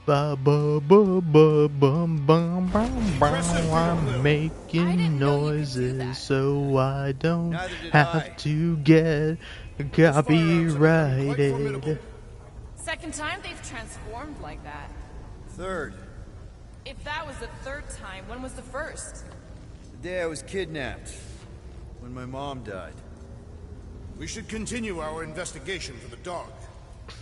Ba ba ba ba bum bum bum bum. I'm making noises so I don't Neither did have I. to get Those firearms are becoming quite formidable. copyrighted. Second time they've transformed like that. Third, If that was the third time, when was the first? the day I was kidnapped. When my mom died. We should continue our investigation for the dog.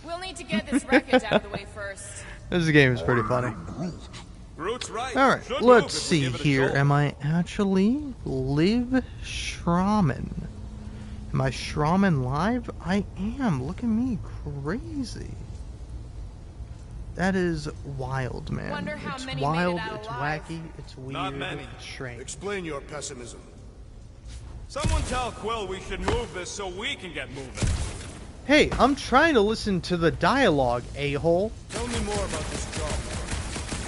We'll need to get this wreckage out of the way first. This game is pretty funny. Groot's right. Alright, Should let's move if we see give it a here. jolt. Am I actually Liv Schramen? Am I Schramen live? I am. Look at me. Crazy. That is wild, man. Wonder how It's many made it wild, out it's alive. wacky, it's weird, Not many. it's strange. Explain your pessimism. Someone tell Quill we should move this so we can get moving. Hey, I'm trying to listen to the dialogue, a-hole. Tell me more about this dog.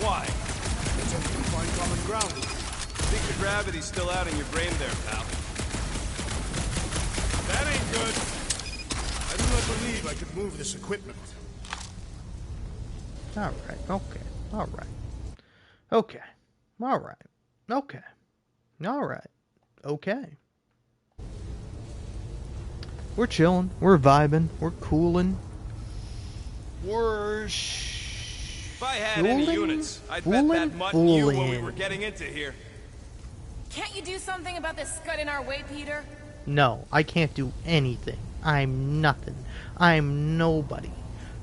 Why? Let's hope we can find common ground. Think the gravity's still out in your brain there, pal. That ain't good. I do not believe I could move this equipment. Alright, okay, alright. Okay, alright, okay, alright, okay. We're chilling, we're vibing, we're cooling. We're If I had any units, I'd bet that mutt knew what we were getting into here. Can't you do something about this scud in our way, Peter? No, I can't do anything. I'm nothing. I'm nobody.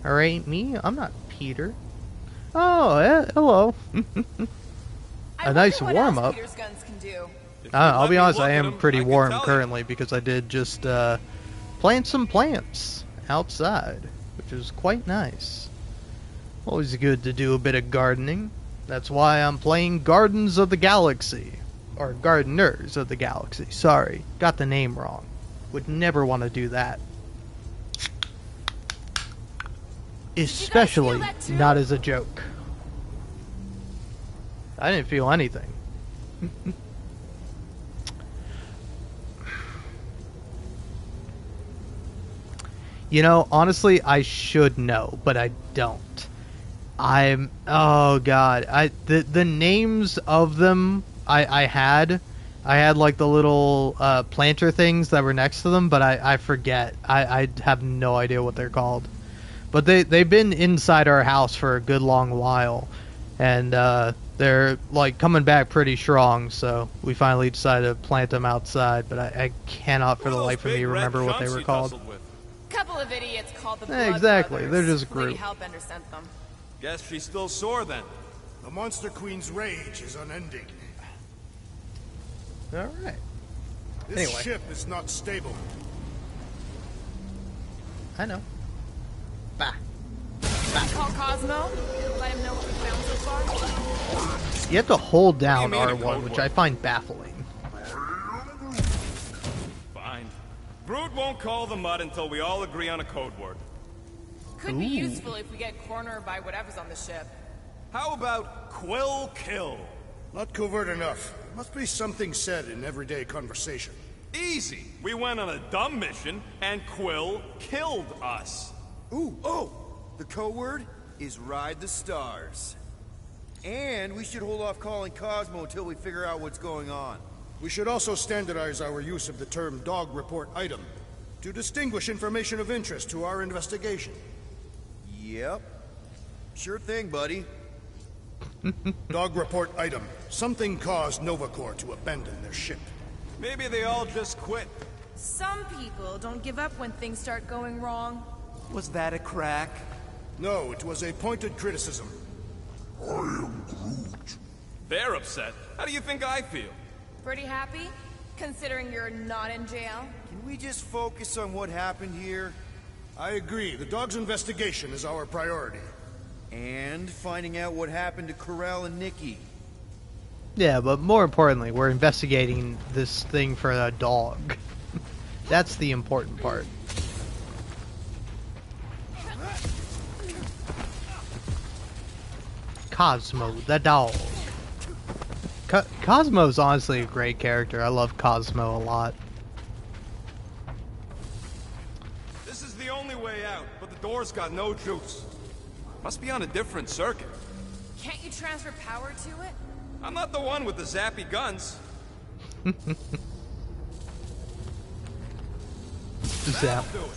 Alright, me? I'm not Peter. Oh, hello. A nice warm-up. Peter's guns can do. I'll be honest, I look at am 'em, pretty I can warm tell you. currently because I did just plant some plants outside, which is quite nice. Always good to do a bit of gardening. That's why I'm playing Gardens of the Galaxy. Or Gardeners of the Galaxy. Sorry, got the name wrong. Would never want to do that. Especially that too? not as a joke. I didn't feel anything. You know, honestly, I should know, but I don't. Oh god, the names of them I had like the little planter things that were next to them, but I forget. I have no idea what they're called. But they've been inside our house for a good long while, and they're like coming back pretty strong. So we finally decided to plant them outside. But I cannot for the life of me remember what they were called. Couple of idiots called the Yeah, Blood exactly. Brothers. They're just a group. Lady Hellbender sent them. Guess she's still sore then. The Monster Queen's rage is unending. All right. This Anyway. ship is not stable. I know. Bah. Call Cosmo. Let him know what we found so far. You have to hold down What do you mean a R1, code which word? I find baffling. Fine. Groot won't call the mud until we all agree on a code word. Could be useful if we get cornered by whatever's on the ship. How about Quill Kill? Not covert enough. Must be something said in everyday conversation. Easy. We went on a dumb mission, and Quill killed us. Ooh, oh! The code word is Ride the Stars. And we should hold off calling Cosmo until we figure out what's going on. We should also standardize our use of the term dog report item to distinguish information of interest to our investigation. Yep. Sure thing, buddy. Dog report item. Something caused Nova Corps to abandon their ship. Maybe they all just quit. Some people don't give up when things start going wrong. Was that a crack? No, it was a pointed criticism. They're upset. How do you think I feel? Pretty happy? Considering you're not in jail? Can we just focus on what happened here? I agree. The dog's investigation is our priority. And finding out what happened to Corral and Nikki. Yeah, but more importantly, we're investigating this thing for a dog. That's the important part. Cosmo, the dog. Cosmo's honestly a great character. I love Cosmo a lot. This is the only way out, but the door's got no juice. Must be on a different circuit. Can't you transfer power to it? I'm not the one with the zappy guns. Zap. That'll do it.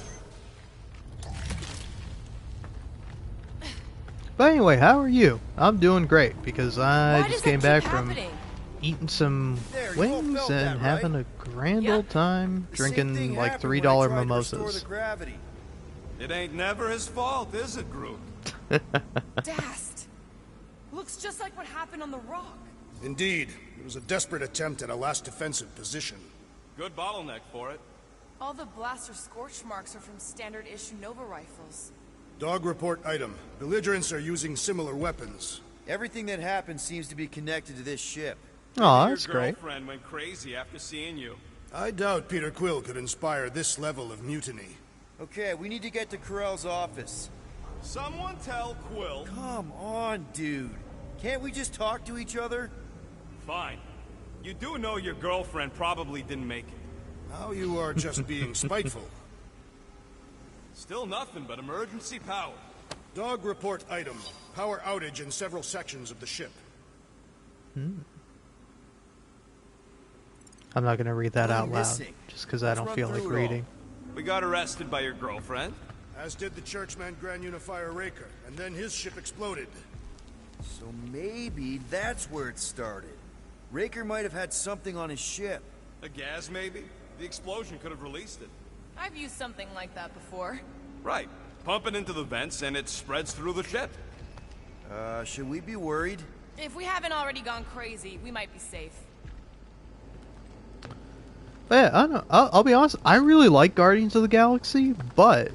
But anyway, how are you? I'm doing great because I Why just does came that back keep from happening? eating some There, you all wings felt and that, having right? a grand Yep. old time The same drinking thing like happened when I $3 tried to restore mimosas. the gravity. It ain't never his fault, is it, Groot? Dast. Looks just like what happened on the rock. Indeed, it was a desperate attempt at a last defensive position. Good bottleneck for it. All the blaster scorch marks are from standard issue Nova rifles. Dog report item. Belligerents are using similar weapons. Everything that happened seems to be connected to this ship. Oh, Maybe that's your great. girlfriend went crazy after seeing you. I doubt Peter Quill could inspire this level of mutiny. Okay, we need to get to Corell's office. Someone tell Quill. Come on, dude. Can't we just talk to each other? Fine. You do know your girlfriend probably didn't make it. Now you are just being spiteful. Still nothing but emergency power. Dog report item. Power outage in several sections of the ship. I'm not going to read that What am out I loud missing? just because I Let's don't run feel through like it all. reading. We got arrested by your girlfriend. As did the churchman Grand Unifier Raker, and then his ship exploded. So maybe that's where it started. Raker might have had something on his ship. A gas, maybe? The explosion could have released it. I've used something like that before. Right. Pump it into the vents and it spreads through the ship. Should we be worried? If we haven't already gone crazy, we might be safe. But yeah, I don't know. I'll be honest. I really like Guardians of the Galaxy, but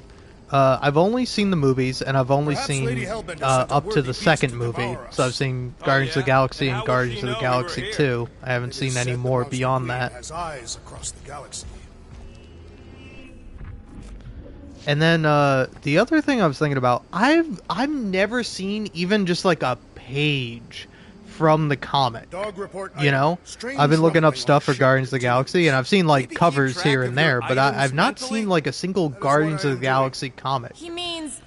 I've only seen the movies, and I've only Perhaps seen Lady Hellbender sent a up to worthy the beast second to movie. devour us. So I've seen Oh, Guardians of yeah? the Galaxy And and how would Guardians she of the know we were Galaxy here? 2. I haven't It is seen any said the more monster beyond queen that. has eyes across the galaxy. And then the other thing I was thinking about, I've never seen even just like a page from the comic. Dog report You item. know, Strange I've been looking up rumbling on stuff for ship Guardians of the continues. Galaxy, and I've seen like Maybe keep covers track here of and your there, but items I've not mentally? seen like a single That is Guardians what I of the enjoy. Galaxy comic, He means...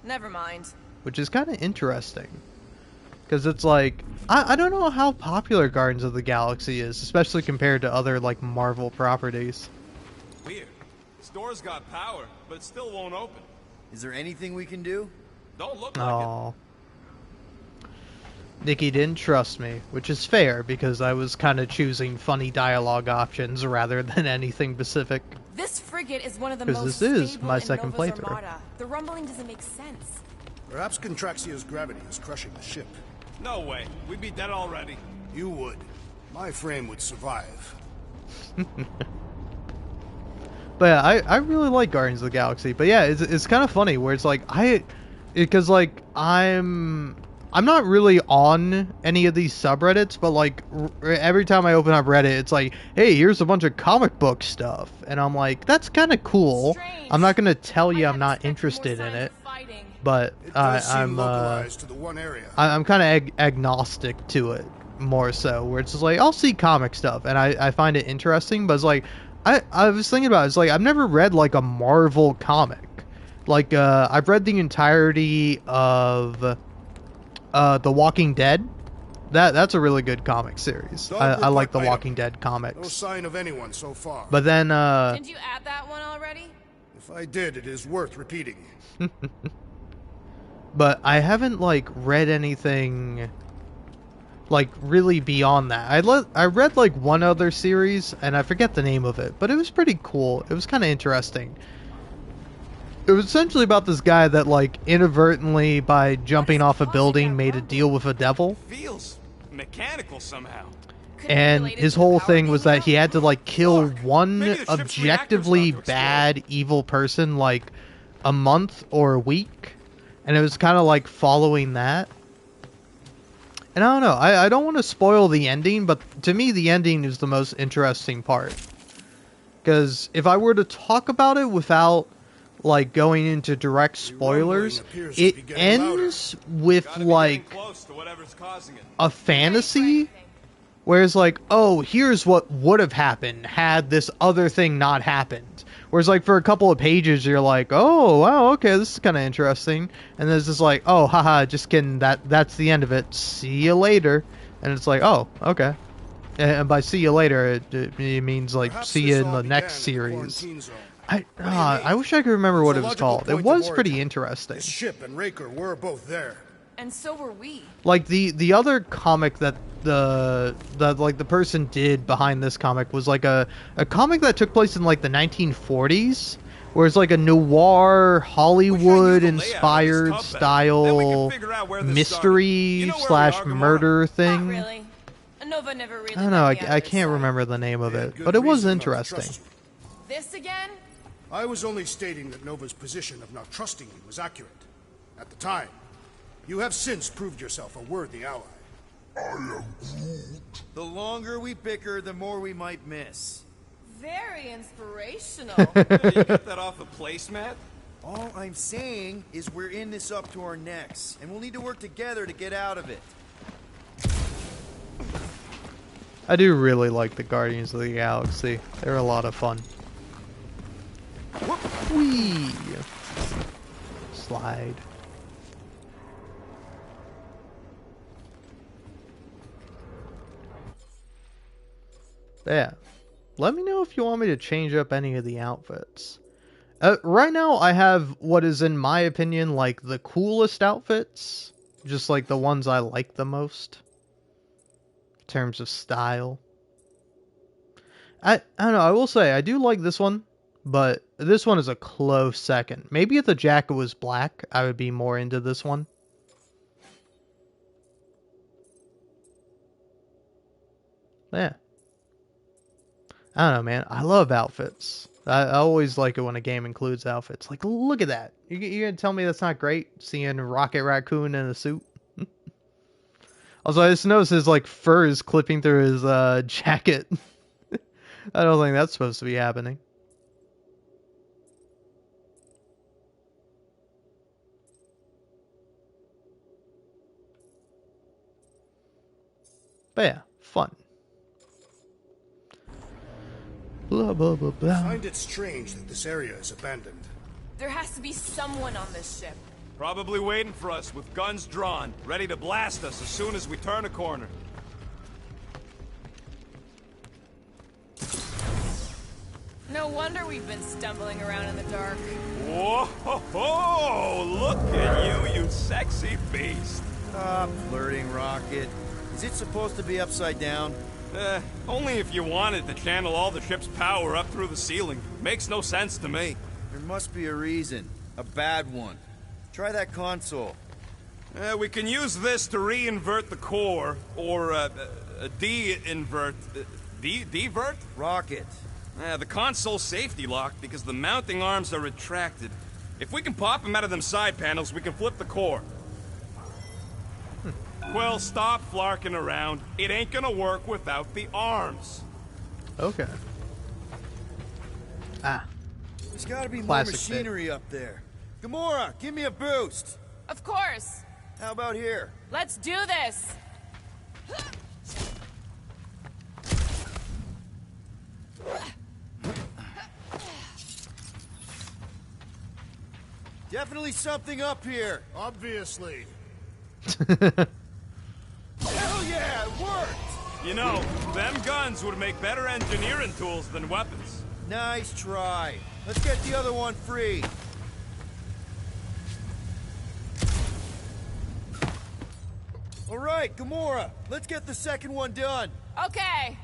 Never mind. which is kind of interesting. Because it's like, I don't know how popular Guardians of the Galaxy is, especially compared to other like Marvel properties. Weird. Store's got power, but it still won't open. Is there anything we can do? Don't look like Oh. Nikki didn't trust me, which is fair because I was kind of choosing funny dialogue options rather than anything specific. This frigate is one of the 'Cause most this is stable my in second Nova's playthrough. Armada. The rumbling doesn't make sense. Perhaps Contraxia's gravity is crushing the ship. it. No way. We'd be dead already. You would. My frame would survive. But yeah, I really like Guardians of the Galaxy. But yeah, it's kind of funny where it's like because like I'm not really on any of these subreddits, but like every time I open up Reddit, it's like, hey, here's a bunch of comic book stuff, and I'm like, that's kind of cool. Strange. I'm not gonna tell you I I'm not expected more interested in signs it, of fighting. but It does seem I'm localized to the one area. I'm kind of agnostic to it more so, where it's just like I'll see comic stuff and I find it interesting, but it's like I was thinking about it, it's like I've never read like a Marvel comic. Like I've read the entirety of The Walking Dead. That's a really good comic series. Dog I like The report Walking item. Dead No comics. sign of anyone so far. But then Did you add that one already? If I did, it is worth repeating. but I haven't like read anything like really beyond that. I read like one other series and I forget the name of it, but it was pretty cool. It was kind of interesting. It was essentially about this guy that like inadvertently by jumping off a building made a deal with a devil, Feels mechanical somehow. Could it be and related his to the whole power thing was beam, that he had to like kill one Maybe the ship's reactor's objectively about to explode. bad evil person like a month or a week, and it was kind of like following that. And I don't know, I don't want to spoil the ending, but to me the ending is the most interesting part. Because if I were to talk about it without like going into direct spoilers, rumbling appears to be it getting ends with Gotta be getting like close to whatever's causing it. a fantasy, whereas like, oh, here's what would have happened had this other thing not happened. Whereas like for a couple of pages, you're like, oh wow, okay, this is kind of interesting, and then it's just like, oh haha, just kidding. That's the end of it. See you later, and it's like, oh okay. And by see you later, it means like Perhaps see this you in all the began next the series. quarantine zone. I wish I could remember what it was called. It was pretty interesting. The ship and Raker were both there. And so were we. Like the other comic that the person did behind this comic was like a comic that took place in like the 1940s, where it's like a noir Hollywood inspired style mystery slash murder Not thing. really. Nova never really. I don't know. let me out I of his can't sight. remember the name of They had it, good but it was reason not to interesting. trust you. This again? I was only stating that Nova's position of not trusting you was accurate. At the time, you have since proved yourself a worthy ally. The longer we bicker, the more we might miss. Very inspirational. You got that off a placemat? All I'm saying is we're in this up to our necks, and we'll need to work together to get out of it. I do really like the Guardians of the Galaxy. They're a lot of fun. Whee! Slide. Yeah. Let me know if you want me to change up any of the outfits. Right now, I have what is, in my opinion, like the coolest outfits. Just like the ones I like the most. In terms of style. I don't know, I will say, I do like this one. But this one is a close second. Maybe if the jacket was black, I would be more into this one. Yeah. I don't know, man. I love outfits. I always like it when a game includes outfits. Like, look at that. You're gonna tell me that's not great? Seeing Rocket Raccoon in a suit? Also, I just noticed his, like, fur is clipping through his jacket. I don't think that's supposed to be happening. But yeah, fun. Blah, blah, blah, I blah. find it strange that this area is abandoned. There has to be someone on this ship. Probably waiting for us with guns drawn, ready to blast us as soon as we turn a corner. No wonder we've been stumbling around in the dark. Whoa, ho, ho, look at you sexy beast. Stop flirting, Rocket. Is it supposed to be upside down? Only if you wanted to channel all the ship's power up through the ceiling. Makes no sense to me. There must be a reason. A bad one. Try that console. We can use this to re-invert the core, or de-invert... Devert? Rocket. The console's safety locked because the mounting arms are retracted. If we can pop them out of them side panels, we can flip the core. Well, stop flarking around. It ain't gonna work without the arms. Okay. Ah. There's gotta be more Classic machinery up there. Gamora, give me a boost. Of course. How about here? Let's do this. Definitely something up here. Obviously. Hell yeah, it worked! You know, them guns would make better engineering tools than weapons. Nice try. Let's get the other one free. All right, Gamora, let's get the second one done. Okay.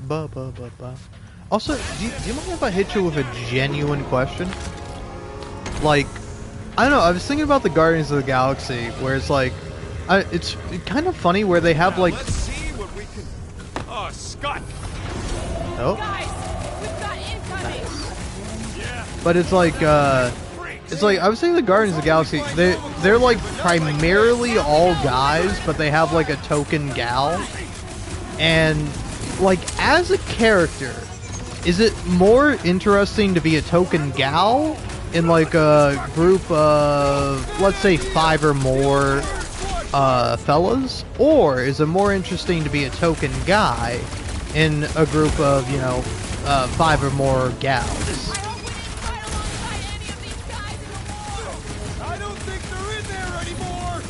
Ba, ba, ba, ba. Also, do you mind if I hit you with a genuine question? Like, I don't know, I was thinking about the Guardians of the Galaxy, where it's like, it's kind of funny where they have Now, like... let's see what we can... Oh, Scott! Oh, Guys, we've got incoming. Yeah, but it's like, freaks. I was thinking the Guardians of the Galaxy, they're like primarily all guys, but they have like a token gal. And, like, as a character, is it more interesting to be a token gal in like a group of, let's say, 5 or more fellas, or is it more interesting to be a token guy in a group of, 5 or more gals? I hope we didn't fight alongside any of these guys in the war. I don't think they're in there anymore!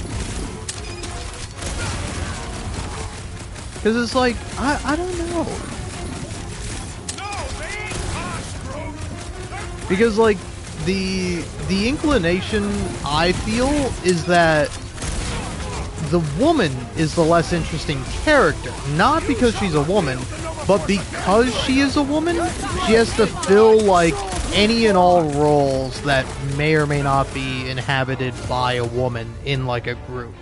Because it's like, I don't know. No, they ain't Oscar. Because like the inclination I feel is that the woman is the less interesting character, not because she's a woman, but because she is a woman, she has to fill like any and all roles that may or may not be inhabited by a woman in like a group.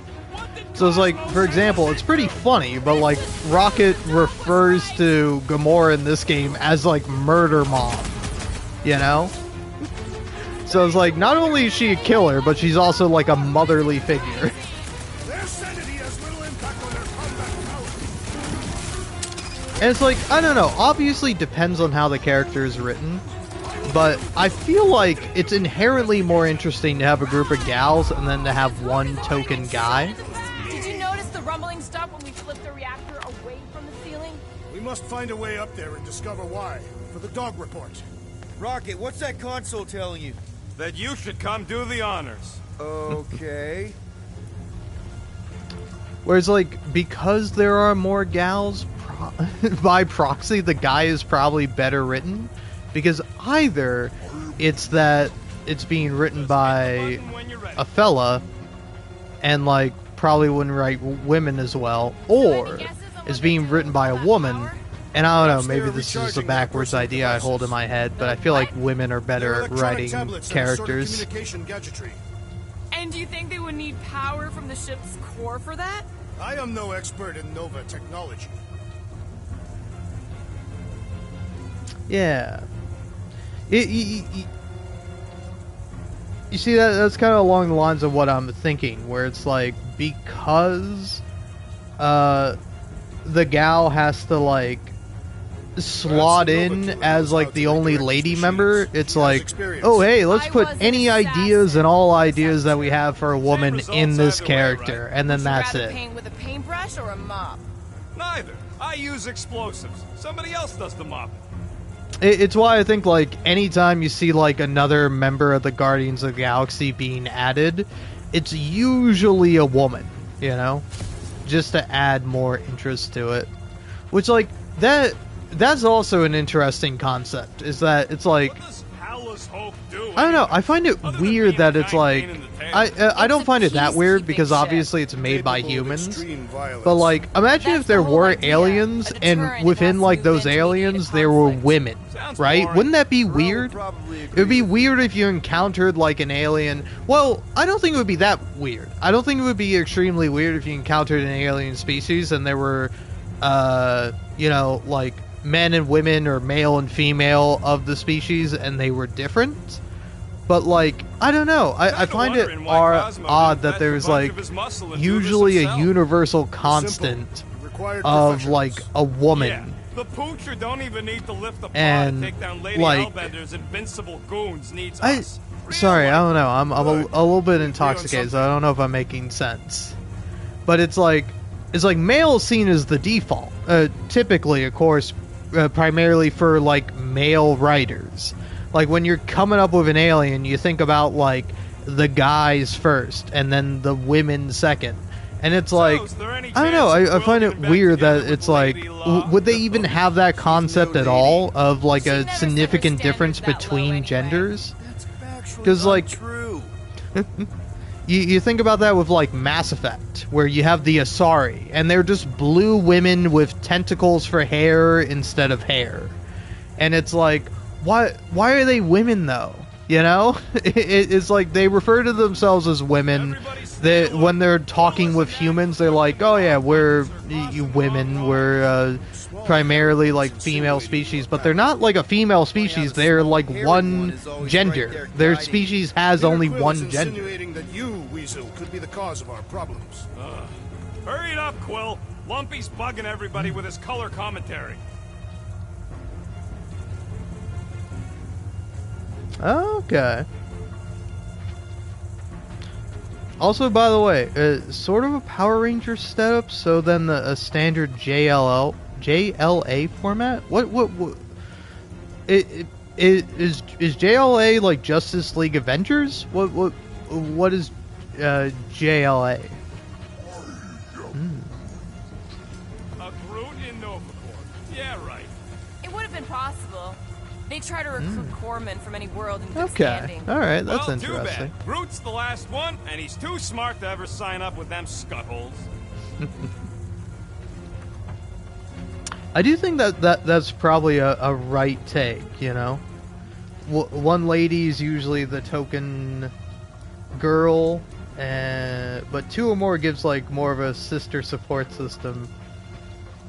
So it's like, for example, it's pretty funny, but like Rocket refers to Gamora in this game as like murder mom, you know? So it's like, not only is she a killer, but she's also like a motherly figure. Their sanity has little impact on their combat power. And it's like, I don't know, obviously depends on how the character is written, but I feel like it's inherently more interesting to have a group of gals and then to have one token guy. Did you notice the rumbling stop when we flipped the reactor away from the ceiling? We must find a way up there and discover why. For the dog report. Rocket, what's that console telling you? That you should come do the honors. Okay. Whereas, like, because there are more gals, by proxy, the guy is probably better written. Because either it's that it's being written by a fella, and, like, probably wouldn't write women as well, or it's being written by a woman. And I don't know, maybe this is just a backwards idea I hold in my head, but I feel like women are better at writing characters. And do you think they would need power from the ship's core for that? I am no expert in Nova technology. Yeah. You see, that's kind of along the lines of what I'm thinking, where it's like, because the gal has to, like, slot in as like the only lady member, it's like, oh hey, let's put any ideas and all ideas that we have for a woman in this character, and then that's Would you rather it. paint with a paintbrush or a mop? Neither. I use explosives. Somebody else does the mopping. It's why I think, like, anytime you see like another member of the Guardians of the Galaxy being added, it's usually a woman, you know, just to add more interest to it. Which, like, that's also an interesting concept, is that it's like, What does Howler's Hope do? I don't know, I find it Other than weird being that a it's giant like, pain in the tail. I don't find it that weird, peacekeeping because ship. obviously it's made by Capable of humans, extreme violence. but like, imagine That's if there the whole were idea, aliens, a deterrent and within against like new those intermediate aliens there were conflict. women, Sounds right? boring. Wouldn't that be Ro would weird? probably It would be agree with weird if you encountered like an alien. Well, I don't think it would be that weird. I don't think it would be extremely weird if you encountered an alien species and there were, like men and women or male and female of the species and they were different. But like, I don't know. I find it odd that there's like usually a universal constant Required of professionals. like a woman. Yeah, the poocher don't even need to lift the pod And, to take down Lady like, Hellbender's invincible goons. Needs I us. sorry, I don't know. I'm a Good. little bit Agree on intoxicated, so something. I don't know if I'm making sense. But it's like male is seen as the default. Typically, of course, primarily for like male writers. Like when you're coming up with an alien, you think about like the guys first and then the women second. And it's like, is there any I don't know, chance I of find Quill it getting weird back that together it's with like, Lady Locke? would they even have that concept at all of like She a never set her significant difference standards that low between anyway. genders? That's actually 'Cause, like, true. You think about that with like Mass Effect, where you have the Asari, and they're just blue women with tentacles for hair instead of hair. And it's like, why are they women though? You know, it's like they refer to themselves as women. When they're talking with humans, they're like, "Oh yeah, we're women. We're primarily like female species," but they're not like a female species. They're like one gender. Their species has Peter only Quill one is gender. insinuating that you, Weasel, could be the cause of our problems. Hurry it up, Quill. Lumpy's bugging everybody with his color commentary. Okay. Also, by the way, sort of a Power Ranger setup. So then a standard JLA format. What? Is JLA like Justice League Avengers? What is JLA? A Groot in Nova Corps. Yeah, right. It would have been possible. They try to recruit corpsmen from any world in good Okay, standing. all right, that's Well, interesting. too bad. Groot's the last one, and he's too smart to ever sign up with them scuttholes. I do think that's probably a right take. You know, one lady is usually the token girl, but two or more gives like more of a sister support system.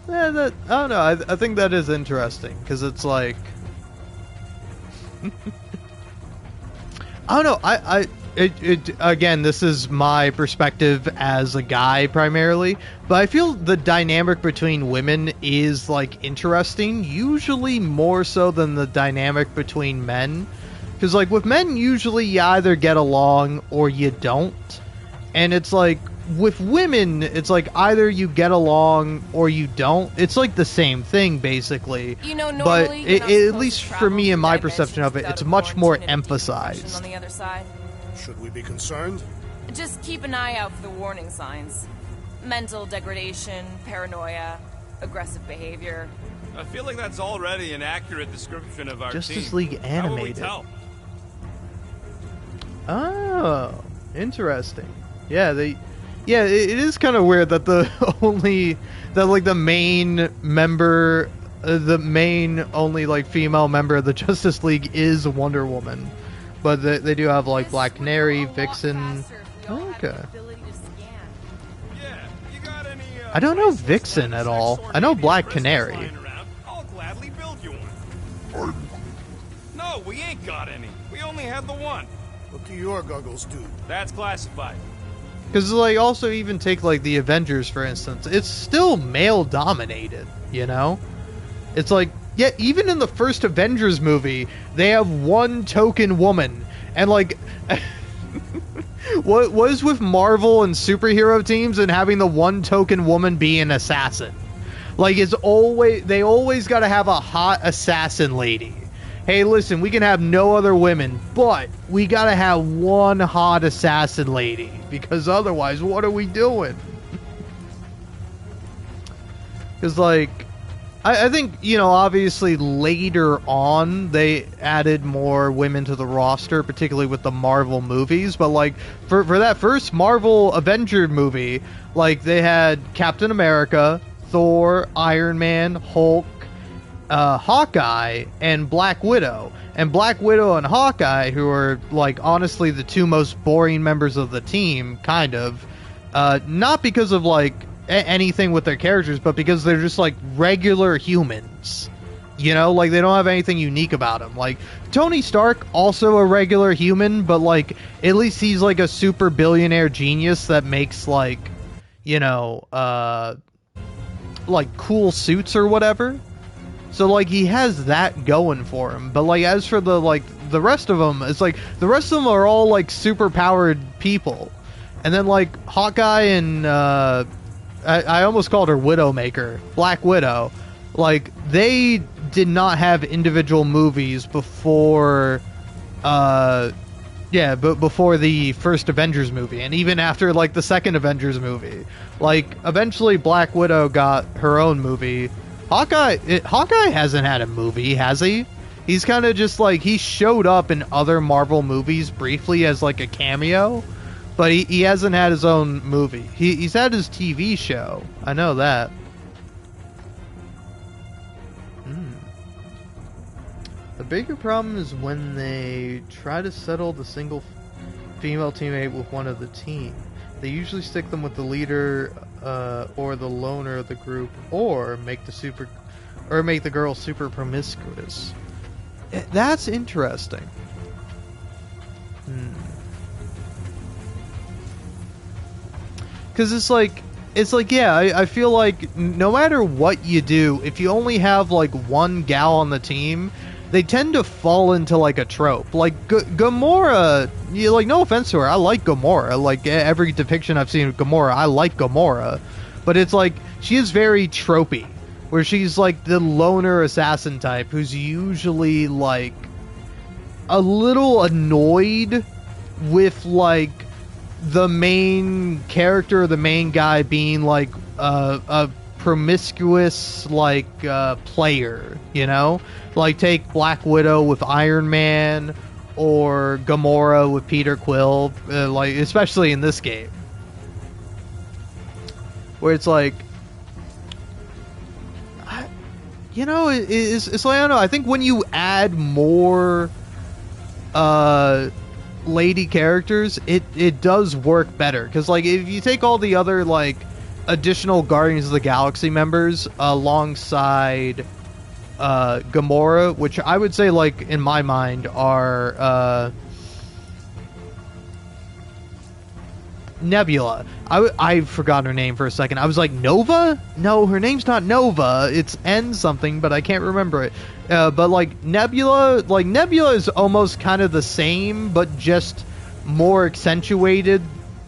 Yeah, I don't know. I think that is interesting because it's like. I don't know. Again, this is my perspective as a guy primarily, but I feel the dynamic between women is like interesting, usually more so than the dynamic between men. Because like with men, usually you either get along or you don't, and it's like with women, it's like either you get along or you don't. It's like the same thing basically. You know, but normally you're not at supposed least to for travel me and through my perception of it, dimensions it's without much more quarantine and decompression emphasized. on the other side. Should we be concerned? Just keep an eye out for the warning signs. Mental degradation, paranoia, aggressive behavior. I feel like that's already an accurate description of our Justice team. League How will we animated. tell? Oh, interesting. Yeah, it is kind of weird that the main member, the main only like female member of the Justice League is Wonder Woman, but they do have like Black Canary, Vixen. Okay. Yeah, you got any, I don't know priceless Vixen at all. sex I know tornado Black crystals Canary. lying around? I'll gladly build you one. No, we ain't got any. We only have the one. What do your goggles do? That's classified. Because like also even take like the Avengers for instance, it's still male dominated. You know, it's like yeah, even in the first Avengers movie, they have one token woman, and like. What was with Marvel and superhero teams and having the one token woman be an assassin? Like they always got to have a hot assassin lady. Hey, listen, we can have no other women, but we got to have one hot assassin lady because otherwise, what are we doing? Because like I think, you know, obviously later on they added more women to the roster, particularly with the Marvel movies. But like for that first Marvel Avenger movie, like they had Captain America, Thor, Iron Man, Hulk, Hawkeye, and Black Widow. And Black Widow and Hawkeye, who are like honestly the two most boring members of the team, kind of, not because of like anything with their characters, but because they're just like regular humans, you know, like they don't have anything unique about them. Like Tony Stark, also a regular human, but like at least he's like a super billionaire genius that makes like, you know, like cool suits or whatever. So like he has that going for him. But like as for the rest of them, it's like the rest of them are all like super powered people. And then like Hawkeye and I almost called her Widowmaker, Black Widow. Like they did not have individual movies before, before the first Avengers movie, and even after like the second Avengers movie. Like eventually, Black Widow got her own movie. Hawkeye hasn't had a movie, has he? He's kind of just like he showed up in other Marvel movies briefly as like a cameo. But he hasn't had his own movie. He's had his TV show. I know that. The bigger problem is when they try to settle the single female teammate with one of the team. They usually stick them with the leader or the loner of the group, or make the girl super promiscuous. That's interesting. Because it's like, yeah, I feel like no matter what you do, if you only have like one gal on the team, they tend to fall into like a trope. Like Gamora, like, no offense to her, I like Gamora. Like every depiction I've seen of Gamora, I like Gamora, but it's like she is very tropey, where she's like the loner assassin type who's usually like a little annoyed with like the main character, the main guy being like a promiscuous like player, you know? Like take Black Widow with Iron Man or Gamora with Peter Quill, like especially in this game, where it's like, you know, it's like, I don't know. I think when you add more lady characters, it does work better, because like if you take all the other like additional Guardians of the Galaxy members alongside Gamora, which I would say, like, in my mind are Nebula. I forgot her name for a second. I was like, Nova? No, her name's not Nova. It's N something, but I can't remember it. But like Nebula is almost kind of the same, but just more accentuated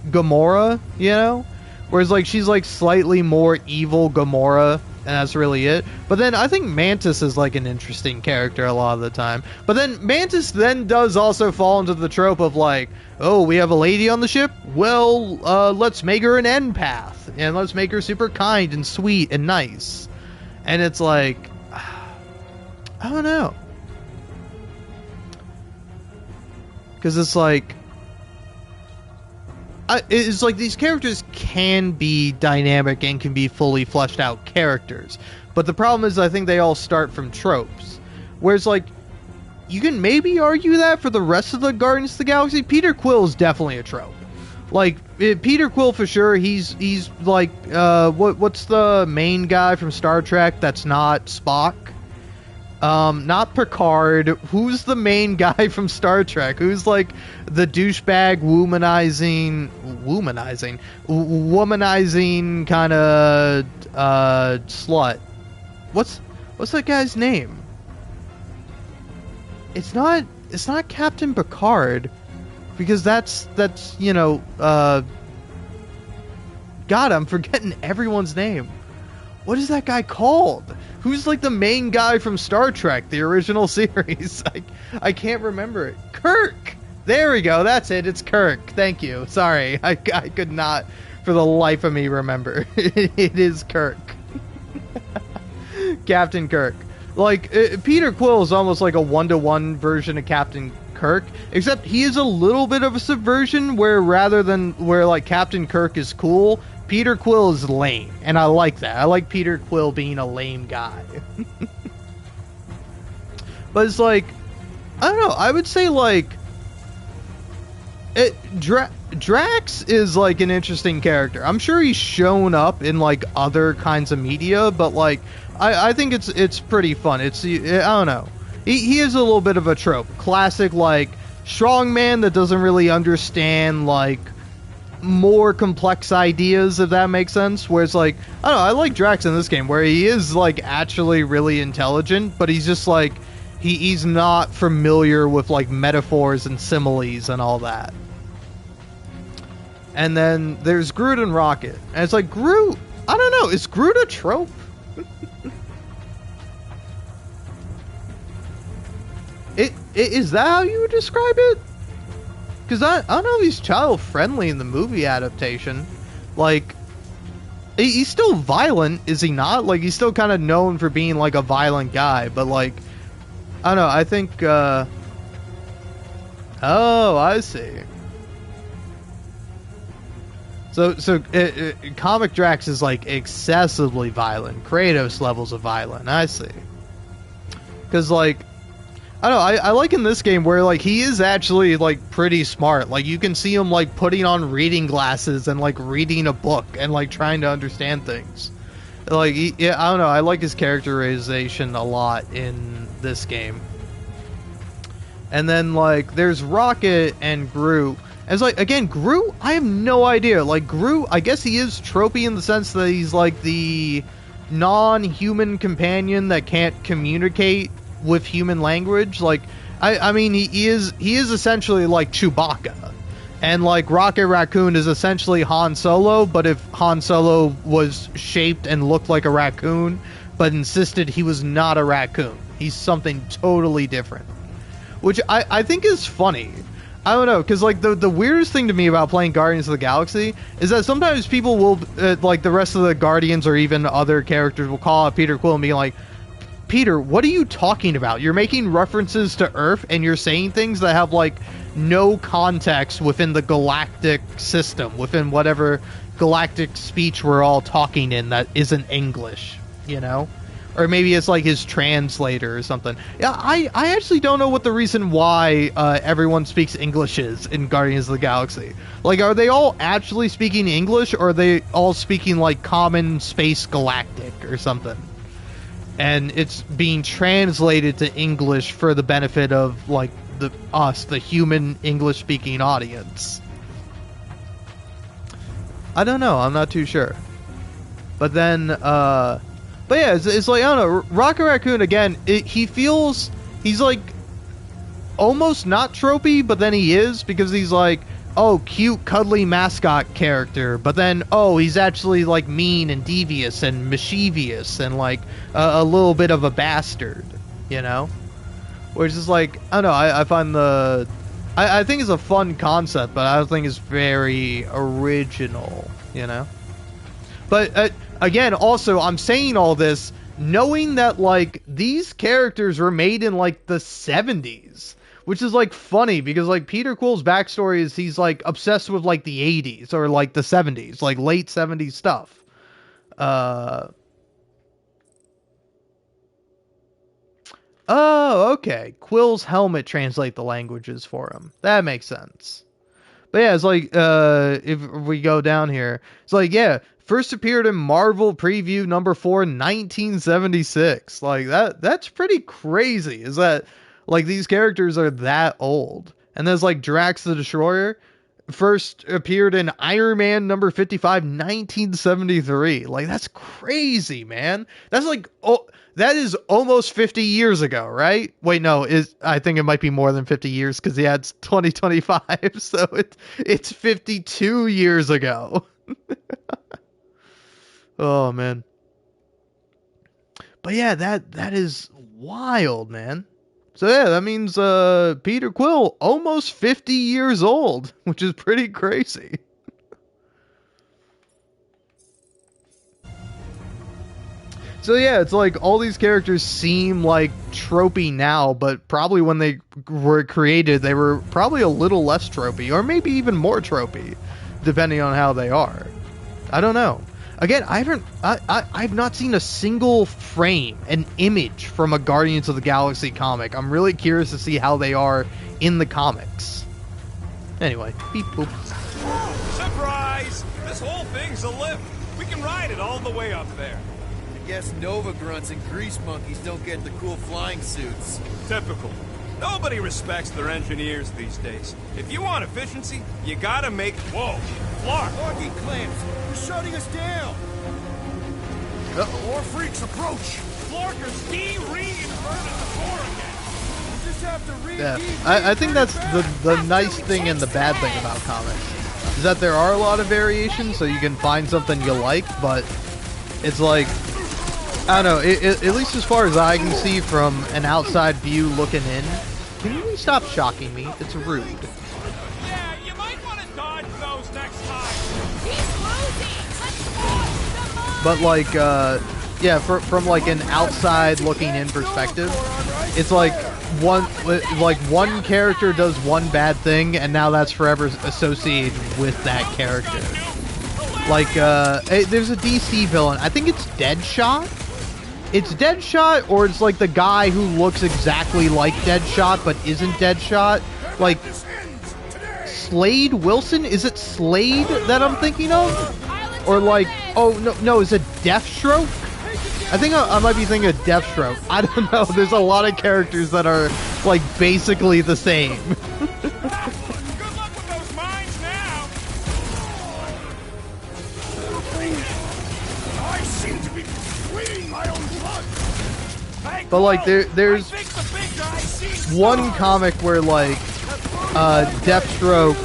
Gamora, you know? Whereas like she's like slightly more evil Gamora, and that's really it. But then I think Mantis is like an interesting character a lot of the time. But then Mantis then does also fall into the trope of like, oh, we have a lady on the ship? Well, let's make her an empath, and let's make her super kind and sweet and nice. And it's like, I don't know. Because it's like, it's like these characters can be dynamic and can be fully fleshed out characters, but the problem is I think they all start from tropes. Whereas like you can maybe argue that for the rest of the Guardians of the Galaxy, Peter Quill is definitely a trope. Like Peter Quill for sure. He's like what's the main guy from Star Trek that's not Spock? Not Picard. Who's the main guy from Star Trek? Who's like the douchebag womanizing kind of slut? What's that guy's name? It's not Captain Picard, because that's you know, God, I'm forgetting everyone's name. What is that guy called? Who's like the main guy from Star Trek, the original series? I can't remember it. Kirk! There we go, that's it, it's Kirk. Thank you. Sorry, I could not for the life of me remember. It is Kirk. Captain Kirk. Like, Peter Quill is almost like a one-to-one version of Captain Kirk, except he is a little bit of a subversion, where rather than where like Captain Kirk is cool, Peter Quill is lame, and I like that. I like Peter Quill being a lame guy. But it's like, I don't know, I would say like Drax is like an interesting character. I'm sure he's shown up in like other kinds of media, but like I think it's pretty fun. I don't know. He is a little bit of a trope. Classic like strongman that doesn't really understand like more complex ideas, if that makes sense. Where it's like, I don't know, I like Drax in this game, where he is like actually really intelligent, but he's just like he's not familiar with like metaphors and similes and all that. And then there's Groot and Rocket, and it's like, Groot, I don't know, is Groot a trope? Is that how you would describe it? Because I don't know if he's child-friendly in the movie adaptation. Like, he's still violent, is he not? Like, he's still kind of known for being, like, a violent guy. But, like, I don't know, I think, oh, I see. So Comic Drax is, like, excessively violent. Kratos levels of violent, I see. Because, like, I don't know, I like in this game where, like, he is actually, like, pretty smart. Like, you can see him, like, putting on reading glasses and, like, reading a book and, like, trying to understand things. Like, yeah, I don't know, I like his characterization a lot in this game. And then, like, there's Rocket and Groot. And it's like, again, Groot, I have no idea. Like, Groot, I guess he is tropey in the sense that he's, like, the non-human companion that can't communicate with human language. Like, I mean, he is essentially like Chewbacca, and like Rocket Raccoon is essentially Han Solo, but if Han Solo was shaped and looked like a raccoon, but insisted he was not a raccoon, he's something totally different, which I think is funny. I don't know, because like the weirdest thing to me about playing Guardians of the Galaxy is that sometimes people will, like the rest of the Guardians or even other characters will call out Peter Quill and be like, Peter, what are you talking about? You're making references to Earth and you're saying things that have like no context within the galactic system, within whatever galactic speech we're all talking in that isn't English, you know? Or maybe it's like his translator or something. Yeah, I actually don't know what the reason why everyone speaks English is in Guardians of the Galaxy. Like, are they all actually speaking English, or are they all speaking like common space galactic or something? And it's being translated to English for the benefit of like the human English speaking audience. I don't know, I'm not too sure. But then but yeah, it's like, I don't know, Rocket Raccoon again, he's like almost not tropey, but then he is, because he's like, oh, cute cuddly mascot character, but then, oh, he's actually like mean and devious and mischievous and like a little bit of a bastard, you know? Which is like, I don't know, I find I think it's a fun concept, but I don't think it's very original, you know? But again, also, I'm saying all this knowing that like these characters were made in like the 70s. Which is, like, funny, because, like, Peter Quill's backstory is he's, like, obsessed with, like, the 80s, or, like, the 70s, like, late 70s stuff. Oh, okay. Quill's helmet translate the languages for him. That makes sense. But, yeah, it's like, if we go down here, it's like, yeah, first appeared in Marvel Preview number 4, 1976. Like, that's pretty crazy, is that... Like, these characters are that old. And there's, like, Drax the Destroyer. First appeared in Iron Man number 55, 1973. Like, that's crazy, man. That's, like, oh, that is almost 50 years ago, right? Wait, no, I think it might be more than 50 years, because he had 2025, so it's 52 years ago. Oh, man. But, yeah, that is wild, man. So yeah, that means Peter Quill almost 50 years old, which is pretty crazy. So yeah, it's like all these characters seem like tropey now, but probably when they were created, they were probably a little less tropey, or maybe even more tropey, depending on how they are. I don't know. Again, I've not seen a single frame, an image from a Guardians of the Galaxy comic. I'm really curious to see how they are in the comics. Anyway, beep boop. Surprise! This whole thing's a lift. We can ride it all the way up there. I guess Nova grunts and grease monkeys don't get the cool flying suits. Typical. Nobody respects their engineers these days. If you want efficiency, you gotta make... Whoa! Flark! Locking clamps! You're shutting us down! More freaks approach! Flarkers de-reinverted the core again! You just have to read Yeah, I think that's the nice thing and the bad thing about comics. Is that there are a lot of variations, so you can find something you like, but it's like... I don't know, at least as far as I can see from an outside view looking in, can you stop shocking me? It's rude. Yeah, you might want to dodge those next time. He's losing! Let's watch the move! But like, yeah, from like an outside looking in perspective, it's like one character does one bad thing, and now that's forever associated with that character. Like, there's a DC villain, I think it's Deadshot? It's Deadshot, or it's like the guy who looks exactly like Deadshot but isn't Deadshot. Like Slade Wilson? Is it Slade that I'm thinking of? Or like, oh no, is it Deathstroke? I think I might be thinking of Deathstroke. I don't know. There's a lot of characters that are like basically the same. Good luck with those mines now. I seem to be bleeding my own blood! But like there's I think the one comic where like Deathstroke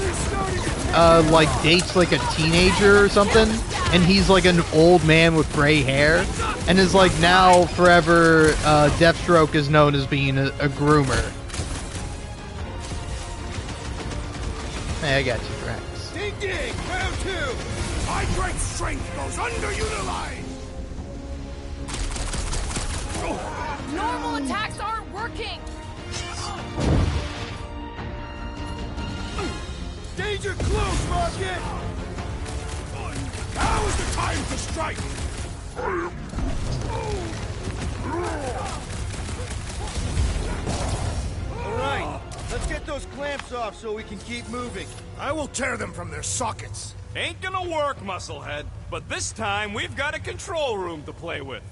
like dates like a teenager or something, and he's like an old man with gray hair, and is like now forever Deathstroke is known as being a groomer. Hey, I got you, Rex. Ding ding! Round 2! My great strength goes underutilized! Normal attacks aren't working! Danger close, Rocket! Now is the time to strike! Alright, let's get those clamps off so we can keep moving. I will tear them from their sockets. Ain't gonna work, Musclehead. But this time, we've got a control room to play with.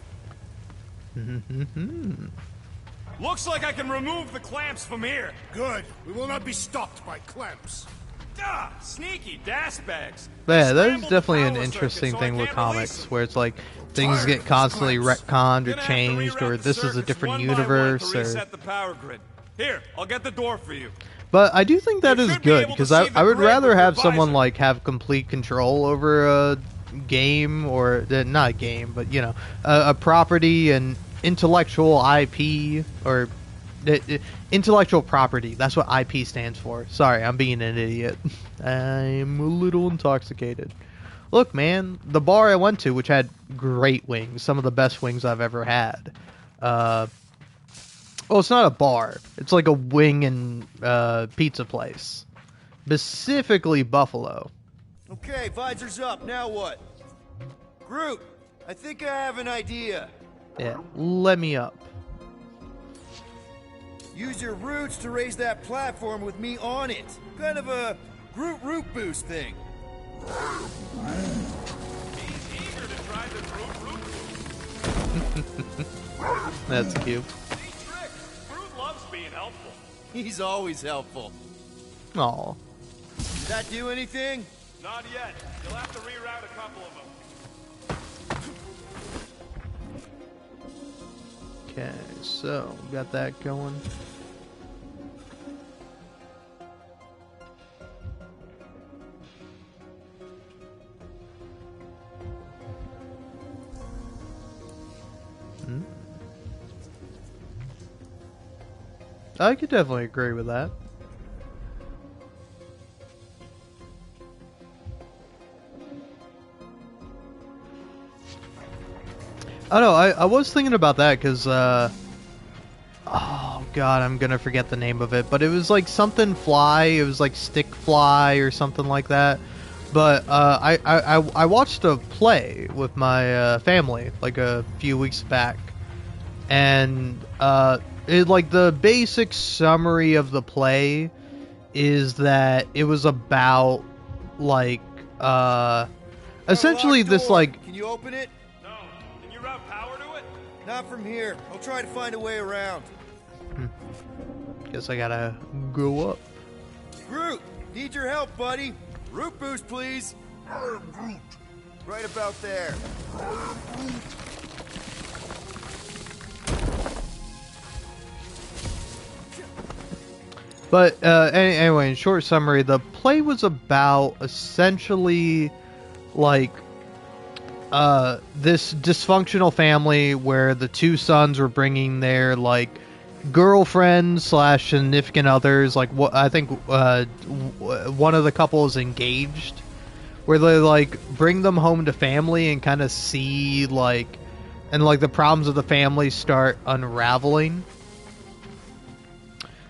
Looks like I can remove the clamps from here. Good. We will not be stopped by clamps. Ah, sneaky das bags. Yeah, that is Scrambled the definitely an power interesting circuit, so thing I with can't release comics, them. where it's like things Tired get of these constantly clamps. retconned or Gonna have to changed, reroute or the this is a circuits different one by one universe, to or... reset the power grid. Here, I'll get the door for you. But I do think that You is should be good, able to because see I the would grid rather with your have someone visor. like have complete control over a game, or not a game, but you know, a property and intellectual IP, or intellectual property. That's what IP stands for. Sorry, I'm being an idiot. I'm a little intoxicated. Look, man, the bar I went to, which had great wings, some of the best wings I've ever had. Well, it's not a bar. It's like a wing and pizza place. Specifically Buffalo. Okay, visor's up, now what? Groot, I think I have an idea. Yeah, let me up. Use your roots to raise that platform with me on it. Kind of a Groot root boost thing. He's eager to try the root. That's cute. Neat trick. Groot loves being helpful. He's always helpful. Aw. Did that do anything? Not yet. You'll have to reroute a couple of them. Okay, so got that going. I could definitely agree with that. I know, I was thinking about that because, oh god, I'm gonna forget the name of it, but it was like something fly, it was like stick fly or something like that. But I watched a play with my family like a few weeks back, and it, like, the basic summary of the play is that it was about like essentially Locked this door. like Can you open it? No. Can you route power to it? Not from here. I'll try to find a way around. guess I gotta go up. Groot, need your help, buddy. Root boost, please. Right about there. But anyway, in short summary, the play was about essentially like this dysfunctional family where the two sons were bringing their like girlfriends slash significant others. Like what I think one of the couple is engaged, where they like bring them home to family and kind of see like the problems of the family start unraveling.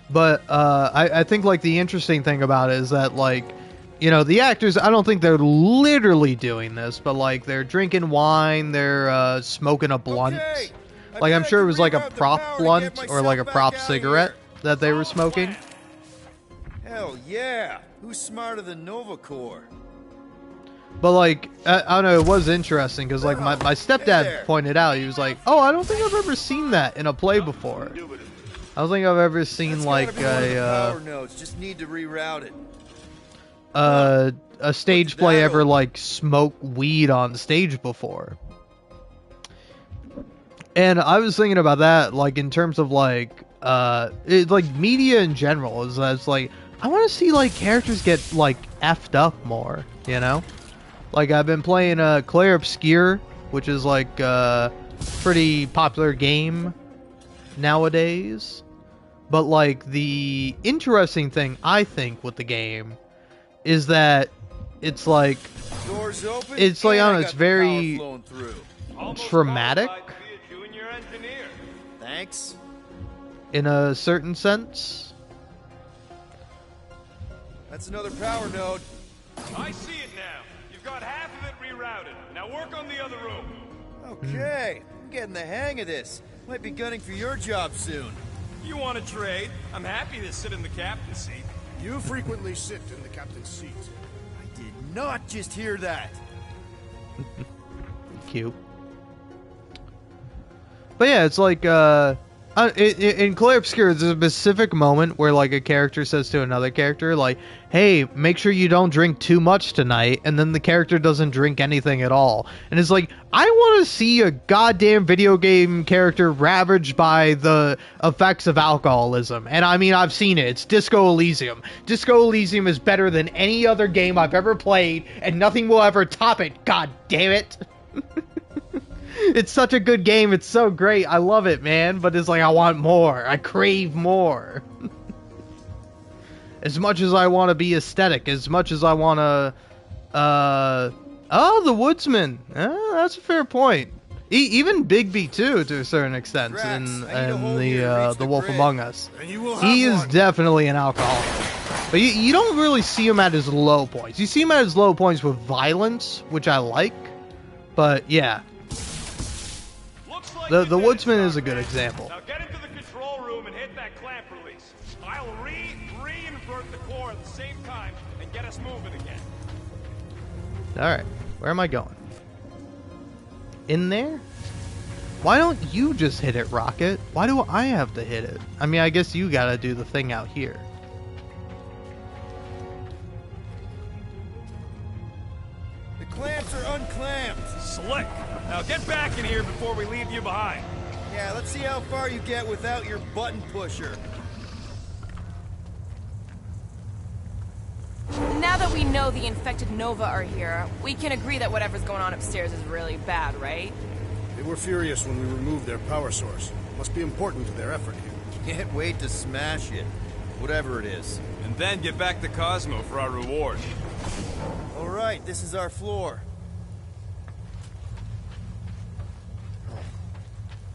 But I think like the interesting thing about it is that like, you know, the actors, I don't think they're literally doing this, but like they're drinking wine, they're smoking a blunt. Okay. Like I'm sure it was like a reroute the prop power to blunt get or like a myself prop back out cigarette here. that they were smoking. Hell yeah. Who's smarter than Nova Corps? But like I don't know, it was interesting because like my Hey stepdad there. pointed out, he was like, "Oh, I don't think I've ever seen that in a play before. I don't think I've ever seen That's like gotta be one of the power nodes. Just need to reroute it. a stage What's play that ever over? like smoke weed on stage before." And I was thinking about that, like in terms of like like media in general is like I want to see like characters get like effed up more, you know? Like I've been playing Claire Obscure, which is like a pretty popular game nowadays. But like the interesting thing I think with the game is that it's like Doors open. it's like I don't know, got it's the very power flowing through. traumatic Thanks. in a certain sense. That's another power node. I see it now. You've got half of it rerouted. Now work on the other room. Okay, I'm getting the hang of this. Might be gunning for your job soon. You want to trade? I'm happy to sit in the captain's seat. You frequently sit in the captain's seat. I did not just hear that. Cute. But yeah, it's like in Claire Obscure, there's a specific moment where like a character says to another character, like, "Hey, make sure you don't drink too much tonight," and then the character doesn't drink anything at all. And it's like, I want to see a goddamn video game character ravaged by the effects of alcoholism. And I mean, I've seen it. It's Disco Elysium. Disco Elysium is better than any other game I've ever played, and nothing will ever top it. God damn it. It's such a good game. It's so great. I love it, man. But it's like, I want more. I crave more. As much as I want to be aesthetic, as much as I want to... Oh, the Woodsman. That's a fair point. Even Bigby, too, to a certain extent, Drax, in I need a hole here to reach The the Wolf grid. Among Us. And you will have He is one. definitely an alcoholic. But you don't really see him at his low points. You see him at his low points with violence, which I like. But, yeah. The Woodsman is a good example. Now get into the control room and hit that clamp release. I'll re-invert the core at the same time and get us moving again. Alright, where am I going? In there? Why don't you just hit it, Rocket? Why do I have to hit it? I mean, I guess you gotta do the thing out here. The clamps are unclamped. Slick. Now get back in here before we leave you behind. Yeah, let's see how far you get without your button pusher. Now that we know the infected Nova are here, we can agree that whatever's going on upstairs is really bad, right? They were furious when we removed their power source. Must be important to their effort here. Can't wait to smash it. Whatever it is. And then get back to Cosmo for our reward. All right, this is our floor.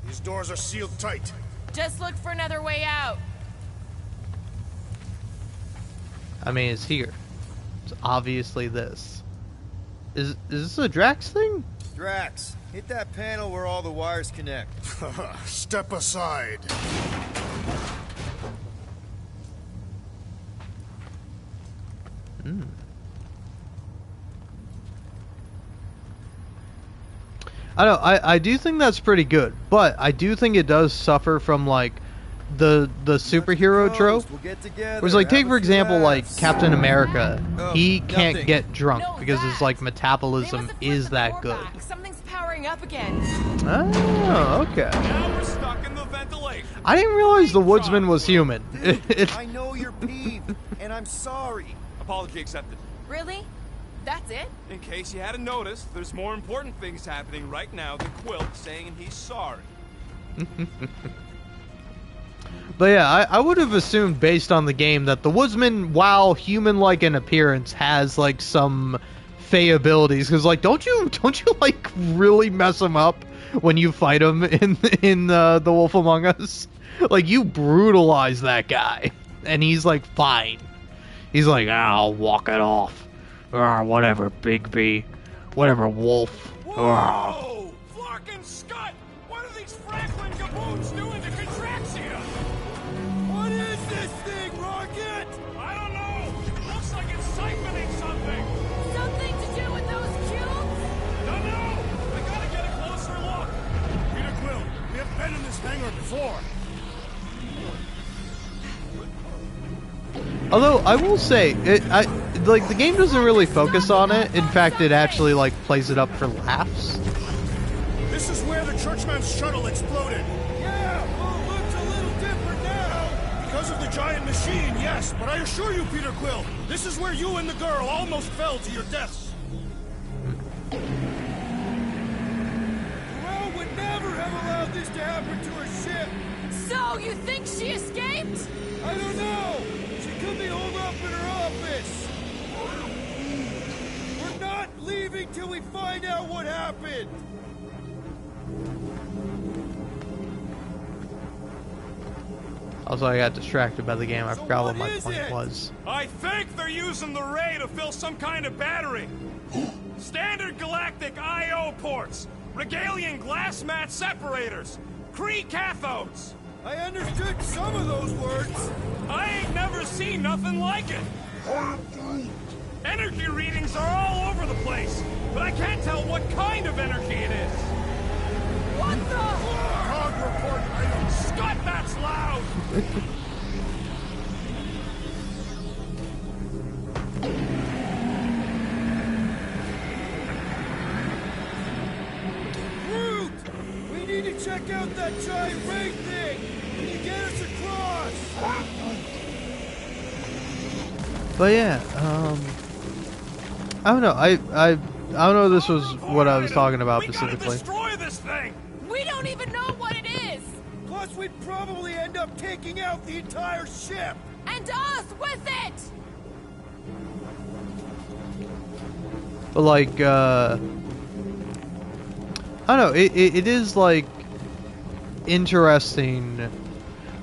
These doors are sealed tight. Just look for another way out. I mean, it's here. It's obviously this. Is this a Drax thing? Drax, hit that panel where all the wires connect. Step aside. I know, I do think that's pretty good, but I do think it does suffer from like the superhero trope. We'll get together. Whereas, like, take have for a few example, like laughs. Captain America. Oh, He can't nothing. get drunk No, because his that. like They metabolism must have flipped is the that core good. back. Something's powering up again. Oh, okay. Now we're stuck in the ventilation. I didn't realize the Woodsman was human. Dude, I know you're peeved, and I'm sorry. Apology accepted. Really? That's it? In case you hadn't noticed, there's more important things happening right now than Quilt saying he's sorry. But yeah, I would have assumed based on the game that the Woodsman, while human-like in appearance, has like some Fey abilities. Because like, don't you like really mess him up when you fight him in the Wolf Among Us? Like, you brutalize that guy, and he's like fine. He's like, I'll walk it off. Whatever, Bigby. Whatever, Wolf. Whoa! Flark and Scud! What are these Franklin gaboons doing to Contraxia? What is this thing, Rocket? I don't know! Looks like it's siphoning something! Something to do with those cubes? Don't know! I gotta get a closer look! Peter Quill, we have been in this hangar before. Although I will say, like the game doesn't really focus on it. In fact, it actually like plays it up for laughs. This is where the Churchman's shuttle exploded. Yeah, well, it looks a little different now. Because of the giant machine, yes, but I assure you, Peter Quill, this is where you and the girl almost fell to your deaths. Well, would never have allowed this to happen to her ship. So, you think she escaped? I don't know. She could be holed up in her office. We're not leaving till we find out what happened. Also, I got distracted by the game. I forgot what my point it? was. I think they're using the ray to fill some kind of battery. Standard galactic I.O. ports, Regalian glass mat separators, Kree cathodes. I understood some of those words. I ain't never seen nothing like it. Energy readings are all over the place, but I can't tell what kind of energy it is. What the? Dog report item. Scott, that's loud! Groot! We need to check out that giant ray thing! Can you get us across? But yeah, I don't know. I don't know if this was what I was talking about specifically. We gotta destroy this thing! We don't even know what it is! Plus, we'd probably end up taking out the entire ship! And us with it! But like, I don't know. It is like interesting.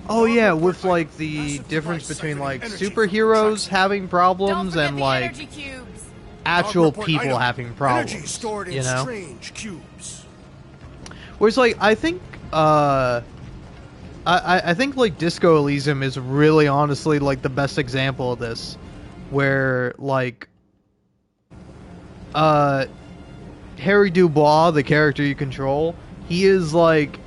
Oh yeah, with like the difference between like superheroes having problems Don't forget and the like energy cubes. actual Dog report people item. having problems. Energy stored in you know? strange cubes. Whereas like I think I think like Disco Elysium is really honestly like the best example of this, where like Harry Dubois, the character you control, he is like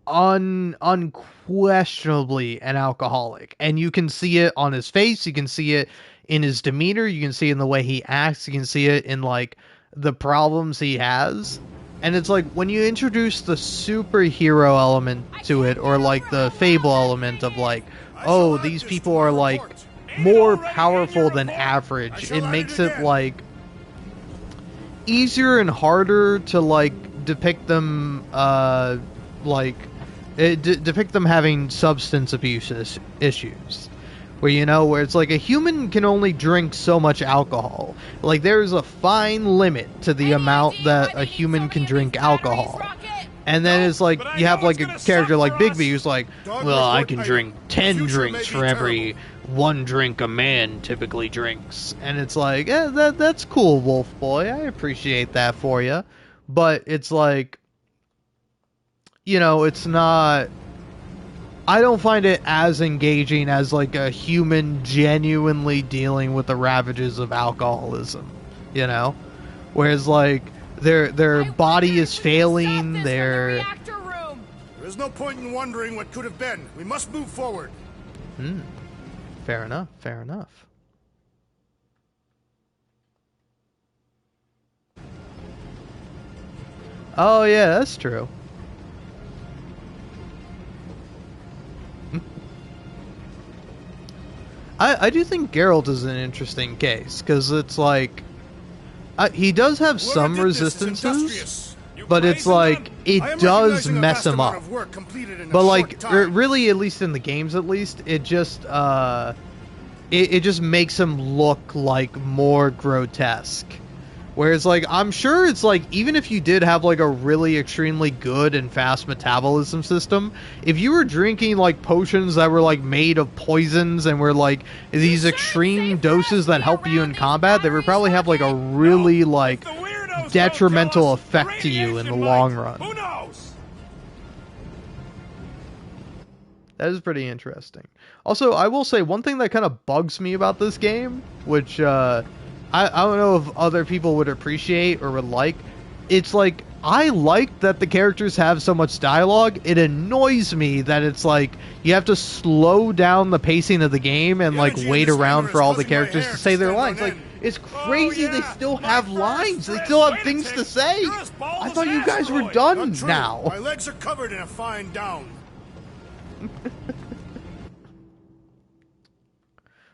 unquestionably an alcoholic, and you can see it on his face, you can see it in his demeanor, you can see it in the way he acts, you can see it in like the problems he has. And it's like when you introduce the superhero element to it, or like the fable element of like, oh, these people are like more powerful than average, it makes it like easier and harder to like depict them depict them having substance abuse issues, where it's like a human can only drink so much alcohol. Like there's a fine limit to the amount that a human can drink alcohol. And then it's like you have like a character like Bigby who's like, well, I can drink 10 drinks for every one drink a man typically drinks. And it's like, that's cool, Wolf Boy. I appreciate that for you. But it's like, it's not... I don't find it as engaging as like a human genuinely dealing with the ravages of alcoholism, Whereas like their body is failing, There is no point in wondering what could have been. We must move forward. Fair enough, fair enough. Oh yeah, that's true. I do think Geralt is an interesting case, because it's like he does have some resistances, but it's like it does mess him up. But like really, at least in the games, it just it just makes him look like more grotesque. Whereas like I'm sure it's like even if you did have like a really extremely good and fast metabolism system, if you were drinking like potions that were like made of poisons and were like these extreme doses that help you in combat, they would probably have like a really like detrimental effect to you in the long run. Who knows? That is pretty interesting. Also, I will say one thing that kind of bugs me about this game, which I don't know if other people would appreciate or would like. It's like, I like that the characters have so much dialogue. It annoys me that it's like, you have to slow down the pacing of the game and like wait around for all the characters to say their lines. Like, it's crazy they still have lines. They still have things to say. I thought you guys were done now. My legs are covered in a fine down.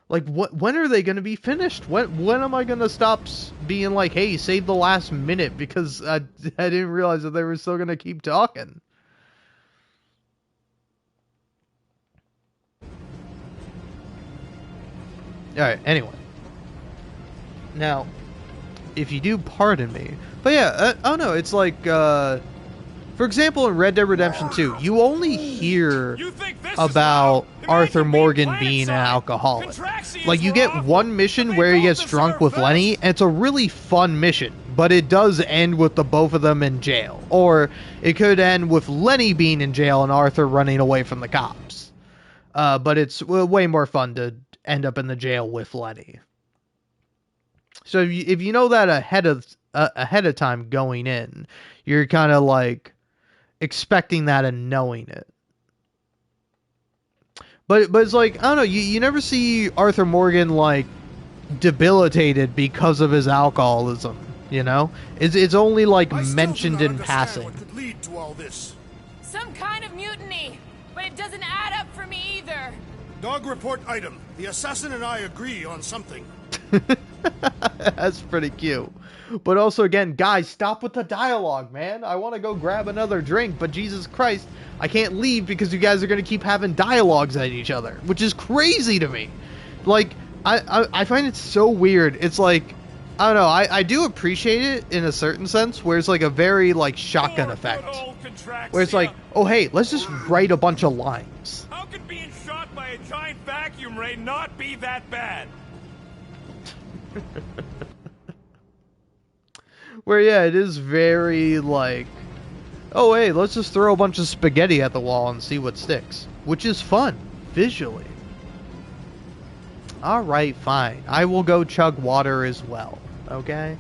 Like, when are they going to be finished? When am I going to stop being like, hey, save the last minute, because I didn't realize that they were still going to keep talking. Alright, anyway. Now, if you do pardon me. But yeah, I don't know, it's like, for example, in Red Dead Redemption 2, you only hear about Arthur Morgan being an alcoholic. Like, you get one mission where he gets drunk with Lenny, and it's a really fun mission, but it does end with the both of them in jail. Or it could end with Lenny being in jail and Arthur running away from the cops. But it's way more fun to end up in the jail with Lenny. So if you know that ahead of time going in, you're kind of like expecting that and knowing it. But it's like, I don't know, you never see Arthur Morgan like debilitated because of his alcoholism, you know? It's only like mentioned in passing. What could lead to all this? Some kind of mutiny, but it doesn't add up for me either. Dog report item. The assassin and I agree on something. That's pretty cute. But also, again, guys, stop with the dialogue, man. I want to go grab another drink, but Jesus Christ, I can't leave because you guys are going to keep having dialogues at each other, which is crazy to me. Like, I find it so weird. It's like, I don't know, I do appreciate it in a certain sense, where it's like a very, like, shotgun effect. Where it's like, oh, hey, let's just write a bunch of lines. How can being shot by a giant vacuum ray not be that bad? Where, yeah, it is very, like, oh, hey, let's just throw a bunch of spaghetti at the wall and see what sticks. Which is fun, visually. Alright, fine. I will go chug water as well, okay?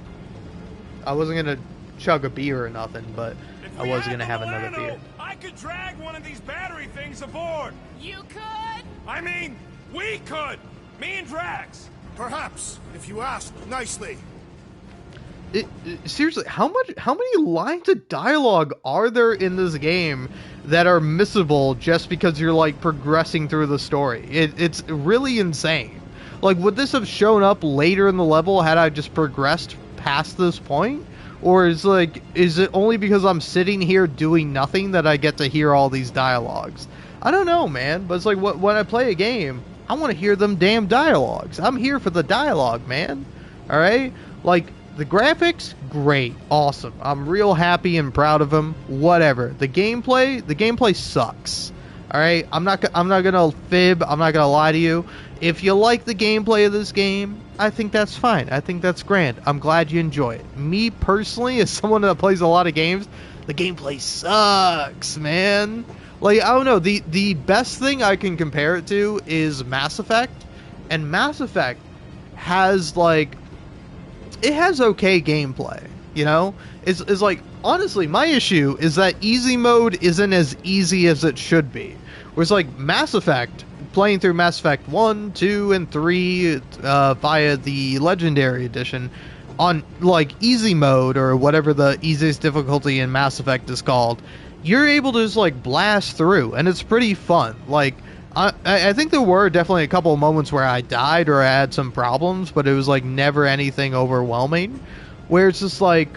I wasn't gonna chug a beer or nothing, but I was gonna have another beer. I could drag one of these battery things aboard. You could? I mean, we could. Me and Drax. Perhaps, if you ask nicely. Seriously, how many lines of dialogue are there in this game that are missable just because you're like progressing through the story? It's really insane. Like, would this have shown up later in the level had I just progressed past this point? Or is it only because I'm sitting here doing nothing that I get to hear all these dialogues? I don't know, man, but it's like when I play a game, I want to hear them damn dialogues. I'm here for the dialogue, man. Alright? Like, the graphics, great, awesome. I'm real happy and proud of them. Whatever. The gameplay sucks. All right, I'm not gonna fib. I'm not gonna lie to you. If you like the gameplay of this game, I think that's fine. I think that's grand. I'm glad you enjoy it. Me personally, as someone that plays a lot of games, the gameplay sucks, man. Like, I don't know. The best thing I can compare it to is Mass Effect, and Mass Effect has like. It has okay gameplay, you know? It's like, honestly, my issue is that easy mode isn't as easy as it should be. Whereas, like, Mass Effect, playing through Mass Effect 1, 2, and 3 via the Legendary Edition, on, like, easy mode, or whatever the easiest difficulty in Mass Effect is called, you're able to just, like, blast through, and it's pretty fun. Like, I think there were definitely a couple of moments where I died or I had some problems, but it was like never anything overwhelming. Where it's just like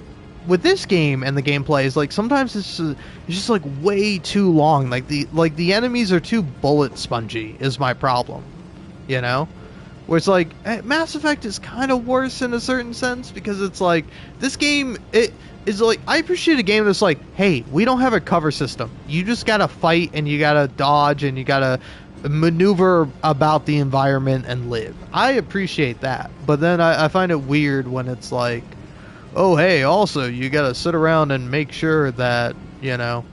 with this game and the gameplay is like sometimes it's just like way too long. Like the enemies are too bullet spongy is my problem, you know. Where it's like Mass Effect is kind of worse in a certain sense because it's like this game it is like I appreciate a game that's like, hey, we don't have a cover system. You just gotta fight and you gotta dodge and you gotta maneuver about the environment and live. I appreciate that, but then I find it weird when it's like, oh hey, also you gotta sit around and make sure that, you know,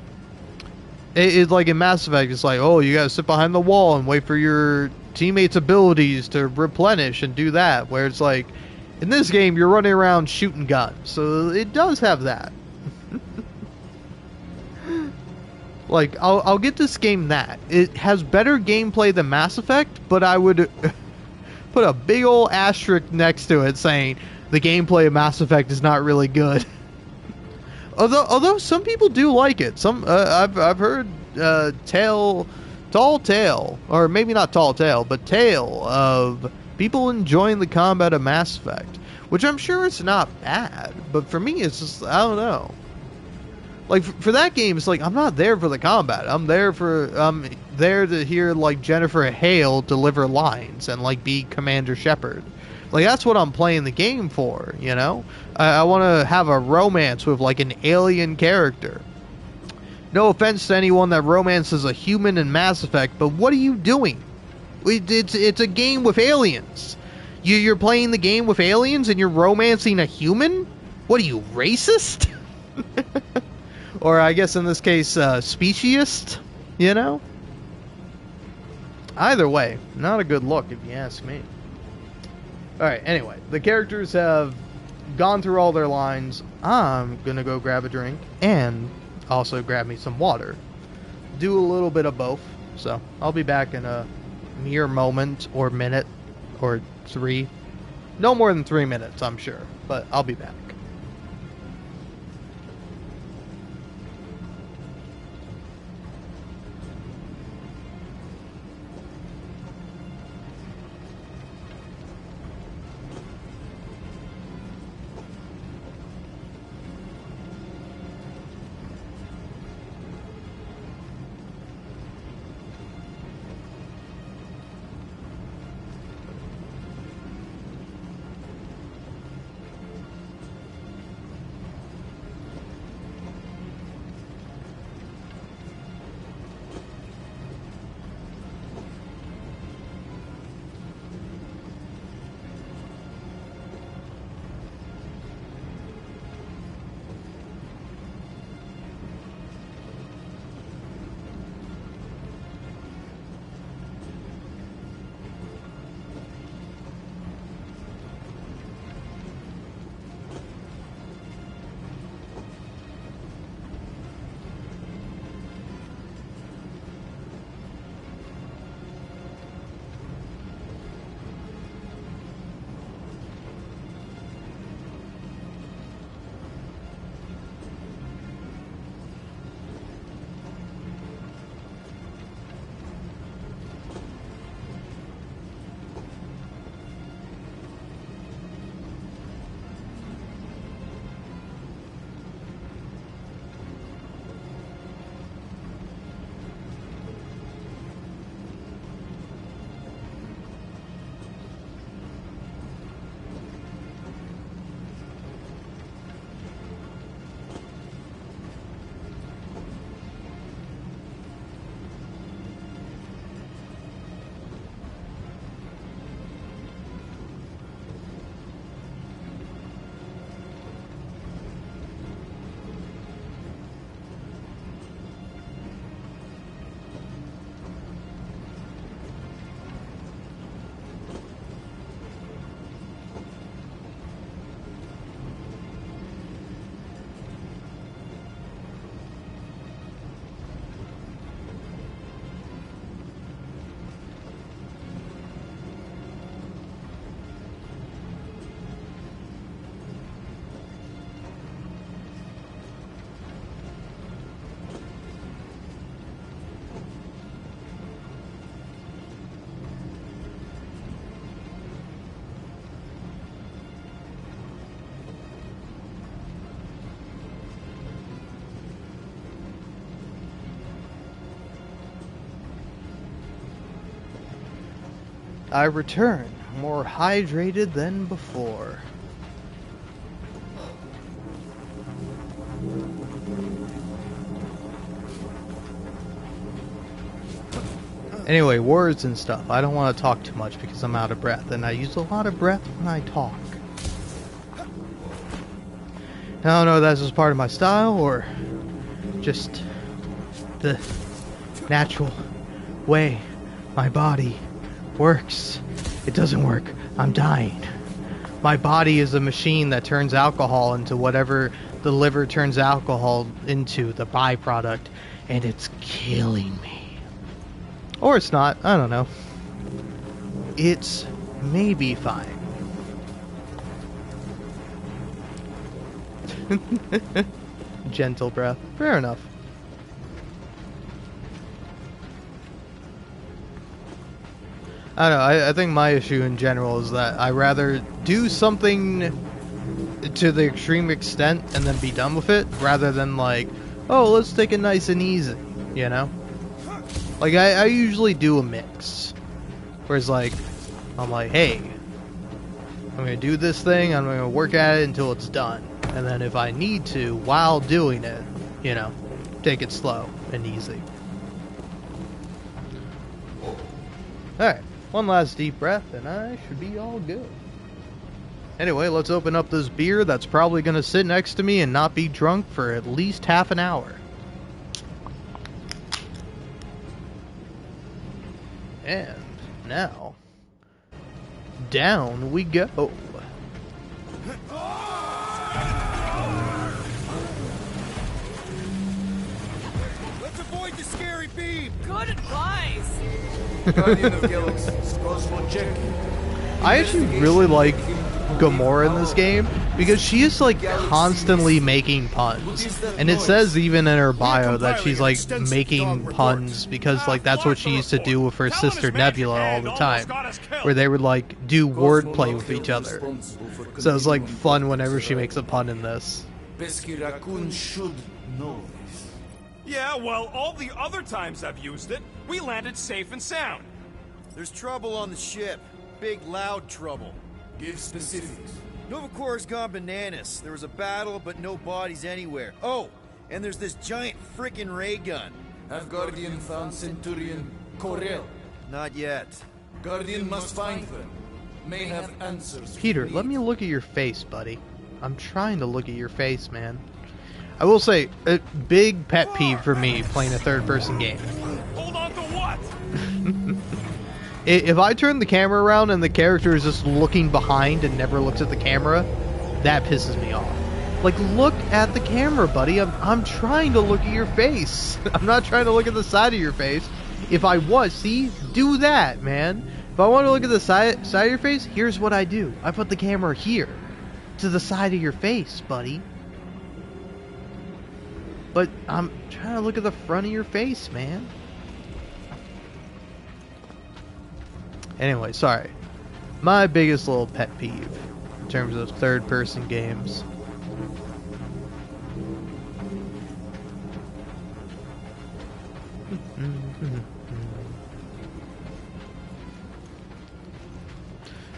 it's like in Mass Effect, it's like, oh, you gotta sit behind the wall and wait for your teammates' abilities to replenish and do that, where it's like, in this game, you're running around shooting guns, so it does have that. Like, I'll get this game that. It has better gameplay than Mass Effect, but I would put a big old asterisk next to it saying the gameplay of Mass Effect is not really good. although some people do like it. Some I've heard Tall Tale, or maybe not Tall Tale, but Tale of People enjoying the combat of Mass Effect, which I'm sure it's not bad, but for me, it's just, I don't know. Like, for that game, it's like, I'm not there for the combat. I'm there to hear, like, Jennifer Hale deliver lines and, like, be Commander Shepard. Like, that's what I'm playing the game for, you know? I want to have a romance with, like, an alien character. No offense to anyone that romances a human in Mass Effect, but what are you doing? It's a game with aliens. You're playing the game with aliens and you're romancing a human? What are you, racist? Or I guess in this case, speciesist, you know? Either way, not a good look if you ask me. Alright, anyway, the characters have gone through all their lines. I'm gonna go grab a drink and also grab me some water. Do a little bit of both, so I'll be back in a mere moment or minute or 3. No more than 3 minutes, I'm sure, but I'll be back. I return, more hydrated than before. Anyway, words and stuff. I don't want to talk too much because I'm out of breath, and I use a lot of breath when I talk. I don't know if that's just part of my style or just the natural way my body works. It doesn't work. I'm dying. My body is a machine that turns alcohol into whatever the liver turns alcohol into, the byproduct, and it's killing me. Or it's not. I don't know. It's maybe fine. Gentle breath. Fair enough. I don't know. I think my issue in general is that I rather do something to the extreme extent and then be done with it, rather than like, oh, let's take it nice and easy, you know? Like, I usually do a mix. Whereas, like, I'm like, hey, I'm gonna do this thing, I'm gonna work at it until it's done. And then if I need to, while doing it, you know, take it slow and easy. Alright, one last deep breath and I should be all good. Anyway, let's open up this beer that's probably gonna sit next to me and not be drunk for at least half an hour. And now, down we go. Let's avoid the scary beam. Good advice. Guardian of Galaxies, Cosmo check. I actually really like Gamora in this game because she is like constantly making puns, and it says even in her bio that she's like making puns because like that's what she used to do with her sister Nebula all the time, where they would like do wordplay with each other. So it's like fun whenever she makes a pun in this. Pesky Raccoon should know this. Yeah, well, all the other times I've used it, we landed safe and sound. There's trouble on the ship. Big, loud trouble. Give specifics. Nova Corps gone bananas. There was a battle, but no bodies anywhere. Oh, and there's this giant frickin' ray gun. Have Guardian found Centurion Corel? Not yet. Guardian must find them. May have answers. Peter, let me look at your face, buddy. I'm trying to look at your face, man. I will say, a big pet peeve for me playing a third-person game. Hold on to what? If I turn the camera around and the character is just looking behind and never looks at the camera, that pisses me off. Like, look at the camera, buddy. I'm trying to look at your face. I'm not trying to look at the side of your face. If I was, see? Do that, man. If I want to look at the side of your face, here's what I do. I put the camera here, to the side of your face, buddy. But I'm trying to look at the front of your face, man. Anyway, sorry. My biggest little pet peeve in terms of third-person games.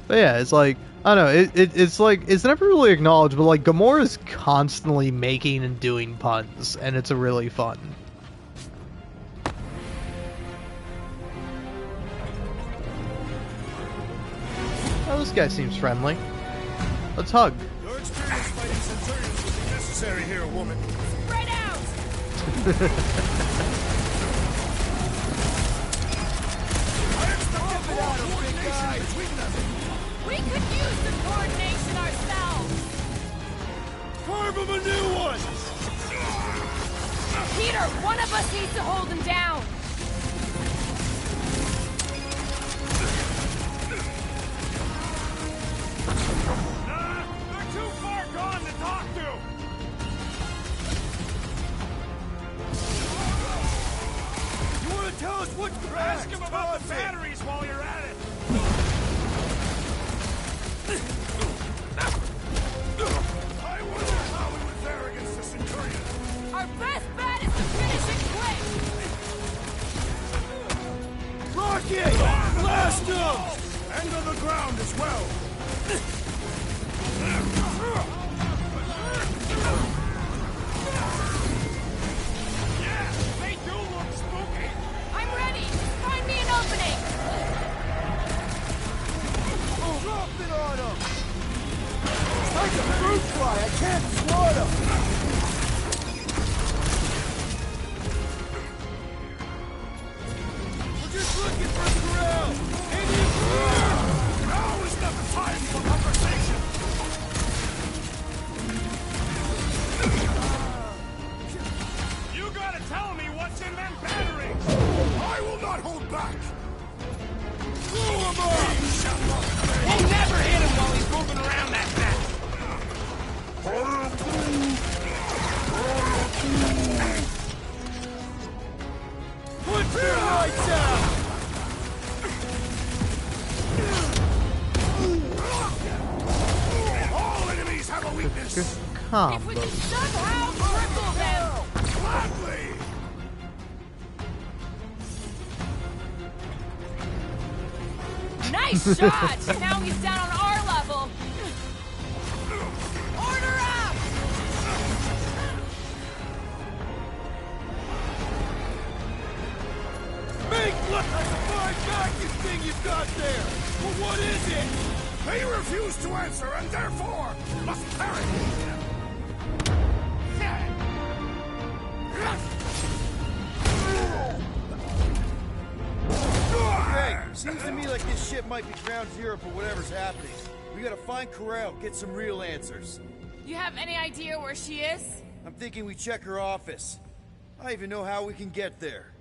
But yeah, it's like, I don't know, it's like, it's never really acknowledged, but like, Gamora is constantly making and doing puns, and it's a really fun. Oh, this guy seems friendly. Let's hug. Your experience fighting Centurions will be necessary here, woman. Spread out. We could use the coordination ourselves. Carve him a new one! Peter, one of us needs to hold him down. They're too far gone to talk to. You want to tell us what's correct? Ask him about the batteries while you're at it. I wonder how we would fare against the Centurions. Our best bet is to finish it quick. Rocket! Blast him! And on the ground as well. Yeah, they do look spooky. I'm ready. Find me an opening. Drop it on him! It's like a fruit fly. I can't swat him! We're just looking for Corral! Now is not the time for conversation. You gotta tell me what's in them batteries. I will not hold back. Blow him up! We'll never hit him while he's moving around that fast. Put your lights out! If we could somehow cripple them! Gladly! Nice shot! Now he's down on our level! Order up! Make look like a fine vacuum thing you've got there! Well, what is it? They refuse to answer and therefore must perish! Hey, seems to me like this ship might be ground zero for whatever's happening. We gotta find Corel, get some real answers. You have any idea where she is? I'm thinking we check her office. I even know how we can get there.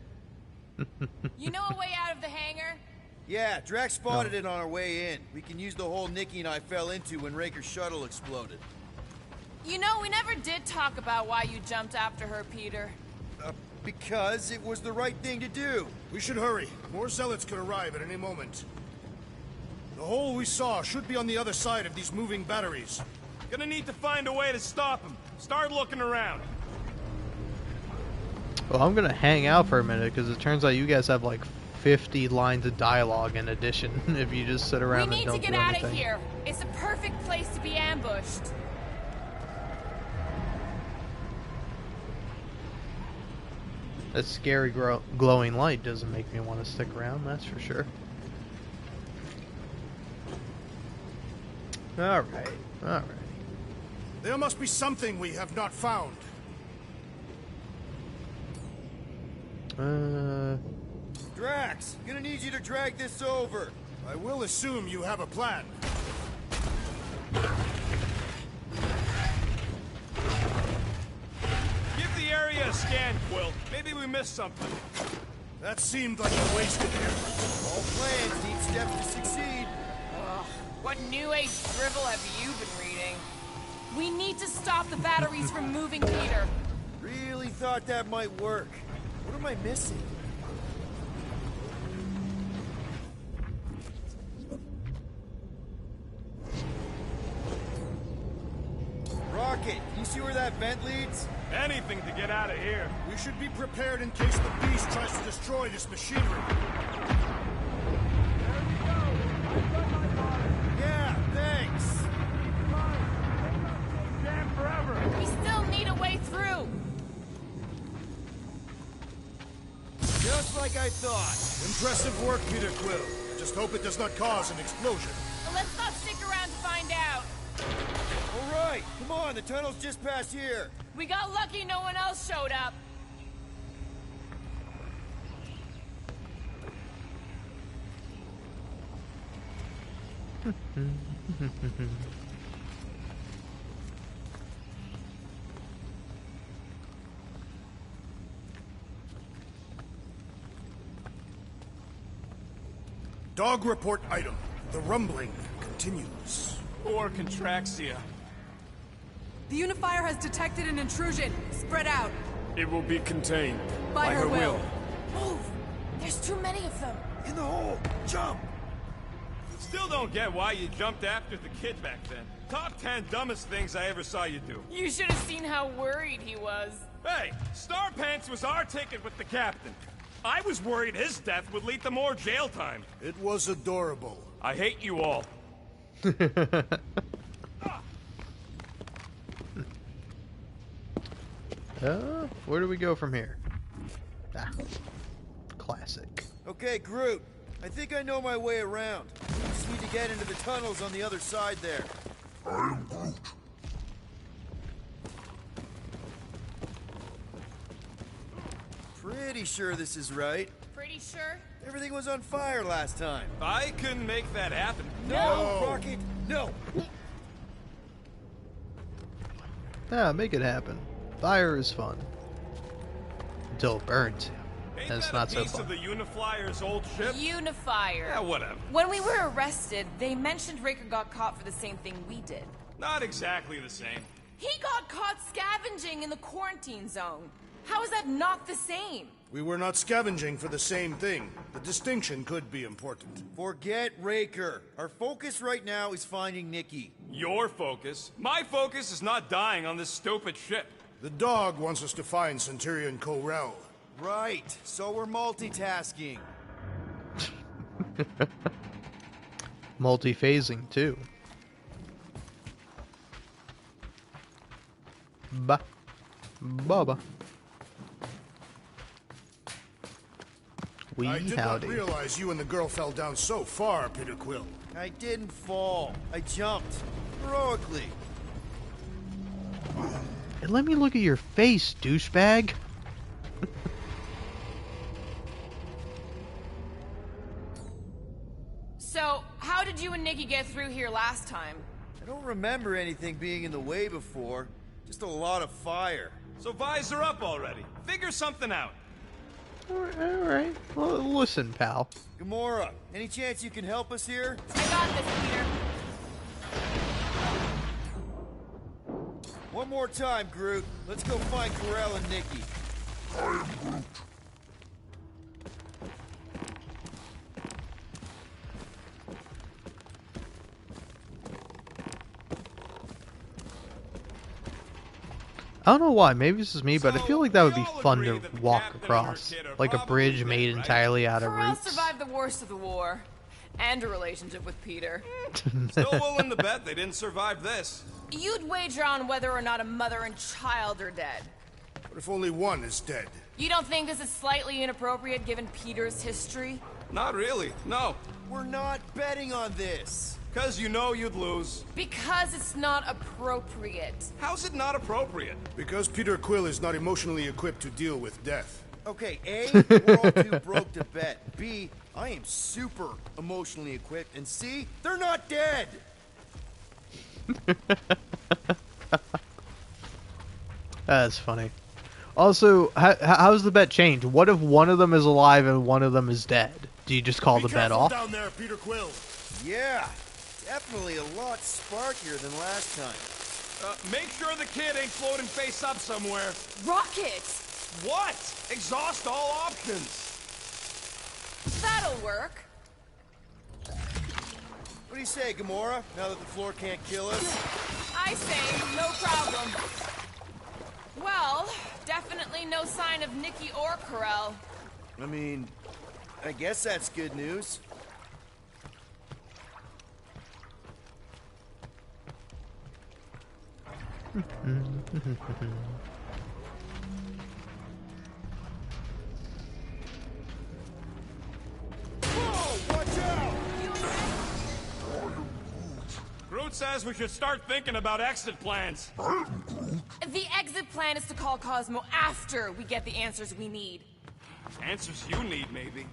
You know a way out of the hangar? Yeah, Drax spotted it on our way in. We can use the hole Nikki and I fell into when Raker's shuttle exploded. You know, we never did talk about why you jumped after her, Peter. Because it was the right thing to do. We should hurry. More zealots could arrive at any moment. The hole we saw should be on the other side of these moving batteries. Gonna need to find a way to stop him. Start looking around. Well, I'm gonna hang out for a minute because it turns out you guys have like 50 lines of dialogue in addition. If you just sit around We and need don't to do get out anything. of here. It's a perfect place to be ambushed. That scary glowing light doesn't make me want to stick around, that's for sure. Alright, alright. There must be something we have not found. Drax, gonna need you to drag this over. I will assume you have a plan. Give the area a scan, Quill. Maybe we missed something. That seemed like a wasted effort. All plans need steps to succeed. Ugh, what new age drivel have you been reading? We need to stop the batteries from moving, Peter. Really thought that might work. What am I missing? Rocket, can you see where that vent leads? Anything to get out of here. We should be prepared in case the beast tries to destroy this machinery. Yeah, thanks. Jam forever. We still need a way through. Just like I thought. Impressive work, Peter Quill. Just hope it does not cause an explosion. But let's not stick around to find out. All right, come on, the tunnel's just past here. We got lucky no one else showed up. Dog report item. The rumbling continues. Or Contraxia. The Unifier has detected an intrusion. Spread out. It will be contained. By her will. Move! There's too many of them. In the hole, jump! Still don't get why you jumped after the kid back then. Top 10 dumbest things I ever saw you do. You should have seen how worried he was. Hey, Star Pants was our ticket with the captain. I was worried his death would lead to more jail time. It was adorable. I hate you all. Where do we go from here? Ah, classic. Okay, Groot. I think I know my way around. We just need to get into the tunnels on the other side there. I am Groot. Pretty sure this is right. Pretty sure? Everything was on fire last time. I couldn't make that happen. No, Rocket, no! Yeah, make it happen. Fire is fun. Until it burns. Ain't And it's that not a so piece fun. of the Uniflyer's old ship? Unifier. Yeah, whatever. When we were arrested, they mentioned Raker got caught for the same thing we did. Not exactly the same. He got caught scavenging in the quarantine zone. How is that not the same? We were not scavenging for the same thing. The distinction could be important. Forget Raker. Our focus right now is finding Nikki. Your focus? My focus is not dying on this stupid ship. The dog wants us to find Centurion Corell. Right, so we're multitasking. Multi-phasing, too. Bubba. I did Howdy. not realize you and the girl fell down so far, Peter Quill. I didn't fall. I jumped. Heroically. And let me look at your face, douchebag. So, how did you and Nikki get through here last time? I don't remember anything being in the way before. Just a lot of fire. So visor up already. Figure something out. Alright. Well, listen, pal. Gamora, any chance you can help us here? I got this, Peter. One more time, Groot. Let's go find Corell and Nikki. I don't know why, maybe this is me, but I feel like that would be we all fun agree to that the walk captain and across. her kid are Like a probably bridge dead, made right? entirely out of Corell roots. survived the worst of the war. And a relationship with Peter. Still willing to bet they didn't survive this. You'd wager on whether or not a mother and child are dead. What if only one is dead? You don't think this is slightly inappropriate given Peter's history? Not really, no. We're not betting on this. Because you know you'd lose. Because it's not appropriate. How's it not appropriate? Because Peter Quill is not emotionally equipped to deal with death. Okay, A, we're all too broke to bet. B, I am super emotionally equipped. And C, they're not dead. That's funny. Also, how's the bet change? What if one of them is alive and one of them is dead? Do you just call the bet off? Down there, Peter Quill. Yeah, definitely a lot sparkier than last time. Make sure the kid ain't floating face up somewhere. Rocket! What? Exhaust all options. That'll work. What do you say, Gamora, now that the floor can't kill us? I say, no problem. Well, definitely no sign of Nikki or Corell. I mean, I guess that's good news. Whoa, watch out! Groot says we should start thinking about exit plans. The exit plan is to call Cosmo after we get the answers we need. Answers you need, maybe.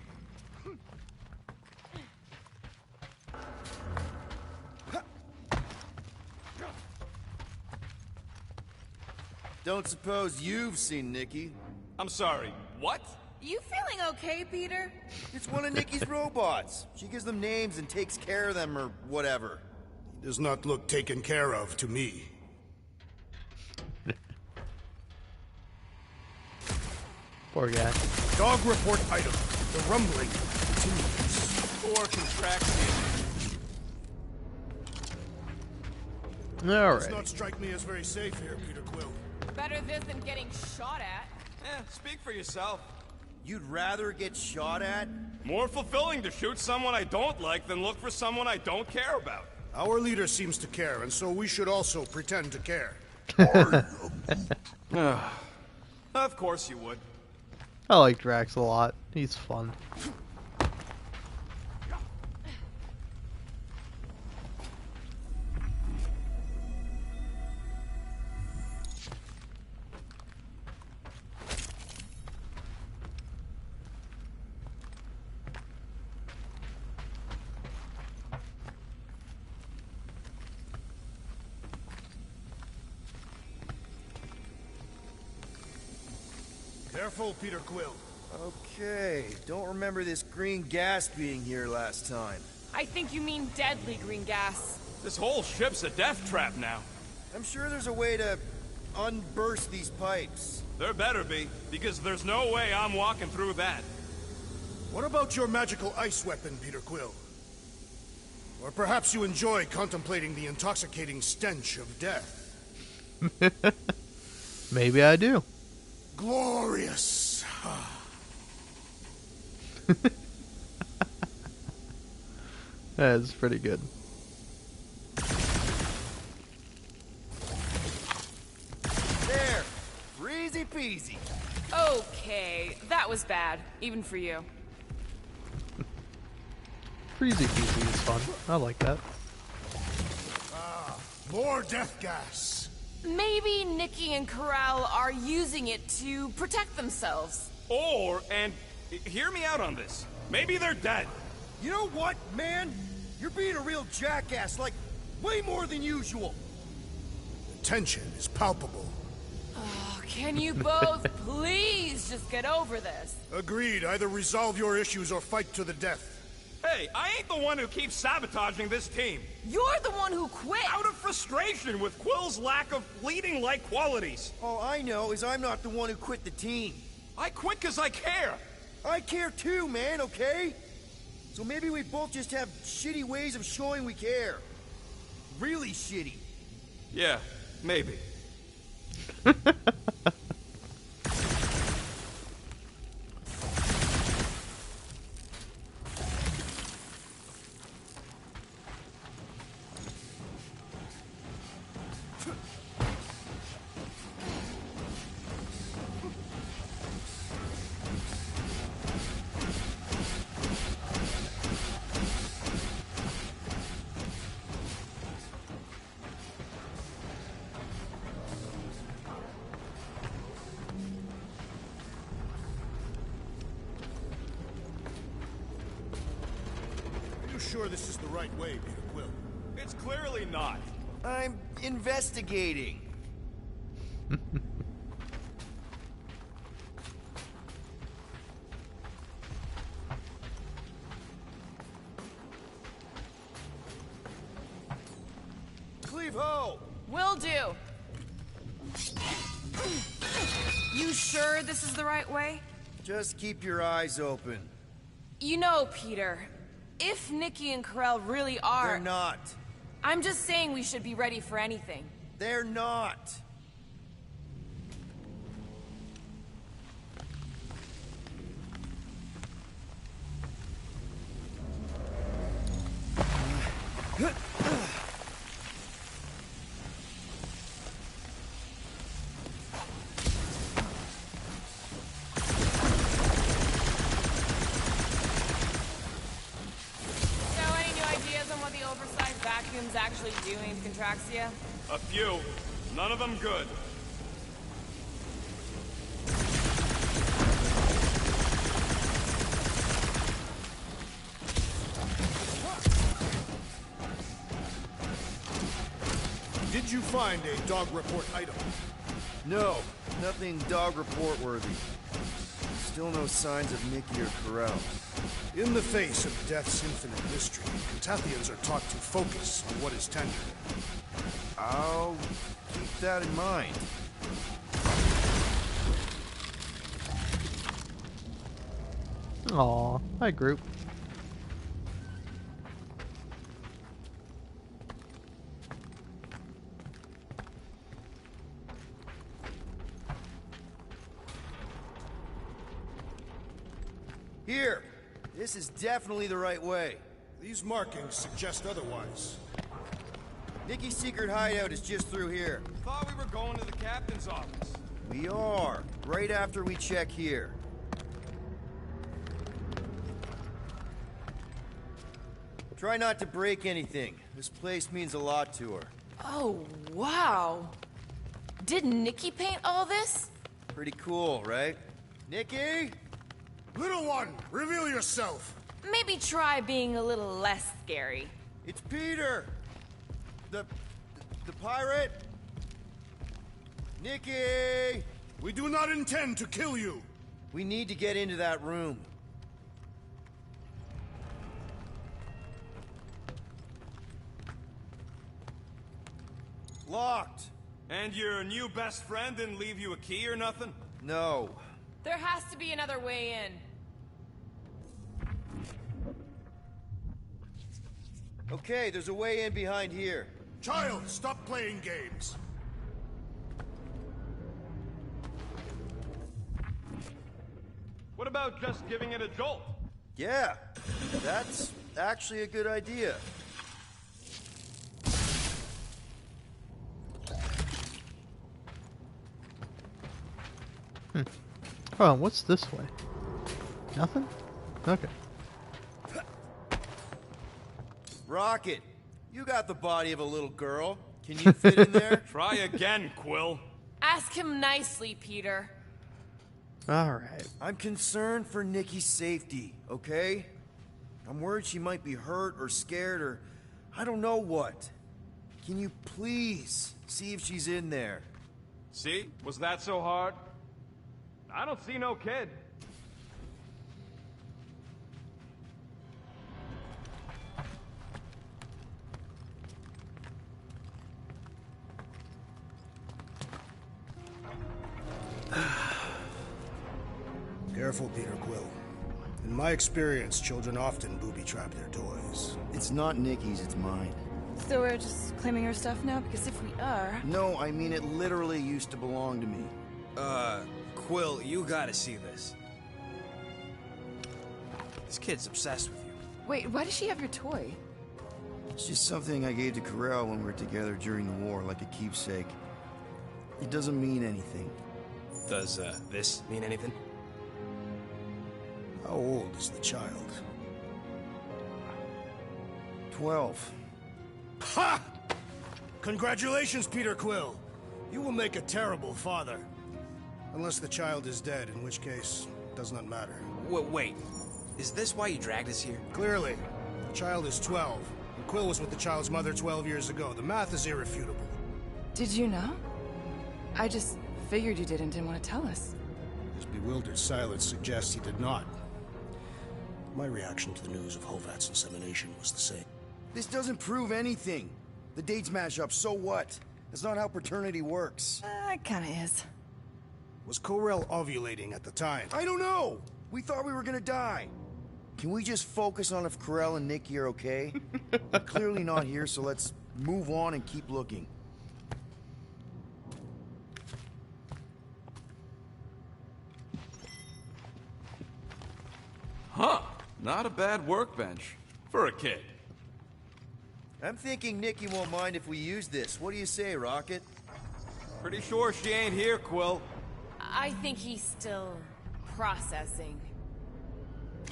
Don't suppose you've seen Nikki? I'm sorry, what? You feeling okay, Peter? It's one of Nikki's robots. She gives them names and takes care of them or whatever. Does not look taken care of to me. Poor guy. Dog report item. The rumbling continues. Or contraction. All Does right. not strike me as very safe here, Peter Quill. Better this than getting shot at. Speak for yourself. You'd rather get shot at? More fulfilling to shoot someone I don't like than look for someone I don't care about. Our leader seems to care, and so we should also pretend to care. Of course you would. I like Drax a lot. He's fun. Careful, Peter Quill. Okay, don't remember this green gas being here last time. I think you mean deadly green gas. This whole ship's a death trap now. I'm sure there's a way to unburst these pipes. There better be, because there's no way I'm walking through that. What about your magical ice weapon, Peter Quill? Or perhaps you enjoy contemplating the intoxicating stench of death. Maybe I do. Glorious. That's pretty good. There! Easy peasy. Okay, that was bad, even for you. Freezy peasy is fun. I like that. More death gas. Maybe Nikki and Corral are using it to protect themselves. Or, and hear me out on this, maybe they're dead. You know what, man? You're being a real jackass, like, way more than usual. The tension is palpable. Oh, can you both please just get over this? Agreed. Either resolve your issues or fight to the death. Hey, I ain't the one who keeps sabotaging this team. You're the one who quit! Out of frustration with Quill's lack of leading-like qualities. All I know is I'm not the one who quit the team. I quit because I care. I care too, man, okay? So maybe we both just have shitty ways of showing we care. Really shitty. Yeah, maybe. Are you sure this is the right way, Peter Quill? It's clearly not. I'm investigating. Cleave ho! Will do. You sure this is the right way? Just keep your eyes open. You know, Peter, if Nikki and Corell really are... They're not. I'm just saying we should be ready for anything. They're not. So, any new ideas on what the oversized vacuum's actually doing to Contraxia? A few. None of them good. Did you find a dog report item? No, nothing dog report worthy. Still no signs of Nikki or Corell. In the face of death's infinite mystery, Catathians are taught to focus on what is tangible. I'll keep that in mind. Aw, hi group. Here! This is definitely the right way. These markings suggest otherwise. Nikki's secret hideout is just through here. Thought we were going to the captain's office. We are, right after we check here. Try not to break anything. This place means a lot to her. Oh, wow. Did Nikki paint all this? Pretty cool, right? Nikki? Little one, reveal yourself! Maybe try being a little less scary. It's Peter! The pirate? Nikki! We do not intend to kill you! We need to get into that room. Locked. And your new best friend didn't leave you a key or nothing? No. There has to be another way in. Okay, there's a way in behind here. Child, stop playing games. What about just giving it a jolt? Yeah, that's actually a good idea. Hold on, what's this way? Nothing? Okay. Rocket, you got the body of a little girl. Can you fit in there? Try again, Quill. Ask him nicely, Peter. Alright. I'm concerned for Nikki's safety, okay? I'm worried she might be hurt or scared or I don't know what. Can you please see if she's in there? See? Was that so hard? I don't see no kid. Careful, Peter Quill. In my experience, children often booby-trap their toys. It's not Nikki's, it's mine. So we're just claiming her stuff now? Because if we are... No, I mean it literally used to belong to me. Quill, you gotta see this. This kid's obsessed with you. Wait, why does she have your toy? It's just something I gave to Corel when we were together during the war, like a keepsake. It doesn't mean anything. Does, this mean anything? How old is the child? 12. Ha! Congratulations, Peter Quill. You will make a terrible father. Unless the child is dead, in which case, it does not matter. Wait. Is this why you dragged us here? Clearly, the child is 12. And Quill was with the child's mother 12 years ago. The math is irrefutable. Did you know? I just figured you didn't want to tell us. His bewildered silence suggests he did not. My reaction to the news of Hovat's insemination was the same. This doesn't prove anything. The dates match up, so what? That's not how paternity works. It kinda is. Was Corel ovulating at the time? I don't know! We thought we were gonna die. Can we just focus on if Corel and Nikki are okay? They're clearly not here, so let's move on and keep looking. Huh. Not a bad workbench. For a kid. I'm thinking Nikki won't mind if we use this. What do you say, Rocket? Pretty sure she ain't here, Quill. I think he's still processing.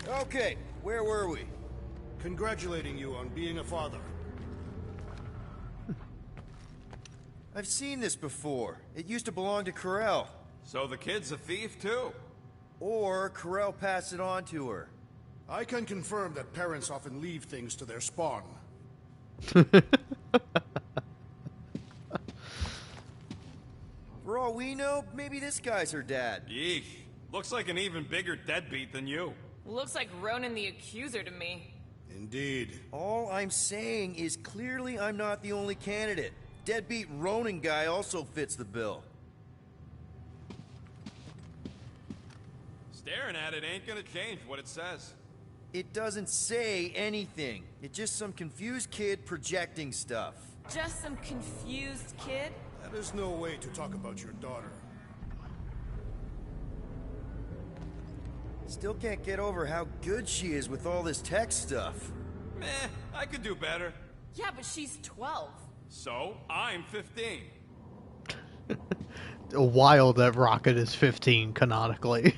Okay, where were we? Congratulating you on being a father. I've seen this before. It used to belong to Corel. So the kid's a thief, too. Or Corel passed it on to her. I can confirm that parents often leave things to their spawn. For all we know, maybe this guy's her dad. Yeesh. Looks like an even bigger deadbeat than you. Looks like Ronan the Accuser to me. Indeed. All I'm saying is clearly I'm not the only candidate. Deadbeat Ronin guy also fits the bill. Staring at it ain't gonna change what it says. It doesn't say anything. It's just some confused kid projecting stuff. Just some confused kid? That is no way to talk about your daughter. Still can't get over how good she is with all this tech stuff. Meh, I could do better. Yeah, but she's 12. So, I'm 15. Wild that Rocket is 15 canonically.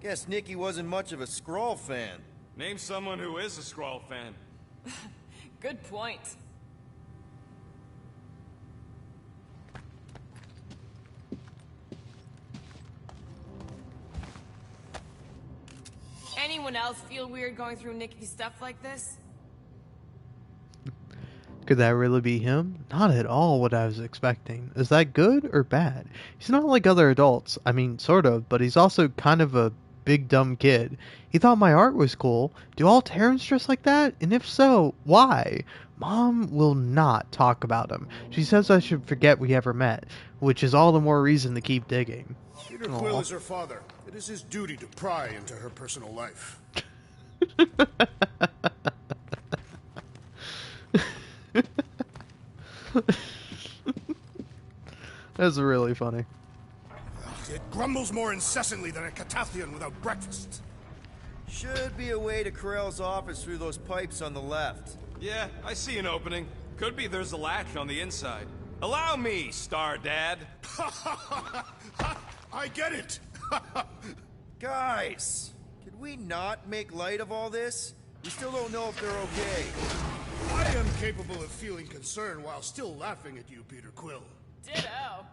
Guess Nikki wasn't much of a Skrull fan. Name someone who is a Skrull fan. Good point. Anyone else feel weird going through Nikki's stuff like this? Could that really be him? Not at all what I was expecting. Is that good or bad? He's not like other adults. I mean, sort of, but he's also kind of a big dumb kid. He thought my art was cool. Do all Terrans dress like that? And if so, why? Mom will not talk about him. She says I should forget we ever met, which is all the more reason to keep digging. Peter Quill is her father. It is his duty to pry into her personal life. That's really funny. It grumbles more incessantly than a Catathian without breakfast. Should be a way to Corell's office through those pipes on the left. Yeah, I see an opening. Could be there's a latch on the inside. Allow me, Star Dad. I get it. Guys, could we not make light of all this? We still don't know if they're okay. I am capable of feeling concern while still laughing at you, Peter Quill. Ditto.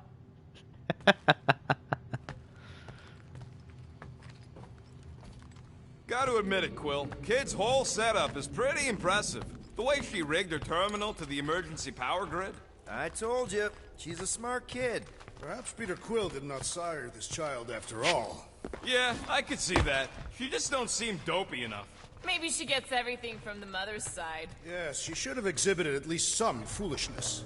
Gotta admit it, Quill. Kid's whole setup is pretty impressive. The way she rigged her terminal to the emergency power grid. I told you, she's a smart kid. Perhaps Peter Quill did not sire this child after all. Yeah, I could see that. She just don't seem dopey enough. Maybe she gets everything from the mother's side. Yes, she should have exhibited at least some foolishness.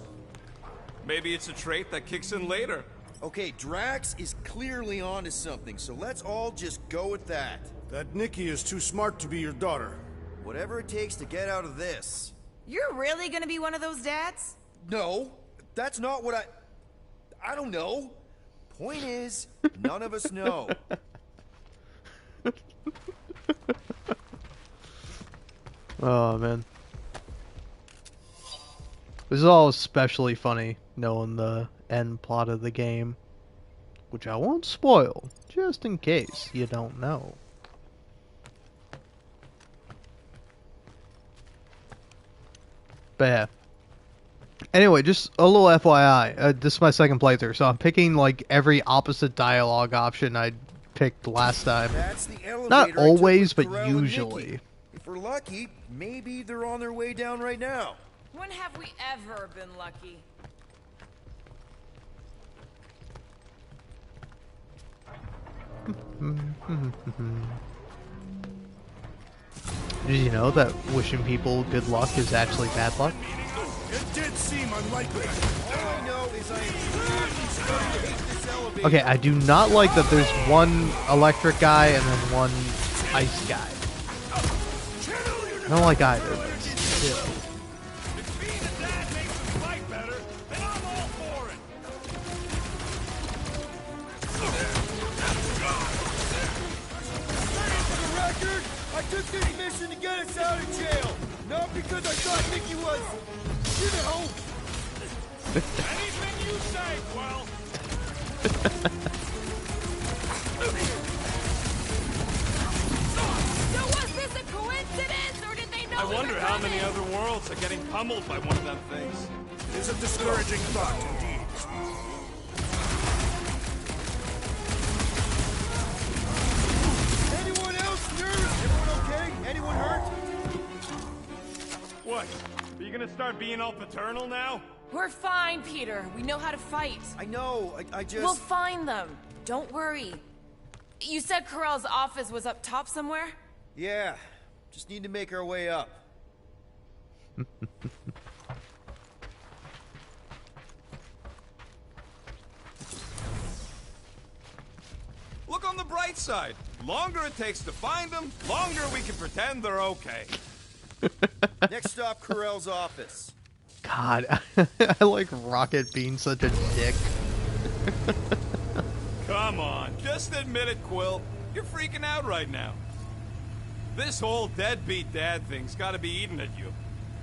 Maybe it's a trait that kicks in later. Okay, Drax is clearly onto something, so let's all just go with that. That Nikki is too smart to be your daughter. Whatever it takes to get out of this. You're really gonna be one of those dads? No, that's not what I don't know. Point is, none of us know. Oh, man. This is all especially funny, knowing the end plot of the game. Which I won't spoil, just in case you don't know. But yeah. Anyway, just a little FYI. This is my second playthrough, so I'm picking like every opposite dialogue option I picked last time. That's the elevator Not always, I but took with Corell and usually. Nikki. If we're lucky, maybe they're on their way down right now. When have we ever been lucky? Did you know that wishing people good luck is actually bad luck? It did seem unlikely. All I know is I am truly starting to hate this elevator. Okay, I do not like that there's one electric guy and then one ice guy. I don't like either, but still. If being a dad makes us fight better, then I'm all for it. For the record, I took this mission to get us out of jail. Not because I thought Nikki was, you know. Anything you say, Quill. So was this a coincidence, or did they know I we wonder were how many coming? other worlds are getting pummeled by one of them things. It is a discouraging thought, indeed. Anyone else nervous? Everyone okay? Anyone hurt? What? Are you gonna start being all paternal now? We're fine, Peter. We know how to fight. I know, I just... We'll find them. Don't worry. You said Corell's office was up top somewhere? Yeah, just need to make our way up. Look on the bright side. Longer it takes to find them, longer we can pretend they're okay. Next stop, Corell's office. God, I like Rocket being such a dick. Come on, just admit it, Quill. You're freaking out right now. This whole deadbeat dad thing's gotta be eating at you.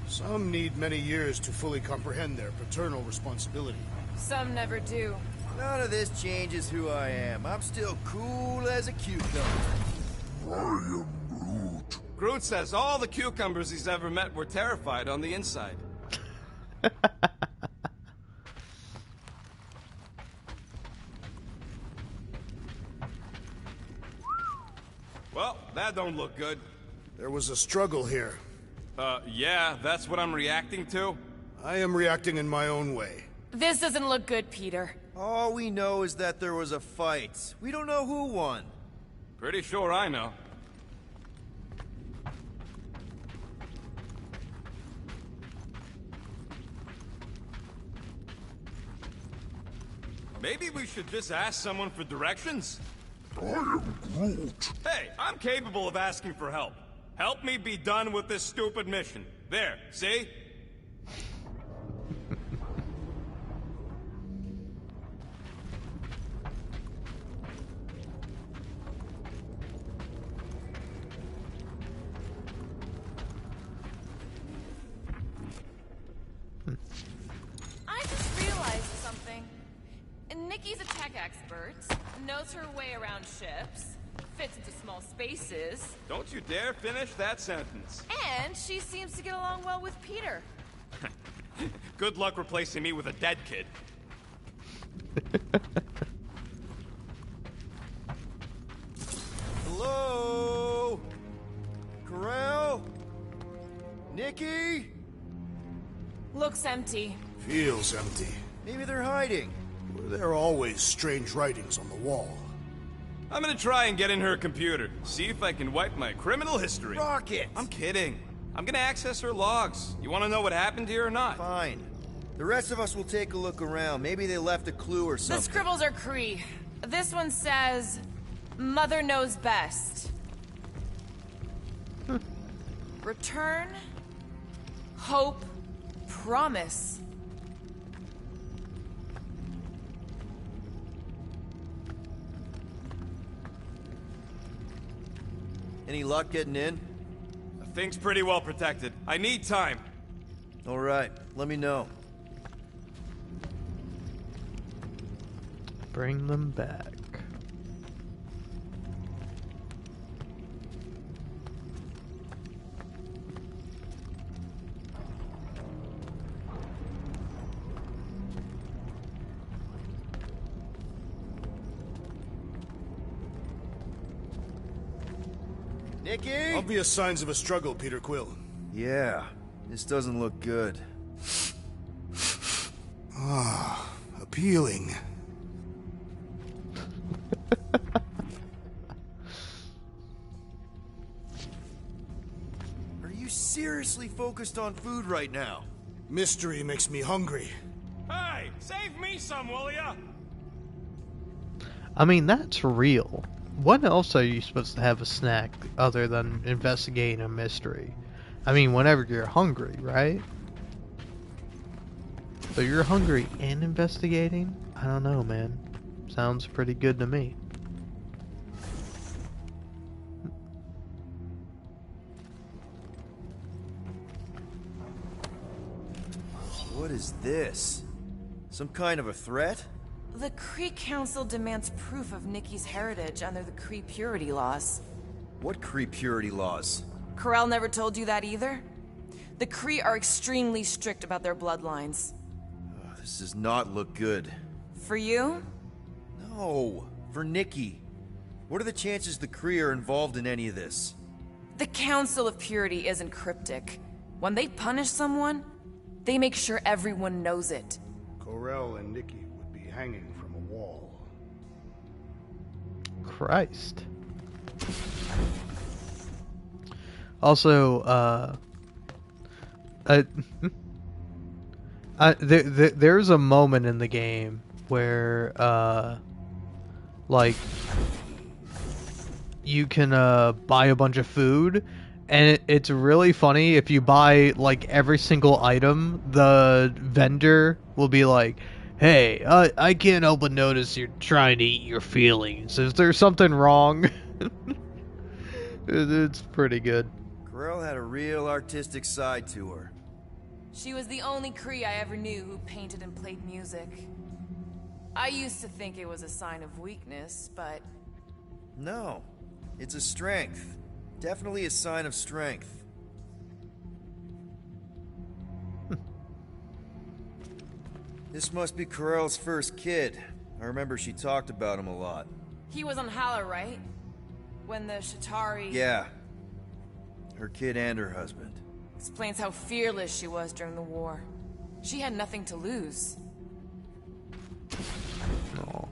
Some need many years to fully comprehend their paternal responsibility. Some never do. None of this changes who I am. I'm still cool as a cucumber. Groot says all the cucumbers he's ever met were terrified on the inside. Well, that don't look good. There was a struggle here. Yeah, that's what I'm reacting to. I am reacting in my own way. This doesn't look good, Peter. All we know is that there was a fight. We don't know who won. Pretty sure I know. Maybe we should just ask someone for directions? I am Groot. Hey, I'm capable of asking for help. Help me be done with this stupid mission. There, see? I just realized something. Nikki's a tech expert, knows her way around ships, fits into small spaces, Don't you dare finish that sentence. and she seems to get along well with Peter. Good luck replacing me with a dead kid. Hello? Corral? Nikki? Looks empty. Feels empty. Maybe they're hiding. There are always strange writings on the wall. I'm gonna try and get in her computer. See if I can wipe my criminal history. Rocket! I'm kidding. I'm gonna access her logs. You wanna know what happened here or not? Fine. The rest of us will take a look around. Maybe they left a clue or The something. scribbles are Cree. This one says, Mother knows best. Return, hope, promise. Any luck getting in? The thing's pretty well protected. I need time. All right, let me know. Bring them back. Nikki? Obvious signs of a struggle, Peter Quill. Yeah, this doesn't look good. Appealing. Are you seriously focused on food right now? Mystery makes me hungry. Hey, save me some, will ya? I mean, that's real. When else are you supposed to have a snack other than investigating a mystery? I mean, whenever you're hungry, right? So you're hungry and investigating? I don't know, man. Sounds pretty good to me. What is this? Some kind of a threat? The Kree Council demands proof of Nikki's heritage under the Kree purity laws. What Kree purity laws? Corel never told you that either? The Kree are extremely strict about their bloodlines. This does not look good. For you? No, for Nikki. What are the chances the Kree are involved in any of this? The Council of Purity isn't cryptic. When they punish someone, they make sure everyone knows it. Corel and Nikki would be hanging from a wall. Christ. Also, there's a moment in the game where, like, you can buy a bunch of food, and it's really funny. If you buy like every single item, the vendor will be like, "Hey, I can't help but notice you're trying to eat your feelings. Is there something wrong?" It's pretty good. Corel had a real artistic side to her. She was the only Kree I ever knew who painted and played music. I used to think it was a sign of weakness, but... No, it's a strength. Definitely a sign of strength. This must be Corel's first kid. I remember she talked about him a lot. He was on Hala, right? When the Shatari... Yeah. Her kid and her husband. Explains how fearless she was during the war. She had nothing to lose. Oh.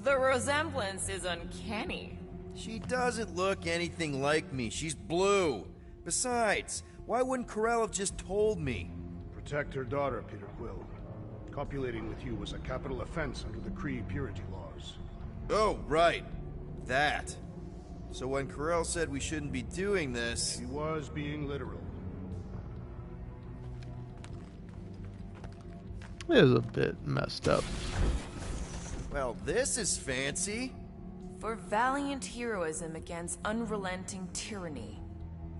The resemblance is uncanny. She doesn't look anything like me. She's blue. Besides, why wouldn't Corell have just told me? Protect her daughter, Peter Quill. Copulating with you was a capital offense under the Kree purity laws. Oh, right. That. So when Corell said we shouldn't be doing this... He was being literal. It was a bit messed up. Well, this is fancy. For valiant heroism against unrelenting tyranny.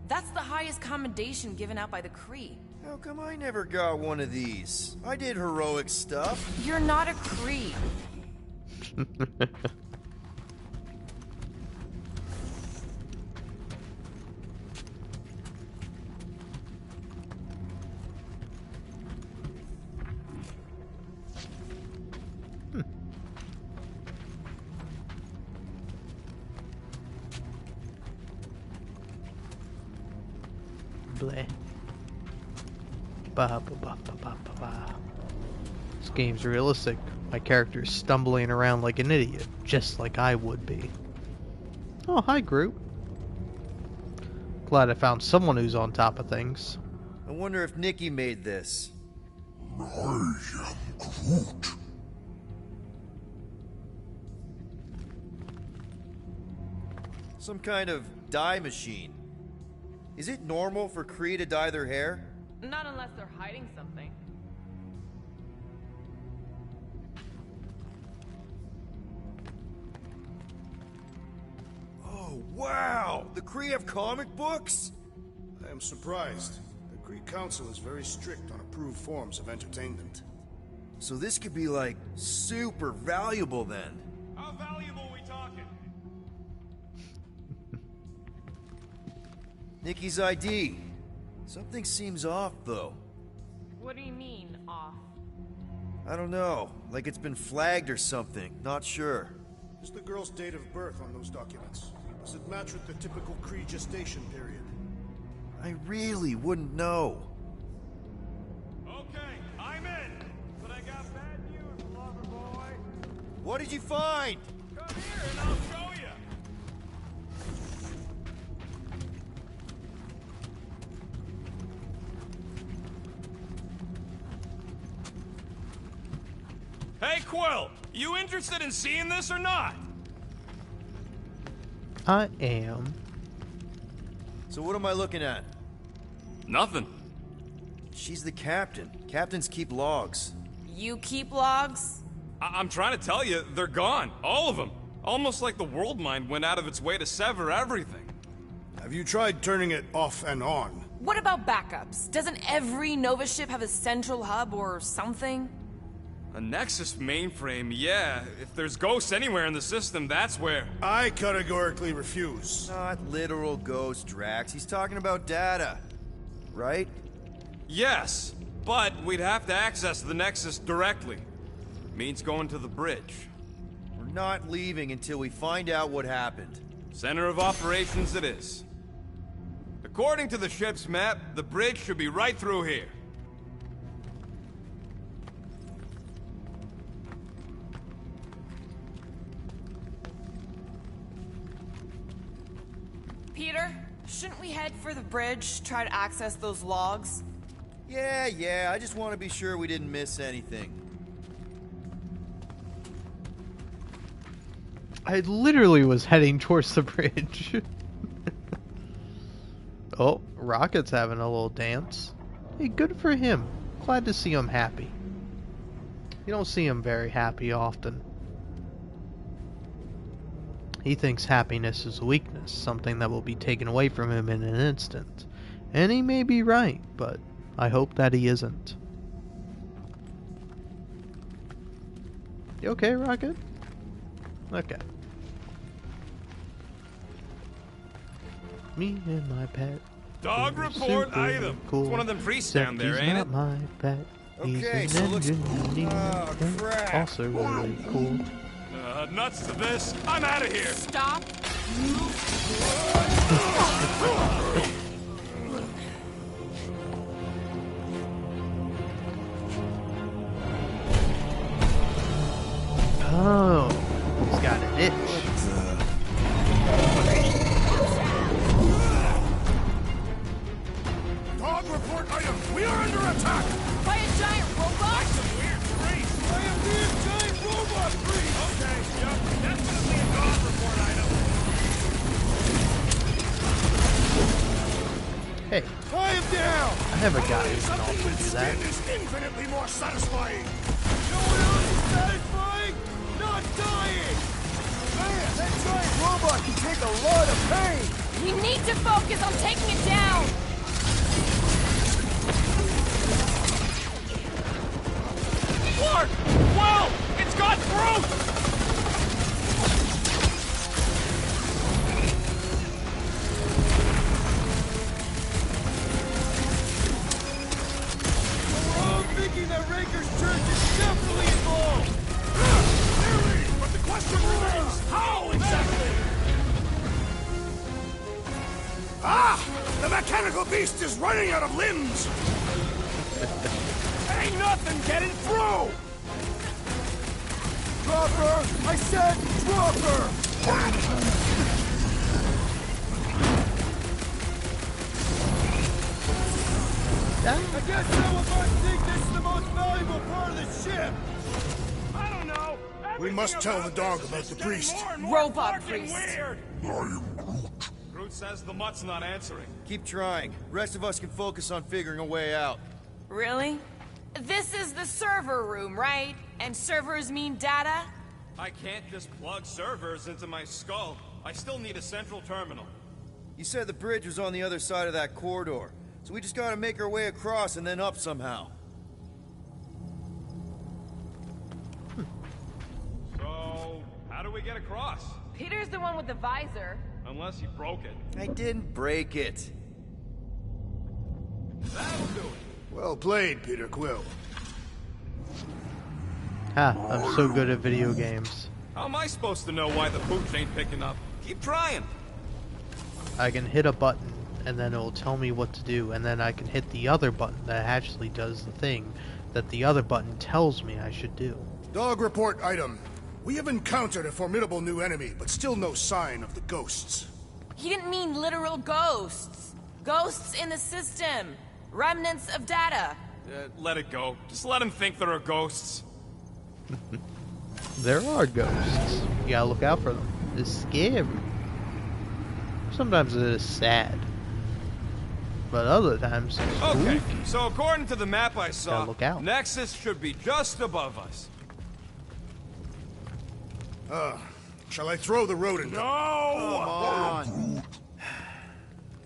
That's the highest commendation given out by the Kree. How come I never got one of these? I did heroic stuff. You're not a Kree. Bleh. Ba, ba, ba, ba, ba, ba, ba. This game's realistic. My character's stumbling around like an idiot, just like I would be. Oh, hi, Groot. Glad I found someone who's on top of things. I wonder if Nikki made this. I am Groot. Some kind of dye machine. Is it normal for Kree to dye their hair? Not unless they're hiding something. Oh, wow! The Kree have comic books? I am surprised. The Kree Council is very strict on approved forms of entertainment. So this could be, like, super valuable then. How valuable we talking? Nikki's ID. Something seems off, though. What do you mean, off? I don't know. Like it's been flagged or something. Not sure. Is the girl's date of birth on those documents? Does it match with the typical Kree gestation period? I really wouldn't know. Okay, I'm in. But I got bad news, lover boy. What did you find? Come here and I'll show you. Hey, Quill, you interested in seeing this or not? I am. So what am I looking at? Nothing. She's the captain. Captains keep logs. You keep logs? I'm trying to tell you, they're gone. All of them. Almost like the world mind went out of its way to sever everything. Have you tried turning it off and on? What about backups? Doesn't every Nova ship have a central hub or something? A Nexus mainframe, yeah. If there's ghosts anywhere in the system, that's where... I categorically refuse. Not literal ghost, Drax. He's talking about data. Right? Yes, but we'd have to access the Nexus directly. Means going to the bridge. We're not leaving until we find out what happened. Center of operations it is. According to the ship's map, the bridge should be right through here. Peter, shouldn't we head for the bridge, try to access those logs? Yeah, I just want to be sure we didn't miss anything. I literally was heading towards the bridge. Oh, Rocket's having a little dance. Hey, good for him. Glad to see him happy. You don't see him very happy often. He thinks happiness is a weakness, something that will be taken away from him in an instant. And he may be right, but I hope that he isn't. You okay, Rocket? Okay. Me and my pet. Dog We're report super item. Cool. It's one of them priests down there, Except ain't he's it? not my pet. Okay, He's so an looks- engine. Oh, crap. Also really cool. Nuts to this. I'm out of here. Stop. Oh, an itch. Dog report item. We are under attack. By a giant robot? Weird freeze. I am being giant robot freeze! Okay, yep, definitely a dog report item. Hey, I am down! I have a guy who can Something also with do that. skin is infinitely more satisfying. You know what else is satisfying? Not dying! Man, that giant robot can take a lot of pain! We need to focus on taking it down! Clark! Well, it's got through! We're all thinking that Raker's Church is definitely involved! Theory, but the question remains, how exactly? Ah! The mechanical beast is running out of limbs! Ain't nothing getting through! Drop her! I said drop her! I guess some of us think this is the most valuable part of the ship! I don't know. We must tell the dog about the priest. Robot Fucking priest. weird. I am Groot. Groot says the mutt's not answering. Keep trying. Rest of us can focus on figuring a way out. Really? This is the server room, right? And servers mean data? I can't just plug servers into my skull. I still need a central terminal. You said the bridge was on the other side of that corridor, so we just gotta make our way across and then up somehow. So, how do we get across? Peter's the one with the visor. Unless you broke it. I didn't break it. That'll do it. Well played, Peter Quill. Ha, I'm so good at video games. How am I supposed to know why the pooch ain't picking up? Keep trying. I can hit a button, and then it will tell me what to do, and then I can hit the other button that actually does the thing that the other button tells me I should do. Dog report item. We have encountered a formidable new enemy, but still no sign of the ghosts. He didn't mean literal ghosts. Ghosts in the system. Remnants of data. Let it go. Just let him think there are ghosts. There are ghosts. You gotta look out for them. It's scary. Sometimes it is sad. But other times it's Okay, spooky. so according to the map I saw, Gotta look out. Nexus should be just above us. Shall I throw the rodent? No! Come on.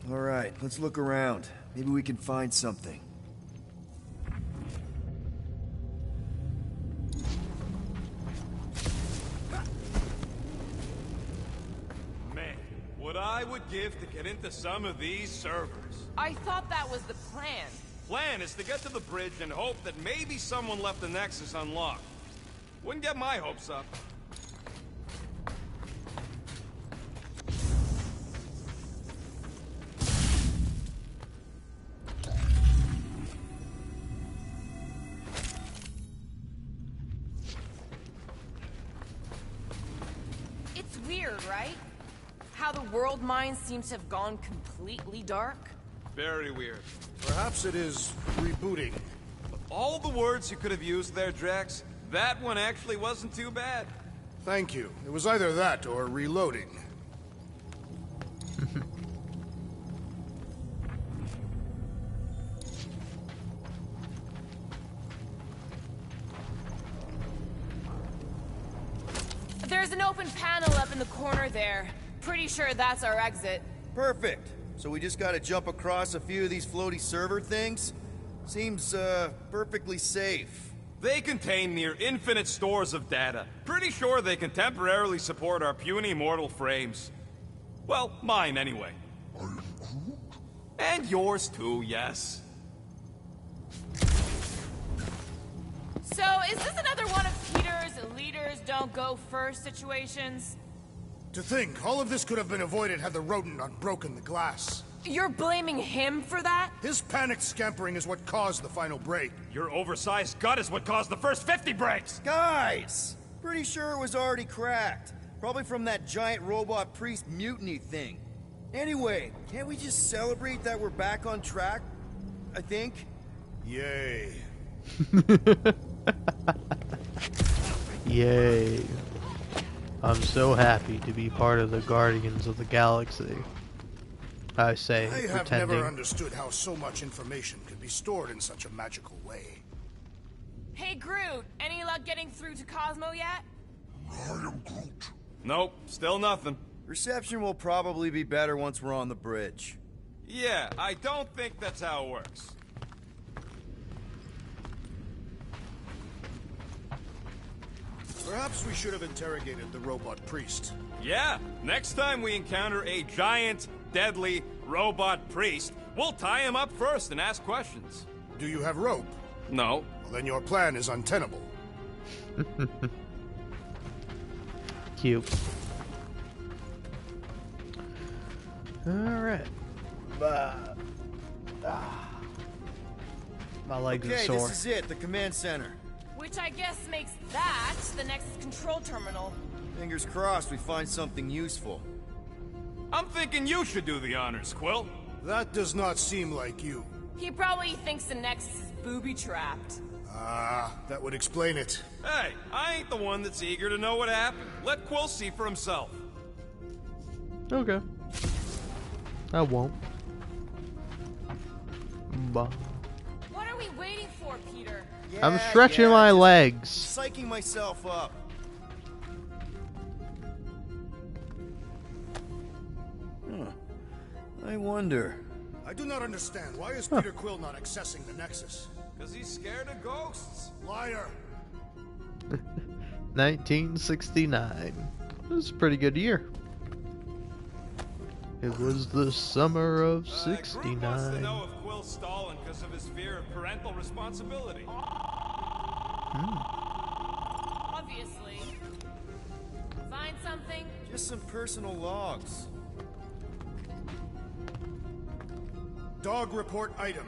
All right, let's look around. Maybe we can find something. Man, what I would give to get into some of these servers. I thought that was the plan. Plan is to get to the bridge and hope that maybe someone left the Nexus unlocked. Wouldn't get my hopes up. It's weird, right? How the world mind seems to have gone completely dark. Very weird. Perhaps it is rebooting. All the words you could have used there, Drax, that one actually wasn't too bad. Thank you. It was either that or reloading. There's an open panel up in the corner there. Pretty sure that's our exit. Perfect. So we just gotta jump across a few of these floaty server things? Seems, perfectly safe. They contain near infinite stores of data. Pretty sure they can temporarily support our puny mortal frames. Well, mine anyway. I am Groot. And yours too, yes. So, is this another one of Peter's leaders don't go first situations? To think, all of this could have been avoided had the rodent not broken the glass. You're blaming him for that? His panicked scampering is what caused the final break. Your oversized gut is what caused the first 50 breaks! Guys! Pretty sure it was already cracked. Probably from that giant robot priest mutiny thing. Anyway, can't we just celebrate that we're back on track? I think. Yay. Yay. I'm so happy to be part of the Guardians of the Galaxy. I say, I have pretending. never understood how so much information could be stored in such a magical way. Hey, Groot, any luck getting through to Cosmo yet? I am Groot. Nope, still nothing. Reception will probably be better once we're on the bridge. Yeah, I don't think that's how it works. Perhaps we should have interrogated the robot priest. Yeah, next time we encounter a giant, deadly robot priest, we'll tie him up first and ask questions. Do you have rope? No. Well, then your plan is untenable. Cute. Alright. My legs are Okay, sore. this is it, the command center. Which I guess makes that the next control terminal. Fingers crossed we find something useful. I'm thinking you should do the honors, Quill. That does not seem like you. He probably thinks the Nexus is booby-trapped. Ah, that would explain it. Hey, I ain't the one that's eager to know what happened. Let Quill see for himself. Okay. I won't. Bah. What are we waiting for, Peter? I'm stretching my just legs. Psyching myself up. I wonder. I do not understand. Why is Peter Quill not accessing the Nexus? Because he's scared of ghosts. Liar! 1969. It was a pretty good year. It was the summer of Groot wants to 69. know if Quill's stalling because of his fear of parental responsibility. Obviously. Find something? Just some personal logs. Dog report item.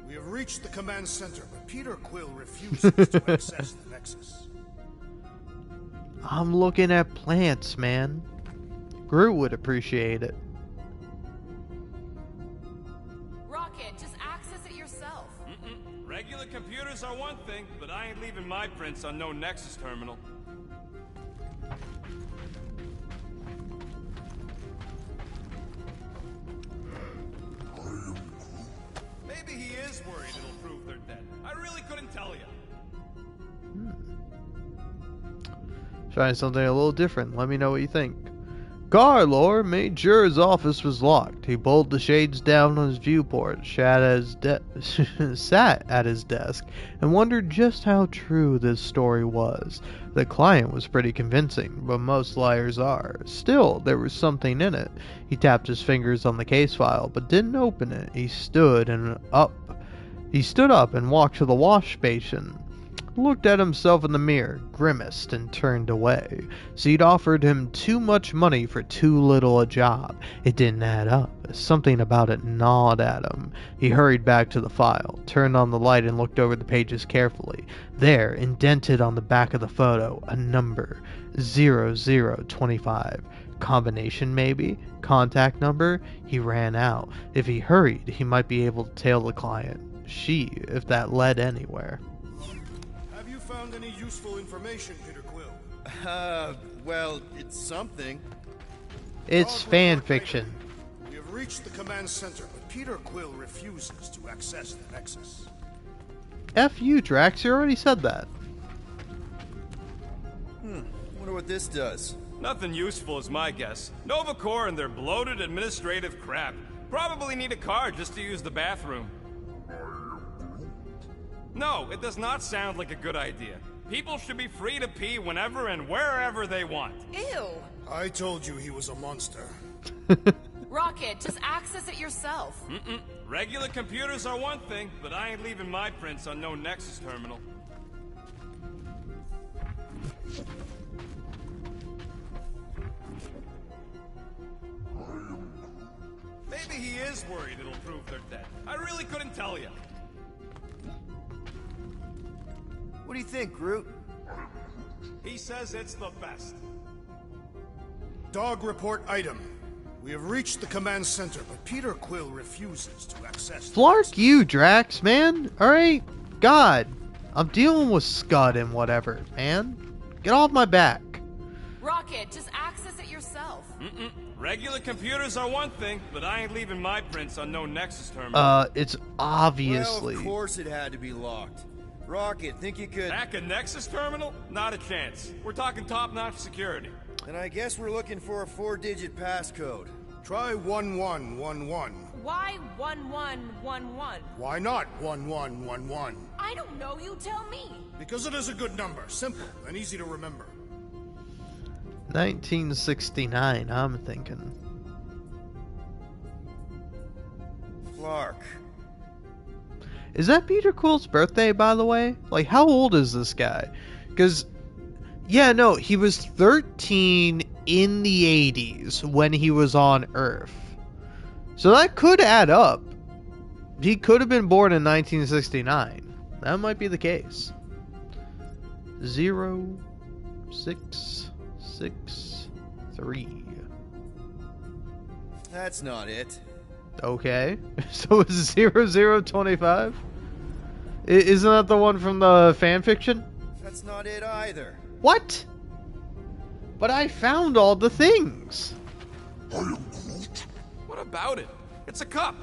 We have reached the command center, but Peter Quill refuses to access the Nexus. I'm looking at plants, man. Groot would appreciate it. Rocket, just access it yourself. Regular computers are one thing, but I ain't leaving my prints on no Nexus terminal. Maybe he is worried it'll prove they're dead. I really couldn't tell you. Trying something a little different. Let me know what you think. Garlor made sure his office was locked. He pulled the shades down on his viewport, sat at his desk, and wondered just how true this story was. The client was pretty convincing, but most liars are. Still, there was something in it. He tapped his fingers on the case file, but didn't open it. He stood up and walked to the wash basin. Looked at himself in the mirror, grimaced, and turned away. Seed offered him too much money for too little a job. It didn't add up. Something about it gnawed at him. He hurried back to the file, turned on the light, and looked over the pages carefully. There, indented on the back of the photo, a number, 0025. Combination maybe? Contact number? He ran out. If he hurried, he might be able to tail the client. If that led anywhere. Found any useful information, Peter Quill? Well, it's something. It's fan fiction. We have reached the command center, but Peter Quill refuses to access the Nexus. F you, Drax, you already said that. Wonder what this does. Nothing useful is my guess. Nova Corps and their bloated administrative crap. Probably need a card just to use the bathroom. No, it does not sound like a good idea. People should be free to pee whenever and wherever they want. Ew. I told you he was a monster. Rocket, just access it yourself. Regular computers are one thing, but I ain't leaving my prints on no Nexus terminal. Maybe he is worried it'll prove they're dead. I really couldn't tell you. What do you think, Groot? He says it's the best. Dog report item. We have reached the command center, but Peter Quill refuses to access. Flark you, Drax, man. Alright? God. I'm dealing with Scud and whatever, man. Get off my back. Rocket, just access it yourself. Regular computers are one thing, but I ain't leaving my prints on no Nexus terminal. It's obviously... Well, of course it had to be locked. Rocket, think you could... Hack a Nexus terminal? Not a chance. We're talking top-notch security. Then I guess we're looking for a 4-digit passcode. Try 1111. Why 1111? Why not 1111? I don't know, you tell me. Because it is a good number, simple and easy to remember. 1969, I'm thinking. Clark. Is that Peter Quill's birthday, by the way? Like, how old is this guy? Because, yeah, no, he was 13 in the 80s when he was on Earth. So that could add up. He could have been born in 1969. That might be the case. 0663. That's not it. Okay. So it's 0025? Isn't that the one from the fanfiction? That's not it either. What? But I found all the things. I am Groot. What about it? It's a cup.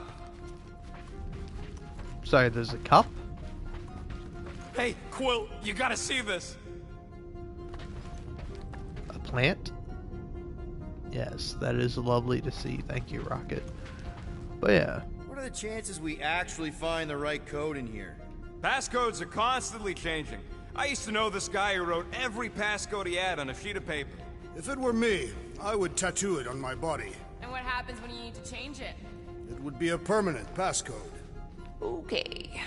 Sorry, there's a cup? Hey, Quill, you gotta see this. A plant? Yes, that is lovely to see. Thank you, Rocket. But yeah. What are the chances we actually find the right code in here? Passcodes are constantly changing. I used to know this guy who wrote every passcode he had on a sheet of paper. If it were me, I would tattoo it on my body. And what happens when you need to change it? It would be a permanent passcode. Okay.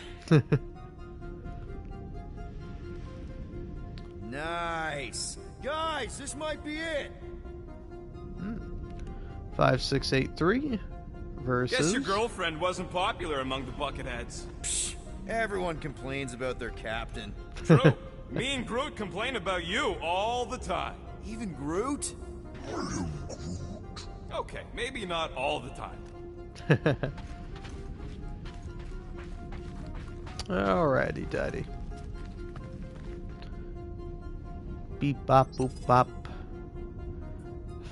Nice. Guys, this might be it. 5683 versus... Guess your girlfriend wasn't popular among the bucketheads. Psh, everyone complains about their captain. True. Me and Groot complain about you all the time. Even Groot? I am Groot. Okay, maybe not all the time. Alrighty, daddy. Beep bop boop bop.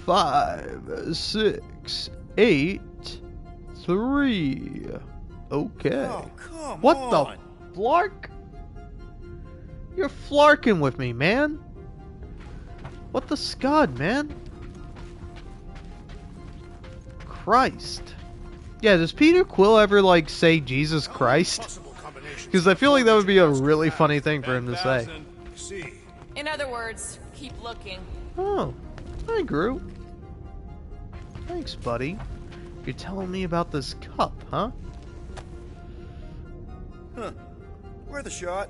5, 6, 8, 3. Okay. Oh, come what on. the flark? You're flarking with me, man. What the scud, man? Christ. Yeah, does Peter Quill ever, like, say Jesus Christ? Because I feel like that would be a really funny thing for him to say. In other words, keep looking. Oh, hi, Groot. Thanks, buddy. You're telling me about this cup, huh? Huh. Worth a shot.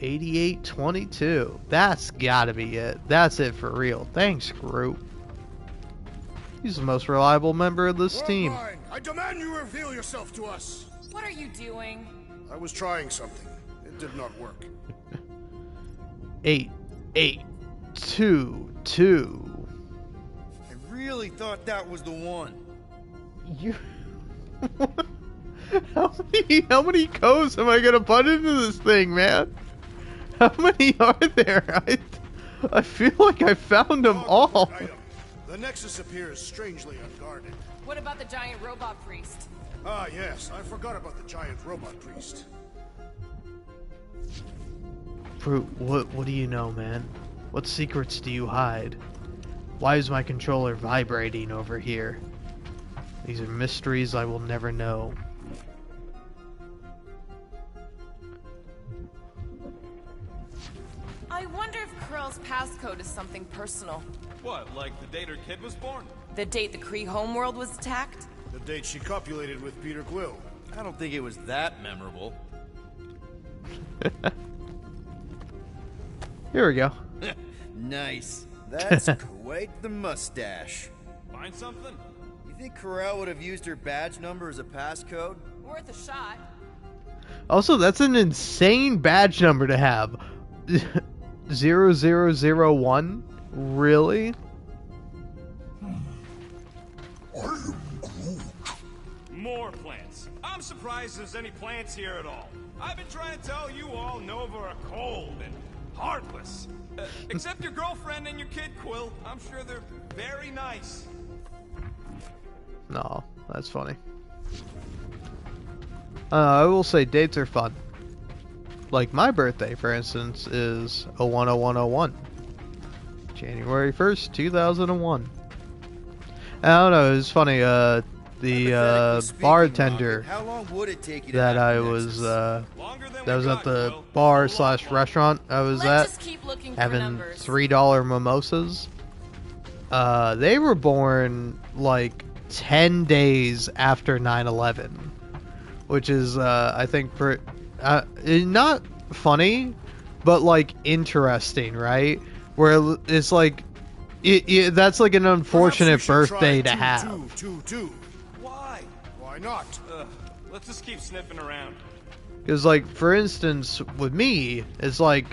8822. That's gotta be it. That's it for real. Thanks, Groot. He's the most reliable member of this team. Fine. I demand you reveal yourself to us. What are you doing? I was trying something. It did not work. 8, 8, 2, 2. I really thought that was the one. You... How many codes am I gonna put into this thing, man? How many are there? I feel like I found them all. The Nexus appears strangely unguarded. What about the giant robot priest? Ah, yes. I forgot about the giant robot priest. Fruit, what do you know, man? What secrets do you hide? Why is my controller vibrating over here? These are mysteries I will never know. I wonder if Krell's passcode is something personal. What, like the date her kid was born? The date the Kree homeworld was attacked? The date she copulated with Peter Quill. I don't think it was that memorable. Here we go. Nice. That's quite the mustache. Find something? You think Corel would have used her badge number as a passcode? Worth a shot. Also, that's an insane badge number to have. 0001? Really? surprised there's any plants here at all. I've been trying to tell you all Nova are cold and heartless. Except your girlfriend and your kid, Quill. I'm sure they're very nice. No, that's funny. I will say dates are fun. Like my birthday, for instance, is 010101. January 1st, 2001. I don't know, it was funny, the bartender How long would it take you to that I have was, Nexus? that was at the bar slash restaurant I was Let's at, just keep looking for having numbers. $3 mimosas. They were born, like, 10 days after 9/11. Which is, I think, not funny, but, like, interesting, right? Where it's like, that's like an unfortunate birthday to have. Why? Why not? Let's just keep sniffing around. Because, like, for instance, with me, it's like,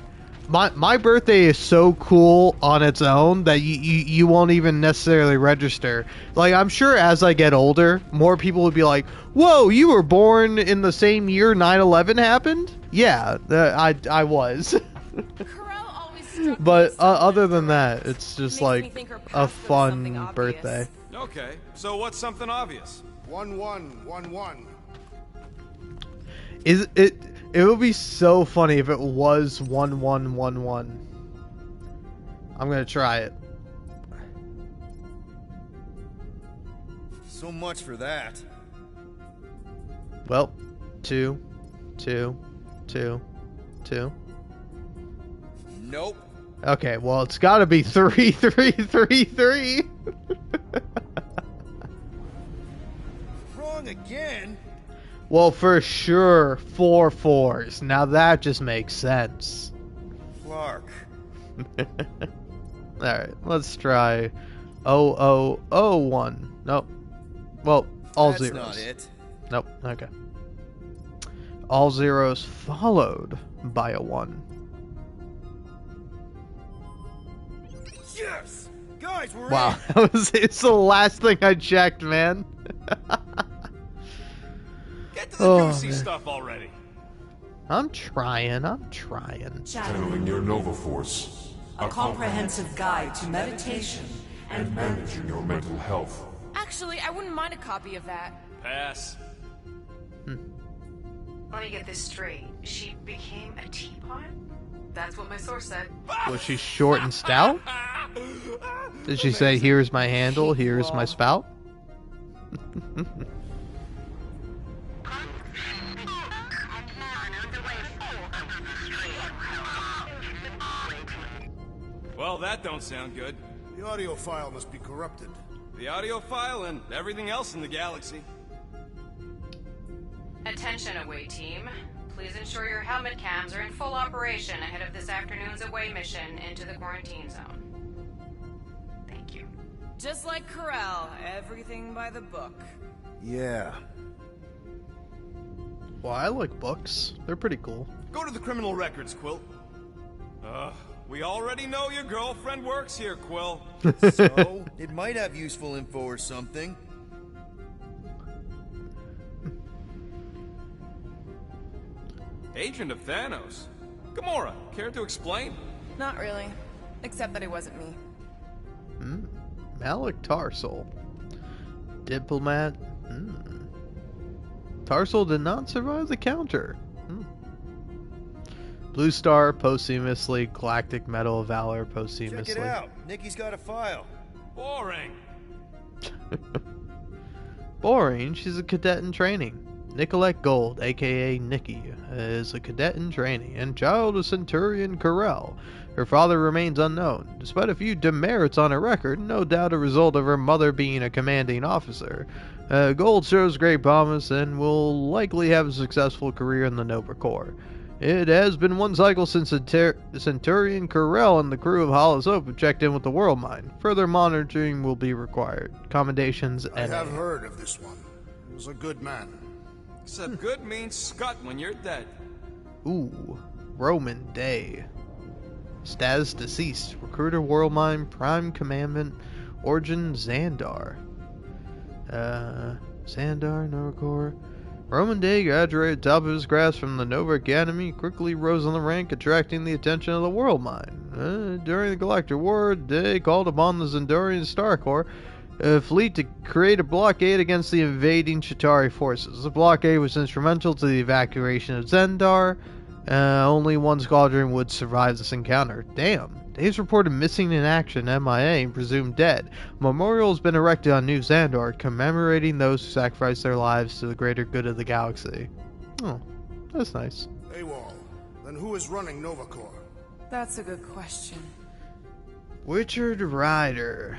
my birthday is so cool on its own that you won't even necessarily register. Like, I'm sure as I get older, more people would be like, whoa, you were born in the same year 9/11 happened? Yeah, I was. But other than that, it's just like a fun birthday. Okay, so what's something obvious? 1111. Is it? It would be so funny if it was 1111. I'm gonna try it. So much for that. Well, 2, 2, 2, 2. Nope. Okay, well it's got to be 3, 3, 3, 3. Wrong again. Well, for sure, 4 4s. Now that just makes sense. Clark. Alright, let's try 0001. Nope. Well, all That's zeros. not it. Nope, okay. All zeros followed by a 1. Yes! Guys, we're Wow, in! it's the last thing I checked, man. Get to the juicy stuff already. I'm trying. Channeling your Nova Force. A comprehensive guide to meditation And managing your mental health. Actually, I wouldn't mind a copy of that. Pass. Let me get this straight. She became a teapot? That's what my source said. Was she short and stout? Did she say, here's my handle, here's my spout? Well, that don't sound good. The audio file must be corrupted. The audio file and everything else in the galaxy. Attention, away team. Please ensure your helmet cams are in full operation ahead of this afternoon's away mission into the quarantine zone. Thank you. Just like Corral, everything by the book. Yeah. Well, I like books. They're pretty cool. Go to the criminal records, Quill. We already know your girlfriend works here, Quill. So, it might have useful info or something. Agent of Thanos. Gamora, care to explain? Not really. Except that it wasn't me. Malik Tarsal. Diplomat. Tarsal did not survive the counter. Blue Star posthumously, Galactic Medal of Valor posthumously. Check it out. Nikki's got a file. Boring. Boring? She's a cadet in training. Nicolette Gold, aka Nikki, is a cadet in training and child of Centurion Corell. Her father remains unknown. Despite a few demerits on her record, no doubt a result of her mother being a commanding officer, Gold shows great promise and will likely have a successful career in the Nova Corps. It has been one cycle since Centurion Corell and the crew of Hollis Hope have checked in with the World Mine. Further monitoring will be required. Commendations, I NA. have heard of this one. He was a good man. Except good means scut when you're dead. Ooh, Roman Day. Status deceased. Recruiter World Mine, Prime Commandment, Origin Xandar. Xandar, Nova Corps. Roman Day graduated top of his class from the Nova Academy, quickly rose on the rank, attracting the attention of the World Mind. During the Galactic War, Day called upon the Zendorian Star Corps fleet to create a blockade against the invading Chitauri forces. The blockade was instrumental to the evacuation of Zendar. Only one squadron would survive this encounter. Damn. Dave's reported missing in action, MIA, and presumed dead. A memorial has been erected on New Xandar, commemorating those who sacrificed their lives to the greater good of the galaxy. Oh, that's nice. AWOL. Then who is running Nova Corps? That's a good question. Richard Ryder.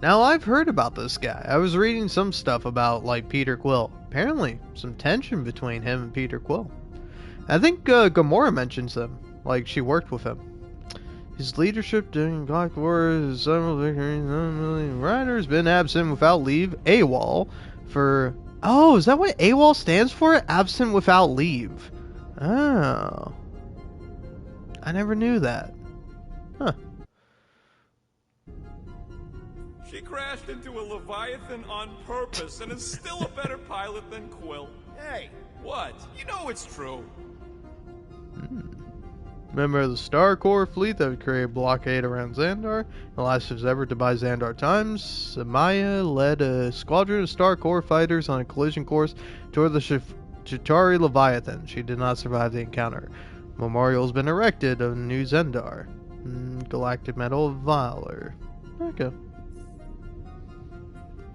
Now, I've heard about this guy. I was reading some stuff about, like, Peter Quill. Apparently, some tension between him and Peter Quill. I think Gamora mentions him. Like, she worked with him. His leadership during Galactic War is several victories. Ryder's been absent without leave, AWOL, for... Oh, is that what AWOL stands for? Absent without leave. Oh. I never knew that. Huh. She crashed into a Leviathan on purpose and is still a better pilot than Quill. Hey! What? You know it's true. Member of the Star Corps fleet that would create a blockade around Xandar. The last of his effort to buy Xandar times, Samaya led a squadron of Star Corps fighters on a collision course toward the Chitauri Leviathan. She did not survive the encounter. Memorial has been erected on New Xandar. Galactic Medal of Valor. Okay.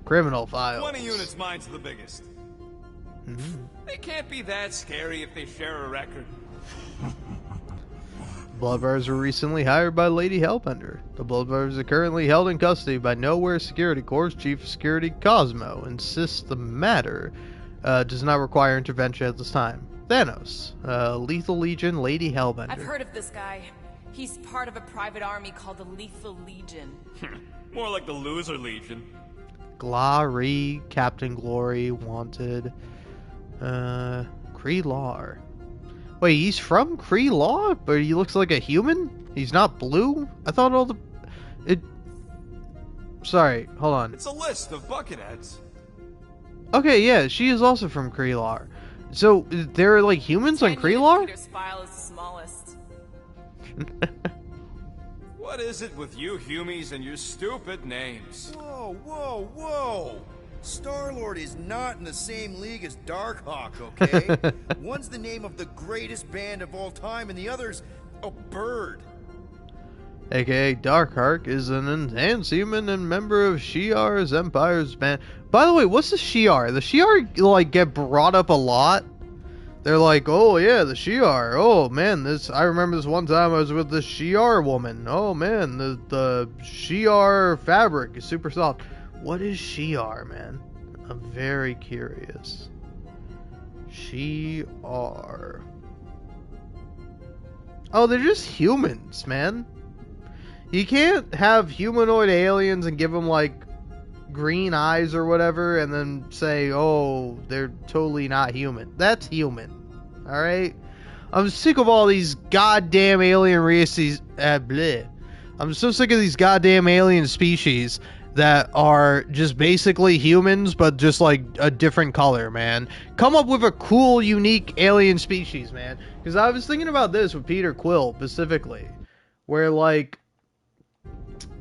Criminal files. 20 units, mine's the biggest. They can't be that scary if they share a record. Bloodbrothers were recently hired by Lady Hellbender. The Bloodbrothers are currently held in custody by Nowhere Security Corps Chief of Security Cosmo. Insists the matter does not require intervention at this time. Thanos. Lethal Legion, Lady Hellbender. I've heard of this guy. He's part of a private army called the Lethal Legion. More like the Loser Legion. Glory, Captain Glory, Wanted. Kree-Lar. Wait, he's from Kree-Lar, but he looks like a human? He's not blue? I thought all the... Sorry, hold on. It's a list of Bucketheads. Okay, yeah, she is also from Kree-Lar. So, there are, like, humans on Kree-Lar? Peter's file is the smallest. What is it with you humies and your stupid names? Whoa, whoa, whoa! Star-Lord is not in the same league as Darkhawk, okay? One's the name of the greatest band of all time, and the other's a bird. AKA Darkhawk is an enhanced human and member of Shi'ar's Empire's band. By the way, what's the Shi'ar? The Shi'ar, like, get brought up a lot. They're like, oh yeah, the Shi'ar. Oh man, I remember this one time I was with the Shi'ar woman. Oh man, the Shi'ar fabric is super soft. What is Shi'ar, man? I'm very curious. Shi'ar. Oh, they're just humans, man. You can't have humanoid aliens and give them, like, green eyes or whatever and then say, oh, they're totally not human. That's human. Alright? I'm sick of all these goddamn alien races. I'm so sick of these goddamn alien species that are just basically humans, but just like a different color, man. Come up with a cool, unique alien species, man. Because I was thinking about this with Peter Quill specifically, where like,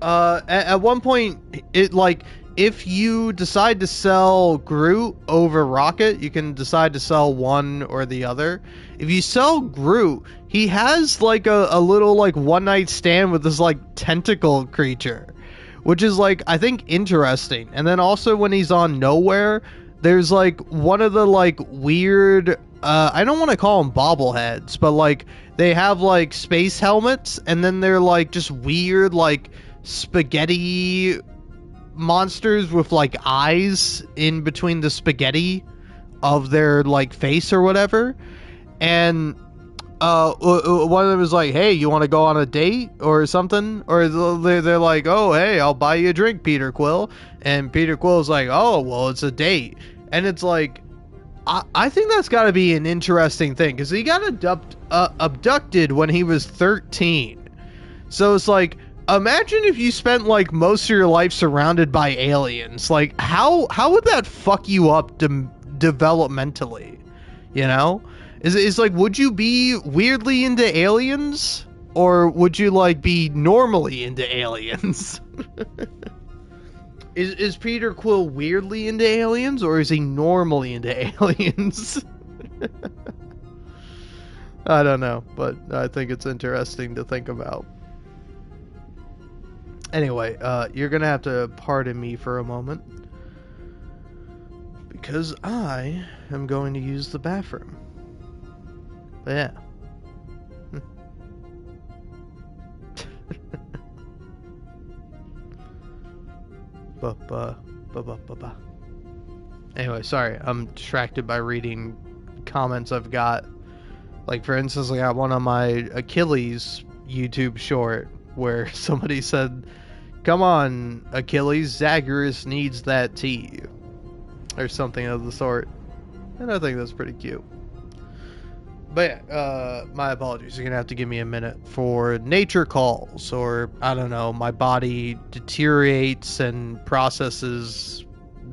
at one point, it like, if you decide to sell Groot over Rocket, you can decide to sell one or the other. If you sell Groot, he has like a little like one night stand with this like tentacle creature, which is like, I think, interesting. And then also when he's on Nowhere, there's like one of the like weird, I don't want to call them bobbleheads, but like they have like space helmets and then they're like just weird like spaghetti monsters with like eyes in between the spaghetti of their like face or whatever. And one of them is like, hey, you want to go on a date or something? Or they're like, oh, hey, I'll buy you a drink, Peter Quill. And Peter Quill's like, oh, well, it's a date. And it's like, I think that's got to be an interesting thing, because he got abducted when he was 13. So it's like, imagine if you spent like most of your life surrounded by aliens. Like, how would that fuck you up developmentally, you know? Is like, would you be weirdly into aliens, or would you like be normally into aliens? Is Peter Quill weirdly into aliens, or is he normally into aliens? I don't know, but I think it's interesting to think about. Anyway, you're gonna have to pardon me for a moment, because I am going to use the bathroom. But yeah. Anyway, sorry, I'm distracted by reading comments I've got. Like, for instance, I got one on my Achilles YouTube short where somebody said, "Come on, Achilles, Zagreus needs that tea," or something of the sort. And I think that's pretty cute. But yeah, my apologies. You're gonna have to give me a minute for nature calls, or I don't know, my body deteriorates and processes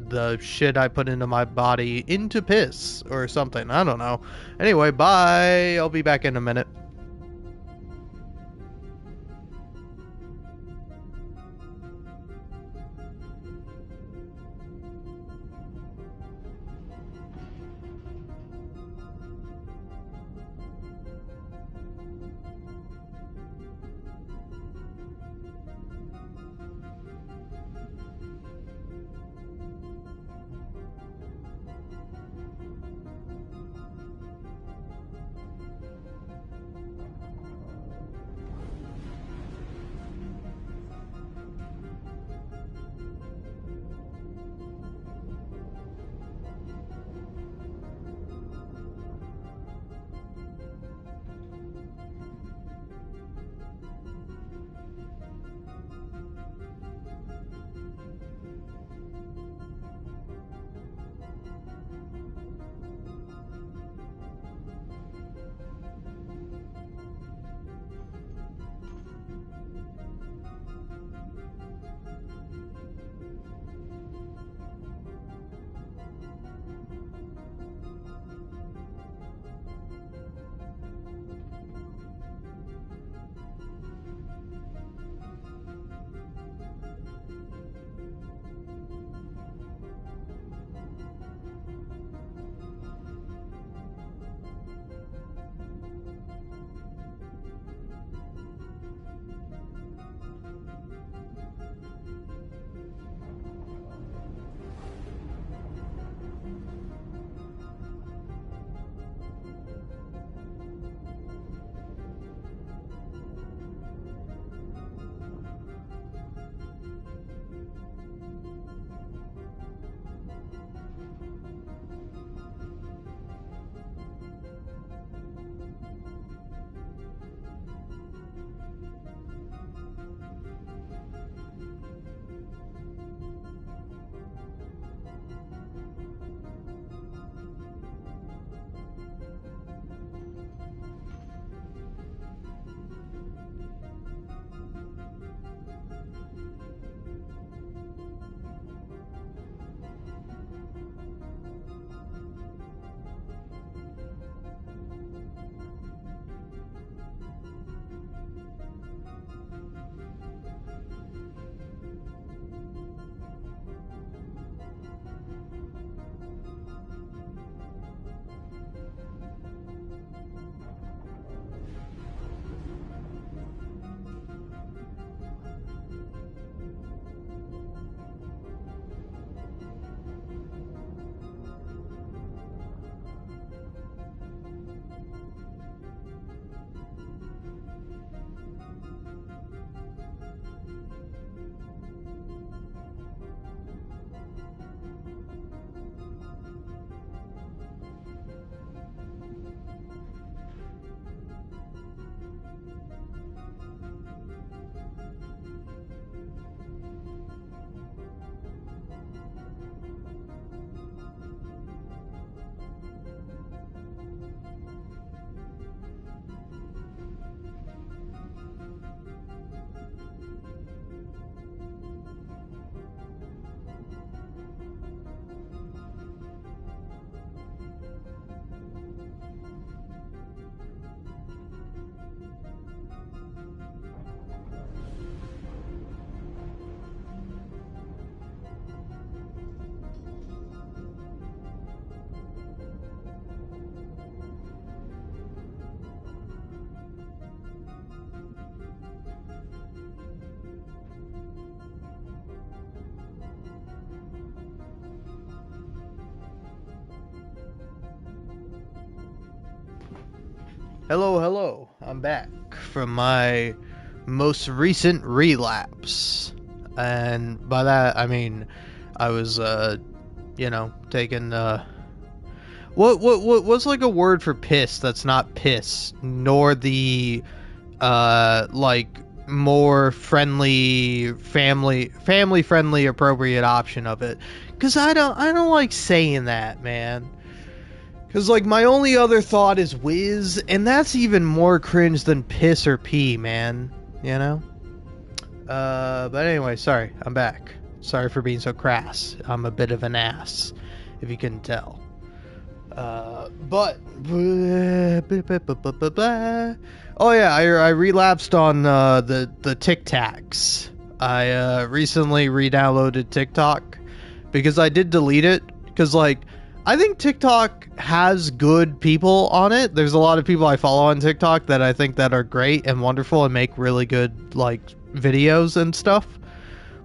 the shit I put into my body into piss or something. I don't know. Anyway, bye. I'll be back in a minute. Hello, hello. I'm back from my most recent relapse. And by that, I mean, I was, taking, what's like a word for piss that's not piss, nor the, more family friendly appropriate option of it. Cause I don't like saying that, man. Because, like, my only other thought is whiz, and that's even more cringe than piss or pee, man. You know? But anyway, sorry. I'm back. Sorry for being so crass. I'm a bit of an ass, if you couldn't tell. But... Oh, yeah, I relapsed on the Tic Tacs. I recently re-downloaded TikTok, because I did delete it, because, like, I think TikTok has good people on it. There's a lot of people I follow on TikTok that I think that are great and wonderful and make really good, like, videos and stuff.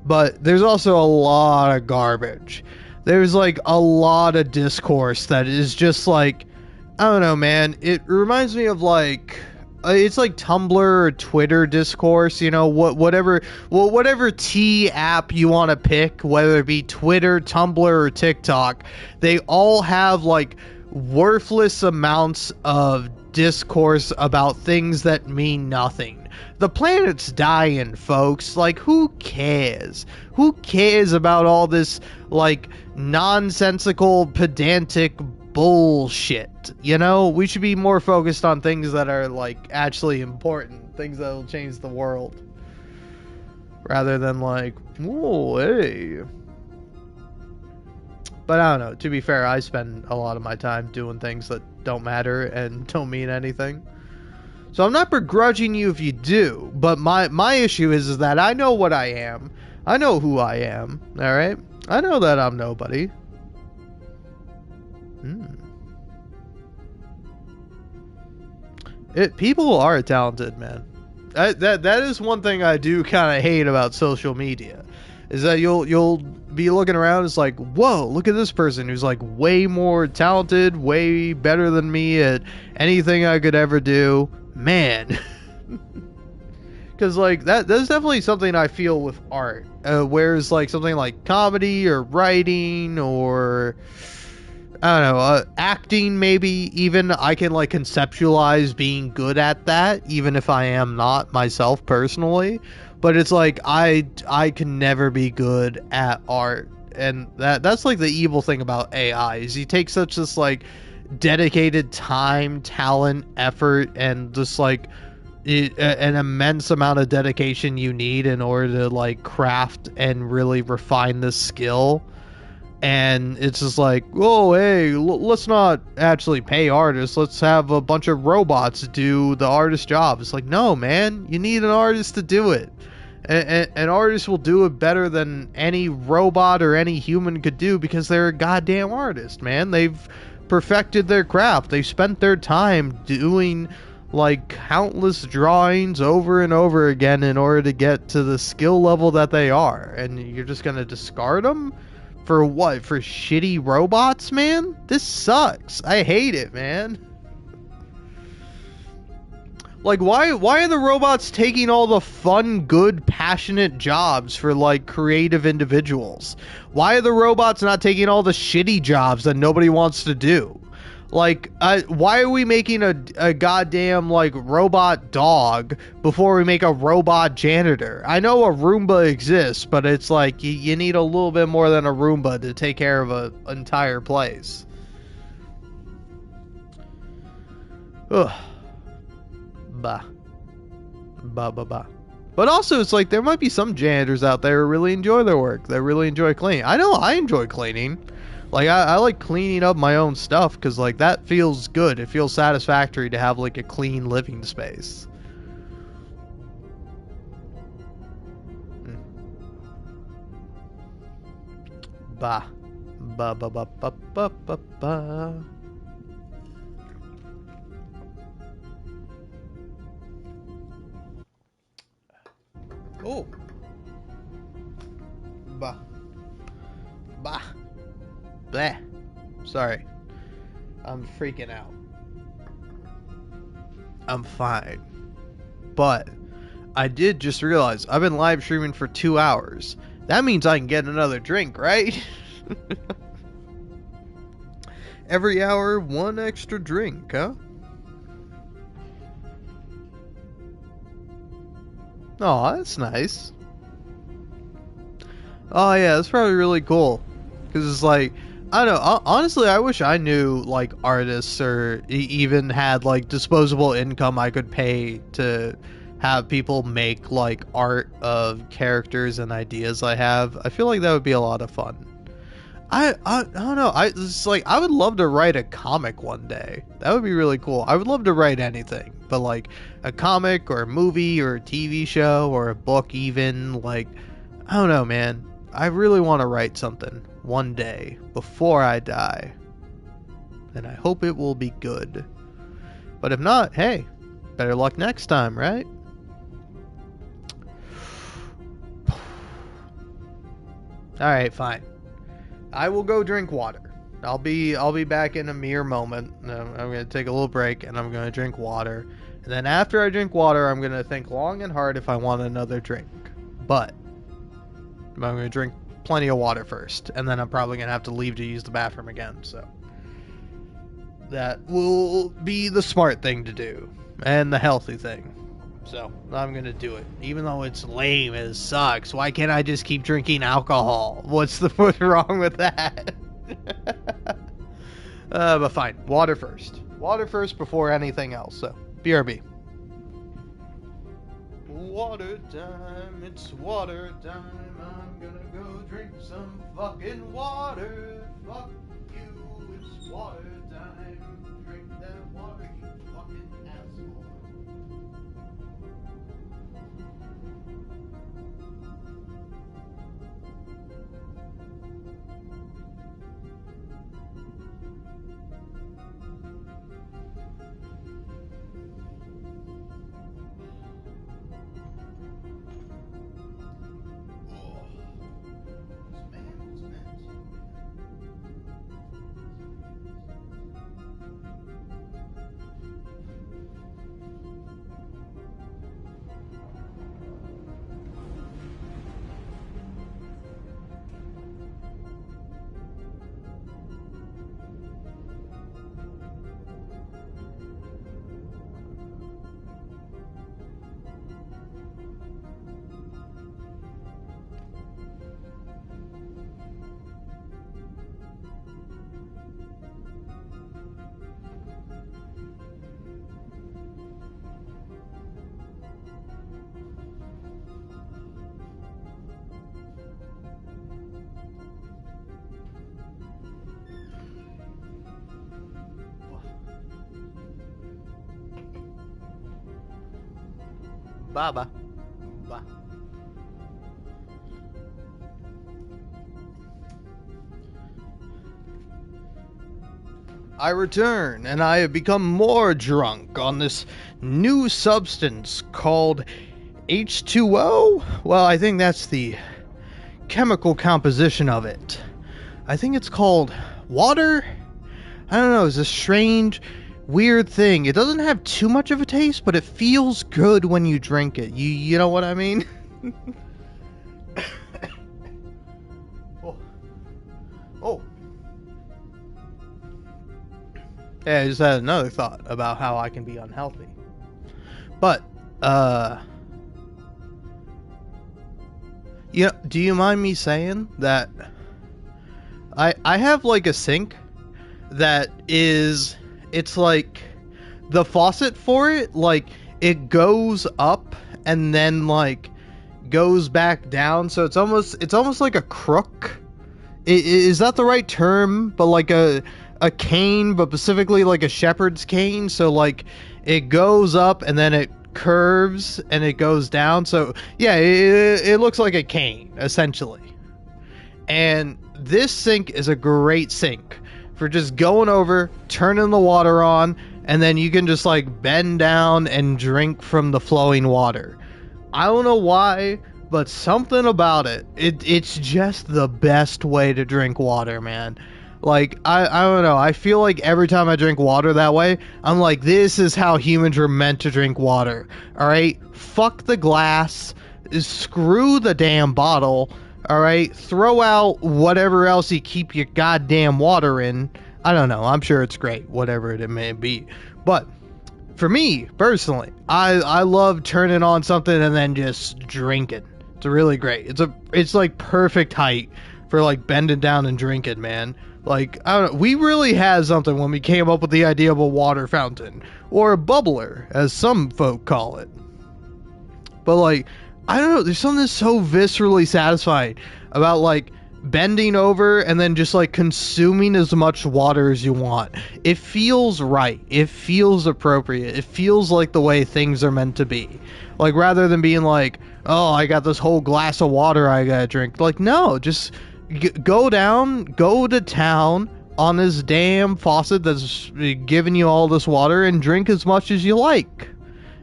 But there's also a lot of garbage. There's, like, a lot of discourse that is just, like, I don't know, man. It reminds me of, like... it's like Tumblr or Twitter discourse, you know, whatever T app you want to pick, whether it be Twitter, Tumblr, or TikTok, they all have like worthless amounts of discourse about things that mean nothing. The planet's dying, folks. Like, who cares? Who cares about all this, like, nonsensical, pedantic bullshit? You know, we should be more focused on things that are, like, actually important. Things that will change the world. Rather than, like, whoa, hey. But I don't know. To be fair, I spend a lot of my time doing things that don't matter and don't mean anything. So I'm not begrudging you if you do, but my issue is that I know what I am. I know who I am, alright? I know that I'm nobody. People are talented, man. That is one thing I do kind of hate about social media. Is that you'll be looking around, it's like, whoa, look at this person who's like way more talented, way better than me at anything I could ever do. Man. Because like that's definitely something I feel with art. Whereas like something like comedy or writing or I don't know, acting maybe even, I can like conceptualize being good at that, even if I am not myself personally. But it's like I can never be good at art, and that's like the evil thing about AI is you take such this like dedicated time, talent, effort, and just like an immense amount of dedication you need in order to like craft and really refine this skill. And it's just like, oh, hey, let's not actually pay artists. Let's have a bunch of robots do the artist job. It's like, no, man, you need an artist to do it. An artist will do it better than any robot or any human could do because they're a goddamn artist, man. They've perfected their craft. They've spent their time doing like countless drawings over and over again in order to get to the skill level that they are. And you're just going to discard them? For what? For shitty robots, man? This sucks. I hate it, man. Like, why are the robots taking all the fun, good, passionate jobs for, like, creative individuals? Why are the robots not taking all the shitty jobs that nobody wants to do? Like, why are we making a goddamn, like, robot dog before we make a robot janitor? I know a Roomba exists, but it's like, you need a little bit more than a Roomba to take care of an entire place. Ugh. Bah. Bah, bah, bah. But also, it's like, there might be some janitors out there who really enjoy their work. They really enjoy cleaning. I know I enjoy cleaning. Like, I like cleaning up my own stuff because, like, that feels good. It feels satisfactory to have, like, a clean living space. Bah. Ba ba ba ba ba ba ba. Oh. Bah. Bah. Bleh. Sorry. I'm freaking out. I'm fine. But I did just realize I've been live streaming for 2 hours. That means I can get another drink, right? Every hour, one extra drink, huh? Oh, that's nice. Oh yeah, that's probably really cool. Because it's like, I don't know, honestly, I wish I knew, like, artists or even had, like, disposable income I could pay to have people make, like, art of characters and ideas I have. I feel like that would be a lot of fun. I don't know, it's like, I would love to write a comic one day. That would be really cool. I would love to write anything, but, like, a comic or a movie or a TV show or a book even, like, I don't know, man. I really want to write something one day before I die. And I hope it will be good. But if not, hey, better luck next time, right? Alright, fine. I will go drink water. I'll be back in a mere moment. I'm going to take a little break and I'm going to drink water. And then after I drink water, I'm going to think long and hard if I want another drink. But I'm going to drink plenty of water first, and then I'm probably going to have to leave to use the bathroom again, so that will be the smart thing to do, and the healthy thing. So, I'm going to do it, even though it's lame and it sucks. Why can't I just keep drinking alcohol? What's wrong with that? But fine, water first. Water first before anything else, so, BRB. Water time, it's water time. I'm gonna go drink some fucking water. Fuck you, it's water time. Drink that water, you fucking asshole. Baba. Bye. I return, and I have become more drunk on this new substance called H2O. Well, I think that's the chemical composition of it. I think it's called water. I don't know, it's a strange, weird thing. It doesn't have too much of a taste, but it feels good when you drink it. You know what I mean? Oh. Yeah, I just had another thought about how I can be unhealthy. But, yeah, do you mind me saying that I have like a sink that is, it's like the faucet for it, like it goes up and then like goes back down, so it's almost like a crook. Is that the right term? But like a cane, but specifically like a shepherd's cane, so like it goes up and then it curves and it goes down, so yeah, it looks like a cane essentially. And this sink is a great sink for just going over, turning the water on, and then you can just like bend down and drink from the flowing water. I don't know why, but something about it's just the best way to drink water, man. Like, I don't know. I feel like every time I drink water that way, I'm like, this is how humans are meant to drink water. Alright? Fuck the glass. Screw the damn bottle. Alright? Throw out whatever else you keep your goddamn water in. I don't know. I'm sure it's great. Whatever it may be. But, for me, personally, I love turning on something and then just drinking. It's really great. It's like perfect height for like bending down and drinking, man. Like, I don't know, we really had something when we came up with the idea of a water fountain, or a bubbler, as some folk call it. But like, I don't know, there's something so viscerally satisfying about like bending over and then just like consuming as much water as you want. It feels right. It feels appropriate. It feels like the way things are meant to be. Like, rather than being like, oh, I got this whole glass of water I gotta drink. Like, no, just go to town on this damn faucet that's giving you all this water and drink as much as you like.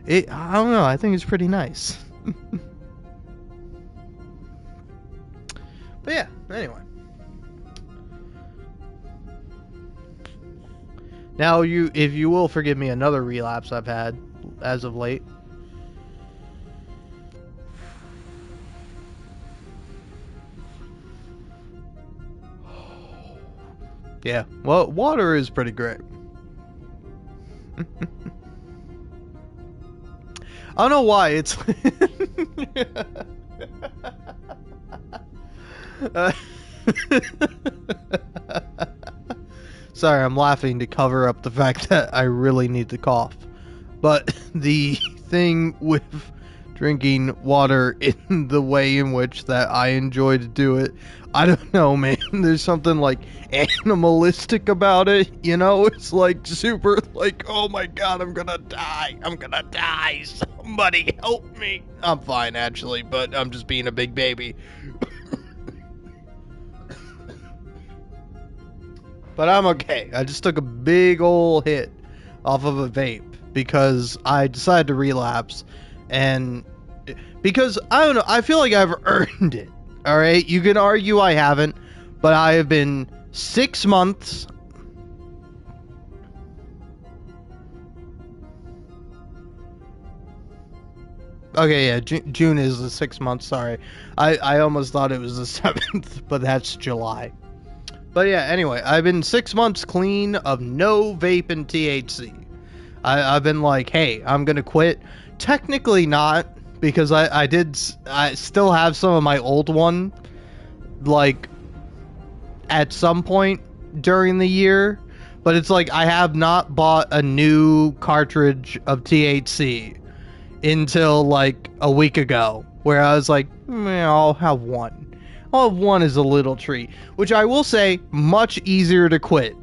I don't know, I think it's pretty nice. But yeah, anyway. Now, if you will forgive me another relapse I've had as of late. Yeah, well, water is pretty great. I don't know why it's... Sorry, I'm laughing to cover up the fact that I really need to cough. But the thing with drinking water in the way in which that I enjoy to do it, I don't know, man. There's something like animalistic about it, you know? It's like super like, oh my god, I'm gonna die. Somebody help me. I'm fine, actually, but I'm just being a big baby. But I'm okay. I just took a big ol' hit off of a vape because I decided to relapse, and because I don't know, I feel like I've earned it. All right, you can argue I haven't, but I have been 6 months. Okay, yeah, June is the 6 months. Sorry, I almost thought it was the 7th, but that's July. But yeah, anyway, I've been 6 months clean of no vape and THC. I've been like, hey, I'm gonna quit. Technically not, because I still have some of my old one, like, at some point during the year. But it's like, I have not bought a new cartridge of THC until like a week ago, where I was like, I'll have one. I'll have one as a little treat, which I will say, much easier to quit.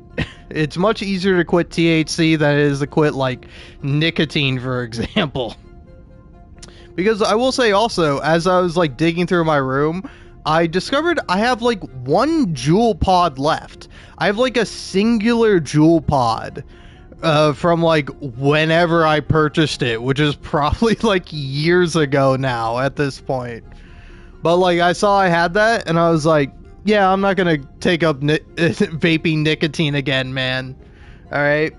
It's much easier to quit THC than it is to quit like nicotine, for example. Because I will say also, as I was like digging through my room, I discovered I have like one jewel pod left. I have like a singular jewel pod from like whenever I purchased it, which is probably like years ago now at this point. But like, I saw I had that and I was like, yeah, I'm not gonna take up vaping nicotine again, man. Alright?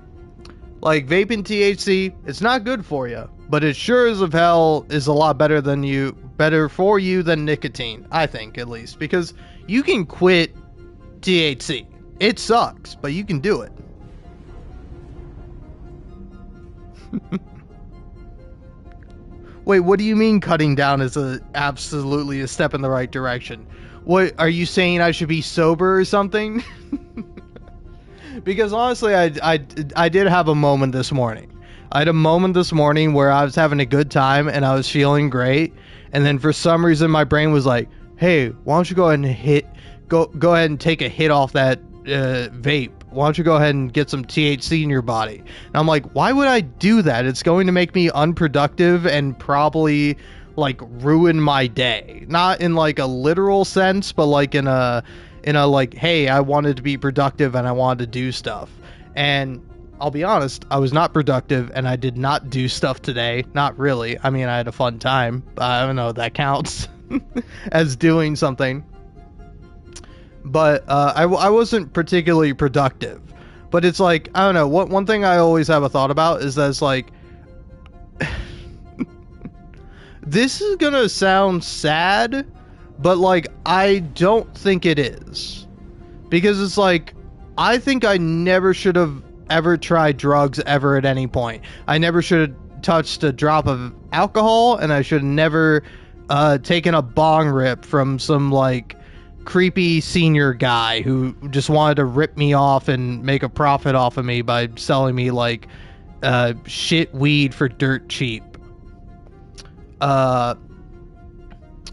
Like, vaping THC, it's not good for you, but it sure as of hell is a lot better for you than nicotine, I think, at least. Because you can quit THC. It sucks, but you can do it. Wait, what do you mean cutting down is absolutely a step in the right direction? What, are you saying I should be sober or something? Because honestly, I did have a moment this morning. I had a moment this morning where I was having a good time and I was feeling great, and then for some reason my brain was like, hey, why don't you go ahead and go ahead and take a hit off that vape. Why don't you go ahead and get some THC in your body? And I'm like, why would I do that? It's going to make me unproductive and probably like ruin my day. Not in like a literal sense, but like in a like, hey, I wanted to be productive and I wanted to do stuff. And I'll be honest, I was not productive and I did not do stuff today. Not really. I mean, I had a fun time. I don't know if that counts as doing something. but I wasn't particularly productive. But it's like, I don't know, one thing I always have a thought about is that it's like, this is gonna sound sad, but like, I don't think it is. Because it's like, I think I never should have ever tried drugs ever at any point. I never should have touched a drop of alcohol, and I should have never taken a bong rip from some like creepy senior guy who just wanted to rip me off and make a profit off of me by selling me like shit weed for dirt cheap.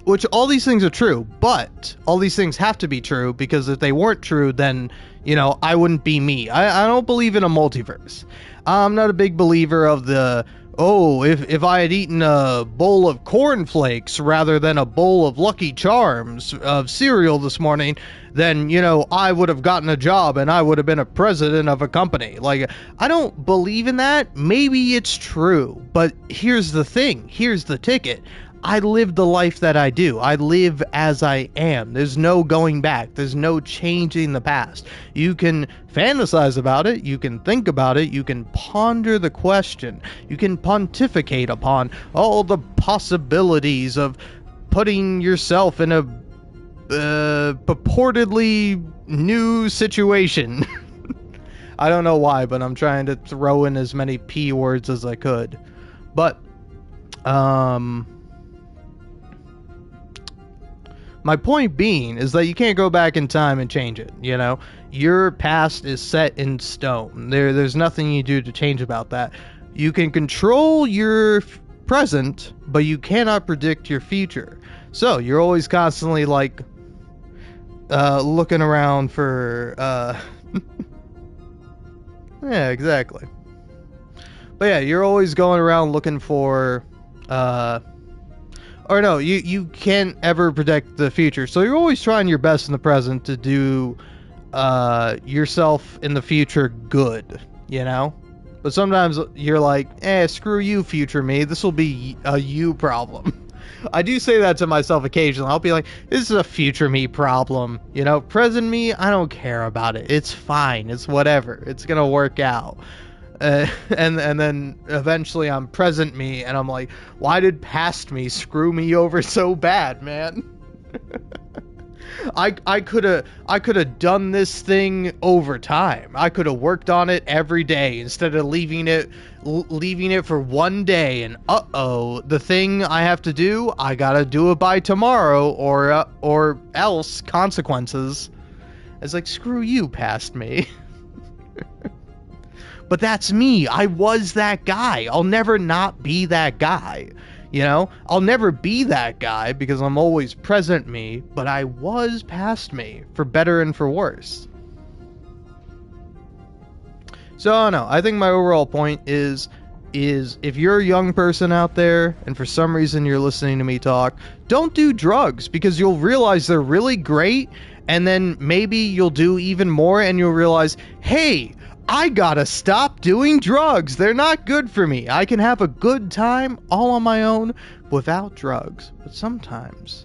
Which all these things are true, but all these things have to be true, because if they weren't true, then, you know, I wouldn't be me. I don't believe in a multiverse. I'm not a big believer of the, oh, if I had eaten a bowl of cornflakes rather than a bowl of Lucky Charms of cereal this morning, then, you know, I would have gotten a job and I would have been a president of a company. Like, I don't believe in that. Maybe it's true, but here's the thing. Here's the ticket. I live the life that I do. I live as I am. There's no going back. There's no changing the past. You can fantasize about it. You can think about it. You can ponder the question. You can pontificate upon all the possibilities of putting yourself in a purportedly new situation. I don't know why, but I'm trying to throw in as many P words as I could. But, my point being is that you can't go back in time and change it, you know? Your past is set in stone. There's nothing you do to change about that. You can control your present, but you cannot predict your future. So, you're always constantly, like, looking around for, yeah, exactly. But yeah, you're always going around looking for, or no, you can't ever predict the future. So you're always trying your best in the present to do yourself in the future good, you know? But sometimes you're like, screw you, future me. This will be a you problem. I do say that to myself occasionally. I'll be like, this is a future me problem. You know, present me, I don't care about it. It's fine. It's whatever. It's going to work out. And then eventually I'm present me, and I'm like, why did past me screw me over so bad, man? I could have done this thing over time. I could have worked on it every day instead of leaving it for one day, and the thing I have to do, I gotta do it by tomorrow, or else consequences. It's like, screw you, past me. But that's me. I was that guy. I'll never not be that guy. You know? I'll never be that guy because I'm always present me, but I was past me, for better and for worse. So, I don't know. I think my overall point is if you're a young person out there, and for some reason you're listening to me talk, don't do drugs, because you'll realize they're really great, and then maybe you'll do even more, and you'll realize, hey, I gotta stop doing drugs. They're not good for me. I can have a good time all on my own without drugs. But sometimes,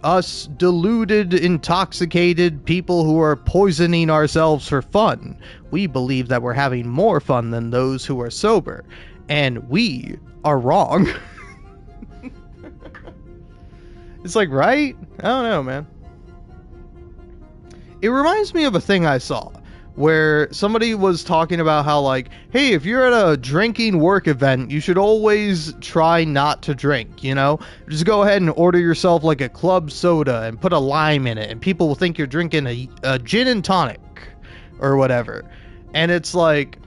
us deluded, intoxicated people who are poisoning ourselves for fun, we believe that we're having more fun than those who are sober. And we are wrong. It's like, right? I don't know, man. It reminds me of a thing I saw, where somebody was talking about how, like, hey, if you're at a drinking work event, you should always try not to drink, you know? Just go ahead and order yourself, like, a club soda and put a lime in it, and people will think you're drinking a gin and tonic or whatever. And it's like,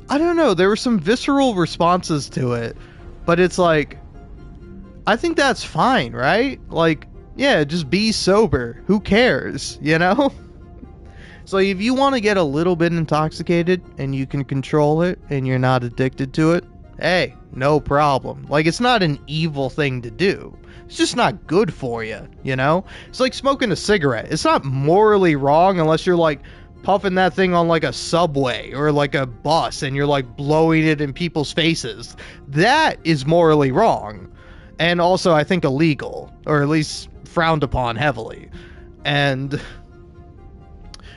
I don't know, there were some visceral responses to it, but it's like, I think that's fine, right? Like, yeah, just be sober. Who cares, you know? So if you want to get a little bit intoxicated and you can control it and you're not addicted to it, hey, no problem. Like, it's not an evil thing to do. It's just not good for you, you know? It's like smoking a cigarette. It's not morally wrong unless you're, like, puffing that thing on, like, a subway or, like, a bus and you're, like, blowing it in people's faces. That is morally wrong. And also, I think, illegal. Or at least frowned upon heavily. And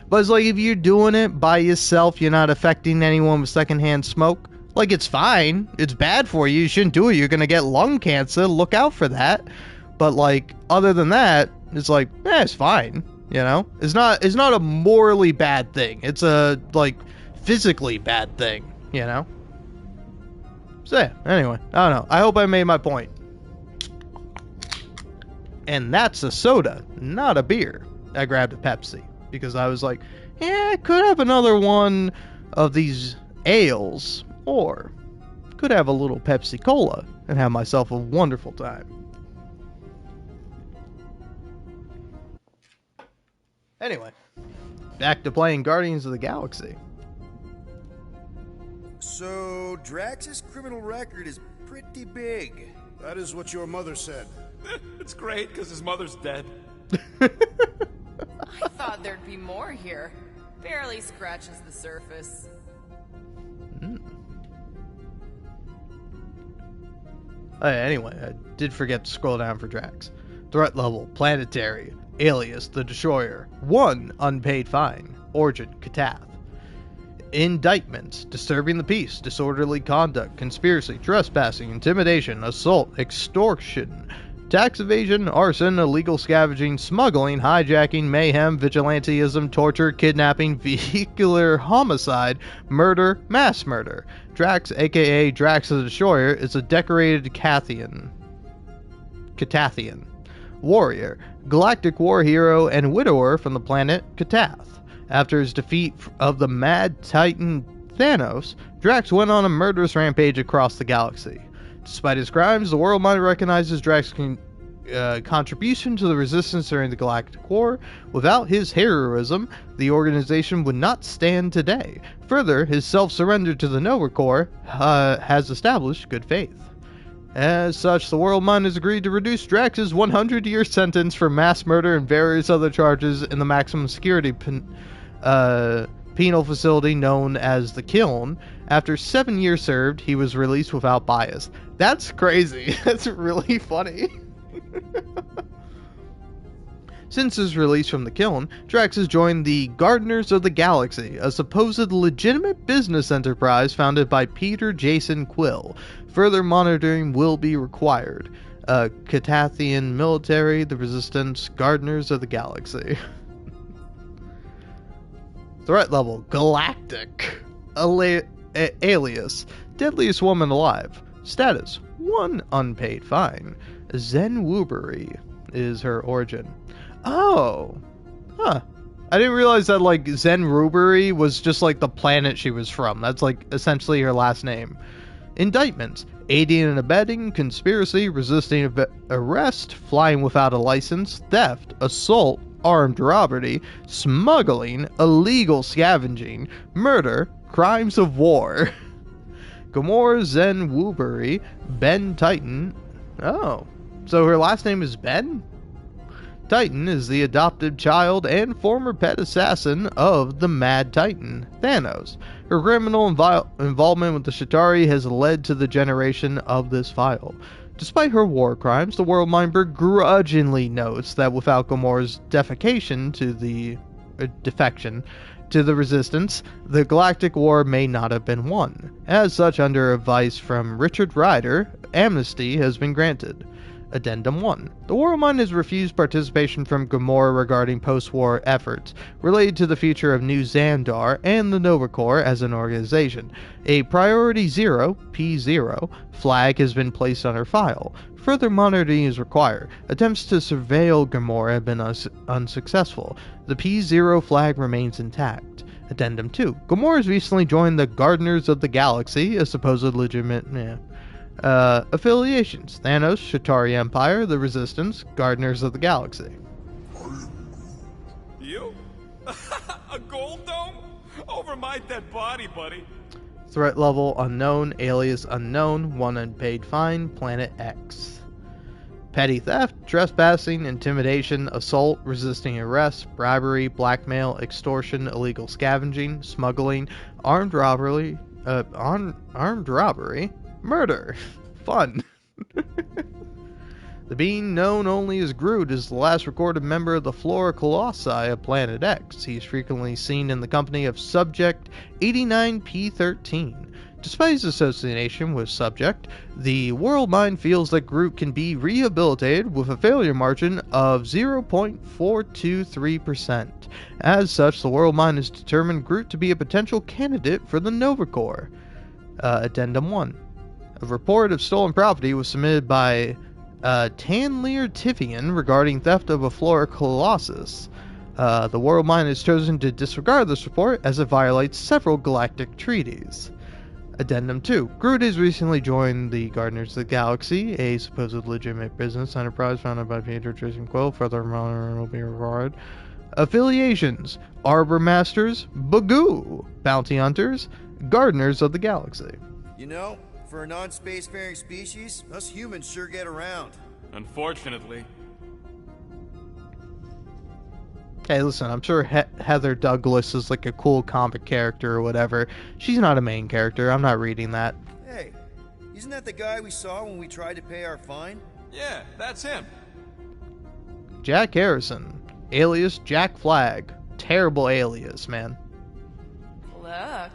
but it's like if you're doing it by yourself, you're not affecting anyone with secondhand smoke. Like, it's fine. It's bad for you. You shouldn't do it. You're gonna get lung cancer. Look out for that. But like, other than that, it's like, it's fine. You know, it's not a morally bad thing. It's a like physically bad thing. You know. So yeah. Anyway, I don't know. I hope I made my point. And that's a soda, not a beer. I grabbed a Pepsi because I was like, yeah, I could have another one of these ales, or could have a little Pepsi Cola and have myself a wonderful time. Anyway, back to playing Guardians of the Galaxy. So, Drax's criminal record is pretty big. That is what your mother said. It's great, because his mother's dead. I thought there'd be more here. Barely scratches the surface. Anyway, I did forget to scroll down for Drax. Threat level, planetary. Alias, the Destroyer. 1 unpaid fine. Origin, Katath. Indictments, disturbing the peace, disorderly conduct, conspiracy, trespassing, intimidation, assault, extortion, tax evasion, arson, illegal scavenging, smuggling, hijacking, mayhem, vigilantism, torture, kidnapping, vehicular homicide, murder, mass murder. Drax, aka Drax the Destroyer, is a decorated Cathathian warrior, galactic war hero, and widower from the planet Katath. After his defeat of the Mad Titan Thanos, Drax went on a murderous rampage across the galaxy. Despite his crimes, the world mind recognizes Drax's contribution to the Resistance during the Galactic War. Without his heroism, the organization would not stand today. Further, his self-surrender to the Nova Corps has established good faith. As such, the world mind has agreed to reduce Drax's 100-year sentence for mass murder and various other charges in the maximum security penal facility known as the Kiln. After 7 years served, he was released without bias. That's crazy. That's really funny. Since his release from the Kiln, Drax has joined the Gardeners of the Galaxy, a supposed legitimate business enterprise founded by Peter Jason Quill. Further monitoring will be required. Catathian military, the Resistance, Gardeners of the Galaxy. Threat level, Galactic. Alias, deadliest woman alive. Status, 1 unpaid fine. Zen Woobery is her origin. Oh. Huh. I didn't realize that, like, Zen Woobery was just, like, the planet she was from. That's, like, essentially her last name. Indictments, aiding and abetting, conspiracy, resisting arrest, flying without a license, theft, assault, armed robbery, smuggling, illegal scavenging, murder, crimes of war. Gamora Zen Woobery, Ben Titan. Oh, so her last name is Ben? Titan is the adopted child and former pet assassin of the Mad Titan, Thanos. Her criminal involvement with the Chitauri has led to the generation of this file. Despite her war crimes, the World Mind begrudgingly notes that without Gamora's defection to the Resistance, the Galactic War may not have been won. As such, under advice from Richard Rider, amnesty has been granted. Addendum 1. The World Mind has refused participation from Gamora regarding post-war efforts related to the future of New Xandar and the Nova Corps as an organization. A Priority 0, P0, flag has been placed on her file. Further monitoring is required. Attempts to surveil Gamora have been unsuccessful. The P0 flag remains intact. Addendum 2. Gamora has recently joined the Gardeners of the Galaxy, a supposed legitimate... affiliations: Thanos, Chitauri Empire, the Resistance, Gardeners of the Galaxy. You? A gold dome? Over my dead body, buddy. Threat level unknown, alias unknown, 1 unpaid fine, planet X. Petty theft, trespassing, intimidation, assault, resisting arrest, bribery, blackmail, extortion, illegal scavenging, smuggling, armed robbery, murder. Fun. The being known only as Groot is the last recorded member of the Flora Colossi of Planet X. He's frequently seen in the company of Subject 89P13. Despite his association with Subject, the World Mind feels that Groot can be rehabilitated with a failure margin of 0.423%. As such, the World Mind has determined Groot to be a potential candidate for the Nova Corps. Addendum 1. A report of stolen property was submitted by Tanlir Tivian regarding theft of a Flora Colossus. The World Mind has chosen to disregard this report as it violates several galactic treaties. Addendum 2. Groot has recently joined the Gardeners of the Galaxy, a supposed legitimate business enterprise founded by Peter Jason Quill. Further monitoring will be required. Affiliations: Arbor Masters, Bagoo, Bounty Hunters, Gardeners of the Galaxy. You know, for a non-spacefaring species, us humans sure get around. Unfortunately. Hey, listen, I'm sure Heather Douglas is like a cool comic character or whatever. She's not a main character. I'm not reading that. Hey, isn't that the guy we saw when we tried to pay our fine? Yeah, that's him. Jack Harrison, alias Jack Flag. Terrible alias, man. Look,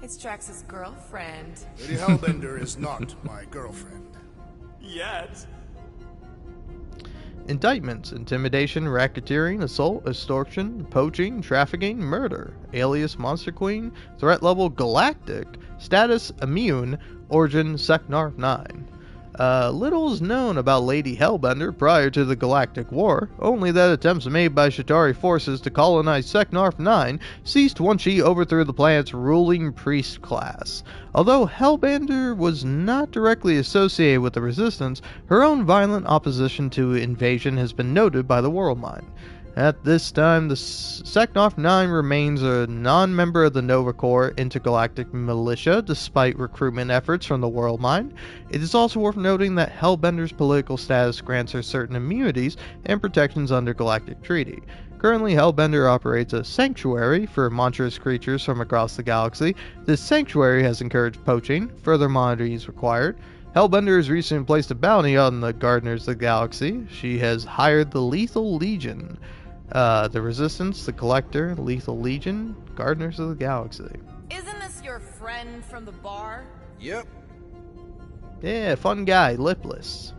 it's Drax's girlfriend. Lady Hellbender is not my girlfriend. Yet. Indictments: intimidation, racketeering, assault, extortion, poaching, trafficking, murder. Alias Monster Queen. Threat level galactic. Status immune. Origin Seknarf 9. Little is known about Lady Hellbender prior to the Galactic War, only that attempts made by Chitauri forces to colonize Seknarf 9 ceased once she overthrew the planet's ruling priest class. Although Hellbender was not directly associated with the Resistance, her own violent opposition to invasion has been noted by the World Mind. At this time, the Seknarf 9 remains a non-member of the Nova Corps intergalactic militia, despite recruitment efforts from the World Mind. It is also worth noting that Hellbender's political status grants her certain immunities and protections under Galactic Treaty. Currently, Hellbender operates a sanctuary for monstrous creatures from across the galaxy. This sanctuary has encouraged poaching. Further monitoring is required. Hellbender has recently placed a bounty on the Gardeners of the Galaxy. She has hired the Lethal Legion. The Resistance, the Collector, Lethal Legion, Gardeners of the Galaxy. Isn't this your friend from the bar? Yep. Yeah, fun guy, lipless.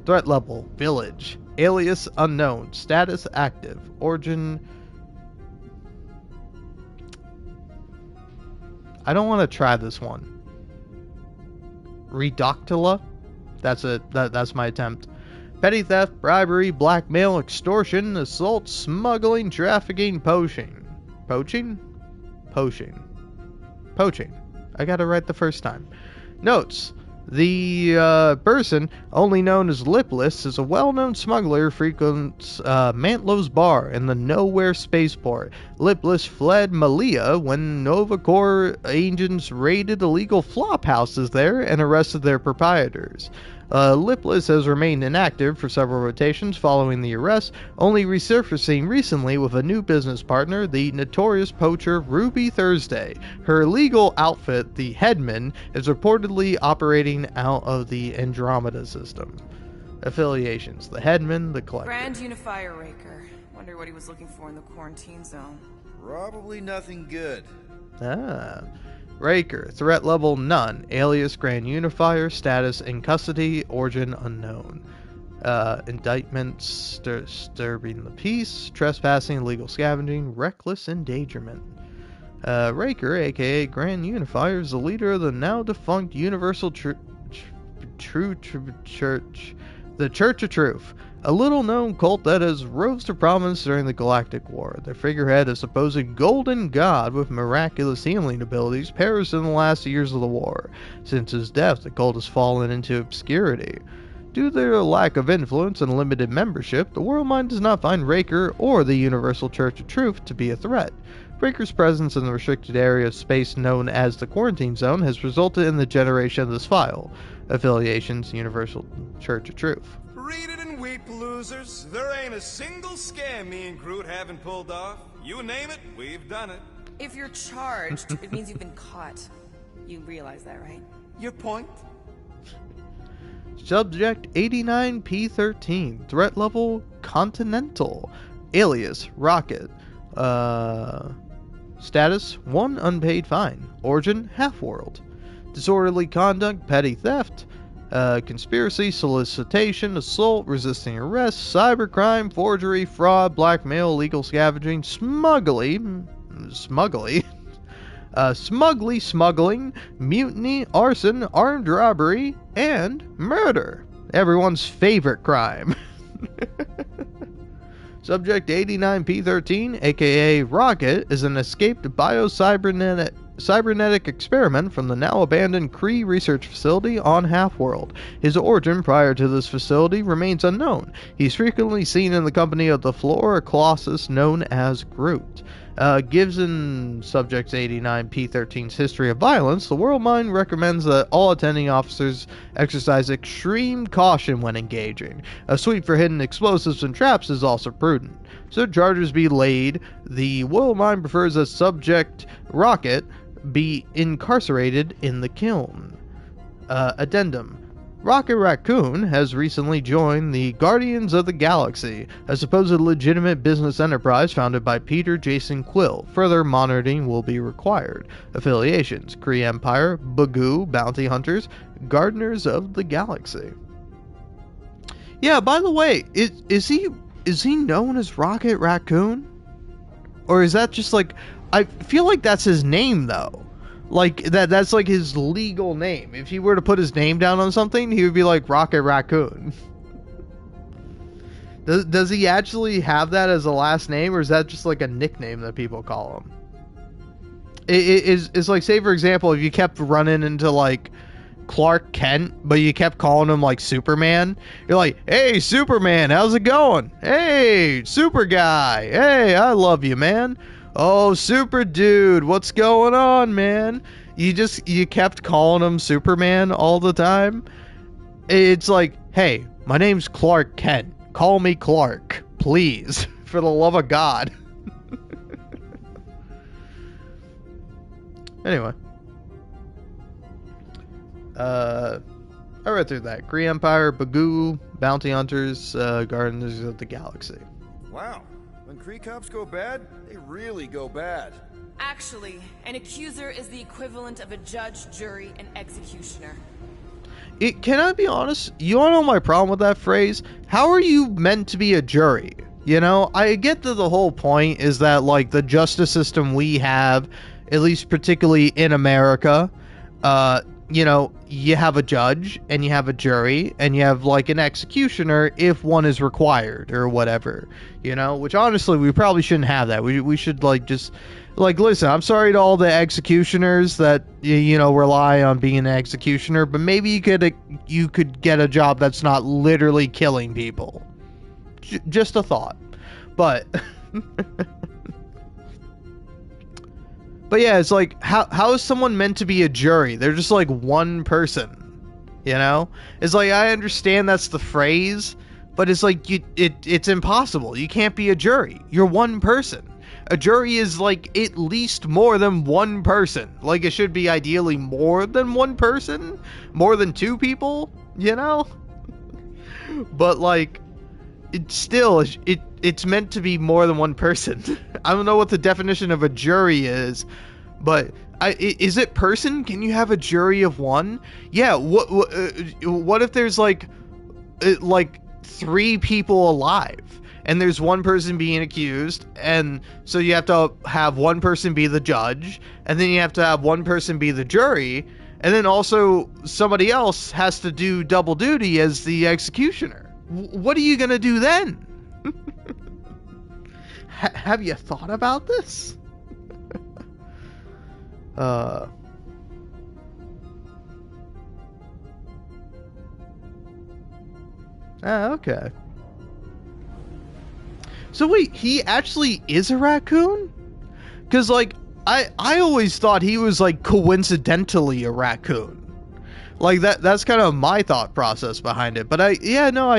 Threat level, village. Alias unknown. Status active. Origin. I don't want to try this one. Redoctula? That's my attempt. Petty theft, bribery, blackmail, extortion, assault, smuggling, trafficking, poaching. Poaching? Poaching. Poaching. I got it right the first time. Notes. The person, only known as Lipless, is a well-known smuggler who frequents Mantlow's bar in the Nowhere spaceport. Lipless fled Malia when Nova Corps agents raided illegal flop houses there and arrested their proprietors. Lipless has remained inactive for several rotations following the arrest, only resurfacing recently with a new business partner, the notorious poacher Ruby Thursday. Her legal outfit, the Headman, is reportedly operating out of the Andromeda system. Affiliations: the Headman, the Collector. Grand Unifier Raker. Wonder what he was looking for in the quarantine zone. Probably nothing good. Raker, threat level none, alias Grand Unifier, status in custody, origin unknown. Indictments: disturbing the peace, trespassing, illegal scavenging, reckless endangerment. Raker, aka Grand Unifier, is the leader of the now defunct Universal Church, the Church of Truth, a little-known cult that has rose to prominence during the Galactic War. Their figurehead, a supposed golden god with miraculous healing abilities, perished in the last years of the war. Since his death, the cult has fallen into obscurity. Due to their lack of influence and limited membership, the World Mind does not find Raker or the Universal Church of Truth to be a threat. Raker's presence in the restricted area of space known as the Quarantine Zone has resulted in the generation of this file. Affiliations: Universal Church of Truth. Read it and weep, losers. There ain't a single scam me and Groot haven't pulled off. You name it, we've done it. If you're charged, it means you've been caught. You realize that, right? Your point? Subject 89P13. Threat level Continental. Alias Rocket. Status 1 unpaid fine. Origin Half-World. Disorderly conduct, petty theft, conspiracy, solicitation, assault, resisting arrest, cybercrime, forgery, fraud, blackmail, illegal scavenging, smuggling, smuggling, mutiny, arson, armed robbery, and murder. Everyone's favorite crime. Subject 89P13, aka Rocket, is an escaped cybernetic experiment from the now-abandoned Kree research facility on Half-World. His origin prior to this facility remains unknown. He's frequently seen in the company of the Flora Colossus known as Groot. Given Subject 89P13's history of violence, the World Mind recommends that all attending officers exercise extreme caution when engaging. A sweep for hidden explosives and traps is also prudent. Should charges be laid, the World Mind prefers that Subject Rocket be incarcerated in the kiln. Addendum. Rocket Raccoon has recently joined the Guardians of the Galaxy, a supposed legitimate business enterprise founded by Peter Jason Quill. Further monitoring will be required. Affiliations: Kree Empire, Bagoo, Bounty Hunters, Gardeners of the Galaxy. Yeah, by the way, is he known as Rocket Raccoon? Or is that just like... I feel like that's his name, though. Like, that's like his legal name. If he were to put his name down on something, he would be like Rocket Raccoon. Does he actually have that as a last name, or is that just like a nickname that people call him? It's like, say for example, if you kept running into like Clark Kent, but you kept calling him like Superman, you're like, hey Superman, how's it going? Hey Super Guy, hey, I love you, man. Oh, Super Dude, what's going on, man? You kept calling him Superman all the time. It's like, hey, my name's Clark Kent. Call me Clark, please, for the love of God. Anyway. I read through that. Kree Empire, Bagoo, Bounty Hunters, Guardians of the Galaxy. Wow. When Kree cops go bad, they really go bad. Actually, an accuser is the equivalent of a judge, jury, and executioner. Can I be honest? You wanna know my problem with that phrase? How are you meant to be a jury? You know, I get that the whole point is that, like, the justice system we have, at least particularly in America, you know, you have a judge, and you have a jury, and you have, like, an executioner if one is required, or whatever, you know? Which, honestly, we probably shouldn't have that. We should, like, just... Like, listen, I'm sorry to all the executioners that, you know, rely on being an executioner, but maybe you could get a job that's not literally killing people. Just a thought. But... But yeah, it's like, how is someone meant to be a jury? They're just like one person, you know? It's like, I understand that's the phrase, but it's like, it's impossible. You can't be a jury. You're one person. A jury is like at least more than one person. Like, it should be ideally more than one person? More than two people, you know? But like, it's meant to be more than one person. I don't know what the definition of a jury is, but is it person? Can you have a jury of one? Yeah. What if there's like three people alive and there's one person being accused, and so you have to have one person be the judge, and then you have to have one person be the jury, and then also somebody else has to do double duty as the executioner. What are you gonna do then? Have you thought about this? Okay. So wait, he actually is a raccoon? Because, like, I always thought he was, like, coincidentally a raccoon. Like, that's kind of my thought process behind it. But I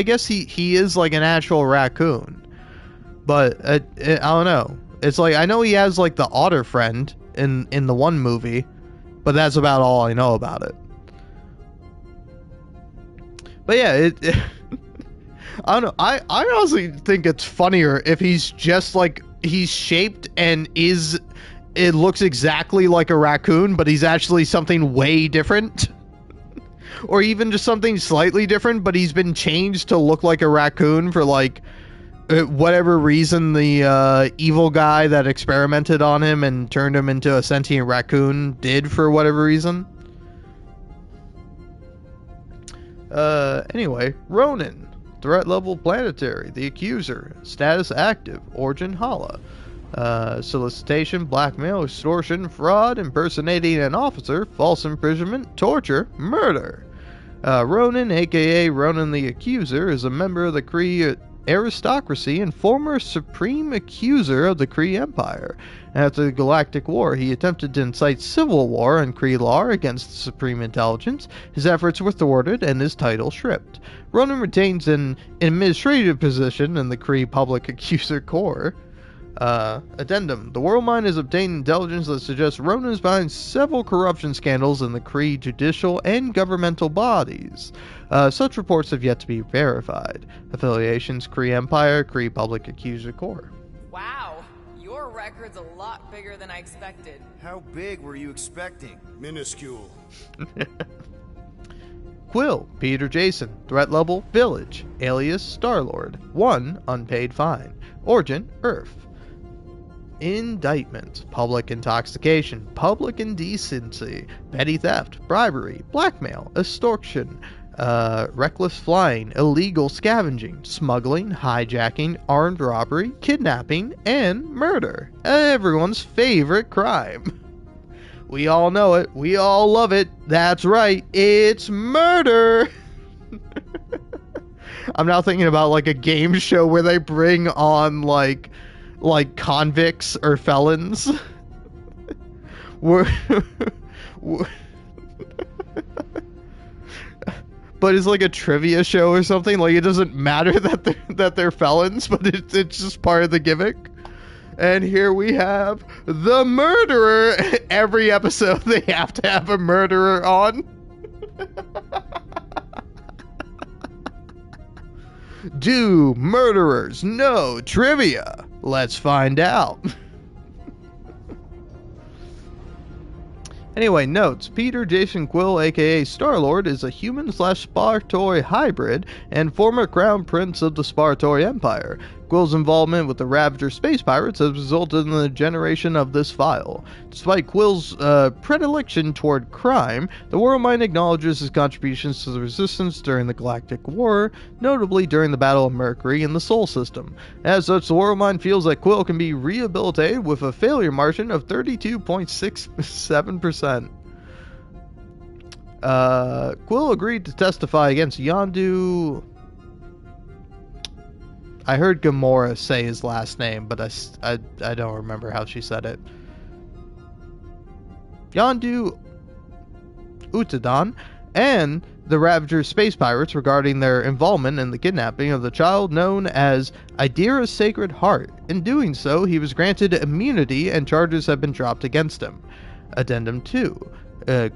guess he is, like, an actual raccoon. But, I don't know. It's like, I know he has, like, the otter friend in the one movie. But that's about all I know about it. But yeah, I don't know. I honestly think it's funnier if he's just like he's shaped and it looks exactly like a raccoon, but he's actually something way different. Or even just something slightly different, but he's been changed to look like a raccoon for like whatever reason the evil guy that experimented on him and turned him into a sentient raccoon did for whatever reason. Anyway, Ronin. Threat level planetary. The accuser. Status active. Origin Hala. Solicitation, blackmail, extortion, fraud, impersonating an officer, false imprisonment, torture, murder. Ronin, aka Ronin the Accuser, is a member of the Kree aristocracy and former supreme accuser of the Kree Empire. After the Galactic War, he attempted to incite civil war in Kree against the Supreme Intelligence. His efforts were thwarted and his title stripped. Ronin retains an administrative position in the Kree Public Accuser Corps. Addendum. The World Mind has obtained intelligence that suggests Ronin is behind several corruption scandals in the Kree judicial and governmental bodies. Such reports have yet to be verified. Affiliations: Kree Empire, Kree Public Accuser Corps. Wow, your record's a lot bigger than I expected. How big were you expecting? Minuscule. Quill, Peter Jason. Threat level, Village. Alias, Star-Lord. 1 unpaid fine. Origin, Earth. Indictment: public intoxication, public indecency, petty theft, bribery, blackmail, extortion, reckless flying, illegal scavenging, smuggling, hijacking, armed robbery, kidnapping, and murder. Everyone's favorite crime. We all know it. We all love it. That's right. It's murder. I'm now thinking about like a game show where they bring on like convicts or felons. But it's like a trivia show or something. Like it doesn't matter that they're felons, but it's just part of the gimmick. And here we have the murderer. Every episode they have to have a murderer on. Do murderers know trivia? Let's find out. Anyway, notes. Peter Jason Quill, aka Star-Lord, is a human/Spartoid hybrid and former crown prince of the Spartoid Empire. Quill's involvement with the Ravager space pirates has resulted in the generation of this file. Despite Quill's predilection toward crime, the World Mind acknowledges his contributions to the Resistance during the Galactic War, notably during the Battle of Mercury in the Sol System. As such, the World Mind feels that Quill can be rehabilitated with a failure margin of 32.67%. Quill agreed to testify against Yondu. I heard Gamora say his last name, but I don't remember how she said it. Yondu Utadon and the Ravager space pirates regarding their involvement in the kidnapping of the child known as Idira's Sacred Heart. In doing so, he was granted immunity and charges have been dropped against him. Addendum 2.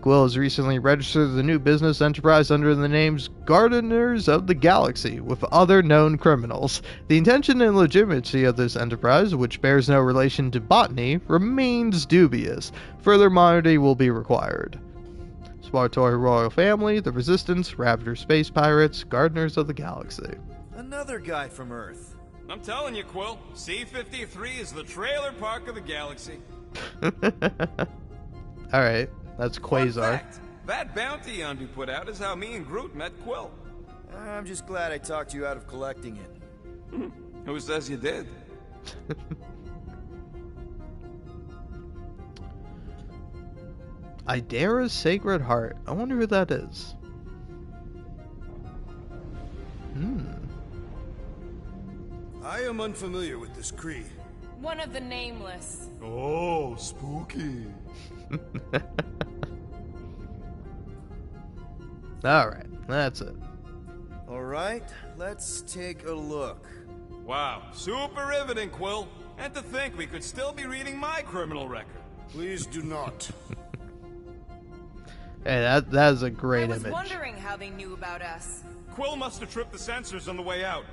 Quill has recently registered the new business enterprise under the names Gardeners of the Galaxy with other known criminals. The intention and legitimacy of this enterprise, which bears no relation to botany, remains dubious. Further monitoring will be required. Spartoid Royal Family, the Resistance, Ravager Space Pirates, Gardeners of the Galaxy. Another guy from Earth. I'm telling you, Quill, C-53 is the trailer park of the galaxy. Alright. That's Quasar. Fun fact, that bounty Yondu put out is how me and Groot met Quill. I'm just glad I talked you out of collecting it. Who says you did? Idira's Sacred Heart. I wonder who that is. I am unfamiliar with this Kree. One of the nameless. Oh, spooky. Alright, that's it. Alright, let's take a look. Wow, super riveting, Quill. And to think we could still be reading my criminal record. Please do not. Hey, that is a great image. I was wondering how they knew about us. Quill must have tripped the sensors on the way out.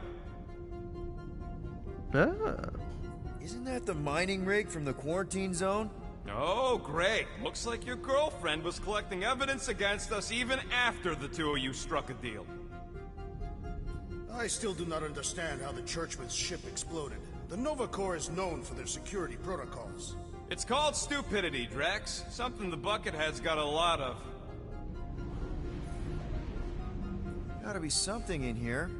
Isn't that the mining rig from the quarantine zone? Oh, great. Looks like your girlfriend was collecting evidence against us even after the two of you struck a deal. I still do not understand how the Churchman's ship exploded. The Nova Corps is known for their security protocols. It's called stupidity, Drex. Something the Buckethead's got a lot of. Gotta be something in here.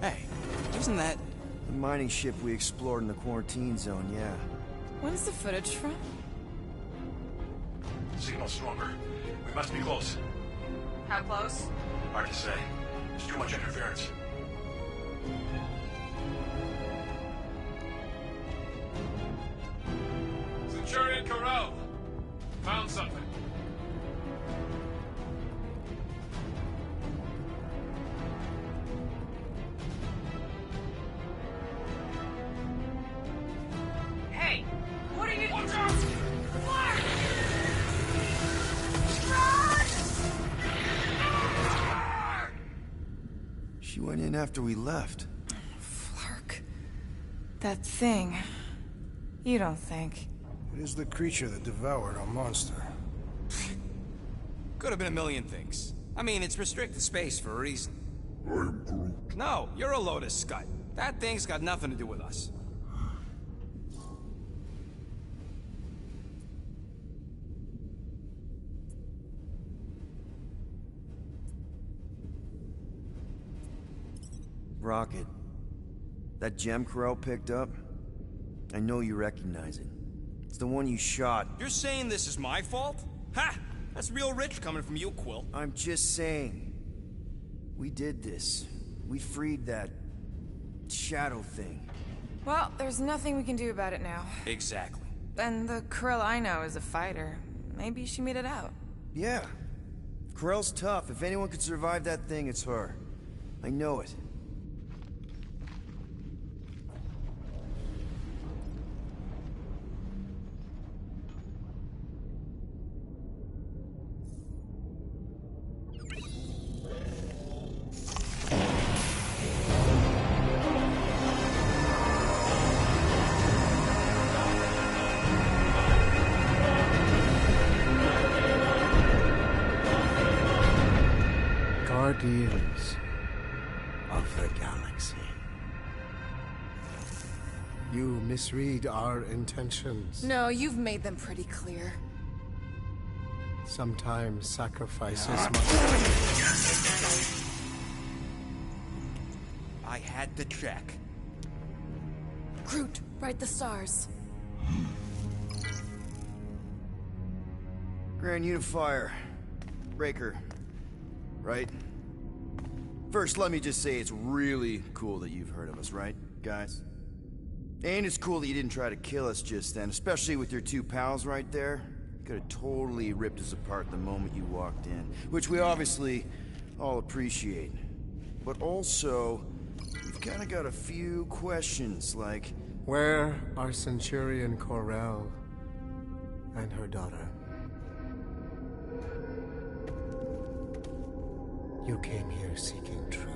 Hey, isn't that... The mining ship we explored in the quarantine zone, yeah. When's the footage from? Signal stronger. We must be close. How close? Hard to say. There's too much interference. Centurion Corral. Found something. Hey! What are you... Watch out! She went in after we left. Flark. That thing. You don't think? It is the creature that devoured our monster. Could have been a million things. I mean, it's restricted space for a reason. I am Groot. No, you're a Lotus Scud. That thing's got nothing to do with us. Rocket. That gem Corel picked up? I know you recognize it. It's the one you shot. You're saying this is my fault? Ha! That's real rich coming from you, Quill. I'm just saying. We did this. We freed that... shadow thing. Well, there's nothing we can do about it now. Exactly. And the Krill I know is a fighter. Maybe she made it out. Yeah. Corel's tough. If anyone could survive that thing, it's her. I know it. Guardians of the galaxy. You misread our intentions. No, you've made them pretty clear. Sometimes sacrifices I had to check. Groot, write the stars. Grand Unifier. Breaker. Right? First, let me just say it's really cool that you've heard of us, right, guys? And it's cool that you didn't try to kill us just then, especially with your two pals right there. You could have totally ripped us apart the moment you walked in, which we obviously all appreciate. But also, we've kind of got a few questions, like... Where are Centurion Corel and her daughter? You came here seeking truth.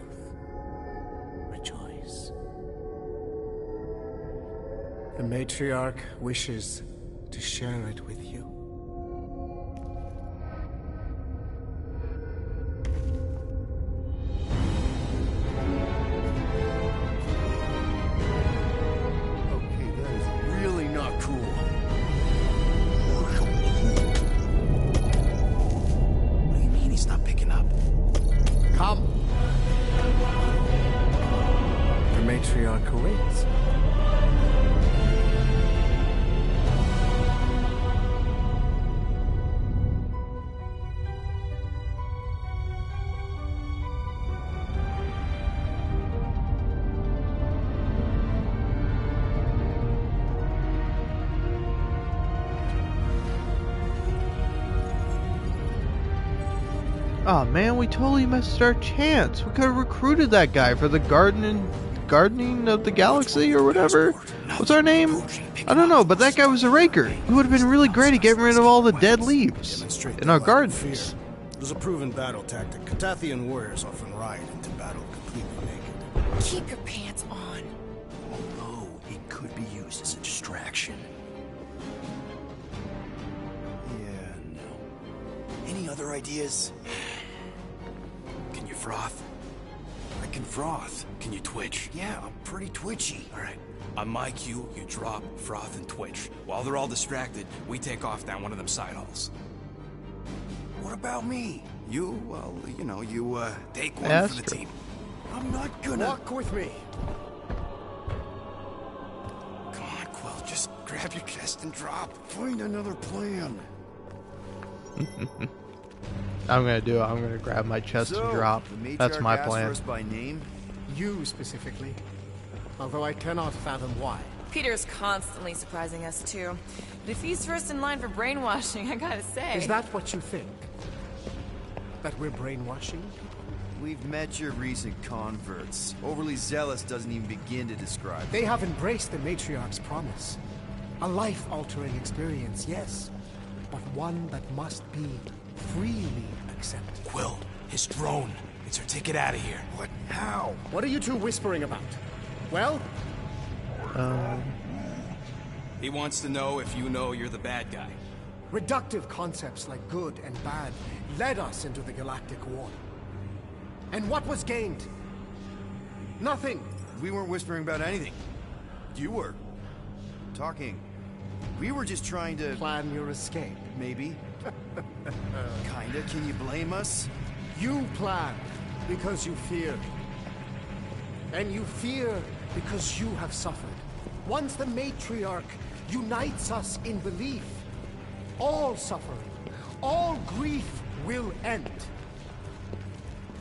Rejoice. The matriarch wishes to share it with you. Okay, that is really not cool. What do you mean he's not picking up? Come! The matriarch awaits. Oh man, we totally missed our chance. We could have recruited that guy for the Guardian of the Galaxy or whatever. What's our name? I don't know, but that guy was a raker. He would have been really great at getting rid of all the dead leaves in our gardens. It was a proven battle tactic. Katathian warriors often ride into battle completely naked. Keep your pants on. Although it could be used as a distraction. Yeah, no. Any other ideas? Can you froth? I can froth. Can you twitch? Yeah, I'm pretty twitchy. All right. On my cue, you drop, froth, and twitch. While they're all distracted, we take off down one of them side halls. What about me? You, well, you know, you, take one for the team. I'm not gonna... Walk with me. Come on, Quill, just grab your chest and drop. Find another plan. I'm gonna do it. I'm gonna grab my chest and drop. That's my plan. Asked for us by name? You specifically. Although I cannot fathom why. Peter's constantly surprising us, too. But if he's first in line for brainwashing, I gotta say... Is that what you think? That we're brainwashing? We've met your recent converts. Overly zealous doesn't even begin to describe They have embraced the Matriarch's promise. A life-altering experience, yes. But one that must be freely accepted. Quill, his drone. It's our ticket out of here. What? How? What are you two whispering about? Well? He wants to know if you know you're the bad guy. Reductive concepts like good and bad led us into the Galactic War. And what was gained? Nothing. We weren't whispering about anything. You were. Talking. We were just trying to... Plan your escape. Maybe. Kinda. Can you blame us? You plan because you fear. And you fear because you have suffered. Once the Matriarch unites us in belief, all suffering, all grief will end.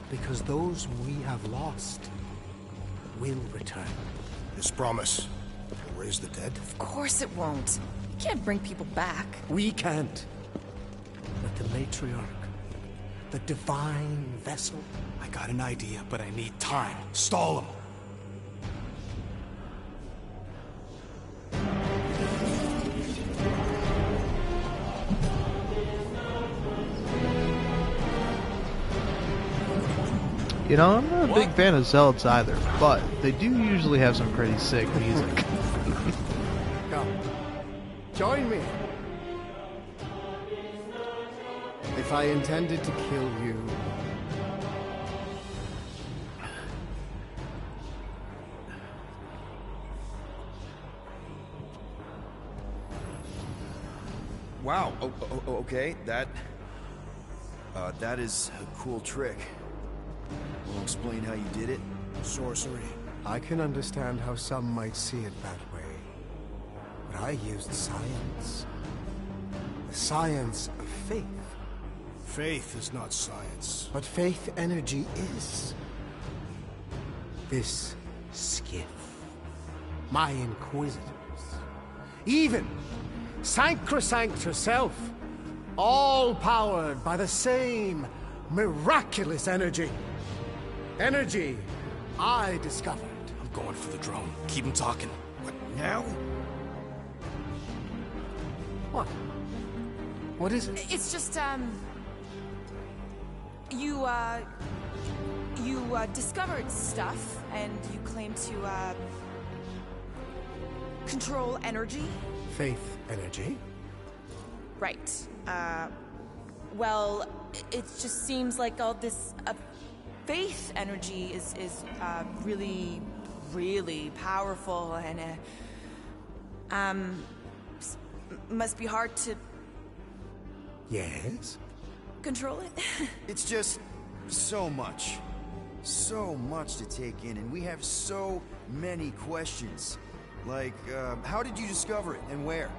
Because those we have lost will return. This promise will raise the dead? Of course it won't. You can't bring people back. We can't. But the Matriarch, the divine vessel... I got an idea, but I need time. Stall him. You know, I'm not a big fan of Zealots either, but they do usually have some pretty sick music. Come. Join me. If I intended to kill you... Wow. Okay. That is a cool trick. Will explain how you did it? Sorcery. I can understand how some might see it that way. But I used science. The science of faith. Faith is not science. But faith energy is. This skiff. My inquisitors. Even Sacrosanct herself. All powered by the same miraculous energy. Energy I discovered. I'm going for the drone. Keep him talking. What, now? What? What is it? It's just, You discovered stuff, and you claim to, control energy? Faith energy? Right. Well, it just seems like all this, faith energy is really, really powerful, and, must be hard to... Yes? Control it? It's just so much. So much to take in, and we have so many questions. Like, how did you discover it, and where?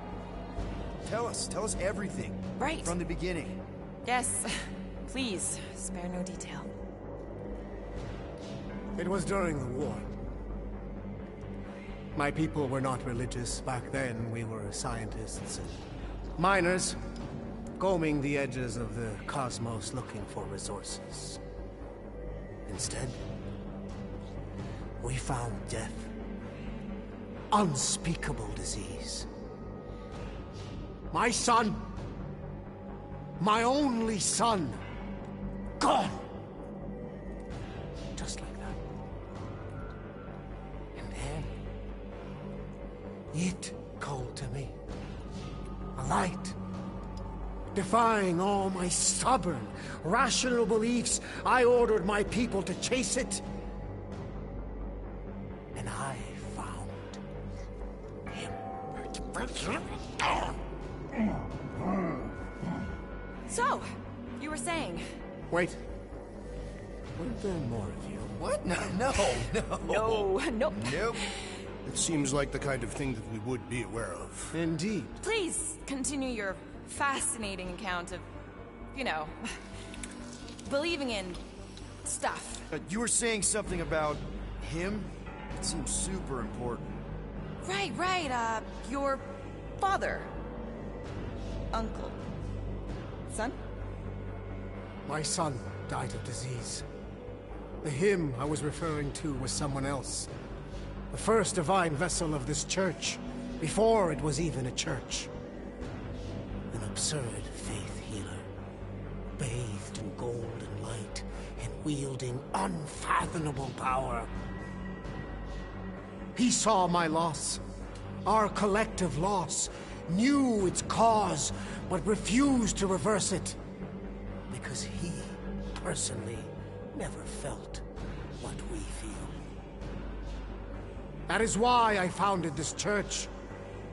Tell us everything. Right. From the beginning. Yes, please, spare no detail. It was during the war. My people were not religious. Back then, we were scientists and miners, combing the edges of the cosmos looking for resources. Instead, we found death. Unspeakable disease. My son, my only son, gone. Just like that. And then, it called to me. A light. Defying all my stubborn, rational beliefs, I ordered my people to chase it. And I found him. So, you were saying... Wait. Were there more of you? What? No. Nope. Nope. It seems like the kind of thing that we would be aware of. Indeed. Please continue your fascinating account of, you know, believing in stuff. You were saying something about him? It seems super important. Right, your father. Uncle. Son? My son died of disease. The him I was referring to was someone else. The first divine vessel of this church, before it was even a church. An absurd faith healer, bathed in gold and light, and wielding unfathomable power. He saw my loss, our collective loss, knew its cause, but refused to reverse it. Because he, personally, never felt what we feel. That is why I founded this church.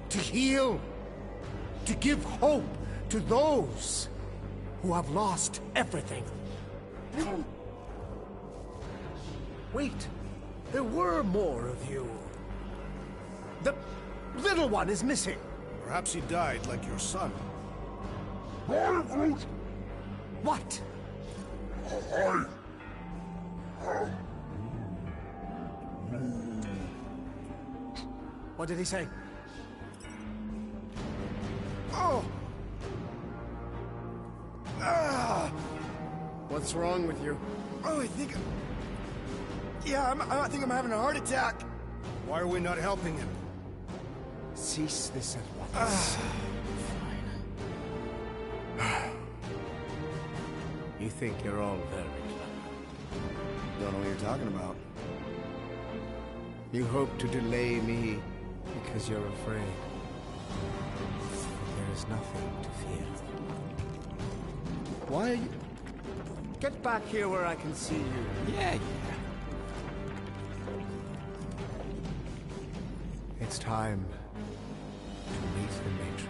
To heal. To give hope to those who have lost everything. Wait, there were more of you. The little one is missing. Perhaps he died like your son. What? What did he say? Oh! What's wrong with you? Oh, I think... Yeah, I think I'm having a heart attack. Why are we not helping him? Cease this at once. You think you're all very clever. Don't know what you're talking about. You hope to delay me because you're afraid. There is nothing to fear. Why are you... Get back here where I can see you. Yeah. It's time to meet the matron.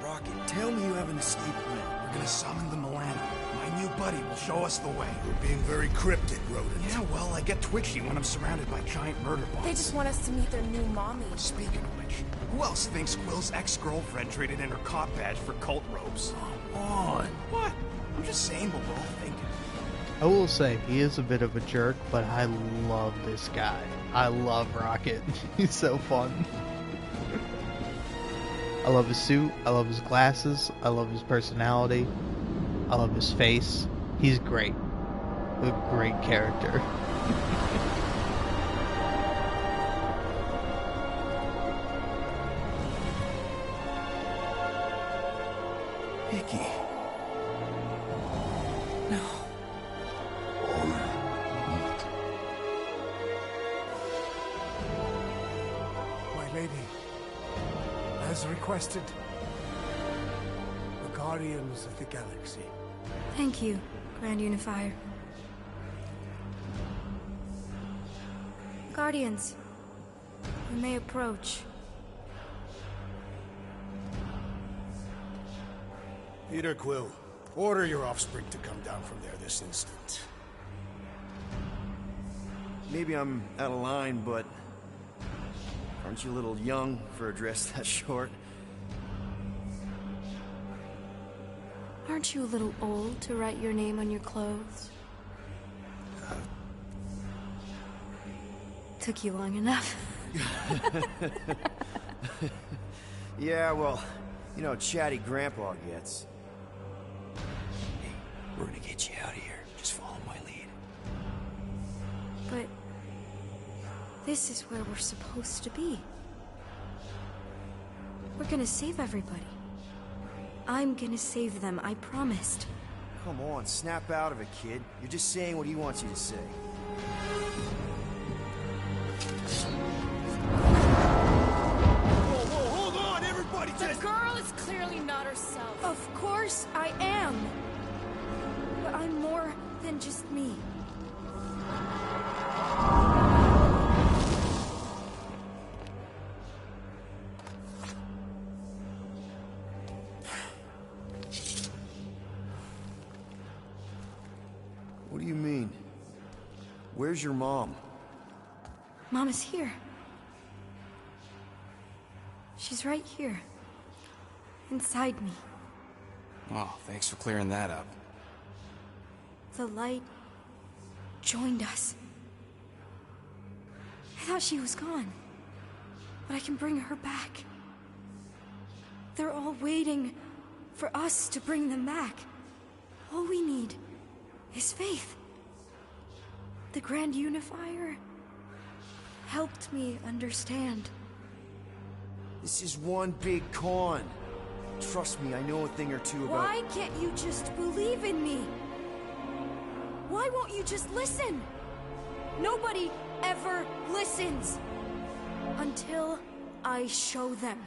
Rocket, tell me you have an escape plan. We're gonna summon the Milano. My new buddy will show us the way. You're being very cryptic, Rodent. Yeah, well, I get twitchy when I'm surrounded by giant murder bots. They just want us to meet their new mommy. Speaking of which, who else thinks Quill's ex-girlfriend traded in her cop badge for cult robes? Come on. What? I'm just saying what we're all thinking. I will say, he is a bit of a jerk, but I love this guy. I love Rocket. He's so fun. I love his suit, I love his glasses, I love his personality, I love his face. He's great. A great character. Mickey. No. My lady, as requested, the Guardians of the Galaxy. Thank you, Grand Unifier. Guardians, you may approach. Peter Quill, order your offspring to come down from there this instant. Maybe I'm out of line, but... Aren't you a little young for a dress that short? Aren't you a little old to write your name on your clothes? Took you long enough. Yeah, well, you know how chatty Grandpa gets. We're gonna get you out of here. Just follow my lead. But this is where we're supposed to be. We're gonna save everybody. I'm gonna save them, I promised. Come on, snap out of it, kid. You're just saying what he wants you to say. Whoa, hold on, everybody! The girl is clearly not herself. Of course I am. But I'm more than just me. What do you mean? Where's your mom? Mama's here. She's right here. Inside me. Oh, thanks for clearing that up. The light joined us. I thought she was gone. But I can bring her back. They're all waiting for us to bring them back. All we need is faith. The Grand Unifier helped me understand. This is one big con. Trust me, I know a thing or two about... Why can't you just believe in me? Why won't you just listen? Nobody ever listens. Until I show them.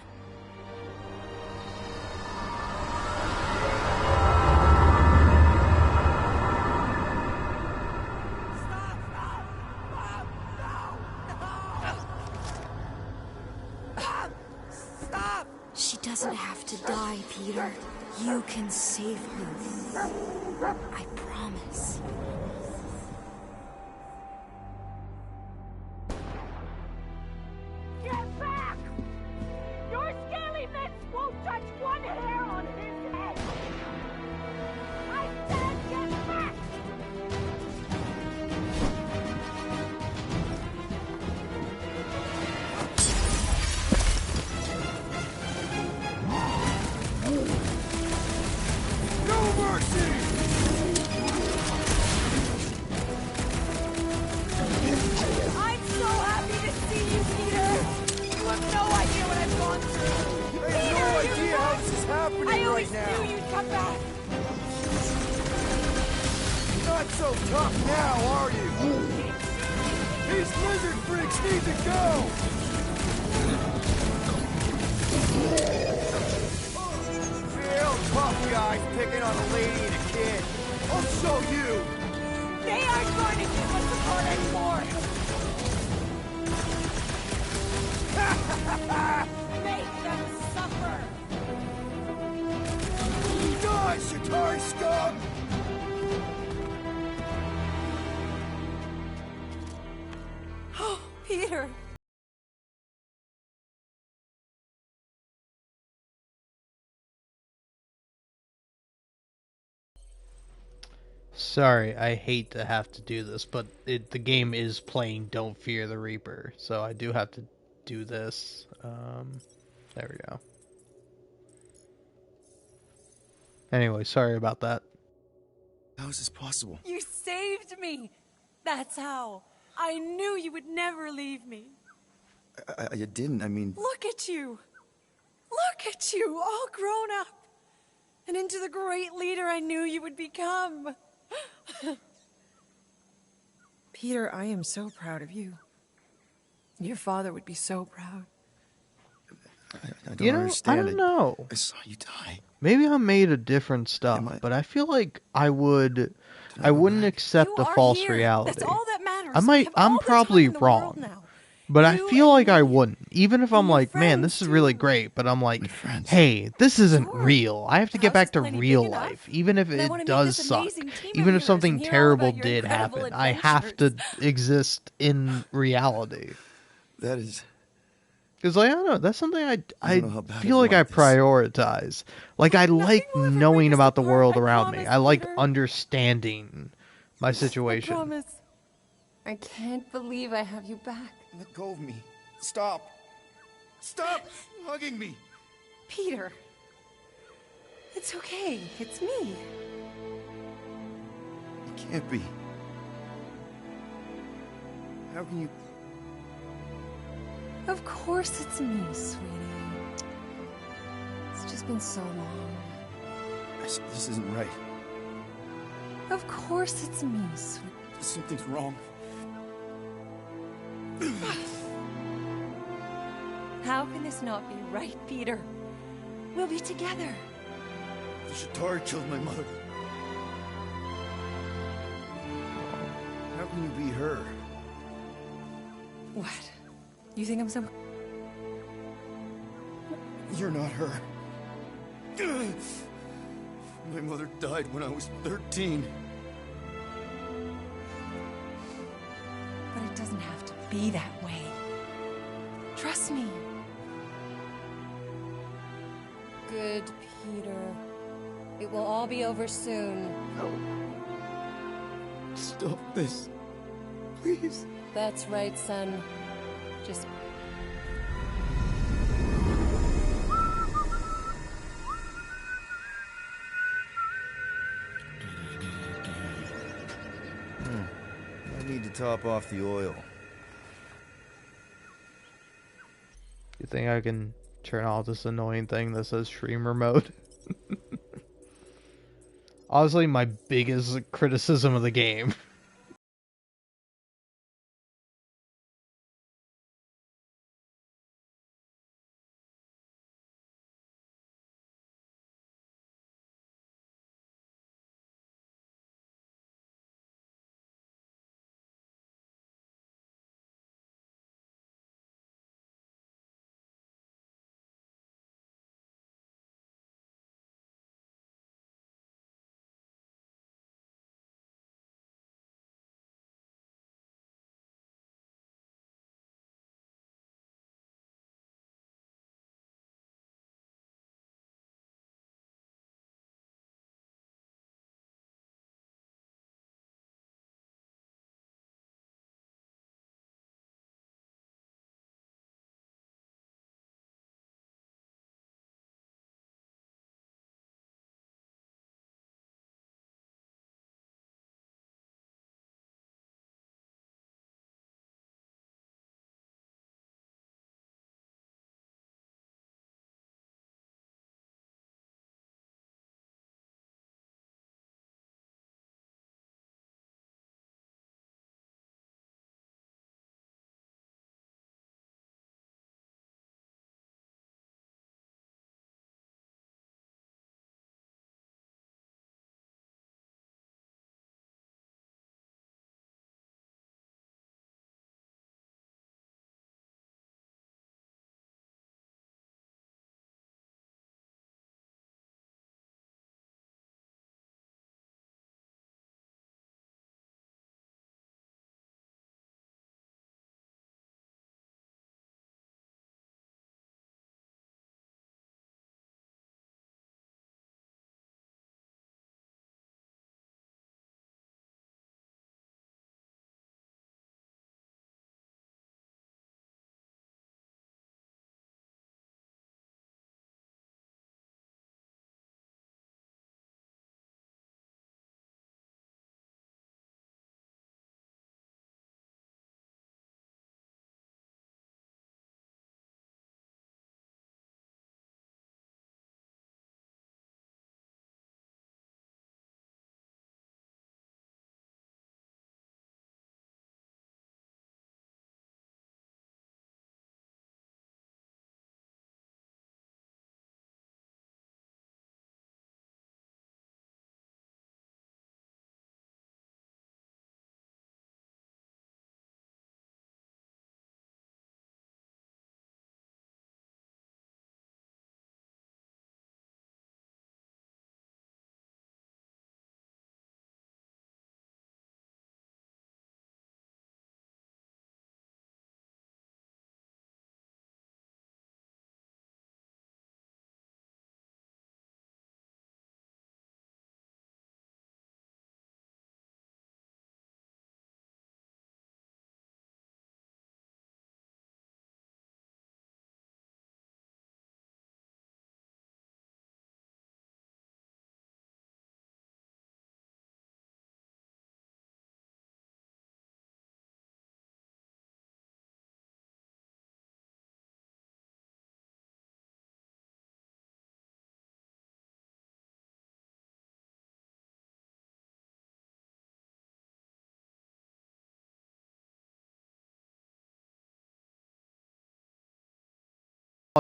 She doesn't have to die, Peter. You can save her. I promise. Get back! Your scaly mitts won't touch one hair on his head! I said get back! No mercy! I'm so happy to see you, Peter! You have no idea what I've gone through! I have no idea how this is happening I always right now! knew you'd come back! Not so tough now, are you? These lizard freaks need to go! Real tough guys picking on a lady and a kid. I'll show you! They aren't going to keep us apart anymore! Make them suffer! Die, Shatari scum! Oh, Peter! Sorry, I hate to have to do this, but the game is playing Don't Fear the Reaper, so I do have to do this. There we go. Anyway, sorry about that. How is this possible? You saved me! That's how. I knew you would never leave me. I didn't, I mean... Look at you! Look at you, all grown up! And into the great leader I knew you would become! Peter, I am so proud of you. Your father would be so proud. I don't understand. I don't know. I saw you die. Maybe I'm made of different stuff, but I feel like I wouldn't accept a false reality. That's all that matters. I'm probably wrong. But I feel like I wouldn't. Even if I'm like, man, this is really great, but I'm like, hey, this isn't real. I have to get back to real life. Even if it does suck. Even if something terrible did happen. I have to exist in reality. That is... Because, like, I don't know, that's something I bad feel like I prioritize. Like, I like knowing about the world around me. I like understanding my situation. I promise. I can't believe I have you back. Let go of me. Stop. Stop hugging me. Peter. It's okay. It's me. can't be. How can you... Of course it's me, sweetie. It's just been so long. This isn't right. Of course it's me, sweetie. Something's wrong. How can this not be right, Peter? We'll be together. The Shatari killed my mother. How can you be her? What? You think I'm some... You're not her. My mother died when I was 13. But it doesn't have to be that way. Trust me. Good, Peter. It will all be over soon. No. Stop this. Please. That's right, son. Just... I need to top off the oil. You think I can turn off this annoying thing that says streamer mode? Honestly, my biggest criticism of the game.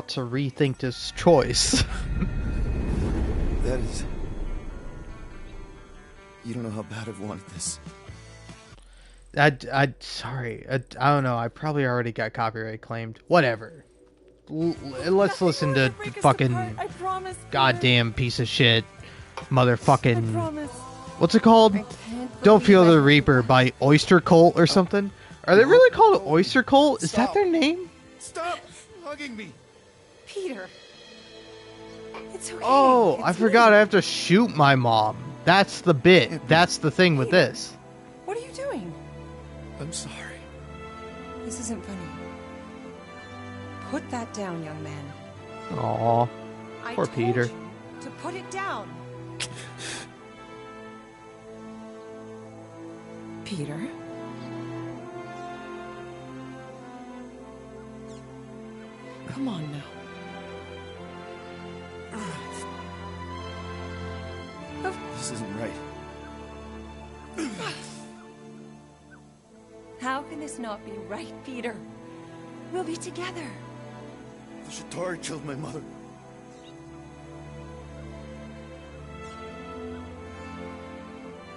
to rethink this choice. That is... You don't know how bad I've wanted this. Sorry. I don't know. I probably already got copyright claimed. Whatever. Let's listen to fucking goddamn piece of shit motherfucking... What's it called? Don't Feel the Reaper by Oyster Cult or something? Are they really called Oyster Cult? Is that their name? Stop hugging me! Peter. It's okay. Oh, I forgot I have to shoot my mom. That's the bit. That's the thing with this. What are you doing? I'm sorry. This isn't funny. Put that down, young man. Aw. Poor I told Peter. you to put it down. Peter? Come on now. This isn't right. How can this not be right, Peter? We'll be together. The Shatari killed my mother.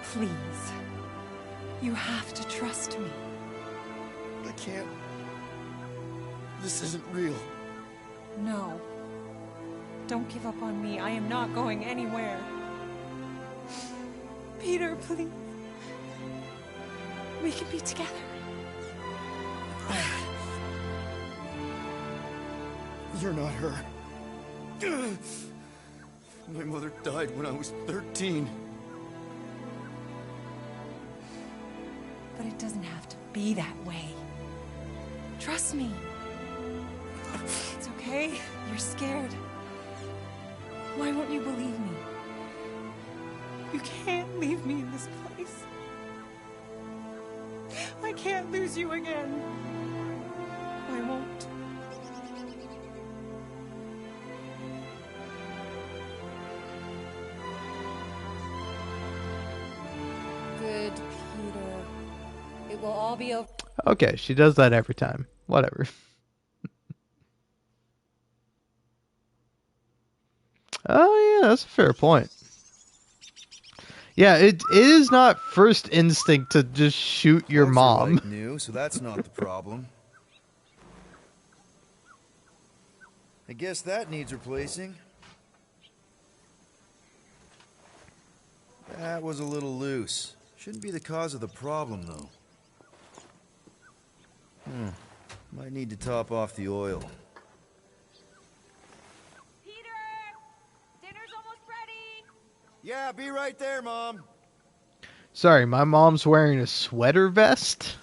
Please. You have to trust me. I can't. This isn't real. No. Don't give up on me. I am not going anywhere. Peter, please. We can be together. You're not her. My mother died when I was 13. But it doesn't have to be that way. Trust me. It's okay. You're scared. Why won't you believe me? You can't leave me in this place. I can't lose you again. I won't. Good, Peter. It will all be over. Okay, she does that every time. Whatever. Oh yeah, that's a fair point. Yeah, it is not first instinct to just shoot your mom. Light new, so that's not the problem. I guess that needs replacing. That was a little loose. Shouldn't be the cause of the problem, though. Might need to top off the oil. Yeah, be right there, Mom. Sorry, my mom's wearing a sweater vest.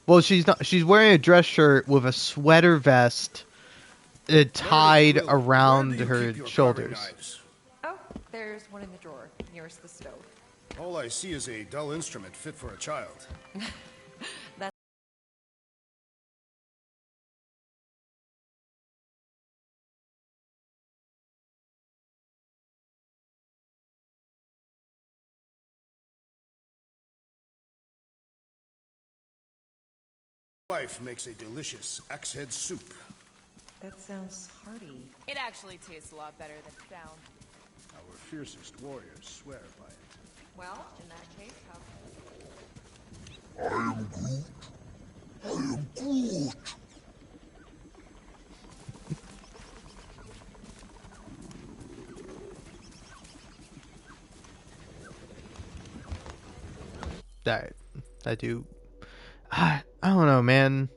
Well, she's not. She's wearing a dress shirt with a sweater vest tied around her shoulders. Oh, there's one in the drawer nearest the stove. All I see is a dull instrument fit for a child. That's Wife makes a delicious axe head soup. That sounds hearty. It actually tastes a lot better than it sounds. Our fiercest warriors swear by it. Well, in that case, how... I am Groot. I am Groot. I do. I don't know, man.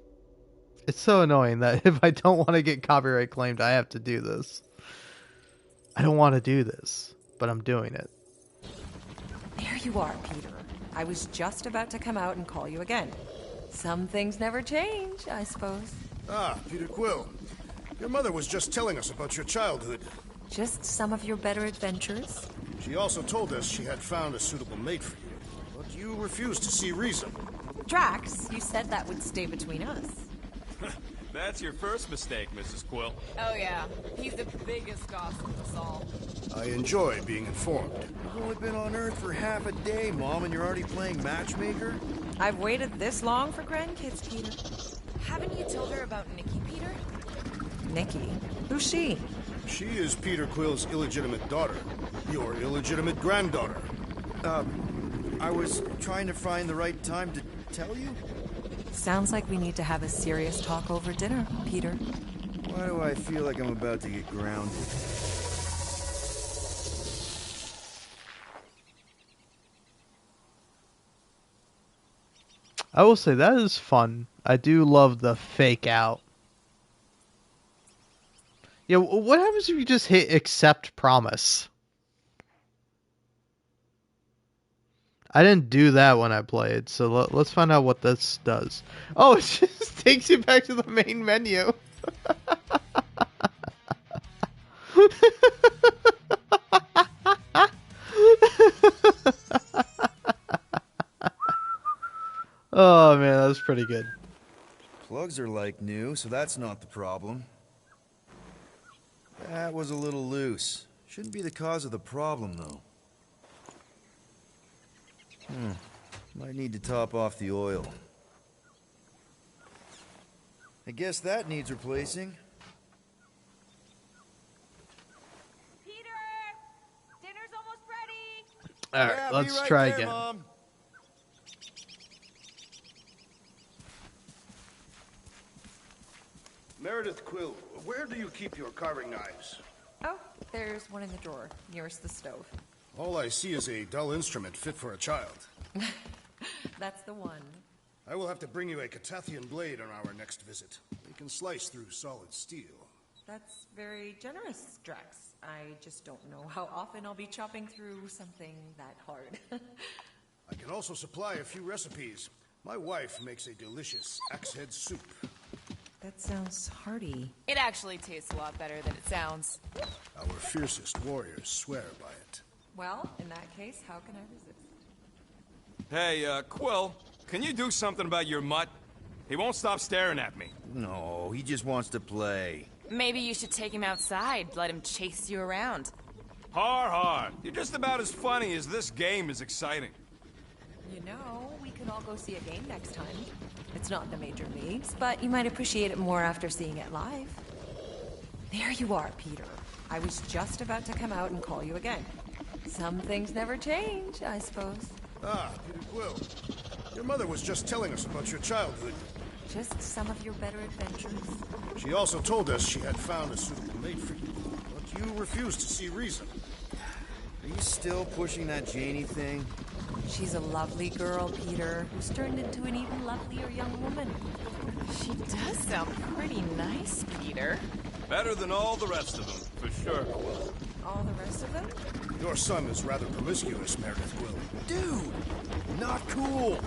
It's so annoying that if I don't want to get copyright claimed, I have to do this. I don't want to do this, but I'm doing it. There you are, Peter. I was just about to come out and call you again. Some things never change, I suppose. Ah, Peter Quill. Your mother was just telling us about your childhood. Just some of your better adventures? She also told us she had found a suitable mate for you, but you refused to see reason. Drax, you said that would stay between us. That's your first mistake, Mrs. Quill. Oh yeah, he's the biggest gossip of us all. I enjoy being informed. I've only been on Earth for half a day, Mom, and you're already playing matchmaker? I've waited this long for grandkids, Peter. Haven't you told her about Nikki, Peter? Nikki? Who's she? She is Peter Quill's illegitimate daughter. Your illegitimate granddaughter. I was trying to find the right time to tell you? Sounds like we need to have a serious talk over dinner, Peter. Why do I feel like I'm about to get grounded? I will say that is fun. I do love the fake out. Yeah, what happens if you just hit accept promise? I didn't do that when I played, so let's find out what this does. Oh, it just takes you back to the main menu. Oh man, that was pretty good. Plugs are like new, so that's not the problem. That was a little loose. Shouldn't be the cause of the problem, though. Might need to top off the oil. I guess that needs replacing. Peter! Dinner's almost ready! Alright, Yeah, let's right try there, again. Mom. Meredith Quill, where do you keep your carving knives? Oh, there's one in the drawer, nearest the stove. All I see is a dull instrument fit for a child. That's the one. I will have to bring you a Catathian blade on our next visit. It can slice through solid steel. That's very generous, Drax. I just don't know how often I'll be chopping through something that hard. I can also supply a few recipes. My wife makes a delicious axe head soup. That sounds hearty. It actually tastes a lot better than it sounds. Our fiercest warriors swear by it. Well, in that case, how can I resist? Hey, Quill, can you do something about your mutt? He won't stop staring at me. No, he just wants to play. Maybe you should take him outside, let him chase you around. Har har. You're just about as funny as this game is exciting. You know, we could all go see a game next time. It's not in the major leagues, but you might appreciate it more after seeing it live. There you are, Peter. I was just about to come out and call you again. Some things never change, I suppose. Ah, Peter Quill. Your mother was just telling us about your childhood. Just some of your better adventures. She also told us she had found a suitable mate for you, but you refused to see reason. Are you still pushing that Janie thing? She's a lovely girl, Peter, who's turned into an even lovelier young woman. She does sound pretty nice, Peter. Better than all the rest of them, for sure. All the rest of them? Your son is rather promiscuous, Meredith Quill. Dude! Not cool!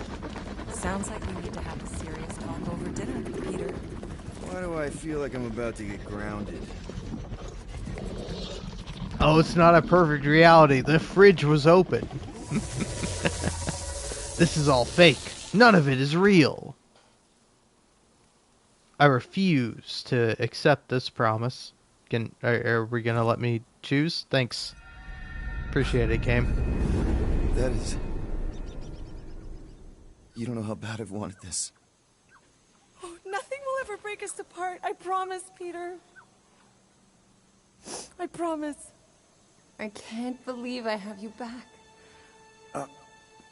Sounds like we need to have a serious talk over dinner, Peter. Why do I feel like I'm about to get grounded? Oh, it's not a perfect reality. The fridge was open. This is all fake. None of it is real. I refuse to accept this promise. Are we gonna let me choose? Thanks. Appreciate it, game. That is... You don't know how bad I've wanted this. Oh, nothing will ever break us apart. I promise, Peter. I promise. I can't believe I have you back.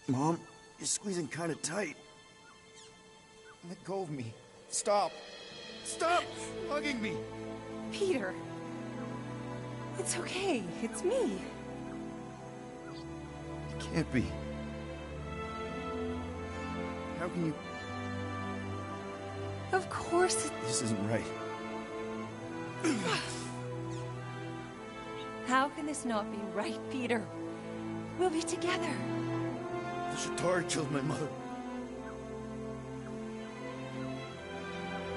Mom, you're squeezing kind of tight. Let go of me. Stop. Stop hugging me. Peter. It's okay. It's me. It can't be. How can you... Of course. This isn't right. How can this not be right, Peter? We'll be together. The Shatari killed my mother.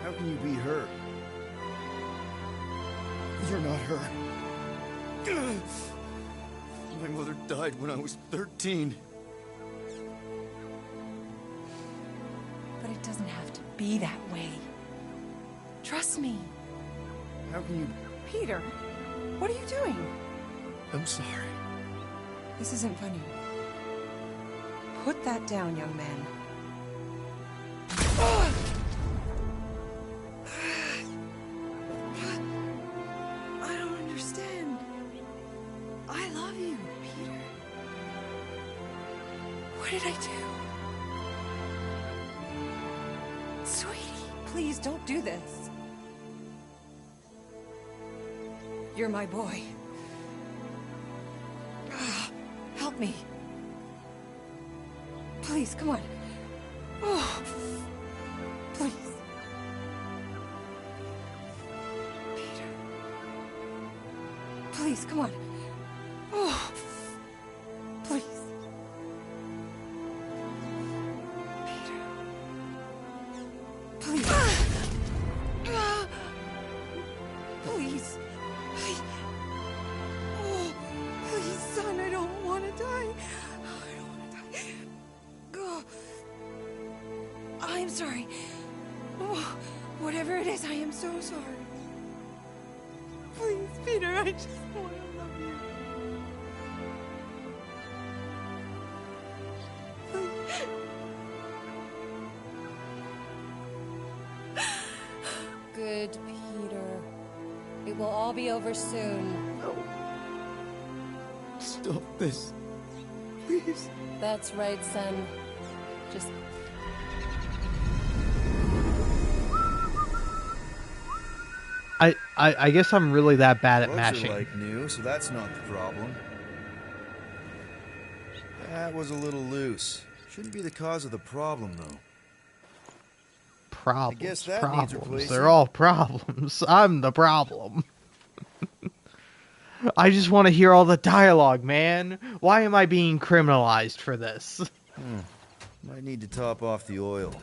How can you be her? You're not her. My mother died when I was 13. But it doesn't have to be that way. Trust me. How can you... Peter, what are you doing? I'm sorry. This isn't funny. Put that down, young man. you, Peter. What did I do? Sweetie. Please don't do this. You're my boy. Help me. Please, come on. Oh, please. Peter. Please, come on. Oh, please. Peter. Please. Please. Oh, please, son, I don't want to die. I don't want to die. Oh, I'm sorry. Oh, whatever it is, I am so sorry. Please, Peter, I just want to love you. Good, Peter. It will all be over soon. No. Stop this. Please. That's right, son. Just... I guess I'm really that bad at Bugs mashing. are like new, so that's not the problem. That was a little loose. Shouldn't be the cause of the problem, though. Problems, I guess that needs problems. replacing. They're all problems. I'm the problem. I just want to hear all the dialogue, man. Why am I being criminalized for this? Might need to top off the oil.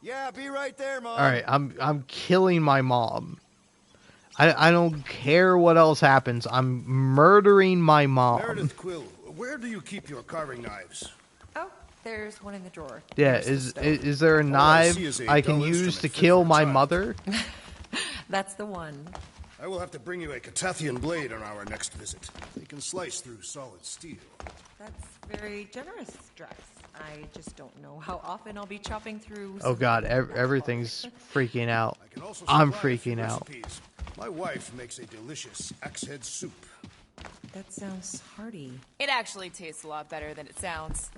Yeah, be right there, Mom. All right, I'm killing my mom. I don't care what else happens. I'm murdering my mom. Meredith Quill, where do you keep your carving knives? Oh, there's one in the drawer. Yeah, There's the is there a I knife see is a I can dull use instrument to fit kill for a my child. mother? That's the one. I will have to bring you a Catathian blade on our next visit. They can slice through solid steel. That's very generous, Drax. I just don't know how often I'll be chopping through... Oh god, everything's freaking out. I can also I'm supply a few freaking out. recipes. My wife makes a delicious axe head soup. That sounds hearty. It actually tastes a lot better than it sounds.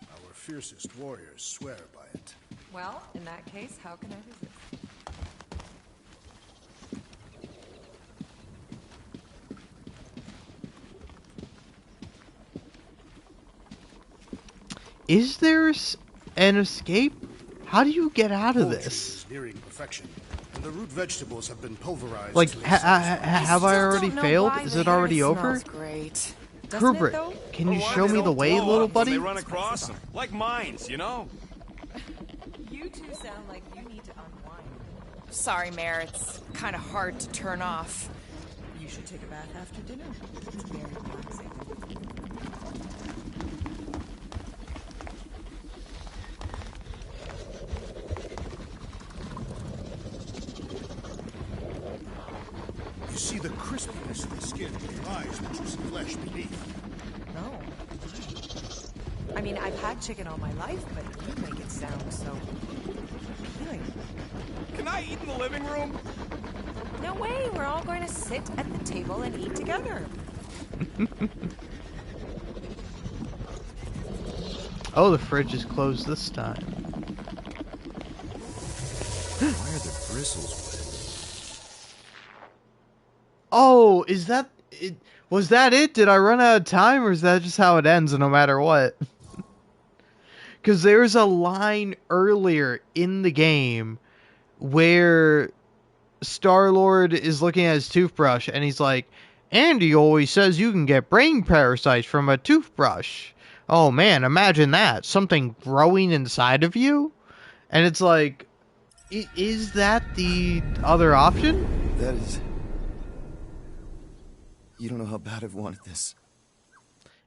Our fiercest warriors swear by it. Well, in that case, how can I resist? Is there an escape? How do you get out of Poultry this? is nearing perfection, and the root vegetables have been pulverized. Like, to have I already failed? Is it already over? Great. Kubrick, can you Why show they me the don't way, blow little up when buddy? They run across them, like mines, you know. You two sound like you need to unwind. Sorry, Mare. It's kind of hard to turn off. You should take a bath after dinner. It's very relaxing. You see the crispiness of the skin lies the juicy flesh beneath. No. I mean, I've had chicken all my life, but you make it sound so appealing. Can I eat in the living room? No way, we're all going to sit at the table and eat together. Oh, the fridge is closed this time. Why are the bristles wet? Oh, is that it? Was that it? Did I run out of time, or is that just how it ends no matter what? Because there's a line earlier in the game where Star-Lord is looking at his toothbrush and he's like, Andy always says you can get brain parasites from a toothbrush. Oh man, imagine that. Something growing inside of you? And it's like, is that the other option? That is... You don't know how bad I've wanted this.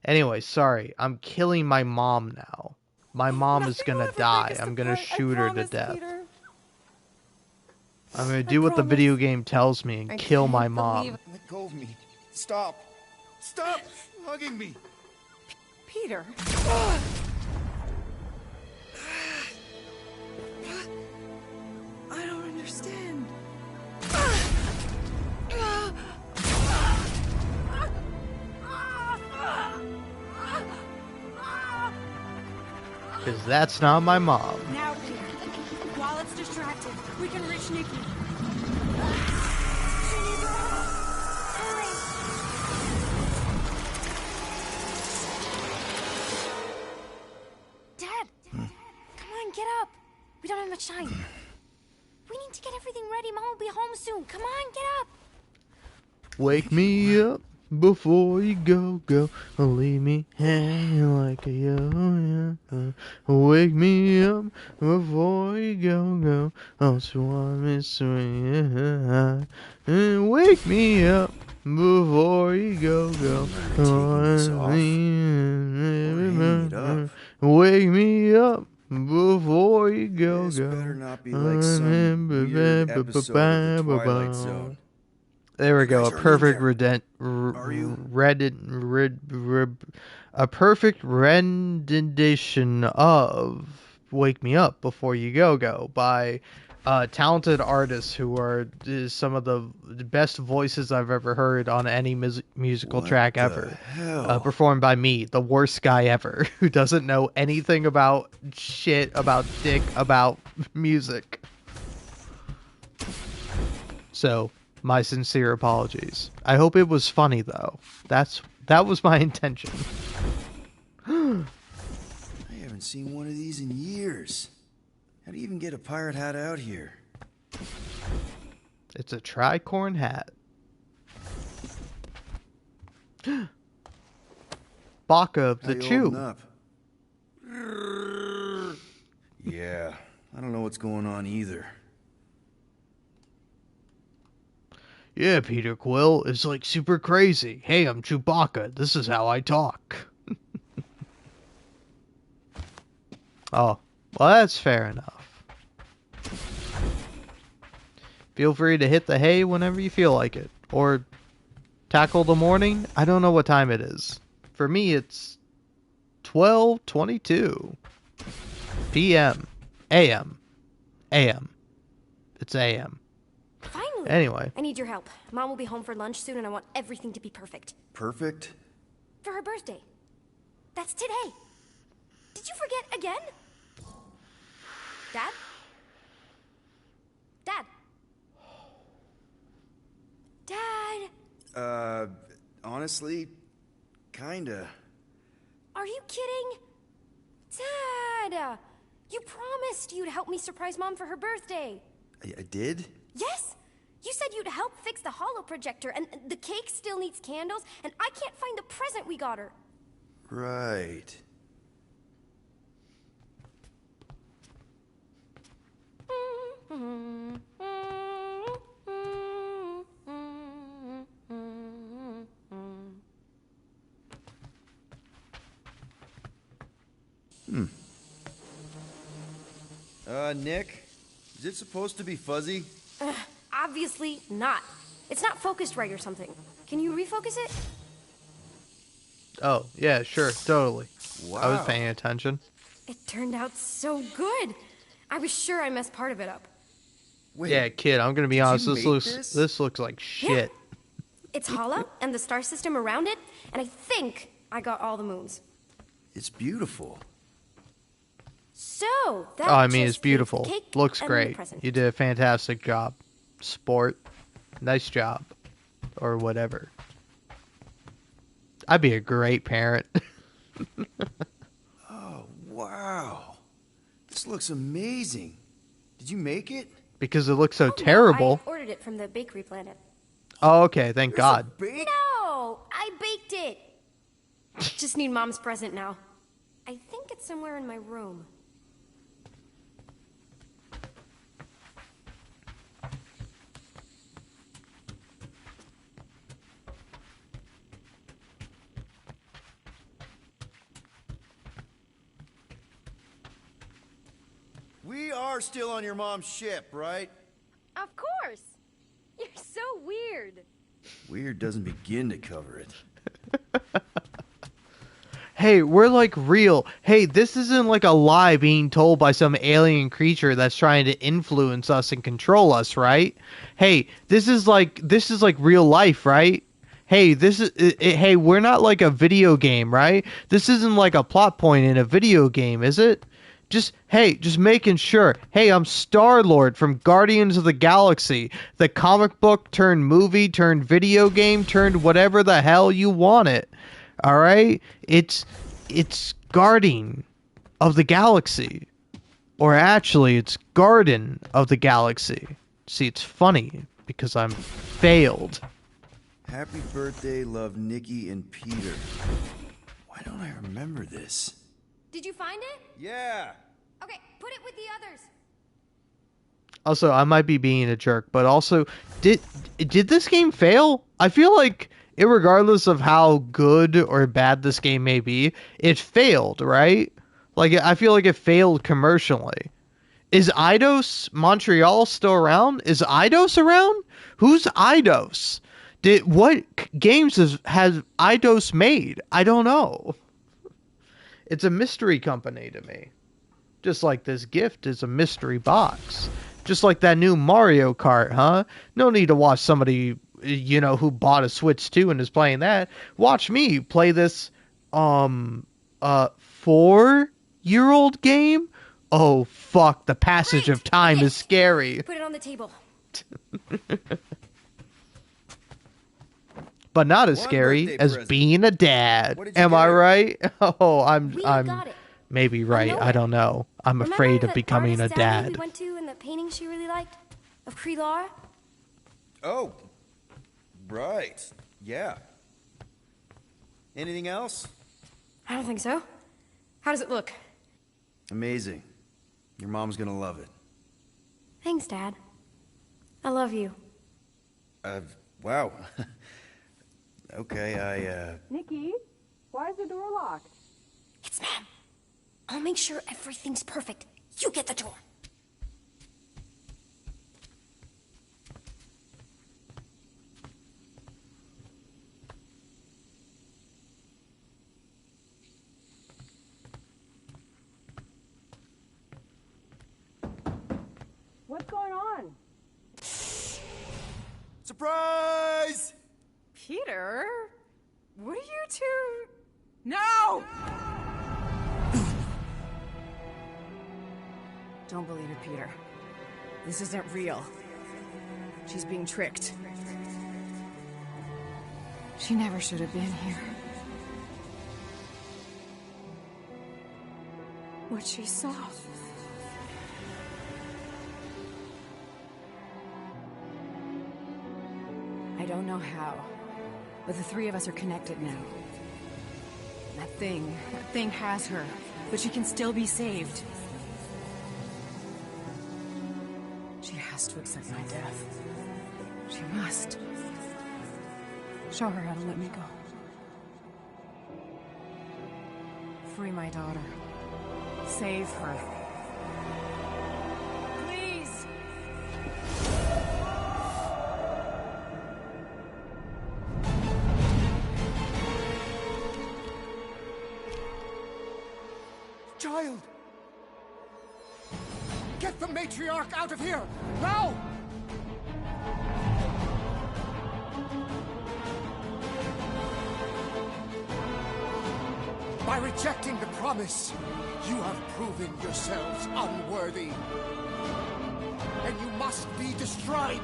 Anyway, sorry. I'm killing my mom now. My mom is gonna die. I'm gonna shoot her to death. Peter. I'm gonna do what the video game tells me and kill my mom. Let go of me. Stop. Stop hugging me. Peter. Because that's not my mom. Now, Peter. While it's distracted, we can reach Nikki. Dad! Come on, get up. We don't have much time. We need to get everything ready. Mom will be home soon. Come on, get up. Wake me up before you go. Leave me hanging like a yo. Wake me up before you go. Oh, swan me sweet. Wake me up before you go. Wake me up before you go. This better not be like some weird episode of the Twilight Zone. There we go. guys are A perfect rendition of "Wake Me Up Before You Go" by talented artists who are some of the best voices I've ever heard on any musical track ever. Performed by me, the worst guy ever, who doesn't know anything about shit, about dick, about music. So, my sincere apologies. I hope it was funny though. That was my intention. I haven't seen one of these in years. How do you even get a pirate hat out here? It's a tricorn hat. Baka the Chew. Yeah, I don't know what's going on either. Yeah, Peter Quill, it's like super crazy. Hey, I'm Chewbacca. This is how I talk. Oh, well, that's fair enough. Feel free to hit the hay whenever you feel like it. Or tackle the morning. I don't know what time it is. For me, it's 12:22 p.m. a.m. a.m. It's a.m. Finally. Anyway. I need your help. Mom will be home for lunch soon, and I want everything to be perfect. Perfect? For her birthday. That's today. Did you forget again? Dad? Dad? Dad? Honestly, kinda. Are you kidding? Dad! You promised you'd help me surprise Mom for her birthday. I did? Yes! You said you'd help fix the holo projector, and the cake still needs candles, and I can't find the present we got her. Right. Nick? Is it supposed to be fuzzy? Obviously not. It's not focused right or something. Can you refocus it? Oh, yeah, sure, totally. Wow. I was paying attention. It turned out so good. I was sure I messed part of it up. Wait, yeah, kid, I'm gonna be honest. this This looks like shit. Yeah. It's hollow, and the star system around it, and I think I got all the moons. It's beautiful. So, that Oh, I mean, just it's beautiful. leaves the cake Looks and great. the present. You did a fantastic job. Sport. Nice job. Or whatever. I'd be a great parent. Oh, wow. This looks amazing. Did you make it? Because it looks so terrible. I ordered it from the bakery planet. Oh, okay, thank God. No! I baked it! Just need Mom's present now. I think it's somewhere in my room. We are still on your mom's ship, right? Of course. You're so weird. Weird doesn't begin to cover it. Hey, we're like real. Hey, this isn't like a lie being told by some alien creature that's trying to influence us and control us, right? Hey, this is like real life, right? Hey, hey, we're not like a video game, right? This isn't like a plot point in a video game, is it? Just making sure. Hey, I'm Star-Lord from Guardians of the Galaxy. The comic book turned movie, turned video game, turned whatever the hell you want it. All right? It's Guardian of the Galaxy. Or actually, it's Garden of the Galaxy. See, it's funny because I'm failed. Happy birthday, love, Nikki and Peter. Why don't I remember this? Did you find it? Yeah. Okay, put it with the others. Also, I might be being a jerk, but also, did this game fail? I feel like, irregardless of how good or bad this game may be, it failed, right? Like, I feel like it failed commercially. Is Eidos Montreal still around? Is Eidos around? Who's Eidos? What games has Eidos made? I don't know. It's a mystery company to me. Just like this gift is a mystery box. Just like that new Mario Kart, huh? No need to watch somebody, who bought a Switch 2 and is playing that. Watch me play this 4-year-old game. Oh, fuck. The passage of time is scary. Put it on the table. But not as scary as being a dad. Am I right? Oh, I'm maybe right. I don't know. I'm afraid of becoming a dad. We went to and the painting she really liked of Kree-Lar? Oh, right. Yeah. Anything else? I don't think so. How does it look? Amazing. Your mom's gonna love it. Thanks, Dad. I love you. Wow. Okay, Nikki, why is the door locked? It's Ma'am. I'll make sure everything's perfect. You get the door. What's going on? Surprise! Peter? What are you two... No! Don't believe it, Peter. This isn't real. She's being tricked. She never should have been here. What she saw... I don't know how, but the three of us are connected now. That thing has her, but she can still be saved. She has to accept my death. She must. Show her how to let me go. Free my daughter. Save her. Please! Child! Get the matriarch out of here! Now! By rejecting the promise, you have proven yourselves unworthy. And you must be destroyed!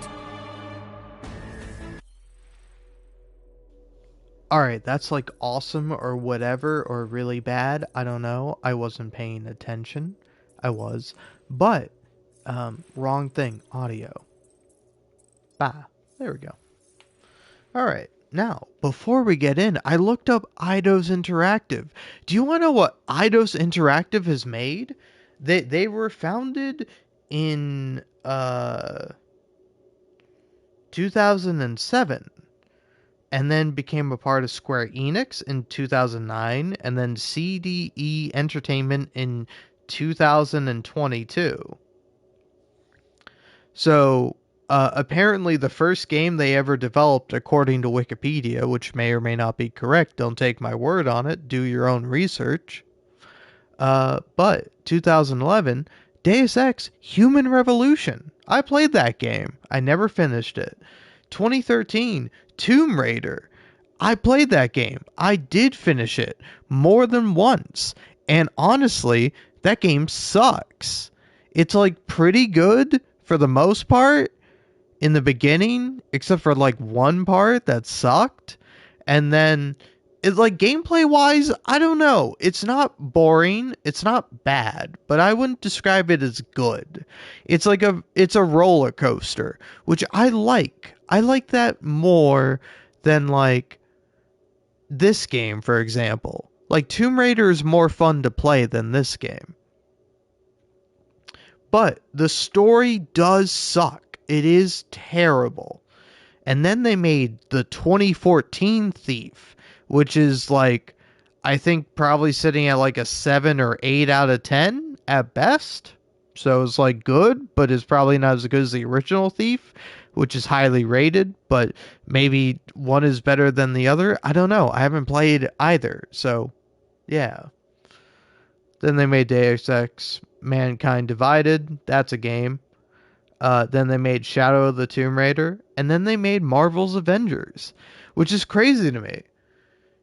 Alright, that's like awesome or whatever or really bad. I don't know. I wasn't paying attention. I was. But, wrong thing. Audio. Bah. There we go. Alright. Now, before we get in, I looked up Eidos Interactive. Do you want to know what Eidos Interactive has made? They were founded in 2007 and then became a part of Square Enix in 2009 and then CDE Entertainment in 2022. So, apparently the first game they ever developed, according to Wikipedia, which may or may not be correct, don't take my word on it, do your own research. But 2011, Deus Ex Human Revolution. I played that game. I never finished it. 2013, Tomb Raider. I played that game. I did finish it more than once. And honestly, that game sucks. It's like pretty good for the most part in the beginning, except for like one part that sucked. And then it's like gameplay wise, I don't know. It's not boring, it's not bad, but I wouldn't describe it as good. It's like it's a roller coaster, which I like. I like that more than like this game, for example. Like Tomb Raider is more fun to play than this game. But the story does suck. It is terrible. And then they made the 2014 Thief, which is like, I think probably sitting at like a 7 or 8 out of 10 at best. So it's like good, but it's probably not as good as the original Thief, which is highly rated, but maybe one is better than the other. I don't know. I haven't played either. So, yeah. Then they made Deus Ex Mankind Divided. That's a game. Then they made Shadow of the Tomb Raider. And then they made Marvel's Avengers, which is crazy to me.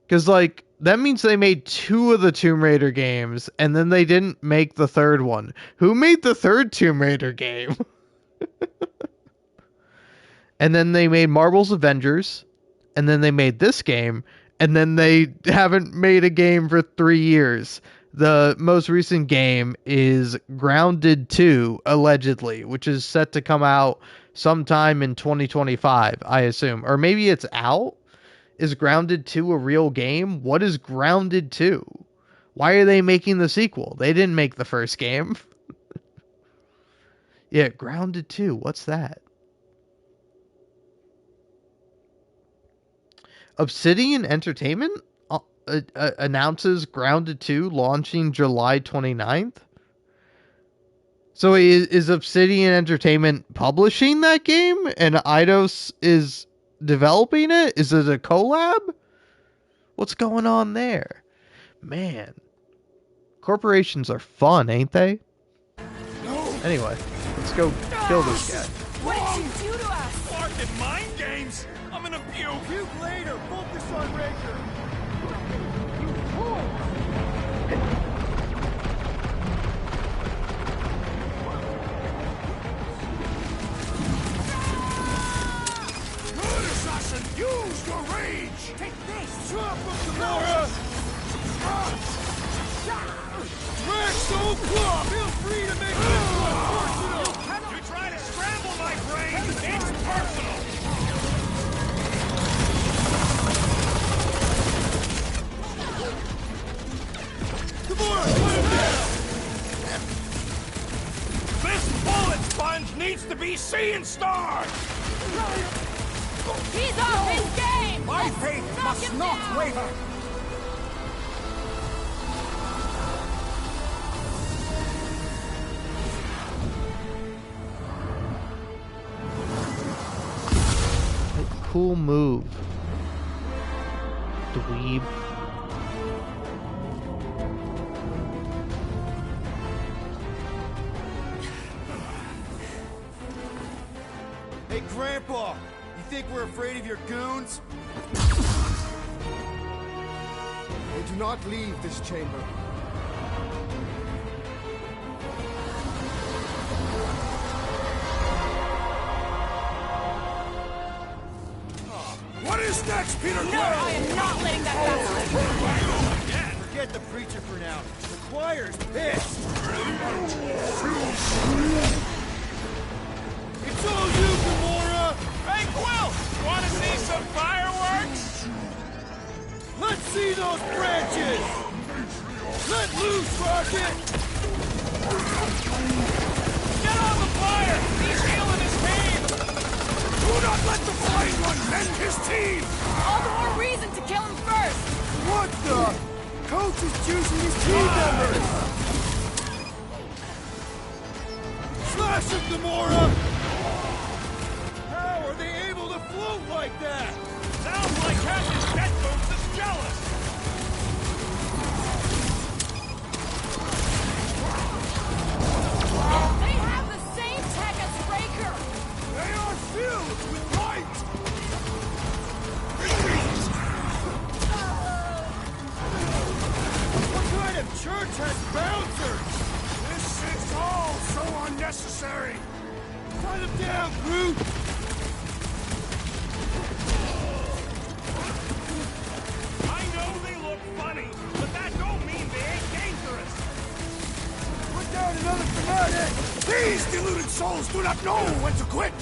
Because, like, that means they made 2 of the Tomb Raider games, and then they didn't make the third one. Who made the third Tomb Raider game? And then they made Marvel's Avengers, and then they made this game, and then they haven't made a game for 3 years. The most recent game is Grounded 2, allegedly, which is set to come out sometime in 2025, I assume. Or maybe it's out? Is Grounded 2 a real game? What is Grounded 2? Why are they making the sequel? They didn't make the first game. Yeah, Grounded 2, what's that? Obsidian Entertainment announces Grounded 2 launching July 29th. So is Obsidian Entertainment publishing that game and Eidos is developing it? Is it a collab? What's going on there? Man, corporations are fun, ain't they? Anyway, let's go kill this guy. What did you do to us? Barking mind games? I'm gonna puke. Puke later. Focus on Raker. Good assassin, use your rage. Take this. Drop him, Gamora. Drag so claw. Feel free to make this one personal. You try to scramble my brain, it's personal. Gamora, put him down. This bullet sponge needs to be seeing stars. He's off his game! My Let's faith knock must him not down. waver. Cool move. Dweeb. Hey, Grandpa! You think we're afraid of your goons? They do not leave this chamber. What is next, Peter Quill? No, I am not letting that happen. Forget the preacher for now. The choir's pissed. It's all you, Gamora! Hey, Quill! Want to see some fireworks? Let's see those branches! Let loose, Rocket! Get on the fire! He's healing his team! Do not let the blind one mend his team! All the more reason to kill him first. What the? Coach is choosing his team members! Slash him, Gamora! How are they able to float like that? Sounds like Captain Deathboots is jealous! They have the same tech as Raker. They are filled with light! What kind of church has bouncers? Hunt him down, Groot! I know they look funny, but that don't mean they ain't dangerous. Put down another fanatic! These deluded souls do not know when to quit!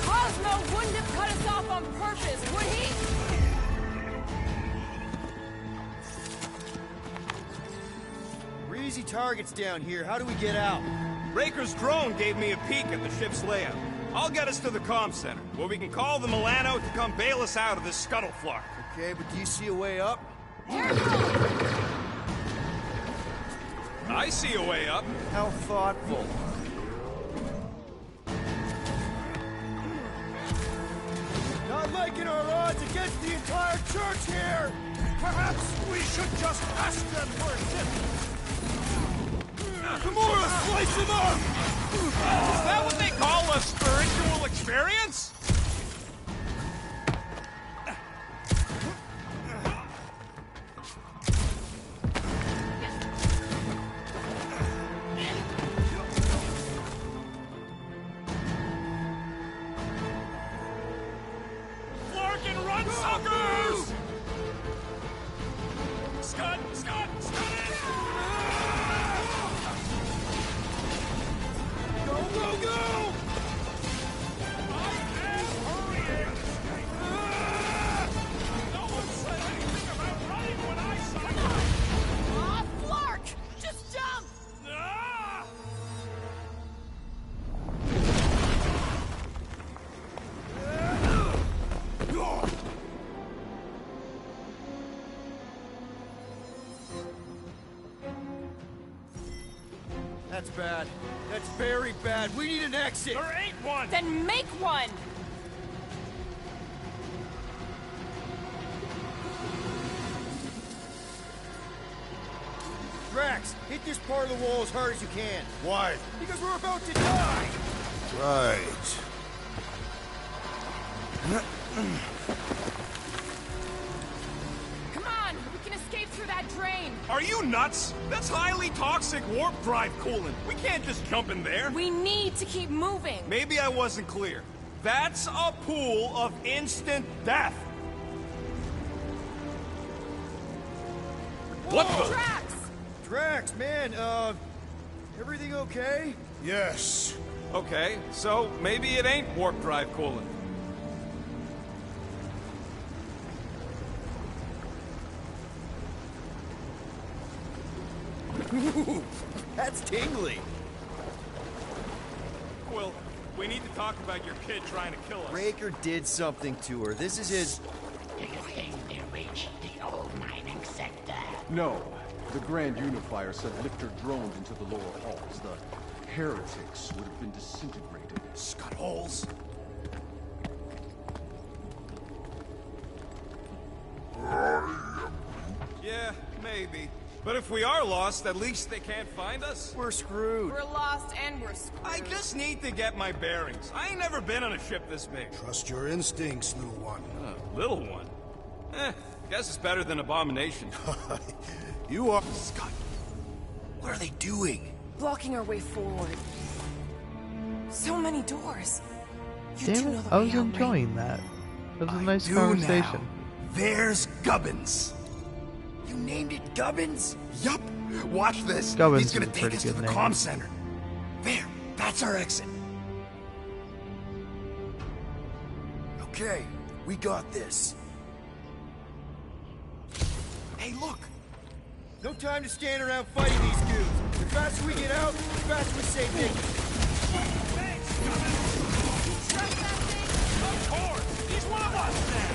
Cosmo wouldn't have cut us off on purpose, would he? We're easy targets down here. How do we get out? Raker's drone gave me a peek at the ship's layout. I'll get us to the comm center, where we can call the Milano to come bail us out of this scuttlefluck. Okay, but do you see a way up? I see a way up. How thoughtful. Not liking our odds against the entire church here! Perhaps we should just ask them for a tip. Kimura, slice him up! Is that what they call a spiritual experience? Flarkin, run, suckers! Scud, scud, scud it! Go, go, go! I am hurrying! No one said anything about running when I signed up! Aw, Flark! Just jump! Ah! That's bad. That's very bad. We need an exit! There ain't one! Then make one! Drax, hit this part of the wall as hard as you can. Why? Because we're about to die! Right. Come on! We can escape through that drain! Are you nuts? That's highly toxic warp drive coolant. We can't just jump in there. We need to keep moving! Maybe I wasn't clear. That's a pool of instant death. What the? Drax! Drax, man, everything okay? Yes. Okay, so maybe it ain't warp drive coolant. Ooh, that's tingly. Quill, we need to talk about your kid trying to kill us. Raker did something to her. This is his... Do you think they reached the old mining sector? No. The Grand Unifier sent Lictor drones into the lower halls. The heretics would have been disintegrated. Scud holes. Yeah, maybe. But if we are lost, at least they can't find us. We're screwed. We're lost and we're screwed. I just need to get my bearings. I ain't never been on a ship this big. Trust your instincts, little one. Little one? Guess it's better than Abomination. You are... Scott, what are they doing? Blocking our way forward. So many doors. You Damn do it, know the I was way out, enjoying that. It was a nice do conversation. now. There's Gubbins. You named it Gubbins? Yup. Watch this. Gubbins He's gonna is a take pretty us to good the name. comm center. There. That's our exit. Okay, we got this. Hey, look. No time to stand around fighting these dudes. The faster we get out, the faster we save Nick. Thanks, Gubbins. You trust that thing? Of course. He's one of us now.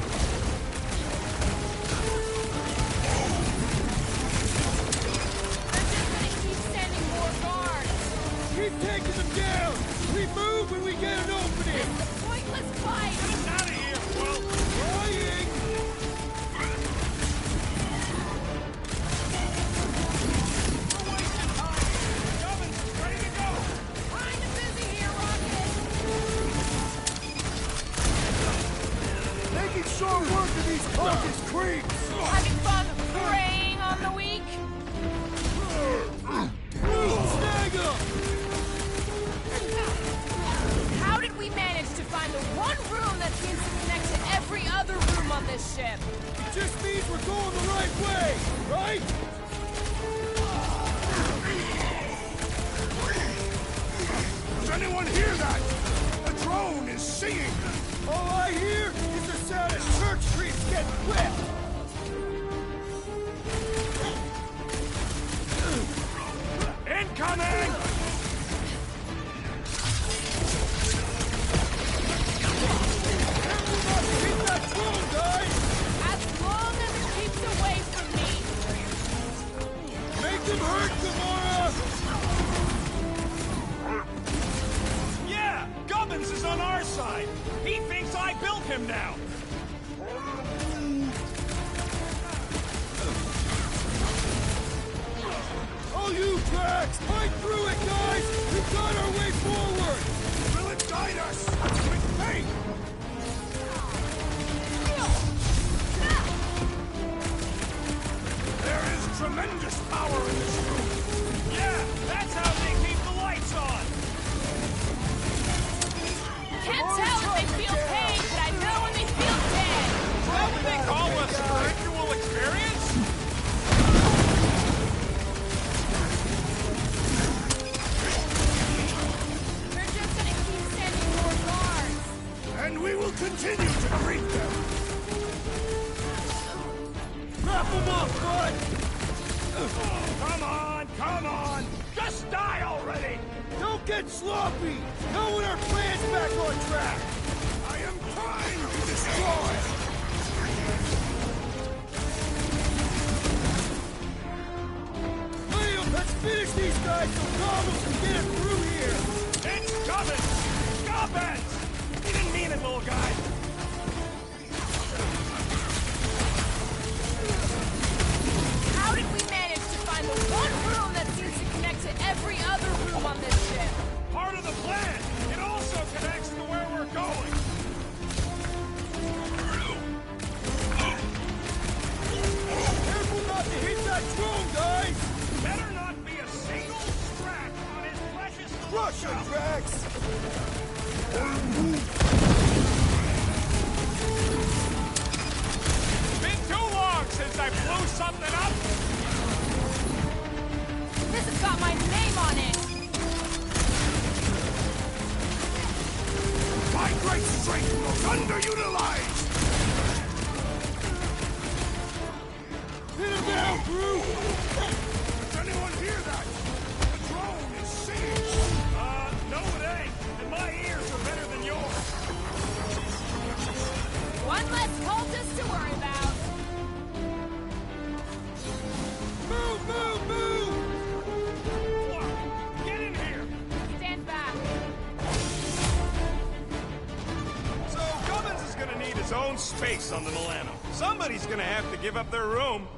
They're just gonna keep sending more guards. Keep taking them down. We move when we get an opening. It's a pointless fight. Get us out of here, Quill. Trying. We're wasting time. Gubbins is ready to go. Kinda busy here, Rocket. Making short work of these cultist creeps. Having fun preying on the weak? that? The drone is singing! All I hear is the sound of church creeps getting whipped! Incoming! Hit that drone, guys! As long as it keeps away from me. Make them hurt, Gamora! Yeah! Gubbins is on our side! He thinks I built him now! All you tracks! Fight through it, guys! We've got our way forward! Will it guide us? With faith! There is tremendous power in this room! Yeah! That's how they keep the lights on! Can't tell if they feel pain, but I know when they feel dead. Is that what they call a spiritual experience? We're just gonna keep sending more guards. And we will continue to greet them! Wrap them up, bud! Come on! Come on! Just die already! Don't get sloppy! Now when our plan's back on track! I am trying to destroy! Liam, let's finish these guys so Goggles can get it through here! It's Gubbins! Gubbins! He didn't mean it, little guy! How did we manage to find the one room that seems to connect to every other room on this ship? Part of the plan! It also connects to where we're going! Careful not to hit that drone, guys! Better not be a single scratch on his precious... Crush him, Drax! Been too long since I blew something up! This has got my name on it. My great strength was underutilized! Hit him down, crew! Does anyone hear that? The drone is singing! No it ain't. And my ears are better than yours. One less cultist to worry about. Move, move, move! Clark, get in here! Stand back. So, Gubbins is gonna need his own space on the Milano. Somebody's gonna have to give up their room.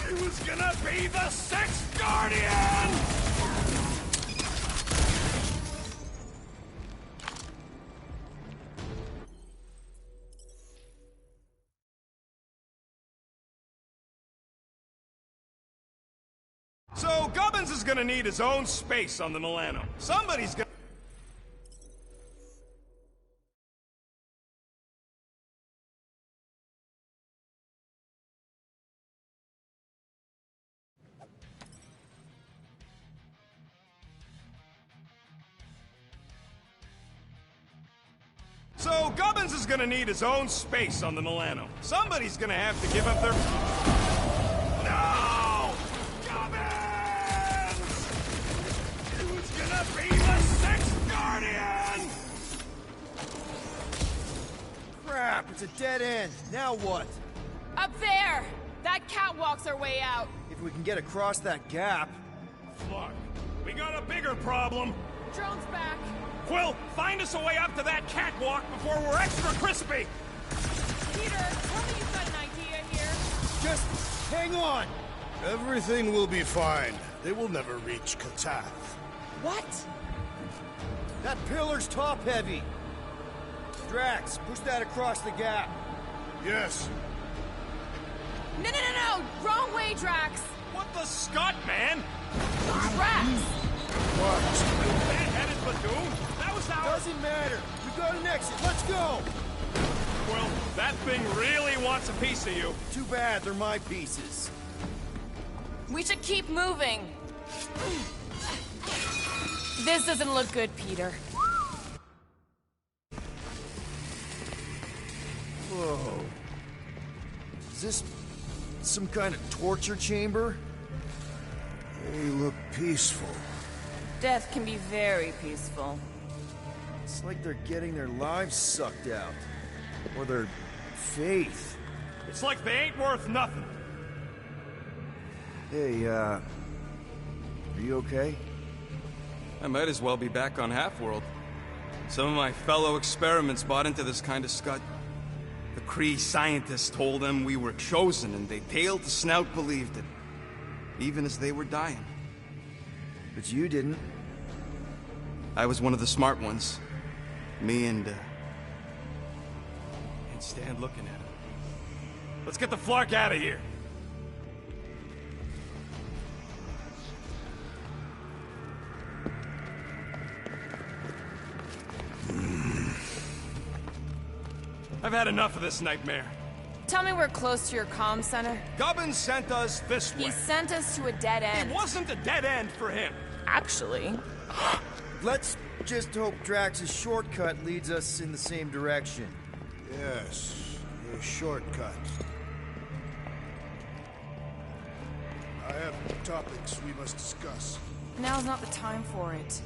It was gonna be the Sixth Guardian! So, Gubbins is gonna need his own space on the Milano. Somebody's gonna... So, Gubbins is gonna need his own space on the Milano. Somebody's gonna have to give up their... No! Gubbins! It was gonna be the Sixth Guardian! Crap, it's a dead end. Now what? Up there! That catwalk's our way out. If we can get across that gap... Look, we got a bigger problem. Drone's back. Quill, find us a way up to that catwalk before we're extra crispy! Peter, tell me you've got an idea here. Just hang on! Everything will be fine. They will never reach Katath. What? That pillar's top-heavy. Drax, push that across the gap. Yes. No, no, no, no! Wrong way, Drax! What the Scott, man? Drax! What? Man-headed platoon? That was our... Doesn't matter. We got an exit. Let's go! Quill. That thing really wants a piece of you. Too bad, they're my pieces. We should keep moving. This doesn't look good, Peter. Whoa. Is this some kind of torture chamber? They look peaceful. Death can be very peaceful. It's like they're getting their lives sucked out. Or their faith. It's like they ain't worth nothing. Hey, are you okay? I might as well be back on Half-World. Some of my fellow experiments bought into this kind of scut. The Kree scientists told them we were chosen, and they tailed the snout believed it. Even as they were dying. But you didn't. I was one of the smart ones. Me and Stan looking at him. Let's get the Flark out of here. I've had enough of this nightmare. Tell me we're close to your comm center. Gubbins sent us this way. He sent us to a dead end. It wasn't a dead end for him. Actually. Let's just hope Drax's shortcut leads us in the same direction. Yes, a shortcut. I have topics we must discuss. Now's not the time for it.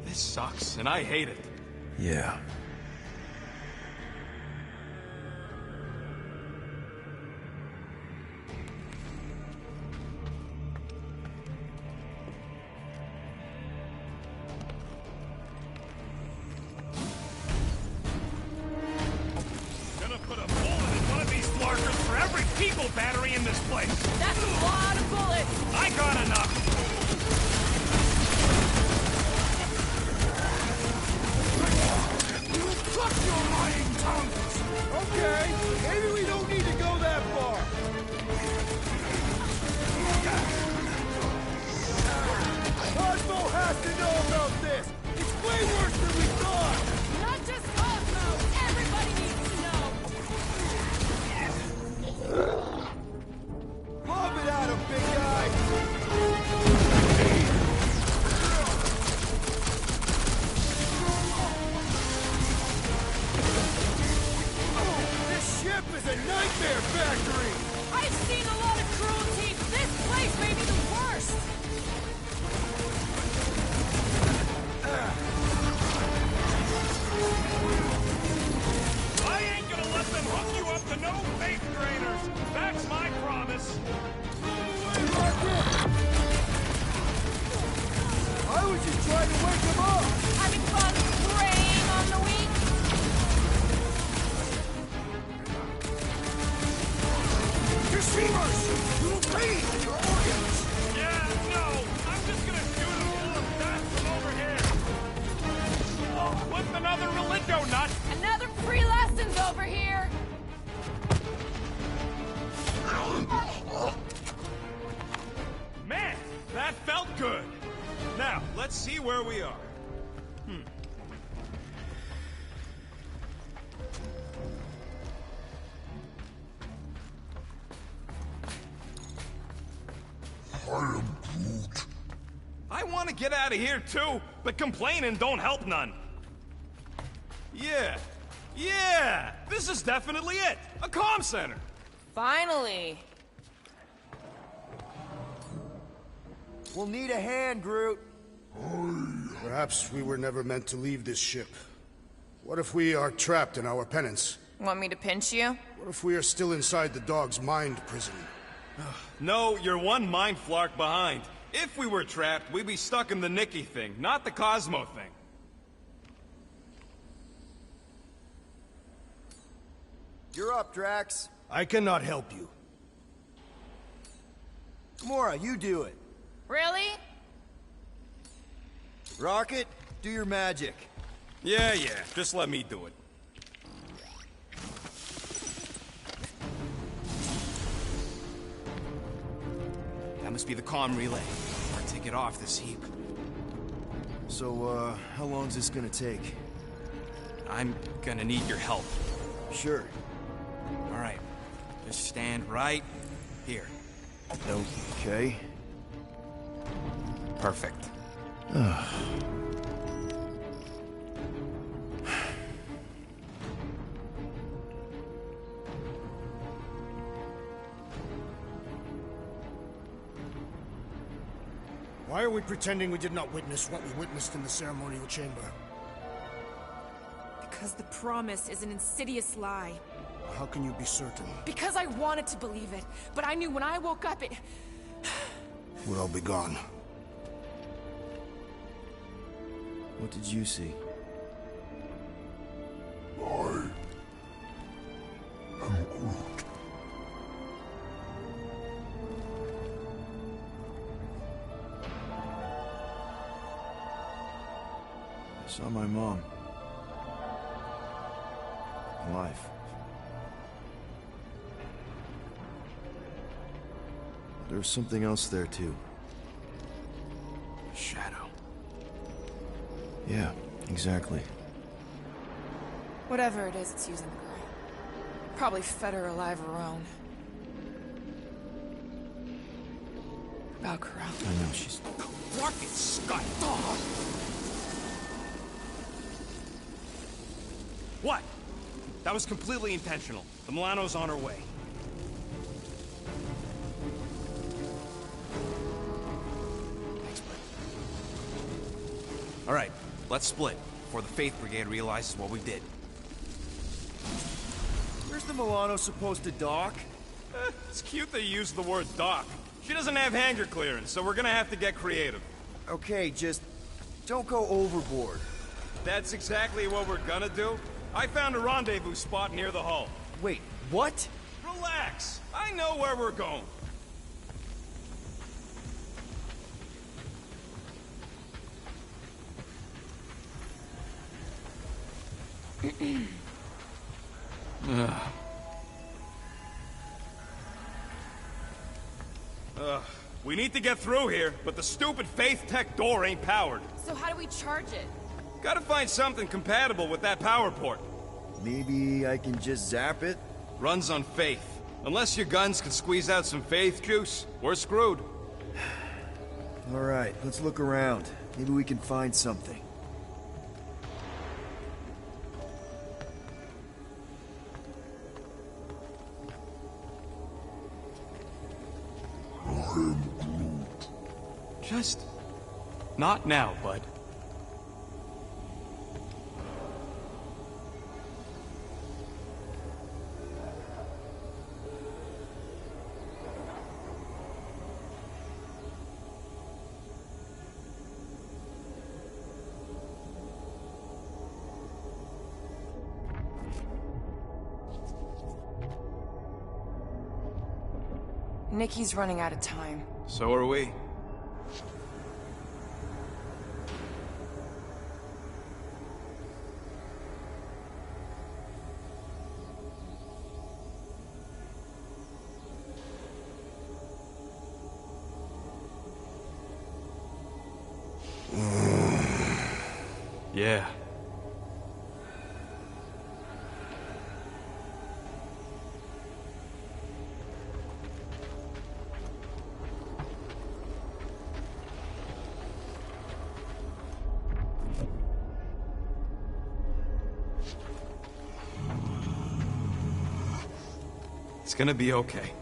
This sucks, and I hate it. Yeah. Gonna put a bullet in one of these flarkers for every people battery in this place. That's a lot of bullets. I got enough. Fuck your lying tongues! Okay, maybe we don't need to go that far. Cosmo has to know about this! It's way worse than we thought! Not just Cosmo. Everybody needs to know. Lob it at him, big guy! This ship is a nightmare factory! I've seen a lot of cruelty. This place may be the worst. I ain't gonna let them hook you up to no faith drainers. That's my promise. I was just trying to wake him up! Having fun preying on the weak. Deceivers! You will pay for your organs! Yeah, no. I'm just gonna shoot a full of that from over here. With another relicto nut. Another free lessons over here. Man, that felt good. Now, let's see where we are. I am Groot. I want to get out of here too, but complaining don't help none. Yeah, this is definitely it. A comm center. Finally. We'll need a hand, Groot. Perhaps we were never meant to leave this ship. What if we are trapped in our penance? Want me to pinch you? What if we are still inside the dog's mind prison? No, you're one mind flark behind. If we were trapped, we'd be stuck in the Nikki thing, not the Cosmo thing. You're up, Drax. I cannot help you. Gamora, you do it. Really? Rocket, do your magic. Yeah, just let me do it. That must be the comm relay. Hard to get off this heap. So, how long's this gonna take? I'm gonna need your help. Sure. All right. Just stand right here. Okay. Perfect. Why are we pretending we did not witness what we witnessed in the ceremonial chamber? Because the promise is an insidious lie. How can you be certain? Because I wanted to believe it, but I knew when I woke up it... We'll all be gone. What did you see? I am Groot. I saw my mom. Alive. There was something else there, too. Shadow. Yeah, exactly. Whatever it is, it's using the girl. Probably fed her alive her own. About Corral. I know, she's... Rocket Scott! What? That was completely intentional. The Milano's on her way. Thanks, bud. All right, let's split before the Faith Brigade realizes what we did. Where's the Milano supposed to dock? It's cute that you used the word dock. She doesn't have hangar clearance, so we're gonna have to get creative. Okay, just don't go overboard. That's exactly what we're gonna do. I found a rendezvous spot near the hull. Wait, what? Relax. I know where we're going. We need to get through here, but the stupid Faith Tech door ain't powered. So how do we charge it? Gotta find something compatible with that power port. Maybe I can just zap it? Runs on Faith. Unless your guns can squeeze out some Faith juice, we're screwed. Alright, let's look around. Maybe we can find something. I am Groot. Just... not now, bud. Nikki's running out of time. So are we. Yeah. It's gonna be okay.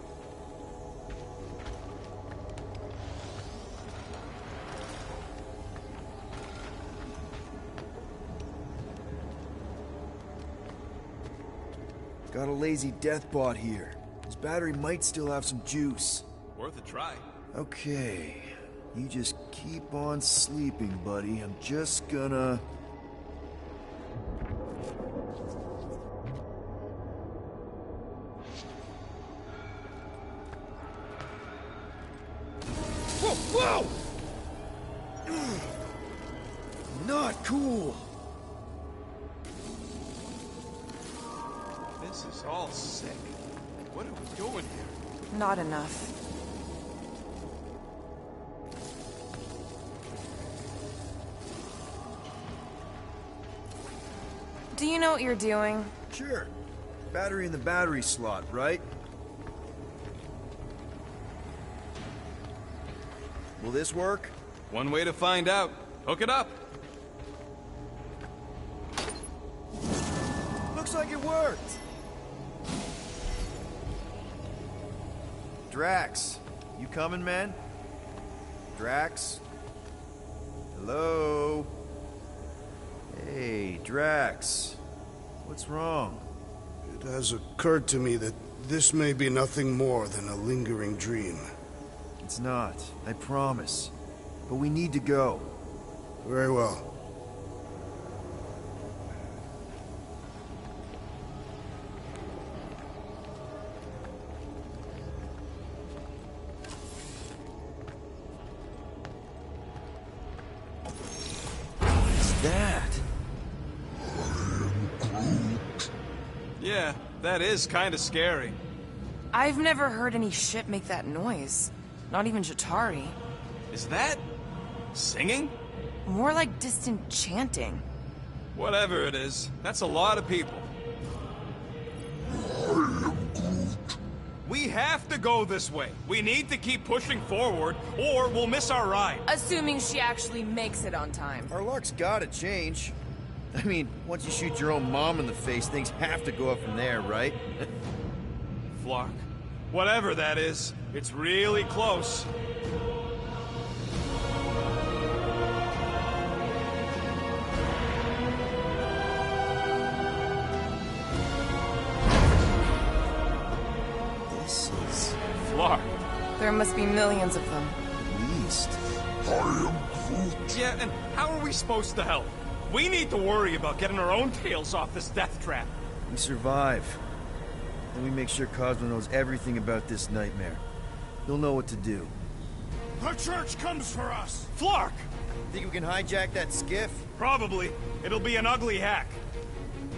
Got a lazy death bot here. His battery might still have some juice. Worth a try. Okay. You just keep on sleeping, buddy. I'm just gonna... Whoa! Not cool! This is all sick. What are we doing here? Not enough. Do you know what you're doing? Sure. Battery in the battery slot, right? Will this work? One way to find out. Hook it up. Looks like it worked. Drax, you coming, man? Drax? Hello? Hey, Drax. What's wrong? It has occurred to me that this may be nothing more than a lingering dream. It's not, I promise. But we need to go. Very well. What's that? Yeah, that is kind of scary. I've never heard any ship make that noise. Not even Jatari. Is that... singing? More like distant chanting. Whatever it is, that's a lot of people. We have to go this way. We need to keep pushing forward, or we'll miss our ride. Assuming she actually makes it on time. Our luck's gotta change. I mean, once you shoot your own mom in the face, things have to go up from there, right? Flark. Whatever that is, it's really close. This is... Flark. There must be millions of them. At least. Yeah, and how are we supposed to help? We need to worry about getting our own tails off this death trap. We survive. Then we make sure Cosmo knows everything about this nightmare. He'll know what to do. The church comes for us! Flark! Think we can hijack that skiff? Probably. It'll be an ugly hack.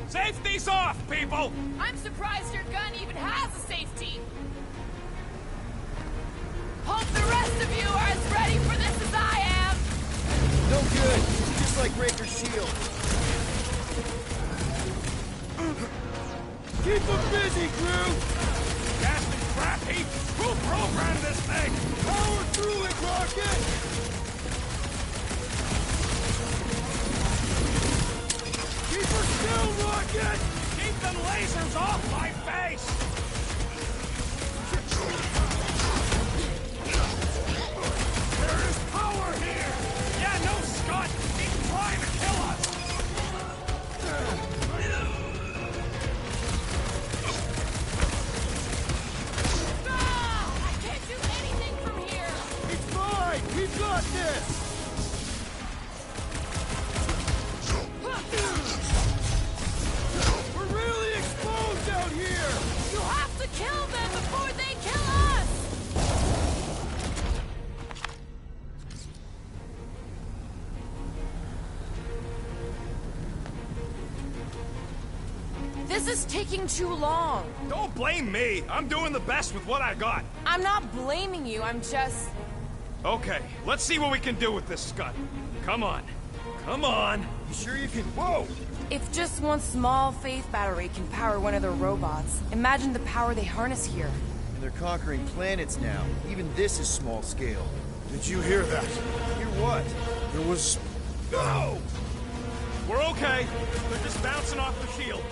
Safety's off, people! I'm surprised your gun even has a safety. Hope the rest of you are as ready for this as I am. No good. Just like Raker's shield. Keep them busy, crew! Casting crap heat! Who programmed this thing? Power through it, Rocket! Keep her still, Rocket! Keep them lasers off my face! There is power here! Yeah, no, Scott! Keep trying to kill us! I can't do anything from here. It's fine! We've got this! We're really exposed out here! You have to kill them before they kill us! This is taking too long. Don't blame me! I'm doing the best with what I got. I'm not blaming you, I'm just... Okay, let's see what we can do with this Scud. Come on. Come on! You sure you can... Whoa! If just one small faith battery can power one of their robots, imagine the power they harness here. And they're conquering planets now. Even this is small scale. Did you hear that? Hear what? There was... No! We're okay. They're just bouncing off the shield.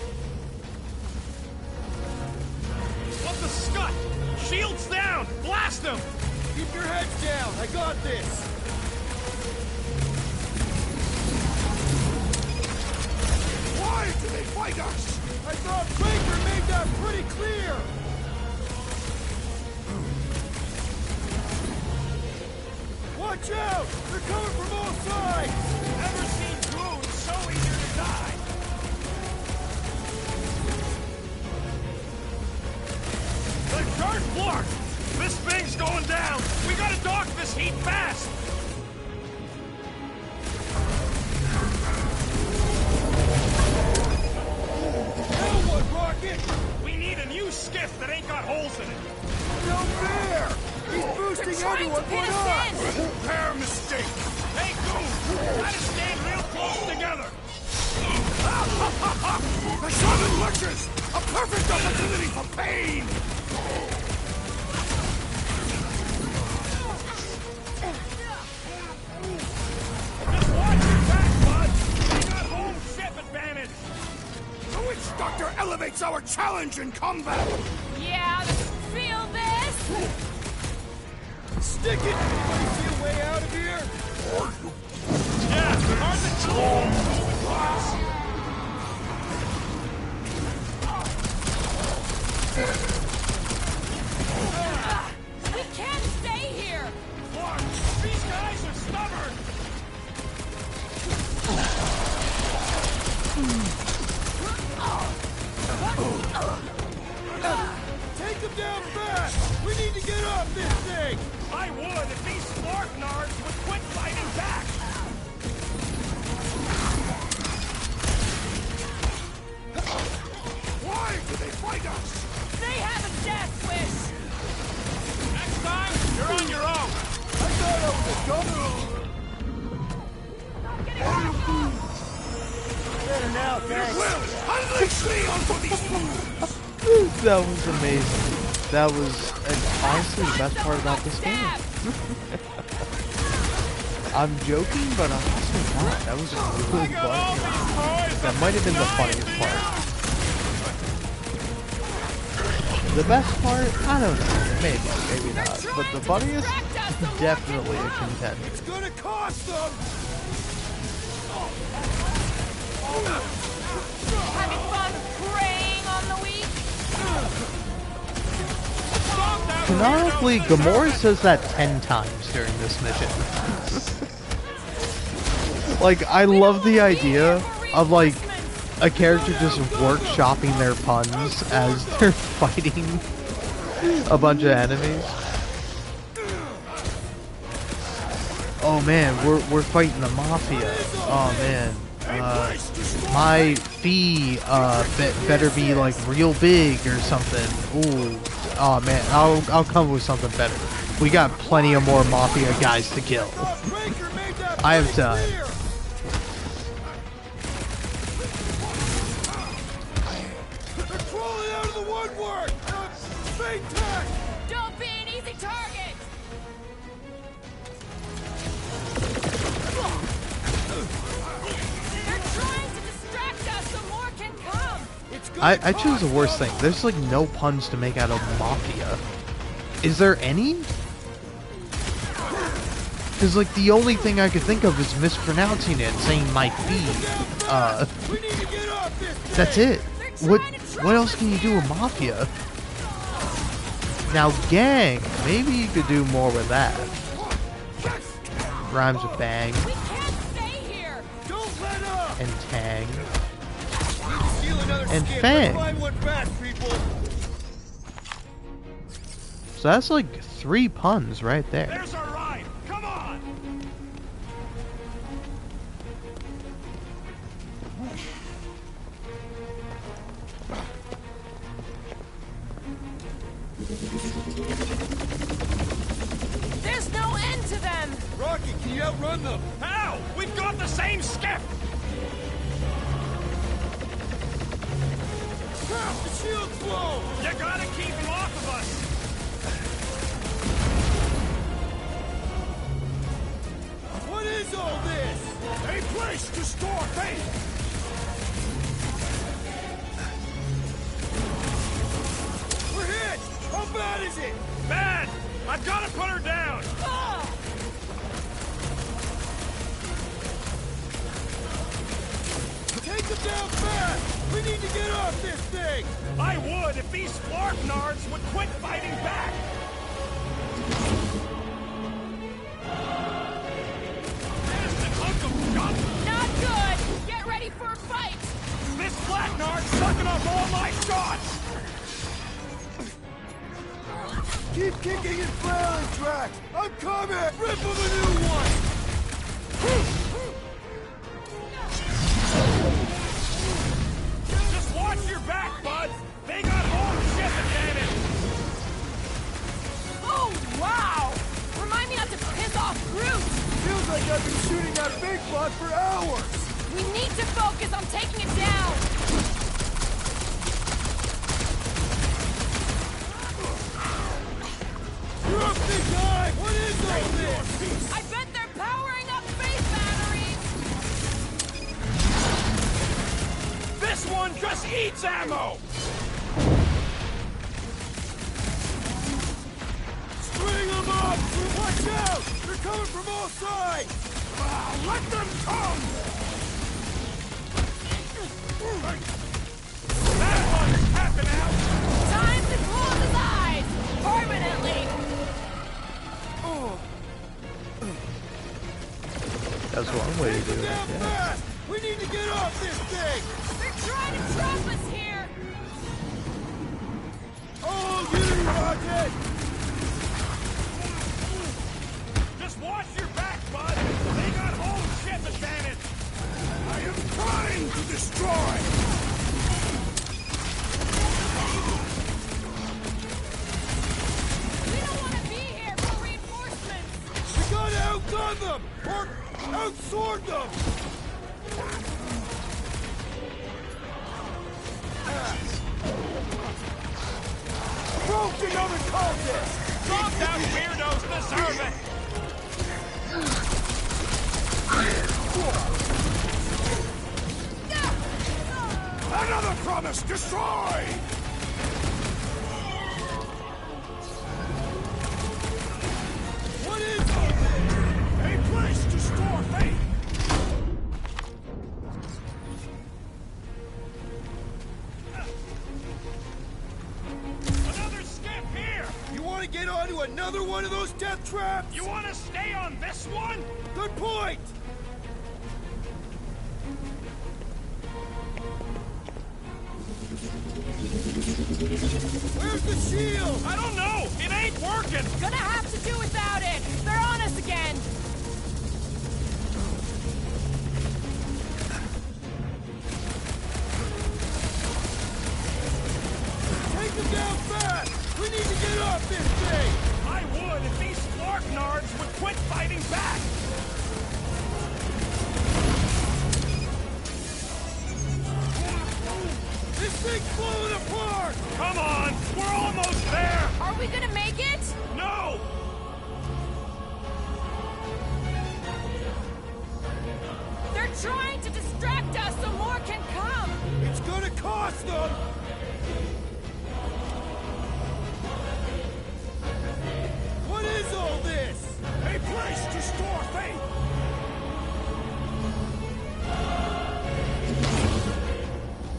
What the Scud? Shield's down! Blast them! Keep your heads down! I got this! Why do they fight us? I thought Raker made that pretty clear! Watch out! They're coming from all sides! Never seen goons so eager to die! The church floor! This thing's going down! We gotta dock this heat fast! Now what, Rocket? We trying to pin us in! Repair mistake! Hey, Goon! Try to stand real close together! The shaman lectures! A perfect opportunity for pain! Just watch your back, bud! We got home ship advantage! The witch doctor elevates our challenge in combat! Yeah, feel this? Stick it! Anybody see a way out of here? Yeah, hard to control! We can't stay here! Clark, these guys are stubborn! Take them down fast! We need to get off this thing! I would if these Spark Nards would quit fighting back! Why do they fight us? They have a death wish! Next time, you're on your own! I thought I was a governor! Better now, thanks. Unleash me onto these fools! That was amazing. That was honestly the best part about this game. I'm joking, but I'm also not. That was really funny. That might have been the funniest part. The best part? I don't know. Maybe not. But the funniest? Definitely a contender. It's gonna cost them! Having fun preying on the weak? Canonically, Gamora says that 10 times during this mission. Like, I love the idea of, like, a character just workshopping their puns as they're fighting a bunch of enemies. Oh man, we're fighting the Mafia. Oh man. My fee better be like real big or something. Ooh. Oh man, I'll come up with something better. We got plenty of more Mafia guys to kill. I have time. They're crawling out of the woodwork! Fake tech! Don't be an easy target! They're trying to distract us so more can come! I choose the worst thing. There's like no puns to make out of Mafia. Is there any? Because like the only thing I could think of is mispronouncing it, saying my fee. That's it. What else can you do with Mafia? Now gang, maybe you could do more with that. Rhymes with bang. We can't stay here! Don't let up! And tang. Steal another And skip. fang. Let's find one fast, people. So that's like 3 puns right there. There's our ride! Come on! There's no end to them! Rocky, can you outrun them? How? We've got the same skiff! Crap, the shield's blown! You gotta keep him off of us! What is all this? A place to store faith! We're hit! How bad is it? Bad! I've gotta put her down! Take them down fast! We need to get off this thing! I would if these Spark Nards would quit fighting back! Not good! Get ready for a fight! This Black Nard's sucking up all my shots! Keep kicking and flailing, Drax! I'm coming! Rip him a new one! Just watch your back, bud! They got home ship advantage! Oh, wow! that big bot for hours! We need to focus on taking it down! You're up, big guy! What is all this? I bet they're powering up space batteries! This one just eats ammo! String them up! Watch out! They're coming from all sides! Let them come! That one's tapping out! Time to close his eyes! Permanently! That's one way to do it. Down Yeah. fast! We need to get off this thing! They're trying to trap us here! Oh, you rocket! Just watch your back, bud! They got home ship advantage! I am trying to destroy! We don't want to be here for reinforcements! We gotta outgun them! Or outsword them! Broke another cultist! Drop down weirdos deserve it! Another promise destroyed! What is all this? A place to store faith! Another skip here! You want to get onto another one of those death traps? You want to stay on this one? Good point! Where's the shield? I don't know! It ain't working! Gonna have to do without it! They're on us again! Take them down fast! We need to get off this thing! I would if these Spark Nards would quit fighting back! This thing's blowing apart! Come on! We're almost there! Are we gonna make it? No! They're trying to distract us so more can come! It's gonna cost them! What is all this? A place to store faith!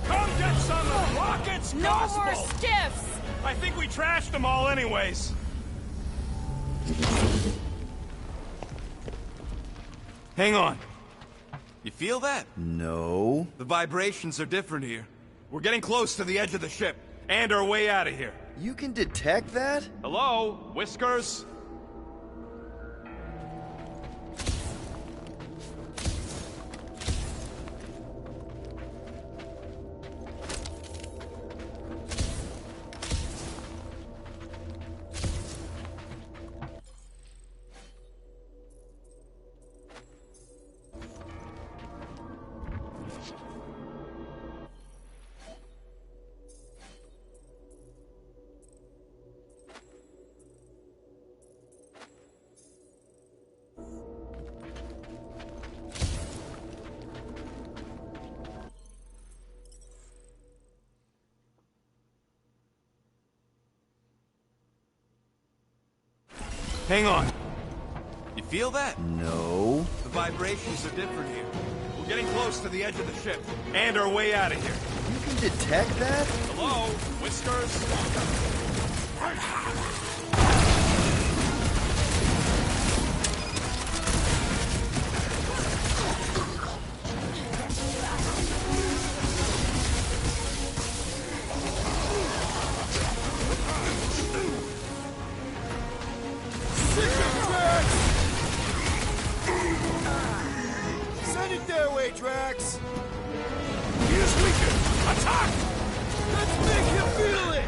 Come get some rockets, No gospel! more skiffs! I think we trashed them all anyways. Hang on. You feel that? No. The vibrations are different here. We're getting close to the edge of the ship, and our way out of here. You can detect that? Hello, Whiskers? Hang on. You feel that? No. The vibrations are different here. We're getting close to the edge of the ship, and our way out of here. You can detect that? Hello, Whiskers? Send it their way, Drax! He is weakened! Attack! Let's make him feel it!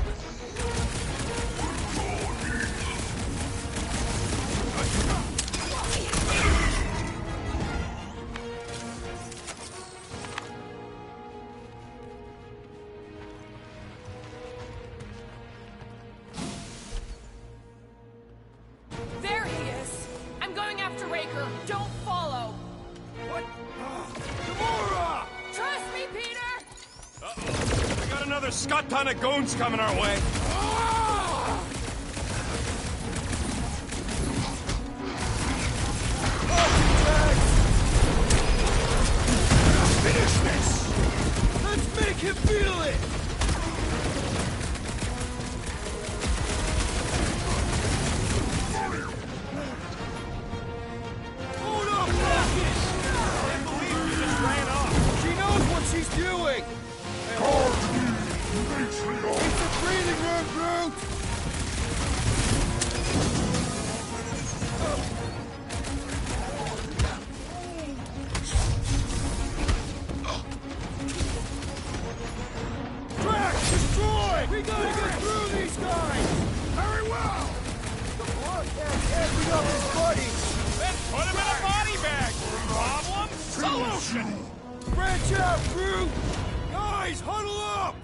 Uh-oh. We got another scut ton of goons coming our way. Finish this! Let's make him feel it! Hold up, Marcus! I can't believe you just ran off. She knows what she's doing! It's a breathing room, Groot! Track! Destroy! We gotta get through these guys! Very well! The blood can't beat up his buddy! Then put him in a body bag. Problem? Solution. Branch out, Groot! Guys, huddle up!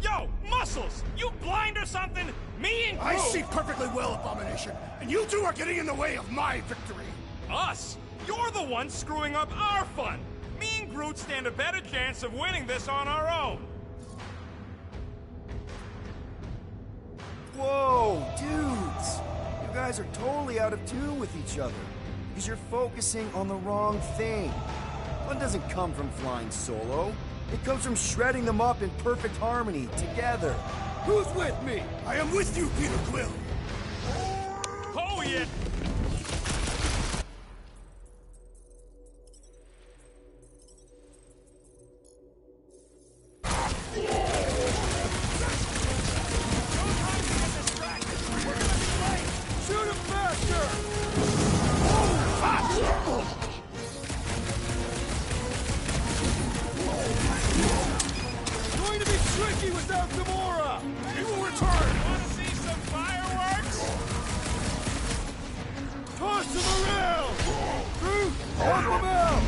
Yo, Muscles! You blind or something? Me and Groot! I see perfectly well, Abomination, and you two are getting in the way of my victory! Us? You're the one screwing up our fun! Me and Groot stand a better chance of winning this on our own! Whoa, dudes! You guys are totally out of tune with each other. Because you're focusing on the wrong thing. Fun doesn't come from flying solo. It comes from shredding them up in perfect harmony, together. Who's with me? I am with you, Peter Quill! Oh, yeah! Shoot him faster! Going to be tricky without Gamora! He will return! Want to see some fireworks? Toss him around! Groot, help him out!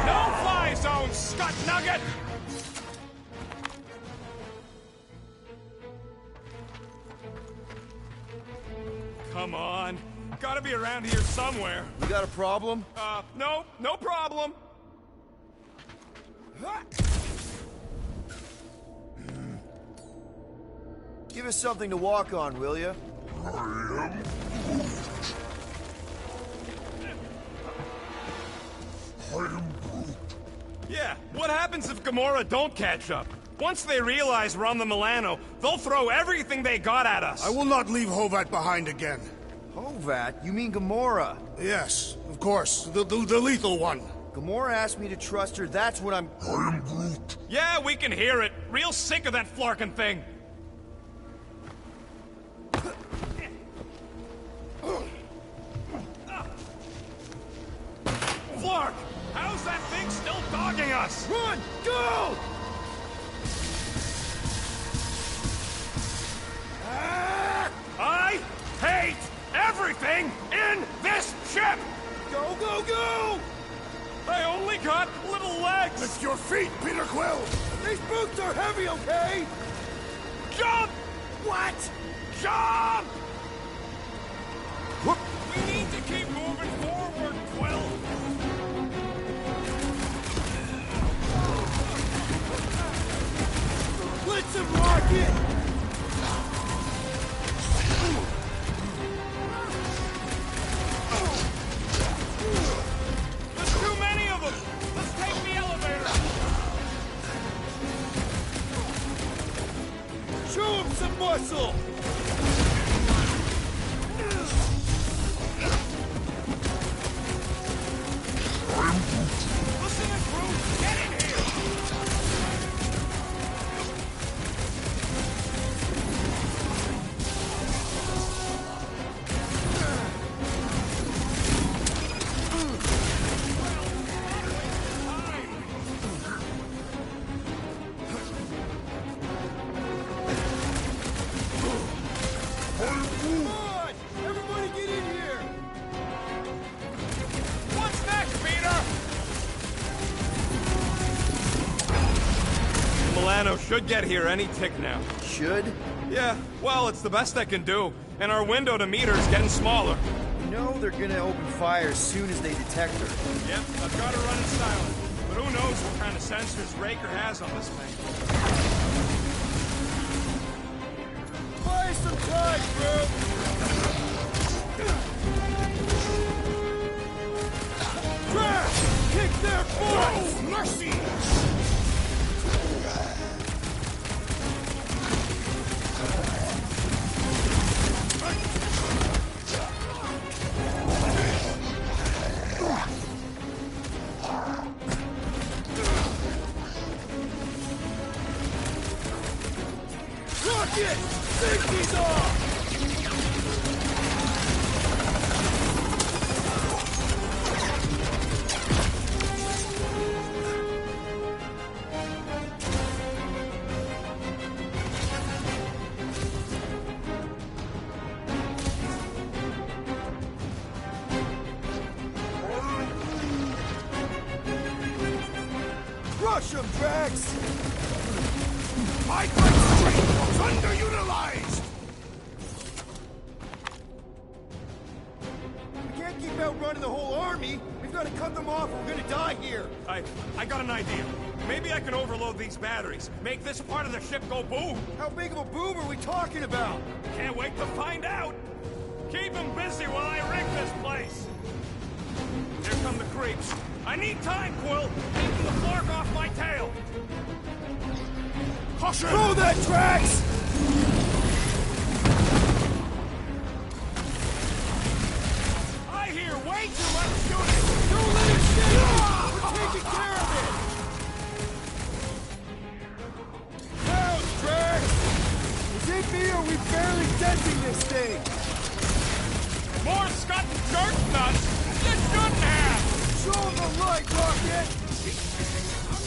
No fly zone, Scott Nugget! Come on. Gotta be around here somewhere. You got a problem? No, no problem. Give us something to walk on, will you? Yeah, what happens if Gamora don't catch up? Once they realize we're on the Milano, they'll throw everything they got at us. I will not leave Hovat behind again. Hovat? You mean Gamora? Yes, of course. The lethal one. Gamora asked me to trust her, that's what I'm... I am Groot. Yeah, we can hear it. Real sick of that flarkin' thing. Flark! How's that thing still dogging us? Run! Go! I hate everything in this ship! Go, go, go! I only got little legs! Lift your feet, Peter Quill! These boots are heavy, okay? Jump! What? Jump! We need to keep moving forward, Quill! Blitz him, Rocket! There's too many of them! Let's take the elevator! Show him some muscle! Listen to Groot! Get in here! should get here any tick now. Should? Yeah, well, it's the best I can do. And our window to meet her is getting smaller. You know they're gonna open fire as soon as they detect her. Yep, I've got her running silent. But who knows what kind of sensors Raker has on this thing. Buy some time, bro! Trash! Kick their balls! No mercy! Rocket! Safety's off! Crush 'em, Drax! My great strength was underutilized! We can't keep outrunning the whole army. We've got to cut them off or we're gonna die here. I got an idea. Maybe I can overload these batteries. Make this part of the ship go boom. How big of a boom are we talking about? Can't wait to find out. Keep them busy while I rig this place. Here come the creeps. I need time, Quill. Keeping the flark off my tail. Caution! Throw that, Drax! I hear way too much shooting. Don't let it stay! We're taking care of it! Now, Drax! Is it me or are we barely denting this thing? More Scott and Jerk nuts? You shouldn't have! Show him the light, Rocket!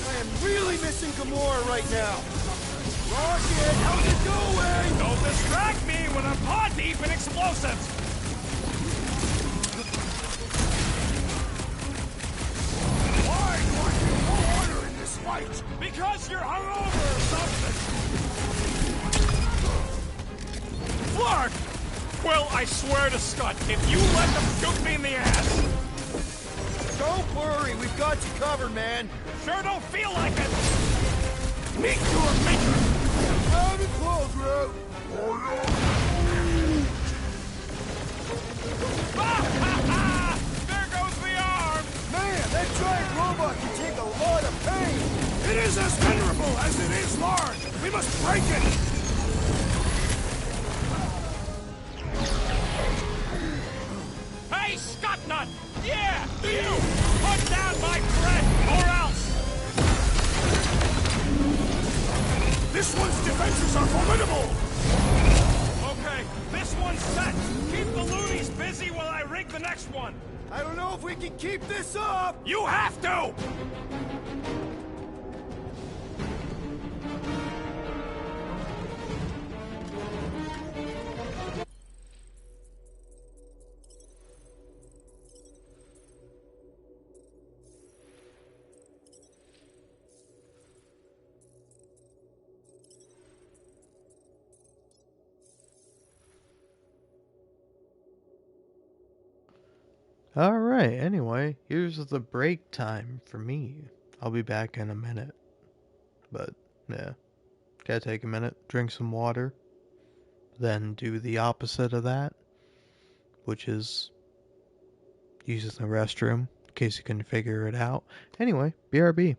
I am really missing Gamora right now. Rocket, how's it going? Don't distract me when I'm paw deep in explosives! Why do I feel no order in this fight? Because you're hungover or something! Flark! Quill, I swear to Scott, if you let them shoot me in the ass! Don't worry, we've got you covered, man. Sure don't feel like it! Meet your maker! Out and close, Groot. There goes the arm! Man, that giant robot can take a lot of pain. It is as venerable as it is large! We must break it! Hey, Scottnut! Yeah, you! Put down my friend, or else! This one's defenses are formidable! Okay, this one's set! Keep the loonies busy while I rig the next one! I don't know if we can keep this up! You have to! Alright, anyway, here's the break time for me. I'll be back in a minute. But, yeah. Gotta take a minute, drink some water. Then do the opposite of that. Which is using the restroom, in case you couldn't figure it out. Anyway, BRB.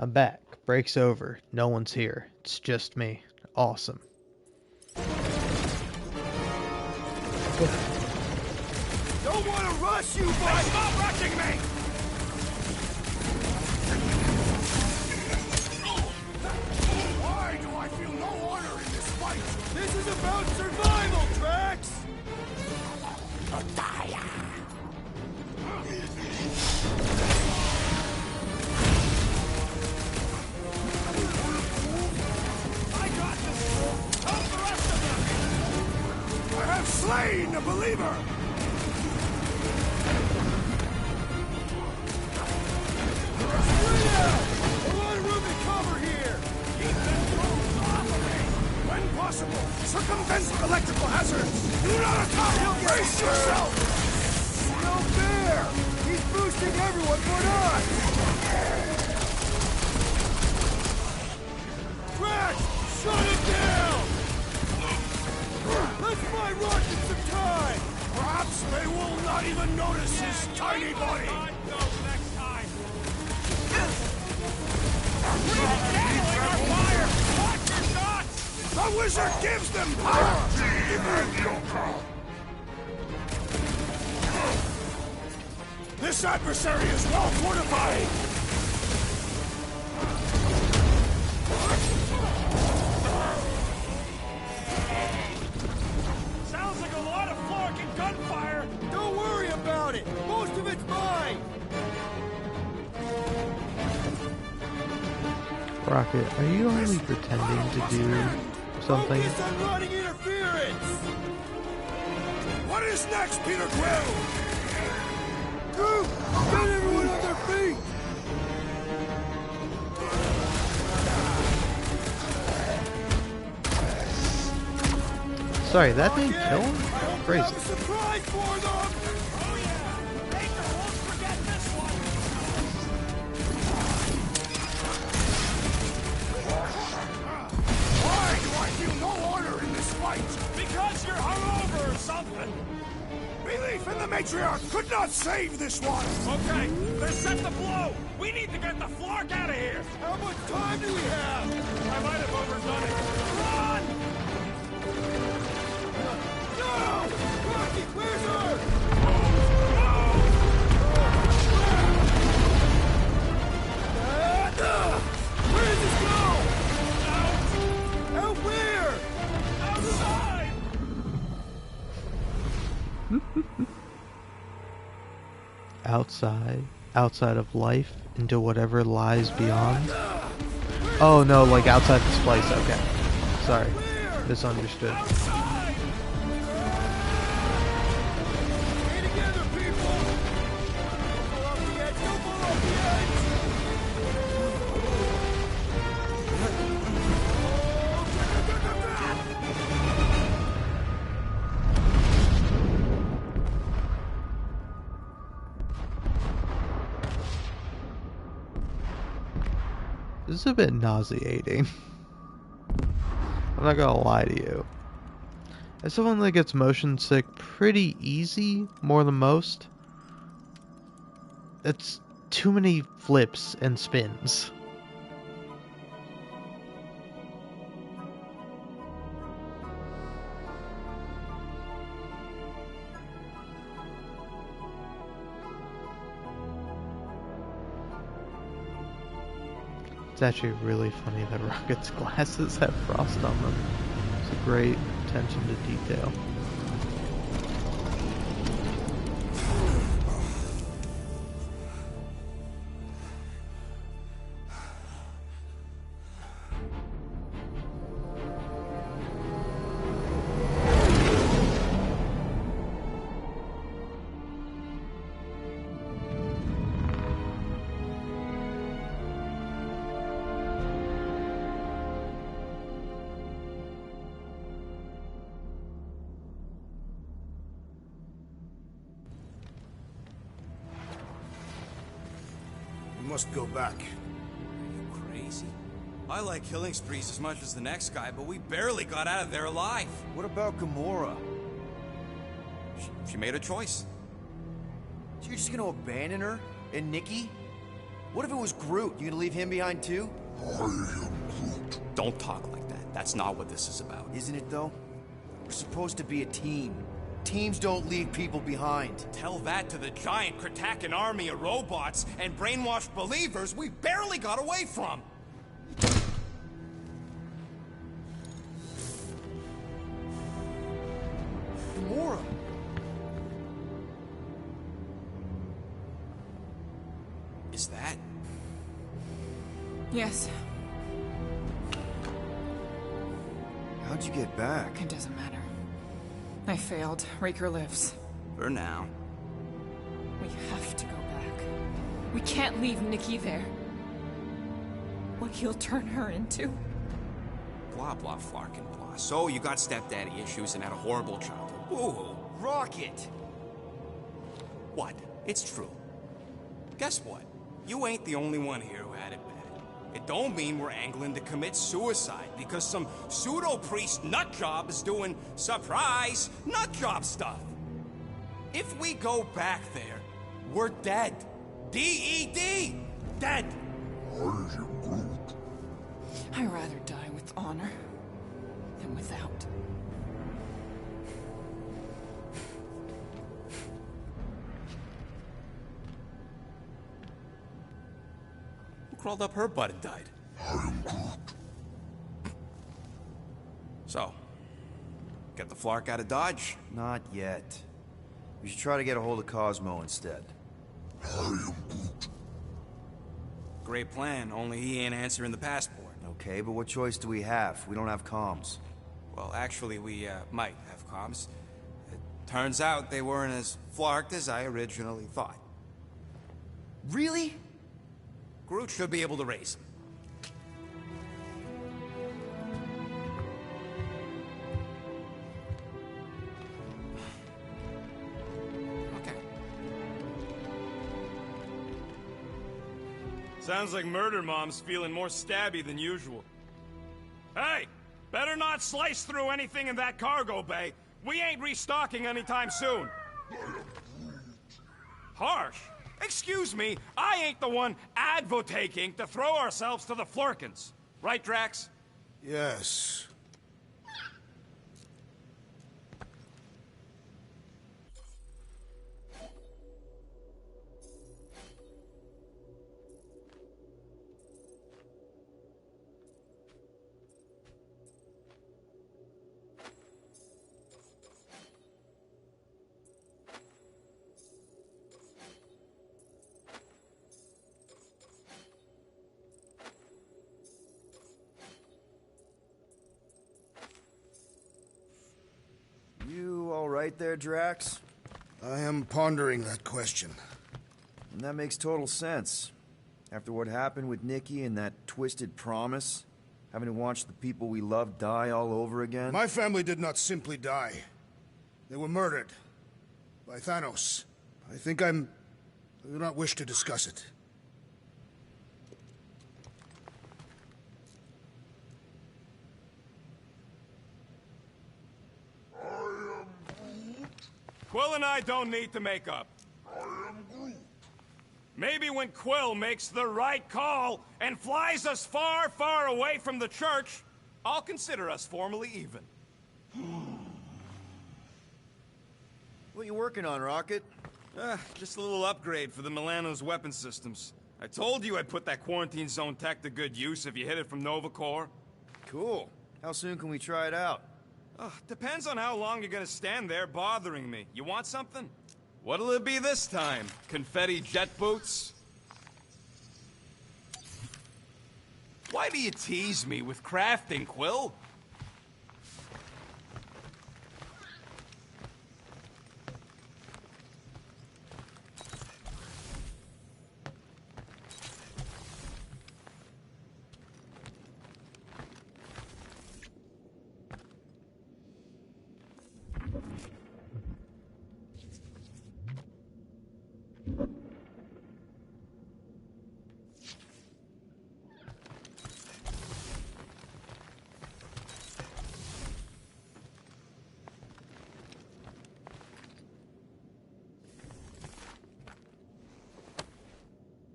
I'm back. Break's over. No one's here. It's just me. Awesome. Don't want to rush you, but Stop rushing me! Why do I feel no honor in this fight? this is about survival, Drax! I got this! Help the rest of them! I have slain the believer! Spread out! A lot of room to cover here! Keep them drones off of me! When possible, circumvent electrical hazards! Do not attack! Brace yourself! No fair! He's boosting everyone but us! Drax! Shut it down! Let's buy Rocket some time! Perhaps they will not even notice his tiny body! Next time. Channeling our fire! Watch your shots! The wizard gives them power! This adversary is well fortified! Sounds like a lot of Flork and gunfire! Don't worry about it! Most of it's mine! Rocket, are you only pretending to do something? Focus on running interference! What is next, Peter Quill? Group, get everyone on their feet! Sorry, that didn't kill him? Crazy. Have a surprise for them! Oh yeah! Baker won't forget this one! Why do I feel no honor in this fight? Because you're hungover or something! Belief in the matriarch could not save this one! Okay, they're set to blow! We need to get the Flork out of here! How much time do we have? I might have overdone it. Run! No! Rocky, where's her? Where does this go? Out where? Outside! Outside of life, into whatever lies beyond. Oh no, like outside this place, okay. Sorry, misunderstood. Stay together, people! Don't fall off the edge, don't fall off the edge! This is a bit nauseating. I'm not gonna lie to you. As someone that gets motion sick pretty easy, more than most, it's too many flips and spins. It's actually really funny that Rocket's glasses have frost on them. It's a great attention to detail. We must go back. Are you crazy? I like killing sprees as much as the next guy, but we barely got out of there alive. What about Gamora? She made a choice. So you're just gonna abandon her? And Nikki? What if it was Groot? You gonna leave him behind too? Don't talk like that. That's not what this is about. Isn't it though? We're supposed to be a team. Teams don't leave people behind. Tell that to the giant Kratakan army of robots and brainwashed believers we barely got away from. Gamora! Is that? Yes. How'd you get back? It doesn't matter. I failed. Raker lives. For now. We have to go back. We can't leave Nikki there. What he'll turn her into. Blah, blah, flarkin' blah. So you got stepdaddy issues and had a horrible childhood. Ooh, Rocket! what? It's true. Guess what? You ain't the only one here who had it bad. It don't mean we're angling to commit suicide because some pseudo-priest nutjob is doing surprise nutjob stuff. If we go back there, we're dead. D-E-D! Dead! I'd rather die with honor than without. Who crawled up her butt and died? So, get the Flark out of Dodge? Not yet. We should try to get a hold of Cosmo instead. Great plan, only he ain't answering the passport. Okay, but what choice do we have? We don't have comms. Well, actually, we might have comms. It turns out they weren't as flarked as I originally thought. Really? Groot should be able to raise them. Okay. Sounds like Murder Mom's feeling more stabby than usual. Hey! Better not slice through anything in that cargo bay. We ain't restocking anytime soon. Harsh? Excuse me, I ain't the one advocating to throw ourselves to the Flurkins. Right, Drax? Yes. You all right there, Drax? I am pondering that question. And that makes total sense. After what happened with Nikki and that twisted promise, having to watch the people we love die all over again. My family did not simply die. They were murdered. By Thanos. I do not wish to discuss it. Quill and I don't need to make up. Maybe when Quill makes the right call and flies us far, far away from the church, I'll consider us formally even. What you working on, Rocket? Just a little upgrade for the Milano's weapon systems. I told you I'd put that quarantine zone tech to good use if you hit it from Nova Corps. Cool. How soon can we try it out? Depends on how long you're gonna stand there bothering me. You want something? What'll it be this time? Confetti jet boots? Why do you tease me with crafting, Quill?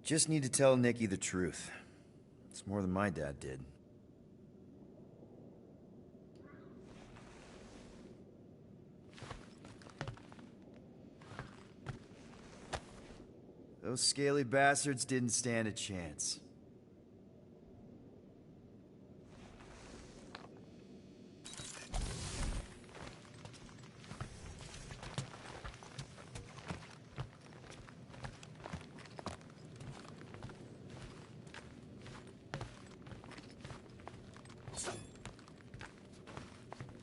Just need to tell Nikki the truth. It's more than my dad did. Those scaly bastards didn't stand a chance.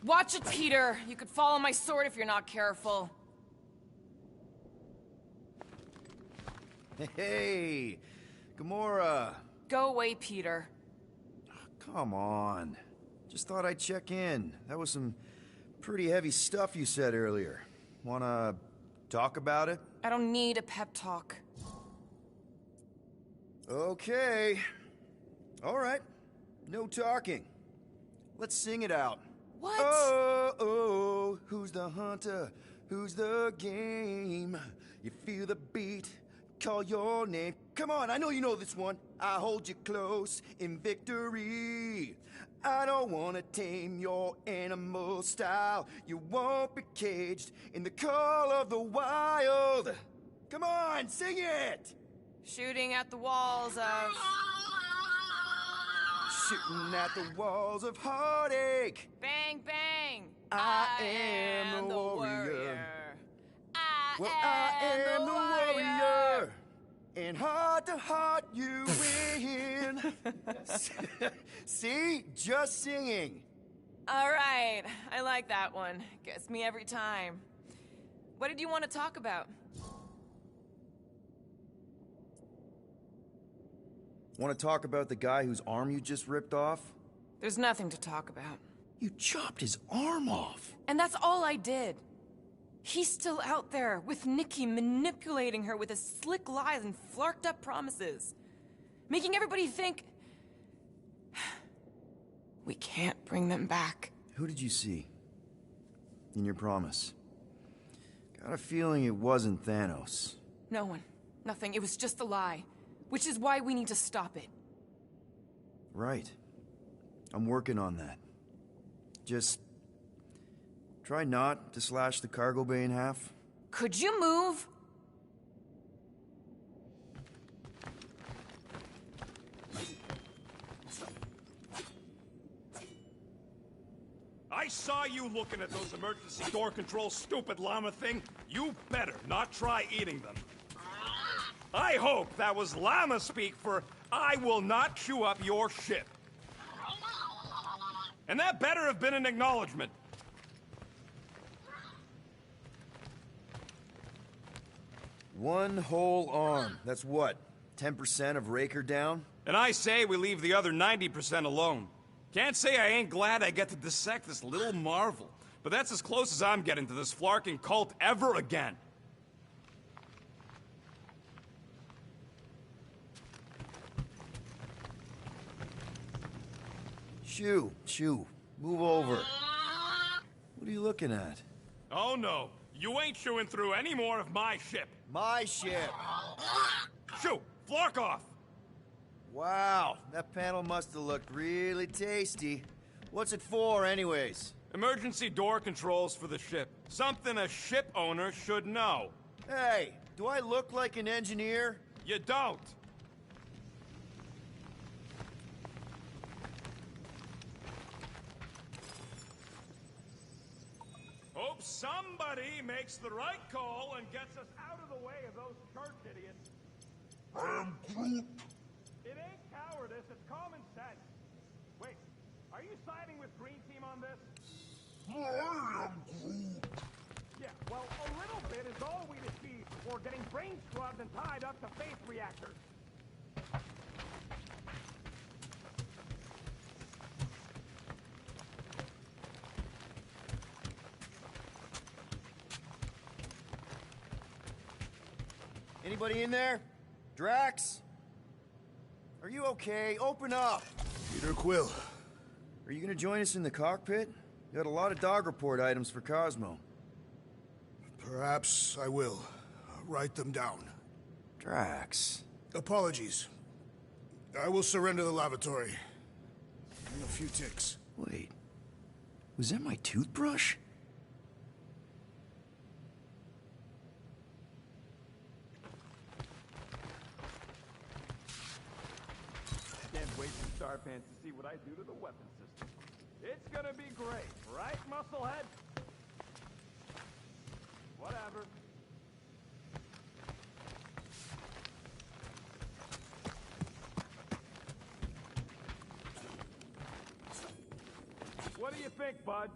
Watch it, Peter! You could fall on my sword if you're not careful. Hey, Gamora! Go away, Peter. Come on. Just thought I'd check in. That was some pretty heavy stuff you said earlier. Wanna talk about it? I don't need a pep talk. Okay. All right. No talking. Let's sing it out. What? Oh, oh, who's the hunter? Who's the game? You feel the beat, call your name. Come on, I know you know this one. I hold you close in victory. I don't want to tame your animal style. You won't be caged in the call of the wild. Come on, sing it! Shooting at the walls of... Shooting at the walls of heartache. Bang, bang! I am the warrior. I am the warrior. And heart to heart you win. See? Just singing. All right, I like that one. Gets me every time. What did you want to talk about? Want to talk about the guy whose arm you just ripped off? There's nothing to talk about. You chopped his arm off. And that's all I did. He's still out there, with Nikki manipulating her with his slick lies and flarked up promises. Making everybody think... we can't bring them back. Who did you see? In your promise? Got a feeling it wasn't Thanos. No one. Nothing. It was just a lie. Which is why we need to stop it. Right. I'm working on that. Just... try not to slash the cargo bay in half. Could you move? I saw you looking at those emergency door controls, stupid llama thing. You better not try eating them. I hope that was llama speak for I will not chew up your ship. And that better have been an acknowledgement. One whole arm. That's what? 10% of Raker down? And I say we leave the other 90% alone. Can't say I ain't glad I get to dissect this little marvel. But that's as close as I'm getting to this flarking cult ever again. Shoo. Move over. What are you looking at? Oh no, you ain't chewing through any more of my ship. My ship. Shoo, flark off. Wow, that panel must have looked really tasty. What's it for, anyways? Emergency door controls for the ship. Something a ship owner should know. Hey, do I look like an engineer? You don't. Hope somebody makes the right call and gets us out of the way of those church idiots. I am Groot. It ain't cowardice, it's common sense. Wait, are you siding with Green Team on this? I am Groot. Yeah, well, a little bit is all we'd achieve before getting brain scrubbed and tied up to faith reactors. Anybody in there? Drax? Are you okay? Open up! Peter Quill. Are you gonna join us in the cockpit? You got a lot of dog report items for Cosmo. Perhaps I will. Write them down. Drax. Apologies. I will surrender the lavatory. In a few ticks. Wait. Was that my toothbrush? Can't wait for Starpants to see what I do to the weapon system. It's gonna be great, right, Musclehead? Whatever. What do you think, bud?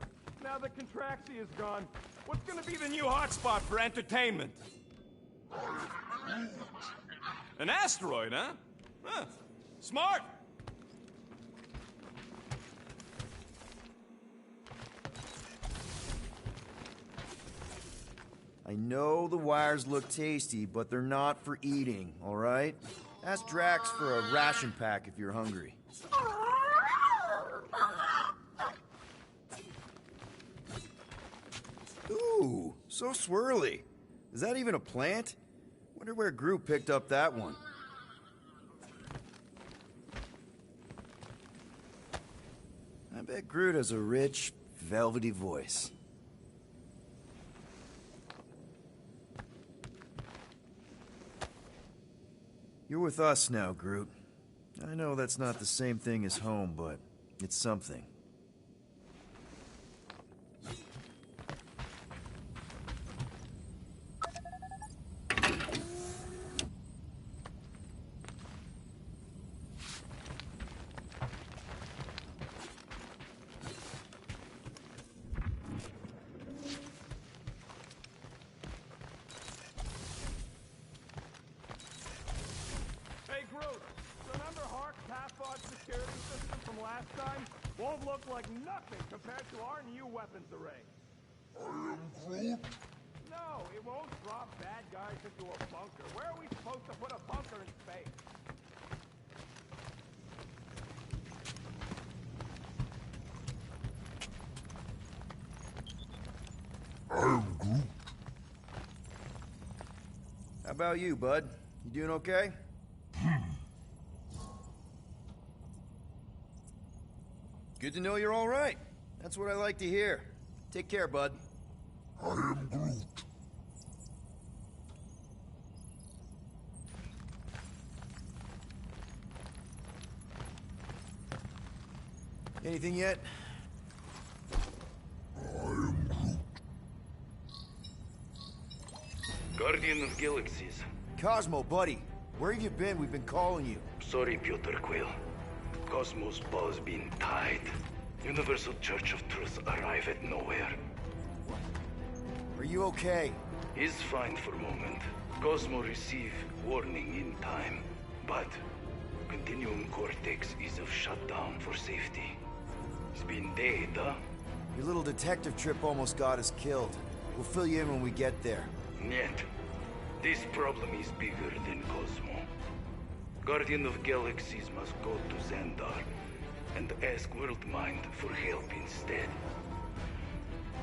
Now that Contraxi is gone, what's gonna be the new hotspot for entertainment? An asteroid, huh? Huh. Smart! I know the wires look tasty, but they're not for eating, alright? Ask Drax for a ration pack if you're hungry. Ooh, so swirly. Is that even a plant? Wonder where Groot picked up that one. I bet Groot has a rich, velvety voice. You're with us now, Groot. I know that's not the same thing as home, but it's something. Hey, Groot, remember Hark's half-odd security system from last time? Won't look like nothing compared to our new weapons array. I am Groot. No, it won't drop bad guys into a bunker. Where are we supposed to put a bunker in space? I am Groot. How about you, bud? You doing okay? Good to know you're all right. That's what I like to hear. Take care, bud. I am Groot. Anything yet? Guardian of Galaxies. Cosmo, buddy. Where have you been? We've been calling you. Sorry, Piotr Quill. Cosmos ball's been tied. Universal Church of Truth arrive at nowhere. Are you okay? He's fine for a moment. Cosmo receive warning in time, but Continuum Cortex is of shutdown for safety. It's been dead, huh? Your little detective trip almost got us killed. We'll fill you in when we get there. Niet. This problem is bigger than Cosmo. Guardian of Galaxies must go to Xandar and ask Worldmind for help instead.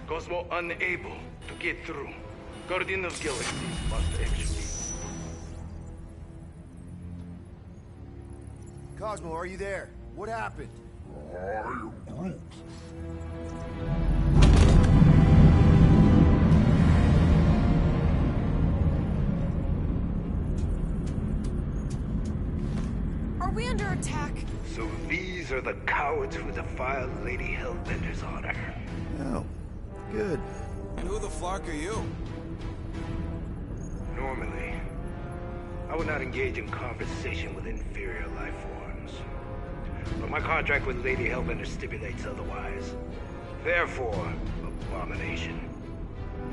Cosmo unable to get through. Guardian of Galaxies must actually... Cosmo, are you there? What happened? I am Groot. Are we under attack? So these are the cowards who defiled Lady Hellbender's honor. Oh, good. And who the flark are you? Normally, I would not engage in conversation with inferior life forms. But my contract with Lady Hellbender stipulates otherwise. Therefore, abomination.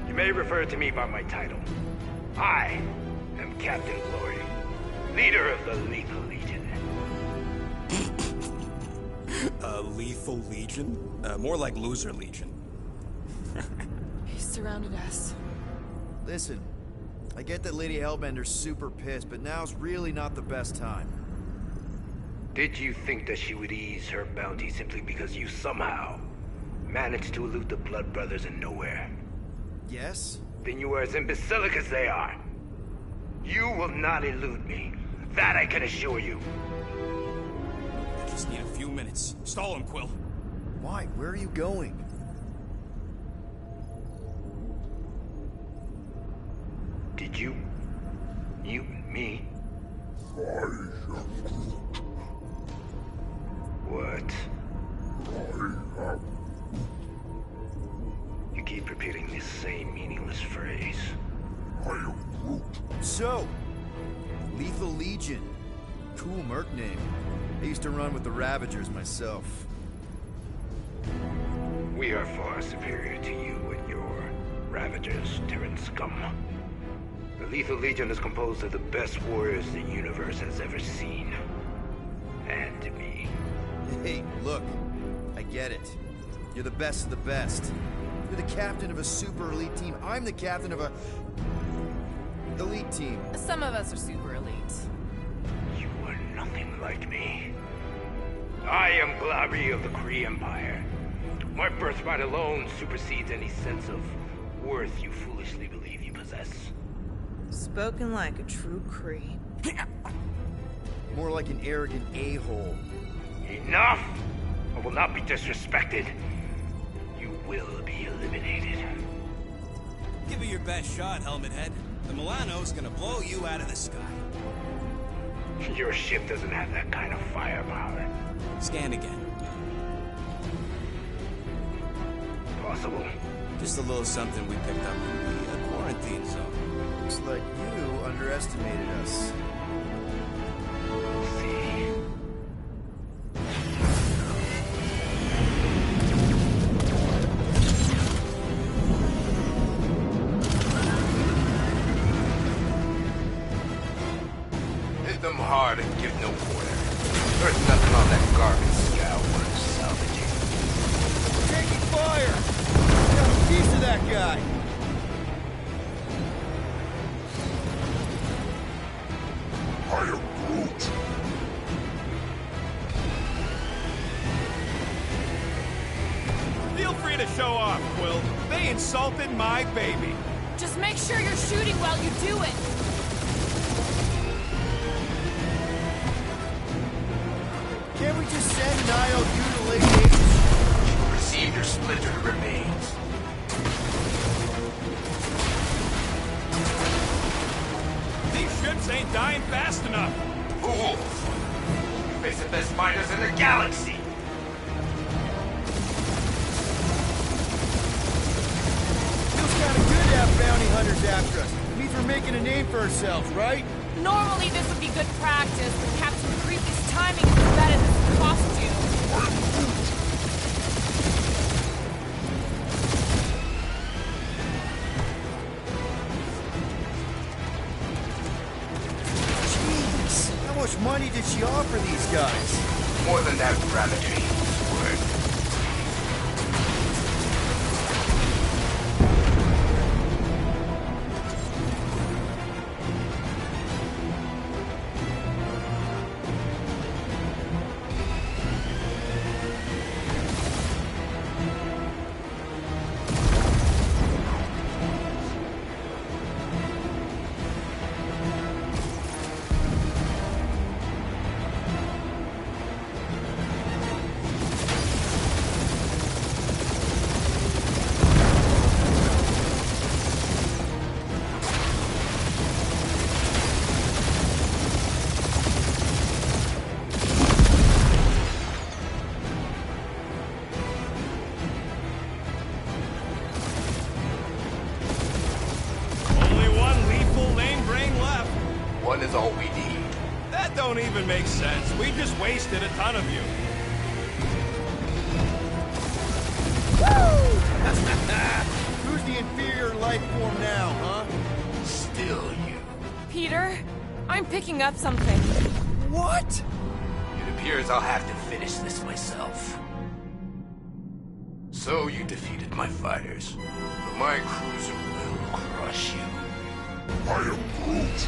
You may refer to me by my title. I am Captain Glory, leader of the Lethal Legion. Lethal Legion? More like Loser Legion. He surrounded us. Listen, I get that Lady Hellbender's super pissed, but now's really not the best time. Did you think that she would ease her bounty simply because you somehow managed to elude the Blood Brothers in nowhere? Yes? Then you are as imbecilic as they are. You will not elude me. That I can assure you. I just need a few minutes. Stall him, Quill. Why? Where are you going? Did you mute me? What? You keep repeating this same meaningless phrase. So, Lethal Legion. Cool merc name. I used to run with the Ravagers myself. We are far superior to you and your Ravagers, Terran scum. The Lethal Legion is composed of the best warriors the universe has ever seen. And me. Hey, look. I get it. You're the best of the best. You're the captain of a super elite team. I'm the captain of a... elite team. Some of us are super elite. You are nothing like me. I am Glari of the Kree Empire. My birthright alone supersedes any sense of worth you foolishly believe you possess. Spoken like a true Kree. More like an arrogant a-hole. Enough! I will not be disrespected. You will be eliminated. Give it your best shot, Helmet Head. The Milano's gonna blow you out of the sky. Your ship doesn't have that kind of firepower. Scan again. Possible. Just a little something we picked up in the quarantine zone. Looks like you underestimated us. Hit them hard and give no quarter. There's nothing on that garbage scow worth salvaging. Taking fire! Got a piece of that guy! I am Groot. Feel free to show off, Quill. They insulted my baby. Just make sure you're shooting while you do it. Can't we just send an IOU to Lady H? Receive your splintered remains. These ships ain't dying fast enough. Fools! Face the best fighters in the galaxy! Feels kinda good to have bounty hunters after us. It means we're making a name for ourselves, right? Normally this would be good practice, but Captain Creepy's timing is as bad as his costume. Jeez, how much money did she offer these guys? More than that gravity is worth. One is all we need. That don't even make sense. We just wasted a ton of you. Who's the inferior life form now, huh? Still you. Peter, I'm picking up something. What? It appears I'll have to finish this myself. So you defeated my fighters, but my cruiser will crush you. I am Groot.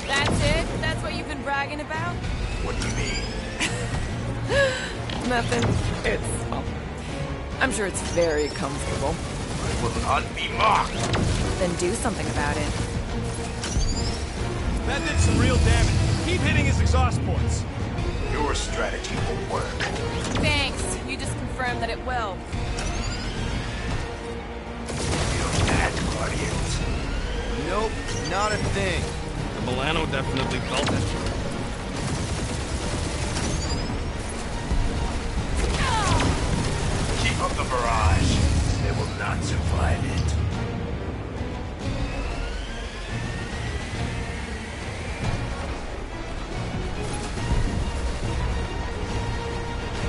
That's it? That's what you've been bragging about? What do you mean? Nothing. It's... oh, I'm sure it's very comfortable. I will not be mocked. Then do something about it. That did some real damage. Keep hitting his exhaust ports. Your strategy will work. Thanks. You just confirmed that it will. Feel that, Guardians? Nope, not a thing. The Milano definitely felt it. Keep up the barrage. They will not survive it.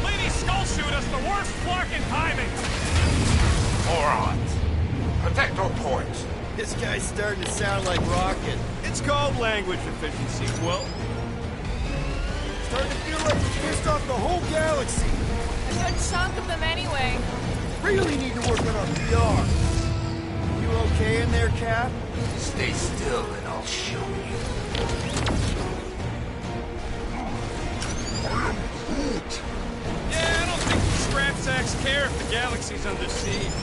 Lady Skull shoot us the worst flarkin' timing. Morons. Protect our ports. This guy's starting to sound like Rocket. It's called language efficiency, Quill. Starting to feel like we pissed off the whole galaxy. A good chunk of them anyway. Really need to work on our PR. You okay in there, Cap? Stay still and I'll show you. Yeah, I don't think the scrap sacks care if the galaxy's under siege.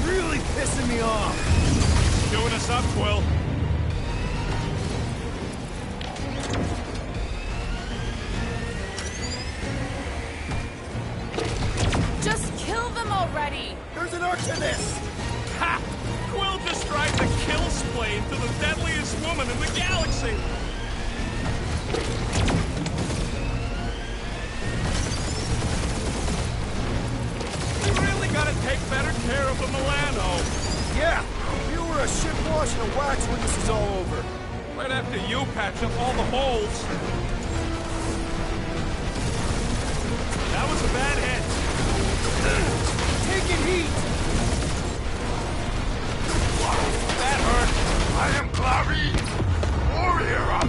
Really pissing me off. Doing us up, Quill. Just kill them already! There's an arc to this! Ha! Quill just drives a kill splane to the deadliest woman in the galaxy! We really gotta take better care of the Milano. Yeah, you were a ship wash and a wax when this is all over. Right after you patch up all the holes. That was a bad hit. Taking heat! That hurt. I am Clary, warrior up.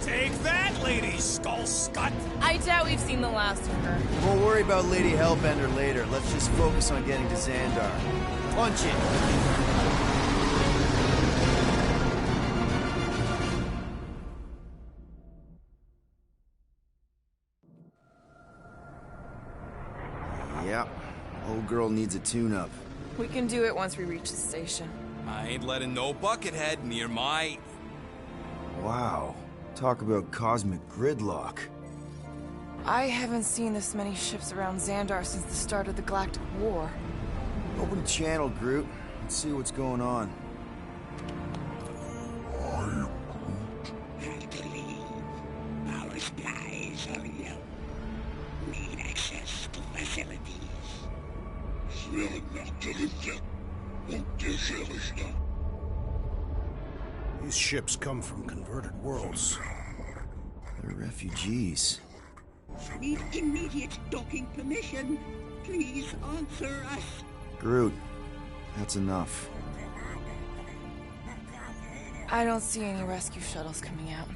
Take that, Lady Skull Scut. I doubt we've seen the last of her. We'll worry about Lady Hellbender later. Let's just focus on getting to Xandar. Punch it! Yep. Old girl needs a tune-up. We can do it once we reach the station. I ain't letting no buckethead near my... Wow. Talk about cosmic gridlock. I haven't seen this many ships around Xandar since the start of the Galactic War. Open channel, Groot. Let's see what's going on. Have to leave. Our supplies are low. Need access to facilities. These ships come from converted worlds. They're refugees. Need immediate docking permission. Please answer us. Groot, that's enough. I don't see any rescue shuttles coming out.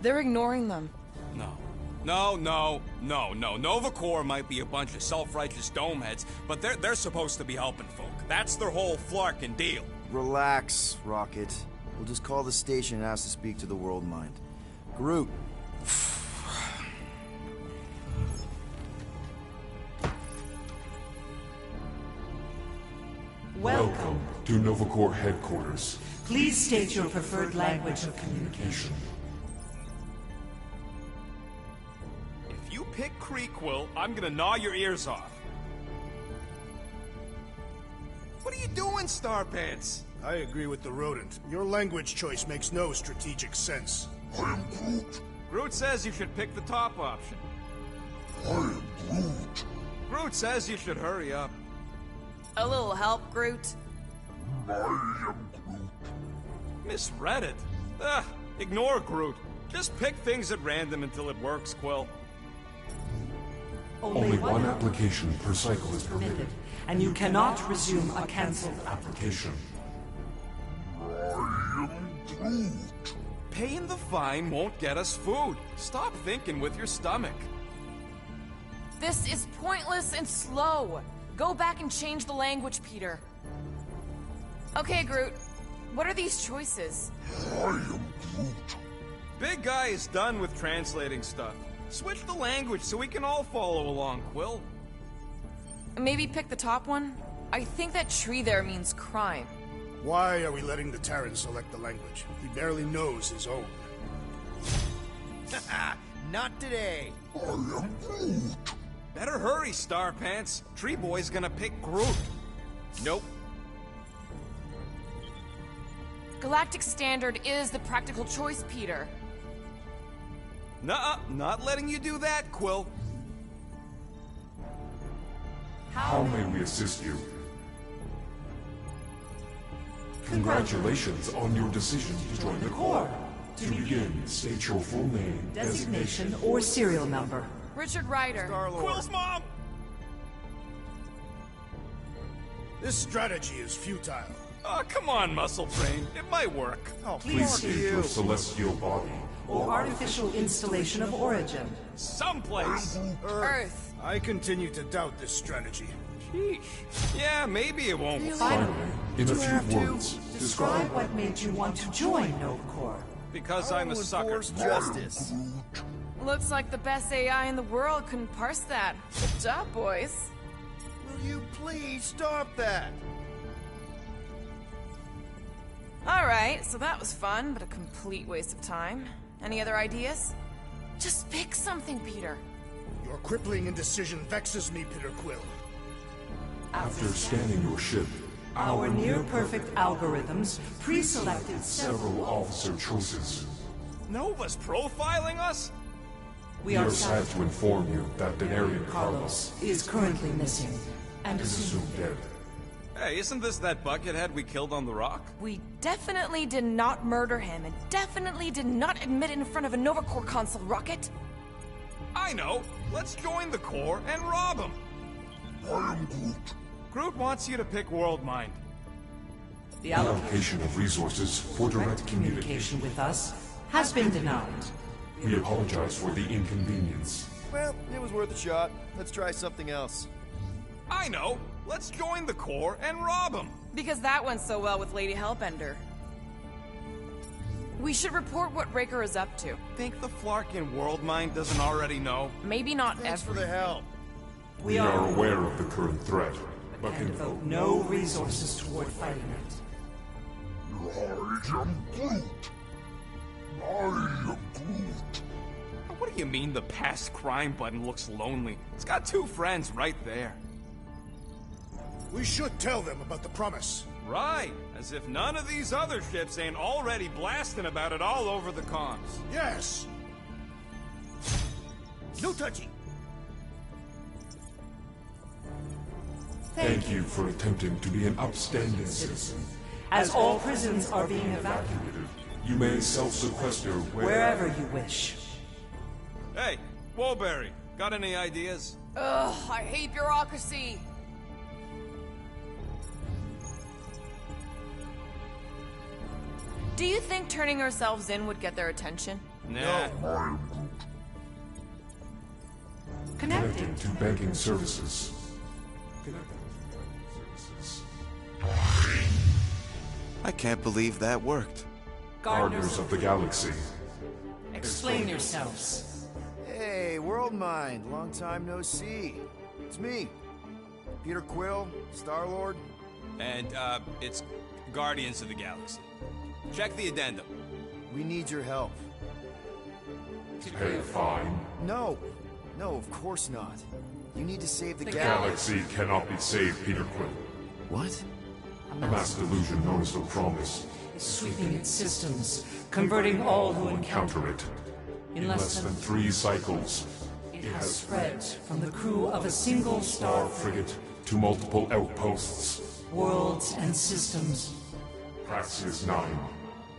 They're ignoring them. No. Nova Corps might be a bunch of self-righteous domeheads, but they're supposed to be helping folk. That's their whole flarkin' deal. Relax, Rocket. We'll just call the station and ask to speak to the World Mind. Groot. Welcome to Nova Corps headquarters. Please state your preferred language of communication. If you pick Quill, I'm gonna gnaw your ears off. What are you doing, Starpants? I agree with the rodent. Your language choice makes no strategic sense. I am Groot. Groot says you should pick the top option. I am Groot. Groot says you should hurry up. A little help, Groot? I am Groot. Misread it. Ignore Groot. Just pick things at random until it works, Quill. Only one application per cycle is permitted. And you cannot resume a cancelled Application. I am Groot. Paying the fine won't get us food. Stop thinking with your stomach. This is pointless and slow. Go back and change the language, Peter. Okay, Groot. What are these choices? I am Groot. Big Guy is done with translating stuff. Switch the language so we can all follow along, Quill. Maybe pick the top one? I think that tree there means crime. Why are we letting the Terran select the language? He barely knows his own. Not today. I am Groot. Better hurry, Starpants. Tree Boy's gonna pick Groot. Nope. Galactic Standard is the practical choice, Peter. Nuh-uh, not letting you do that, Quill. How may we assist you? Congratulations on your decision to join the Corps. To begin, state your full name, Designation or serial number. Richard Ryder. Quill's mom! This strategy is futile. Oh, come on, Muscle Brain. It might work. Oh, Please state your celestial body. Or artificial installation of origin. Someplace. Earth. I continue to doubt this strategy. Sheesh. Yeah, maybe it won't. Finally, In a few words, describe what made you want to join Nova Corps. Because I'm a sucker. Enforce justice. Looks like the best AI in the world couldn't parse that. Good job, boys. Will you please stop that? Alright, so that was fun, but a complete waste of time. Any other ideas? Just pick something, Peter. Your crippling indecision vexes me, Peter Quill. after scanning your ship, Our near-perfect algorithms pre-selected several officer choices. Nova's profiling us? We We are are sad to inform you that Denarian Carlos is currently missing and is assumed assumed dead. Hey, isn't this that buckethead we killed on the rock? We definitely did not murder him, and definitely did not admit it in front of a Nova Corps console, Rocket. I know! Let's join the Corps and rob him! I am Groot. Groot wants you to pick World Mind. The Allocation of resources for direct communication with us has been denied. We apologize for the inconvenience. Well, it was worth a shot. Let's try something else. I know! Let's join the Corps and rob him! Because that went so well with Lady Hellbender. We should report what Raker is up to. Think the Flarkin World Mind doesn't already know? Maybe not Thanks for every. the help. We are aware of the current threat, but And can devote no resources toward fighting it. I am Groot. I am Groot. What do you mean the past crime button looks lonely? It's got 2 friends right there. We should tell them about the promise. Right, as if none of these other ships ain't already blasting about it all over the comms. Yes! No touchy! Thank you for attempting to be an upstanding citizen. As all prisons are being evacuated You may self-sequester wherever you wish. Hey, Woolberry, got any ideas? Ugh, I hate bureaucracy. Do you think turning ourselves in would get their attention? Nah. I am Groot. Connecting to banking services. I can't believe that worked. Gardeners of the Galaxy. Explain yourselves. Hey, World Mind. Long time no see. It's me. Peter Quill, Star-Lord. And, it's Guardians of the Galaxy. Check the addendum. We need your help. Pay a fine. No. No, of course not. You need to save the The galaxy. Galaxy cannot be saved, Peter Quill. What? A mass delusion known as the Promise. Sweeping its systems, converting all who encounter Counter it. In In less than 3 cycles, it has spread from the crew of a single star frigate to multiple outposts. worlds and systems. Praxis 9,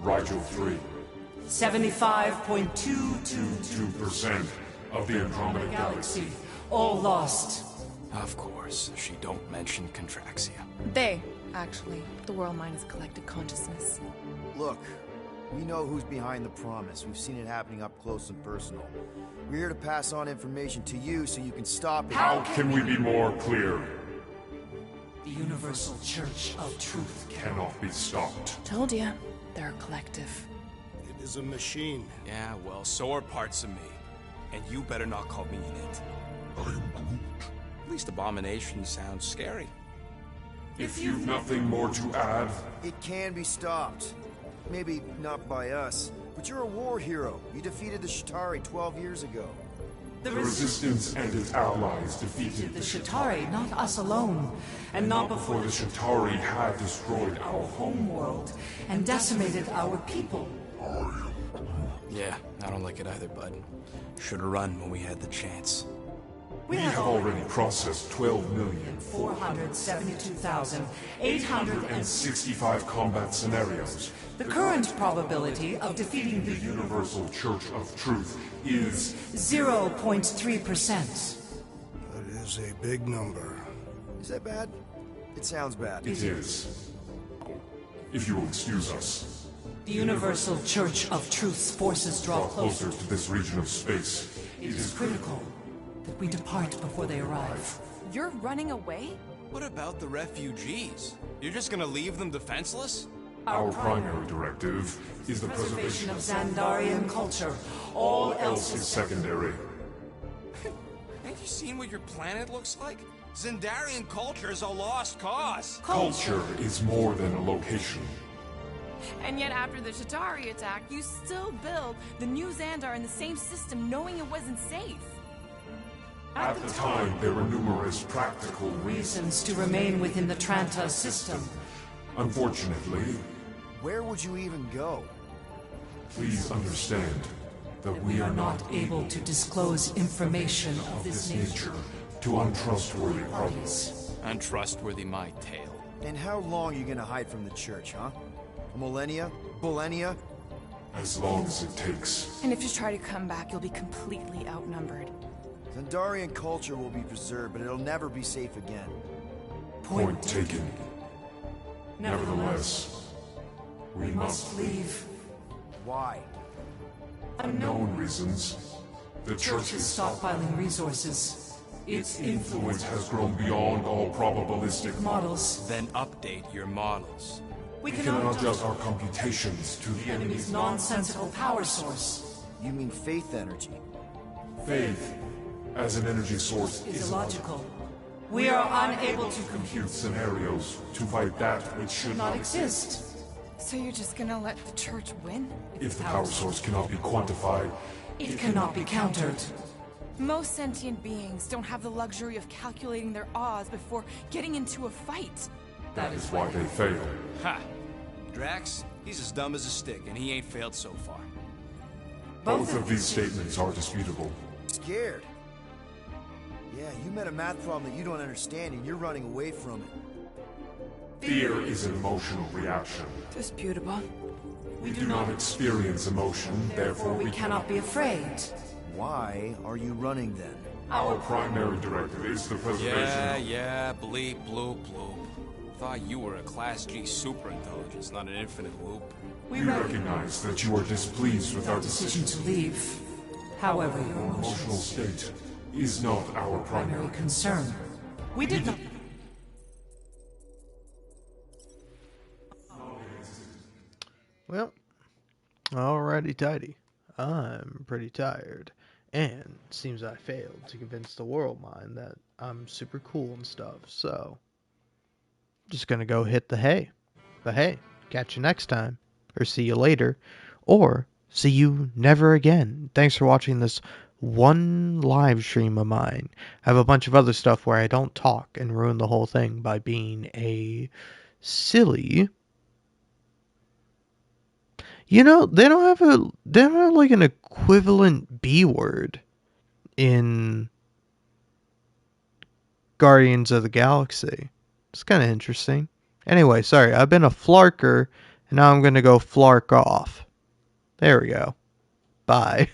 Rigel 3, 75.222 2% of the Andromeda Galaxy. galaxy, all lost. Of course, she don't mention Contraxia. They, actually. The world mind is collective consciousness. Look, we know who's behind the promise. We've seen it happening up close and personal. We're here to pass on information to you so you can stop it. How can we be more clear? The Universal Church of Truth Cannot be stopped. Told ya. They're a collective. It is a machine. Yeah, well, so are parts of me. And you better not call me in it. I am Groot. At least abomination sounds scary. If you've nothing more to add... It can be stopped. Maybe not by us, but you're a war hero. You defeated the Shatari 12 years ago. The Resistance and its allies defeated The Shatari, not us alone. And not before the Shatari had destroyed our home world and decimated our people. Yeah, I don't like it either, bud. Should've run when we had the chance. We have already processed 12,472,865 combat scenarios. The current probability of defeating the Universal Church of Truth is 0.3%. That is a big number. Is that bad? It sounds bad. It is. If you will excuse us. The Universal Church of Truth's forces draw closer to this region of space. It is critical that we depart before they arrive. You're running away? What about the refugees? You're just gonna leave them defenseless? Our primary directive is the preservation of Xandarian culture. All else is secondary. Have you seen what your planet looks like? Xandarian culture is a lost cause. Culture is more than a location. And yet after the Shatari attack, you still build the new Xandar in the same system knowing it wasn't safe. At the time, there were numerous practical reasons to remain within the Tranta system. Unfortunately... Where would you even go? Please understand that we are not able to disclose information of this nature to untrustworthy parties. Untrustworthy my tale. And how long are you gonna hide from the church, huh? A millennia? Millennia? As long as it takes. And if you try to come back, you'll be completely outnumbered. Xandarian culture will be preserved, but it'll never be safe again. Point taken. Nevertheless, we must leave. Why? Unknown reasons. The church is stockpiling resources. Its influence has grown beyond all probabilistic models. Then update your models. We cannot adjust our computations to the enemy's nonsensical power source. You mean faith energy? Faith, as an energy source, is illogical. We are unable to compute scenarios to fight that which should not exist. So you're just gonna let the church win? If the power source cannot be quantified, it cannot be countered. Most sentient beings don't have the luxury of calculating their odds before getting into a fight. That is why they fail. Ha! Drax, he's as dumb as a stick, and he ain't failed so far. Both of these statements are disputable. Scared? Yeah, you met a math problem that you don't understand, and you're running away from it. Fear is an emotional reaction. Disputable. We do not experience emotion, therefore we cannot be afraid. Why are you running then? Our primary directive is the preservation Yeah, bleep, bloop, bloop. Thought you were a Class G superintelligence, not an infinite loop. We recognize that you are displeased with our decision to leave. However, your emotional state is not our primary concern. We did not... Well, alrighty tidy. I'm pretty tired. And seems I failed to convince the world mind that I'm super cool and stuff, so... just gonna go hit the hay. But hey, catch you next time. Or see you later. Or see you never again. Thanks for watching this one live stream of mine. I have a bunch of other stuff where I don't talk and ruin the whole thing by being a silly... You know, they don't have like an equivalent B word in Guardians of the Galaxy. It's kind of interesting. Anyway, sorry, I've been a flarker, and now I'm going to go flark off. There we go. Bye.